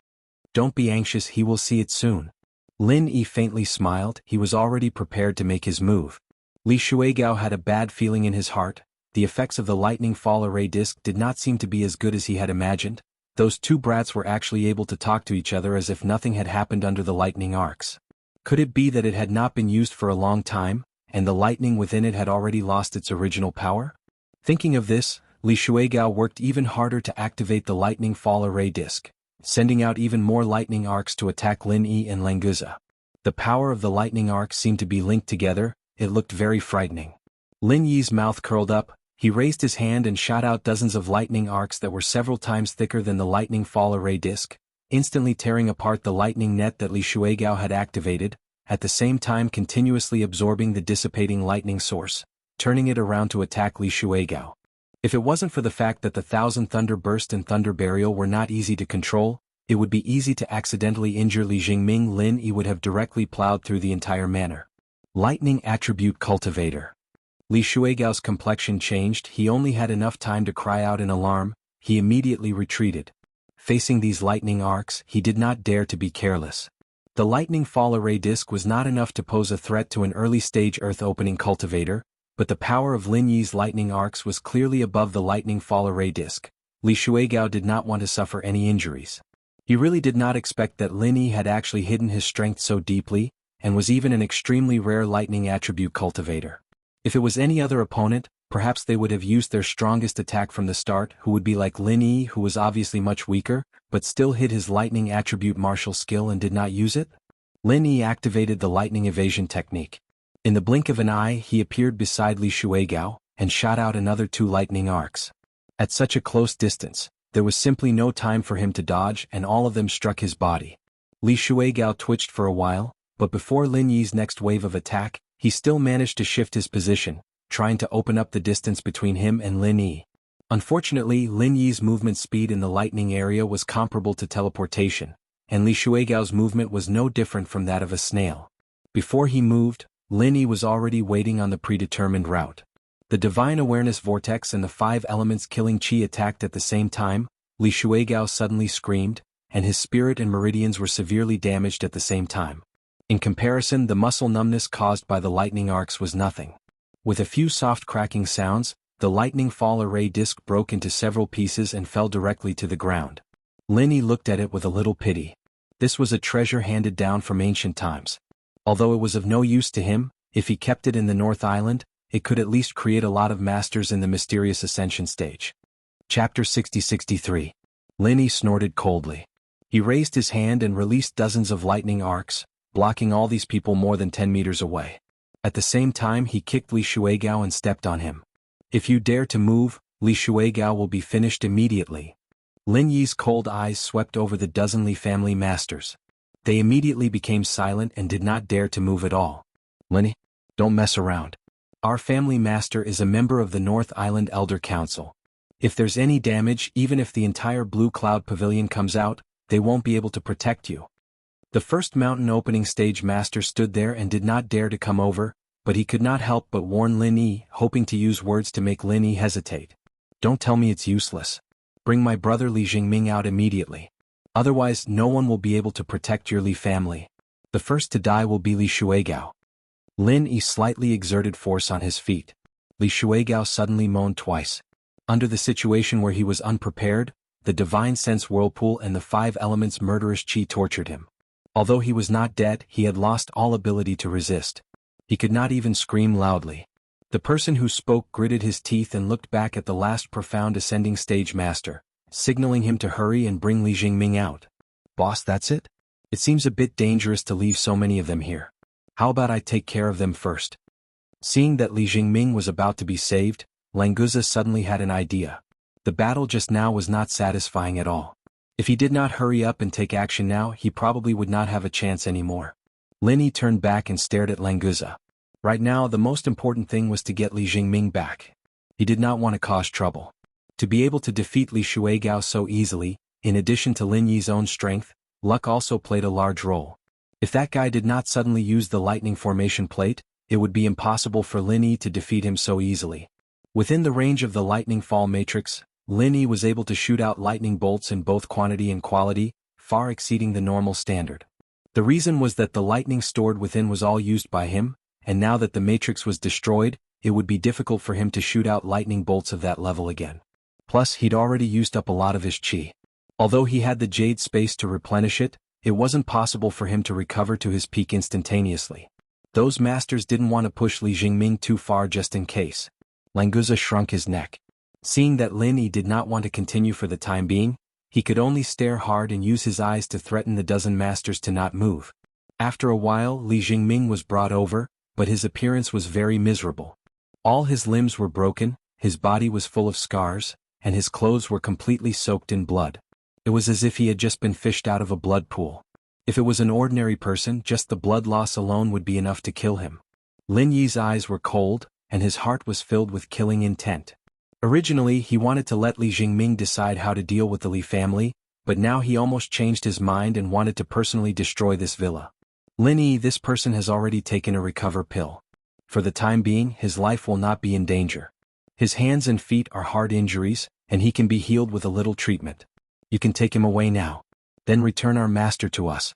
Don't be anxious, he will see it soon. Lin Yi faintly smiled, he was already prepared to make his move. Li Shuigao had a bad feeling in his heart, the effects of the lightning fall array disc did not seem to be as good as he had imagined. Those two brats were actually able to talk to each other as if nothing had happened under the lightning arcs. Could it be that it had not been used for a long time, and the lightning within it had already lost its original power? Thinking of this, Li Shuigao worked even harder to activate the lightning fall array disc, sending out even more lightning arcs to attack Lin Yi and Lenguza. The power of the lightning arcs seemed to be linked together, it looked very frightening. Lin Yi's mouth curled up, he raised his hand and shot out dozens of lightning arcs that were several times thicker than the lightning fall array disc, instantly tearing apart the lightning net that Li Shuigao had activated, at the same time continuously absorbing the dissipating lightning source, turning it around to attack Li Shuigao. If it wasn't for the fact that the 1000 Thunder Burst and Thunder Burial were not easy to control, it would be easy to accidentally injure Li Jingming. Lin Yi would have directly plowed through the entire manor. Lightning Attribute Cultivator. Li Shuigao's complexion changed, he only had enough time to cry out in alarm, he immediately retreated. Facing these lightning arcs, he did not dare to be careless. The lightning fall array disc was not enough to pose a threat to an early-stage earth-opening cultivator, but the power of Lin Yi's lightning arcs was clearly above the lightning fall array disc. Li Shuigao did not want to suffer any injuries. He really did not expect that Lin Yi had actually hidden his strength so deeply, and was even an extremely rare lightning attribute cultivator. If it was any other opponent, perhaps they would have used their strongest attack from the start, who would be like Lin Yi, who was obviously much weaker, but still hid his lightning attribute martial skill and did not use it. Lin Yi activated the lightning evasion technique. In the blink of an eye, he appeared beside Li Shuigao, and shot out another 2 lightning arcs. At such a close distance, there was simply no time for him to dodge, and all of them struck his body. Li Shuigao twitched for a while, but before Lin Yi's next wave of attack, he still managed to shift his position, trying to open up the distance between him and Lin Yi. Unfortunately, Lin Yi's movement speed in the lightning area was comparable to teleportation, and Li Shuigao's movement was no different from that of a snail. Before he moved, Lin Yi was already waiting on the predetermined route. The Divine Awareness Vortex and the 5 elements killing chi attacked at the same time. Li Shuigao suddenly screamed, and his spirit and meridians were severely damaged at the same time. In comparison, the muscle numbness caused by the lightning arcs was nothing. With a few soft cracking sounds, the lightning fall array disc broke into several pieces and fell directly to the ground. Lin Yi looked at it with a little pity. This was a treasure handed down from ancient times. Although it was of no use to him, if he kept it in the North Island, it could at least create a lot of masters in the mysterious ascension stage. Chapter 60-63. Lin Yi snorted coldly. He raised his hand and released dozens of lightning arcs, blocking all these people more than 10 meters away. At the same time, he kicked Li Shuigao and stepped on him. If you dare to move, Li Shuigao will be finished immediately. Lin Yi's cold eyes swept over the dozen Li family masters. They immediately became silent and did not dare to move at all. Lin Yi, don't mess around. Our family master is a member of the North Island Elder Council. If there's any damage, even if the entire Blue Cloud Pavilion comes out, they won't be able to protect you. The first mountain opening stage master stood there and did not dare to come over, but he could not help but warn Lin Yi, hoping to use words to make Lin Yi hesitate. Don't tell me it's useless. Bring my brother Li Jingming out immediately. Otherwise no one will be able to protect your Li family. The first to die will be Li Shuigao. Lin Yi slightly exerted force on his feet. Li Shuigao suddenly moaned twice. Under the situation where he was unprepared, the divine sense whirlpool and the 5 elements murderous chi tortured him. Although he was not dead, he had lost all ability to resist. He could not even scream loudly. The person who spoke gritted his teeth and looked back at the last profound ascending stage master, signaling him to hurry and bring Li Jingming out. Boss, that's it? It seems a bit dangerous to leave so many of them here. How about I take care of them first? Seeing that Li Jingming was about to be saved, Languza suddenly had an idea. The battle just now was not satisfying at all. If he did not hurry up and take action now, he probably would not have a chance anymore. Lin Yi turned back and stared at Languza. Right now the most important thing was to get Li Jingming back. He did not want to cause trouble. To be able to defeat Li Shuigao so easily, in addition to Lin Yi's own strength, luck also played a large role. If that guy did not suddenly use the lightning formation plate, it would be impossible for Lin Yi to defeat him so easily. Within the range of the lightning fall matrix, Lin Yi was able to shoot out lightning bolts in both quantity and quality, far exceeding the normal standard. The reason was that the lightning stored within was all used by him, and now that the matrix was destroyed, it would be difficult for him to shoot out lightning bolts of that level again. Plus, he'd already used up a lot of his chi. Although he had the jade space to replenish it, it wasn't possible for him to recover to his peak instantaneously. Those masters didn't want to push Li Jingming too far just in case. Languza shrunk his neck. Seeing that Lin Yi did not want to continue for the time being, he could only stare hard and use his eyes to threaten the dozen masters to not move. After a while, Li Jingming was brought over, but his appearance was very miserable. All his limbs were broken, his body was full of scars, and his clothes were completely soaked in blood. It was as if he had just been fished out of a blood pool. If it was an ordinary person, just the blood loss alone would be enough to kill him. Lin Yi's eyes were cold, and his heart was filled with killing intent. Originally, he wanted to let Li Jingming decide how to deal with the Li family, but now he almost changed his mind and wanted to personally destroy this villa. Lin Yi, this person has already taken a recover pill. For the time being, his life will not be in danger. His hands and feet are hard injuries, and he can be healed with a little treatment. You can take him away now. Then return our master to us.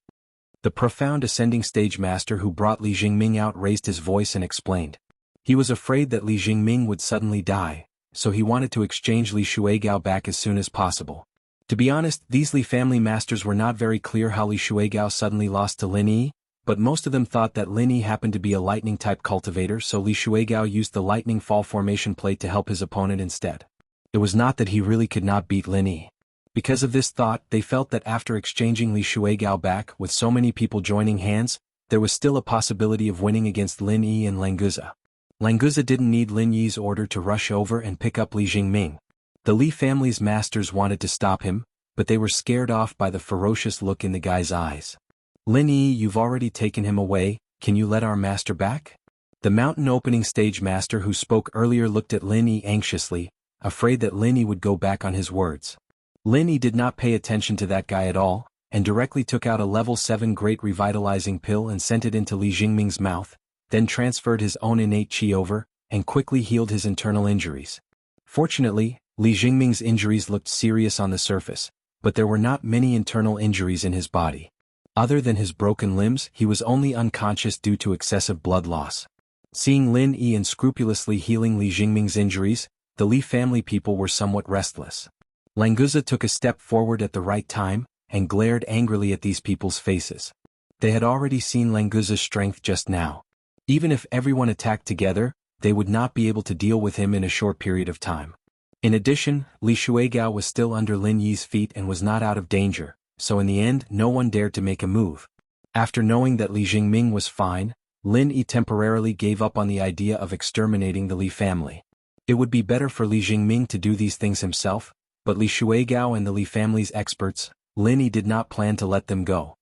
The profound ascending stage master who brought Li Jingming out raised his voice and explained. He was afraid that Li Jingming would suddenly die, so he wanted to exchange Li Shuigao back as soon as possible. To be honest, these Li family masters were not very clear how Li Shuigao suddenly lost to Lin Yi, but most of them thought that Lin Yi happened to be a lightning-type cultivator, so Li Shuigao used the lightning fall formation plate to help his opponent instead. It was not that he really could not beat Lin Yi. Because of this thought, they felt that after exchanging Li Shuigao back, with so many people joining hands, there was still a possibility of winning against Lin Yi and Languza. Languza didn't need Lin Yi's order to rush over and pick up Li Jingming. The Li family's masters wanted to stop him, but they were scared off by the ferocious look in the guy's eyes. Lin Yi, you've already taken him away, can you let our master back? The mountain opening stage master who spoke earlier looked at Lin Yi anxiously, afraid that Lin Yi would go back on his words. Lin Yi did not pay attention to that guy at all, and directly took out a level 7 great revitalizing pill and sent it into Li Jingming's mouth, then transferred his own innate chi over, and quickly healed his internal injuries. Fortunately, Li Jingming's injuries looked serious on the surface, but there were not many internal injuries in his body. Other than his broken limbs, he was only unconscious due to excessive blood loss. Seeing Lin Yi unscrupulously healing Li Jingming's injuries, the Li family people were somewhat restless. Languza took a step forward at the right time, and glared angrily at these people's faces. They had already seen Languza's strength just now. Even if everyone attacked together, they would not be able to deal with him in a short period of time. In addition, Li Shuigao was still under Lin Yi's feet and was not out of danger, so in the end no one dared to make a move. After knowing that Li Jingming was fine, Lin Yi temporarily gave up on the idea of exterminating the Li family. It would be better for Li Jingming to do these things himself, but Li Shuigao and the Li family's experts, Lin Yi did not plan to let them go.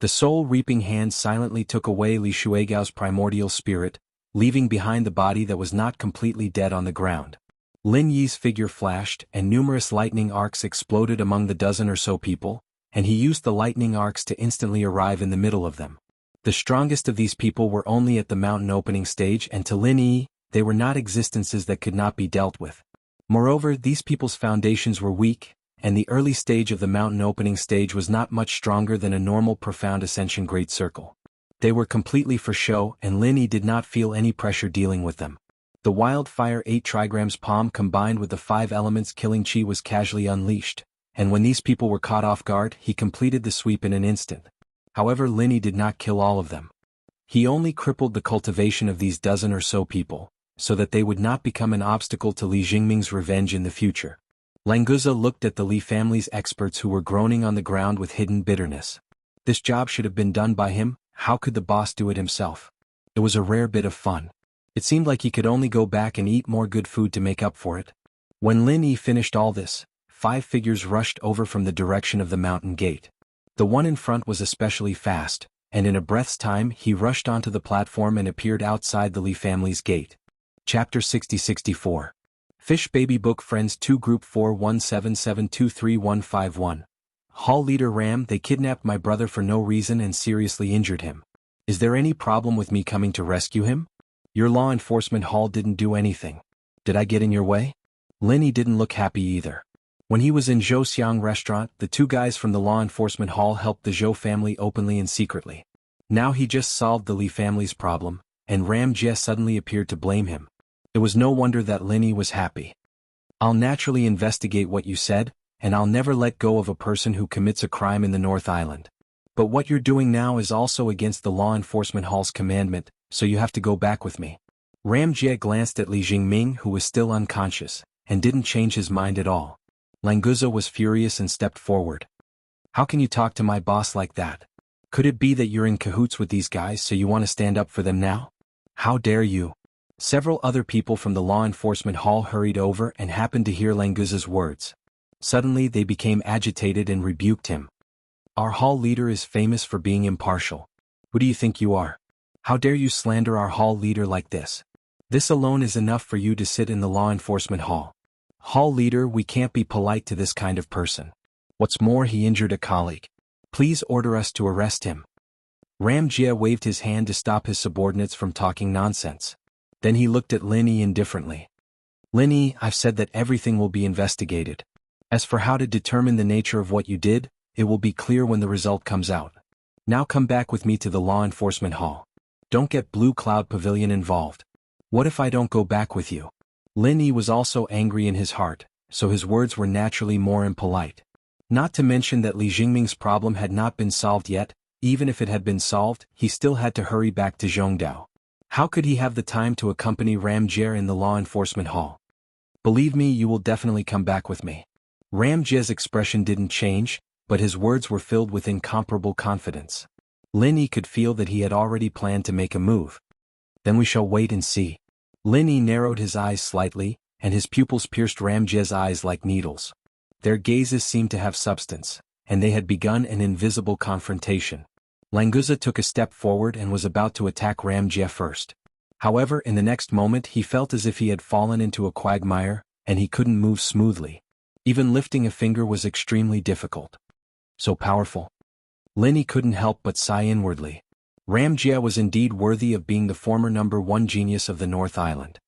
The soul-reaping hand silently took away Li Shuigao's primordial spirit, leaving behind the body that was not completely dead on the ground. Lin Yi's figure flashed and numerous lightning arcs exploded among the dozen or so people, and he used the lightning arcs to instantly arrive in the middle of them. The strongest of these people were only at the mountain opening stage, and to Lin Yi, they were not existences that could not be dealt with. Moreover, these people's foundations were weak, and the early stage of the mountain opening stage was not much stronger than a normal profound ascension great circle. They were completely for show, and Lin Yi did not feel any pressure dealing with them. The wildfire 8 trigrams palm combined with the 5 elements killing chi was casually unleashed, and when these people were caught off guard, he completed the sweep in an instant. However, Lin Yi did not kill all of them. He only crippled the cultivation of these dozen or so people, so that they would not become an obstacle to Li Jingming's revenge in the future. Languza looked at the Li family's experts who were groaning on the ground with hidden bitterness. This job should have been done by him. How could the boss do it himself? It was a rare bit of fun. It seemed like he could only go back and eat more good food to make up for it. When Lin Yi finished all this, 5 figures rushed over from the direction of the mountain gate. The one in front was especially fast, and in a breath's time he rushed onto the platform and appeared outside the Li family's gate. Chapter 60-64. Fish Baby Book Friends 2 Group 4177233151. Hall Leader Ram, they kidnapped my brother for no reason and seriously injured him. Is there any problem with me coming to rescue him? Your law enforcement hall didn't do anything. Did I get in your way? Lin Yi didn't look happy either. When he was in Zhou restaurant, the 2 guys from the law enforcement hall helped the Zhou family openly and secretly. Now he just solved the Li family's problem, and Ram Jie suddenly appeared to blame him. It was no wonder that Lin Yi was happy. I'll naturally investigate what you said, and I'll never let go of a person who commits a crime in the North Island. But what you're doing now is also against the law enforcement hall's commandment, so you have to go back with me. Ram Jie glanced at Li Jingming, who was still unconscious, and didn't change his mind at all. Languza was furious and stepped forward. How can you talk to my boss like that? Could it be that you're in cahoots with these guys so you want to stand up for them now? How dare you? Several other people from the law enforcement hall hurried over and happened to hear Languza's words. Suddenly they became agitated and rebuked him. Our hall leader is famous for being impartial. Who do you think you are? How dare you slander our hall leader like this? This alone is enough for you to sit in the law enforcement hall. Hall leader, we can't be polite to this kind of person. What's more, he injured a colleague. Please order us to arrest him. Ram Jie waved his hand to stop his subordinates from talking nonsense. Then he looked at Lin Yi indifferently. Lin Yi, I've said that everything will be investigated. As for how to determine the nature of what you did, it will be clear when the result comes out. Now come back with me to the law enforcement hall. Don't get Blue Cloud Pavilion involved. What if I don't go back with you? Lin Yi was also angry in his heart, so his words were naturally more impolite. Not to mention that Li Jingming's problem had not been solved yet. Even if it had been solved, he still had to hurry back to Zhongdao. How could he have the time to accompany Ram Jie in the law enforcement hall? Believe me, you will definitely come back with me. Ram Jie's expression didn't change, but his words were filled with incomparable confidence. Lin Yi could feel that he had already planned to make a move. Then we shall wait and see. Lin Yi narrowed his eyes slightly, and his pupils pierced Ram Jie's eyes like needles. Their gazes seemed to have substance, and they had begun an invisible confrontation. Languza took a step forward and was about to attack Ram Jie first. However, in the next moment he felt as if he had fallen into a quagmire, and he couldn't move smoothly. Even lifting a finger was extremely difficult. So powerful. Lin Yi couldn't help but sigh inwardly. Ram Jie was indeed worthy of being the former number 1 genius of the North Island.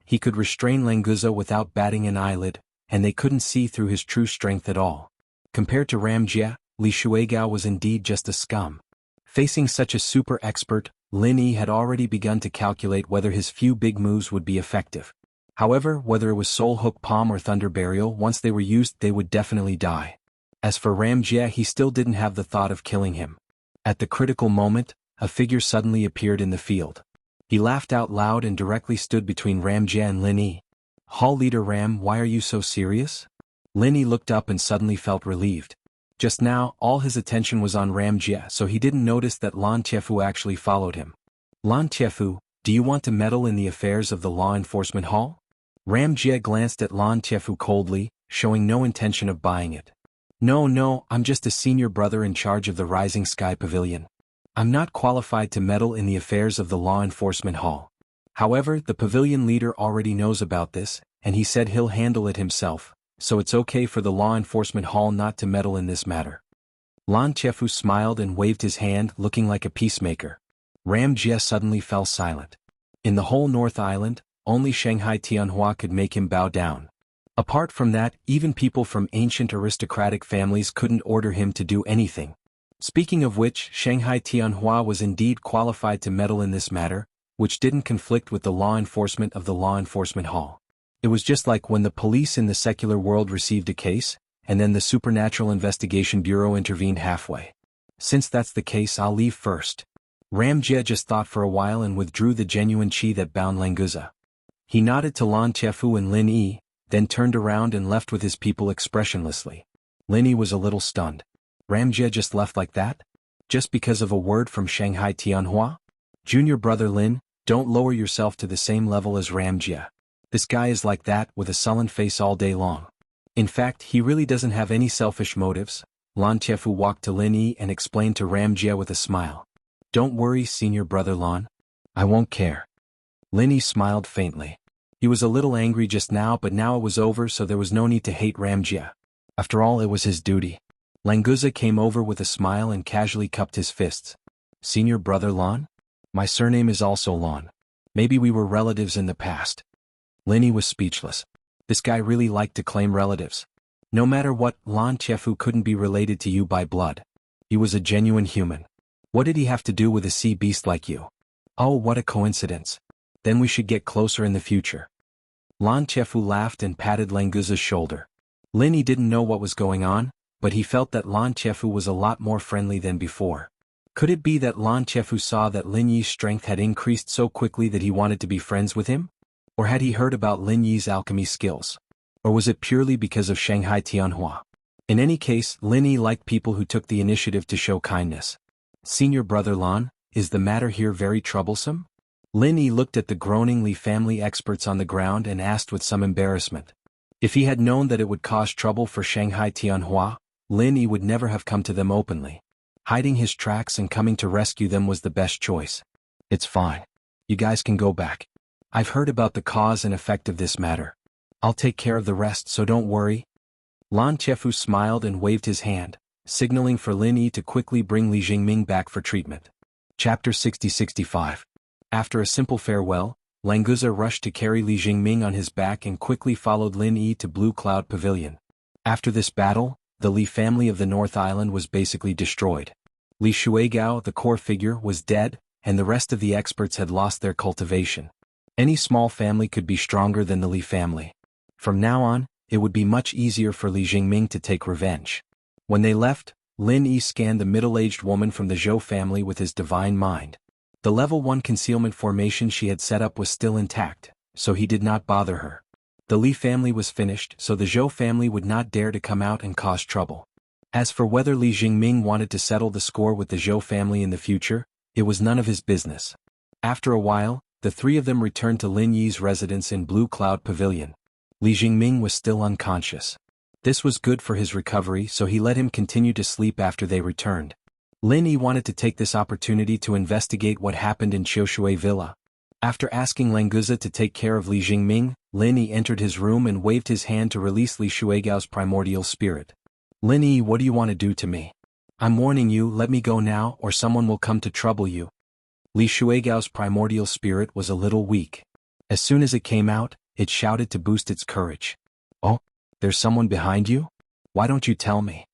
He could restrain Languza without batting an eyelid, and they couldn't see through his true strength at all. Compared to Ram Jie, Li Shuigao was indeed just a scum. Facing such a super expert, Lin Yi had already begun to calculate whether his few big moves would be effective. However, whether it was Soul Hook Palm or Thunder Burial, once they were used they would definitely die. As for Ram Jie, he still didn't have the thought of killing him. At the critical moment, a figure suddenly appeared in the field. He laughed out loud and directly stood between Ram Jie and Lin Yi. Hall Leader Ram, why are you so serious? Lin Yi looked up and suddenly felt relieved. Just now, all his attention was on Ram Jie, so he didn't notice that Lan Tiefu actually followed him. Lan Tiefu, do you want to meddle in the affairs of the law enforcement hall? Ram Jie glanced at Lan Tiefu coldly, showing no intention of buying it. No, I'm just a senior brother in charge of the Rising Sky Pavilion. I'm not qualified to meddle in the affairs of the law enforcement hall. However, the pavilion leader already knows about this, and he said he'll handle it himself, so it's okay for the law enforcement hall not to meddle in this matter. Lan Chefu smiled and waved his hand, looking like a peacemaker. Ram Jie suddenly fell silent. In the whole North Island, only Shanghai Tianhua could make him bow down. Apart from that, even people from ancient aristocratic families couldn't order him to do anything. Speaking of which, Shanghai Tianhua was indeed qualified to meddle in this matter, which didn't conflict with the law enforcement of the law enforcement hall. It was just like when the police in the secular world received a case, and then the Supernatural Investigation Bureau intervened halfway. Since that's the case, I'll leave first. Ram Jie just thought for a while and withdrew the genuine qi that bound Languza. He nodded to Lan Chefu and Lin Yi, then turned around and left with his people expressionlessly. Lin Yi was a little stunned. Ram Jie just left like that? Just because of a word from Shanghai Tianhua? Junior brother Lin, don't lower yourself to the same level as Ram Jie. This guy is like that, with a sullen face all day long. In fact, he really doesn't have any selfish motives. Lan Chefu walked to Lin Yi and explained to Ram Jie with a smile. Don't worry, senior brother Lan. I won't care. Lin Yi smiled faintly. He was a little angry just now, but now it was over, so there was no need to hate Ram Jie. After all, it was his duty. Languza came over with a smile and casually cupped his fists. Senior brother Lan? My surname is also Lan. Maybe we were relatives in the past. Lin Yi was speechless. This guy really liked to claim relatives. No matter what, Lan Chefu couldn't be related to you by blood. He was a genuine human. What did he have to do with a sea beast like you? Oh, what a coincidence. Then we should get closer in the future. Lan Chefu laughed and patted Languza's shoulder. Lin Yi didn't know what was going on, but he felt that Lan Chefu was a lot more friendly than before. Could it be that Lan Chefu saw that Lin Yi's strength had increased so quickly that he wanted to be friends with him? Or had he heard about Lin Yi's alchemy skills? Or was it purely because of Shanghai Tianhua? In any case, Lin Yi liked people who took the initiative to show kindness. Senior brother Lan, is the matter here very troublesome? Lin Yi looked at the groaning Li family experts on the ground and asked with some embarrassment. If he had known that it would cause trouble for Shanghai Tianhua, Lin Yi would never have come to them openly. Hiding his tracks and coming to rescue them was the best choice. It's fine. You guys can go back. I've heard about the cause and effect of this matter. I'll take care of the rest, so don't worry. Lan Chefu smiled and waved his hand, signaling for Lin Yi to quickly bring Li Jingming back for treatment. Chapter 60-65. After a simple farewell, Languza rushed to carry Li Jingming on his back and quickly followed Lin Yi to Blue Cloud Pavilion. After this battle, the Li family of the North Island was basically destroyed. Li Shuigao, the core figure, was dead, and the rest of the experts had lost their cultivation. Any small family could be stronger than the Li family. From now on, it would be much easier for Li Jingming to take revenge. When they left, Lin Yi scanned the middle-aged woman from the Zhou family with his divine mind. The level 1 concealment formation she had set up was still intact, so he did not bother her. The Li family was finished, so the Zhou family would not dare to come out and cause trouble. As for whether Li Jingming wanted to settle the score with the Zhou family in the future, it was none of his business. After a while, the three of them returned to Lin Yi's residence in Blue Cloud Pavilion. Li Jingming was still unconscious. This was good for his recovery, so he let him continue to sleep after they returned. Lin Yi wanted to take this opportunity to investigate what happened in Qiushui Villa. After asking Languza to take care of Li Jingming, Lin Yi entered his room and waved his hand to release Li Shuigao's primordial spirit. Lin Yi, what do you want to do to me? I'm warning you, let me go now or someone will come to trouble you. Li Shuigao's primordial spirit was a little weak. As soon as it came out, it shouted to boost its courage. Oh, there's someone behind you? Why don't you tell me?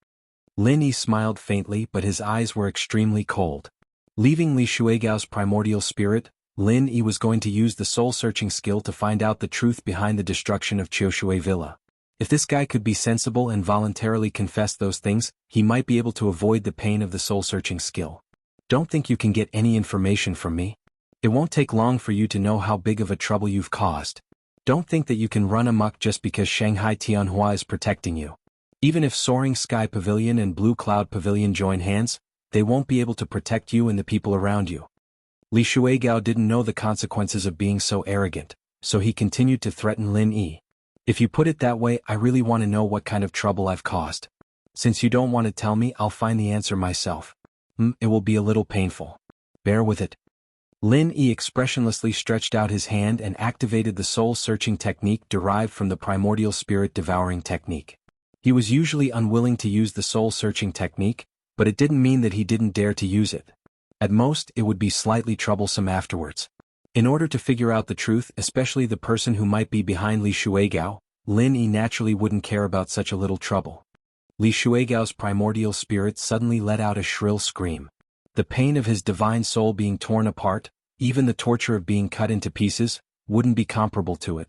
Lin Yi smiled faintly, but his eyes were extremely cold. Leaving Li Shuigao's primordial spirit, Lin Yi was going to use the soul-searching skill to find out the truth behind the destruction of Qiushui Villa. If this guy could be sensible and voluntarily confess those things, he might be able to avoid the pain of the soul-searching skill. Don't think you can get any information from me. It won't take long for you to know how big of a trouble you've caused. Don't think that you can run amok just because Shanghai Tianhua is protecting you. Even if Soaring Sky Pavilion and Blue Cloud Pavilion join hands, they won't be able to protect you and the people around you. Li Shuigao didn't know the consequences of being so arrogant, so he continued to threaten Lin Yi. If you put it that way, I really want to know what kind of trouble I've caused. Since you don't want to tell me, I'll find the answer myself. It will be a little painful. Bear with it. Lin Yi expressionlessly stretched out his hand and activated the soul-searching technique derived from the primordial spirit-devouring technique. He was usually unwilling to use the soul-searching technique, but it didn't mean that he didn't dare to use it. At most, it would be slightly troublesome afterwards. In order to figure out the truth, especially the person who might be behind Li Shuigao, Lin Yi naturally wouldn't care about such a little trouble. Li Shuigao's primordial spirit suddenly let out a shrill scream. The pain of his divine soul being torn apart, even the torture of being cut into pieces, wouldn't be comparable to it.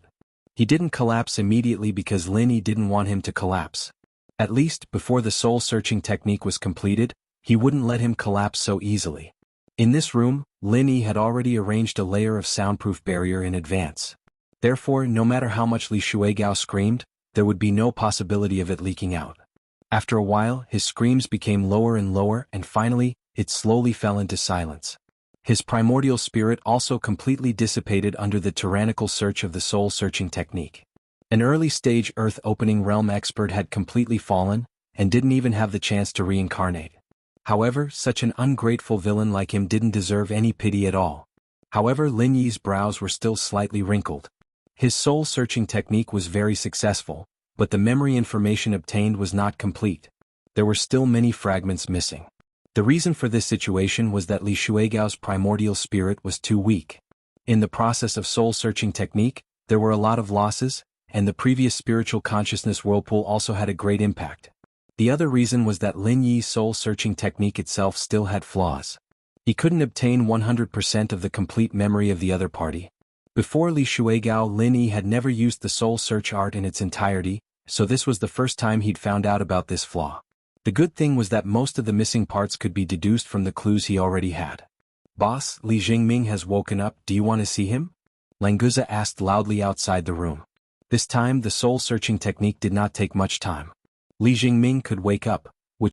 He didn't collapse immediately because Lin Yi didn't want him to collapse. At least, before the soul-searching technique was completed, he wouldn't let him collapse so easily. In this room, Lin Yi had already arranged a layer of soundproof barrier in advance. Therefore, no matter how much Li Shuigao screamed, there would be no possibility of it leaking out. After a while, his screams became lower and lower, and finally, it slowly fell into silence. His primordial spirit also completely dissipated under the tyrannical search of the soul-searching technique. An early-stage Earth-opening realm expert had completely fallen, and didn't even have the chance to reincarnate. However, such an ungrateful villain like him didn't deserve any pity at all. However, Lin Yi's brows were still slightly wrinkled. His soul-searching technique was very successful, but the memory information obtained was not complete. There were still many fragments missing. The reason for this situation was that Li Shuigao's primordial spirit was too weak. In the process of soul-searching technique, there were a lot of losses, and the previous spiritual consciousness whirlpool also had a great impact. The other reason was that Lin Yi's soul-searching technique itself still had flaws. He couldn't obtain 100% of the complete memory of the other party. Before Li Shuigao, Lin Yi had never used the soul search art in its entirety, so this was the first time he'd found out about this flaw. The good thing was that most of the missing parts could be deduced from the clues he already had. "Boss, Li Jingming has woken up, do you want to see him?" Languza asked loudly outside the room. This time the soul-searching technique did not take much time. Li Jingming could wake up,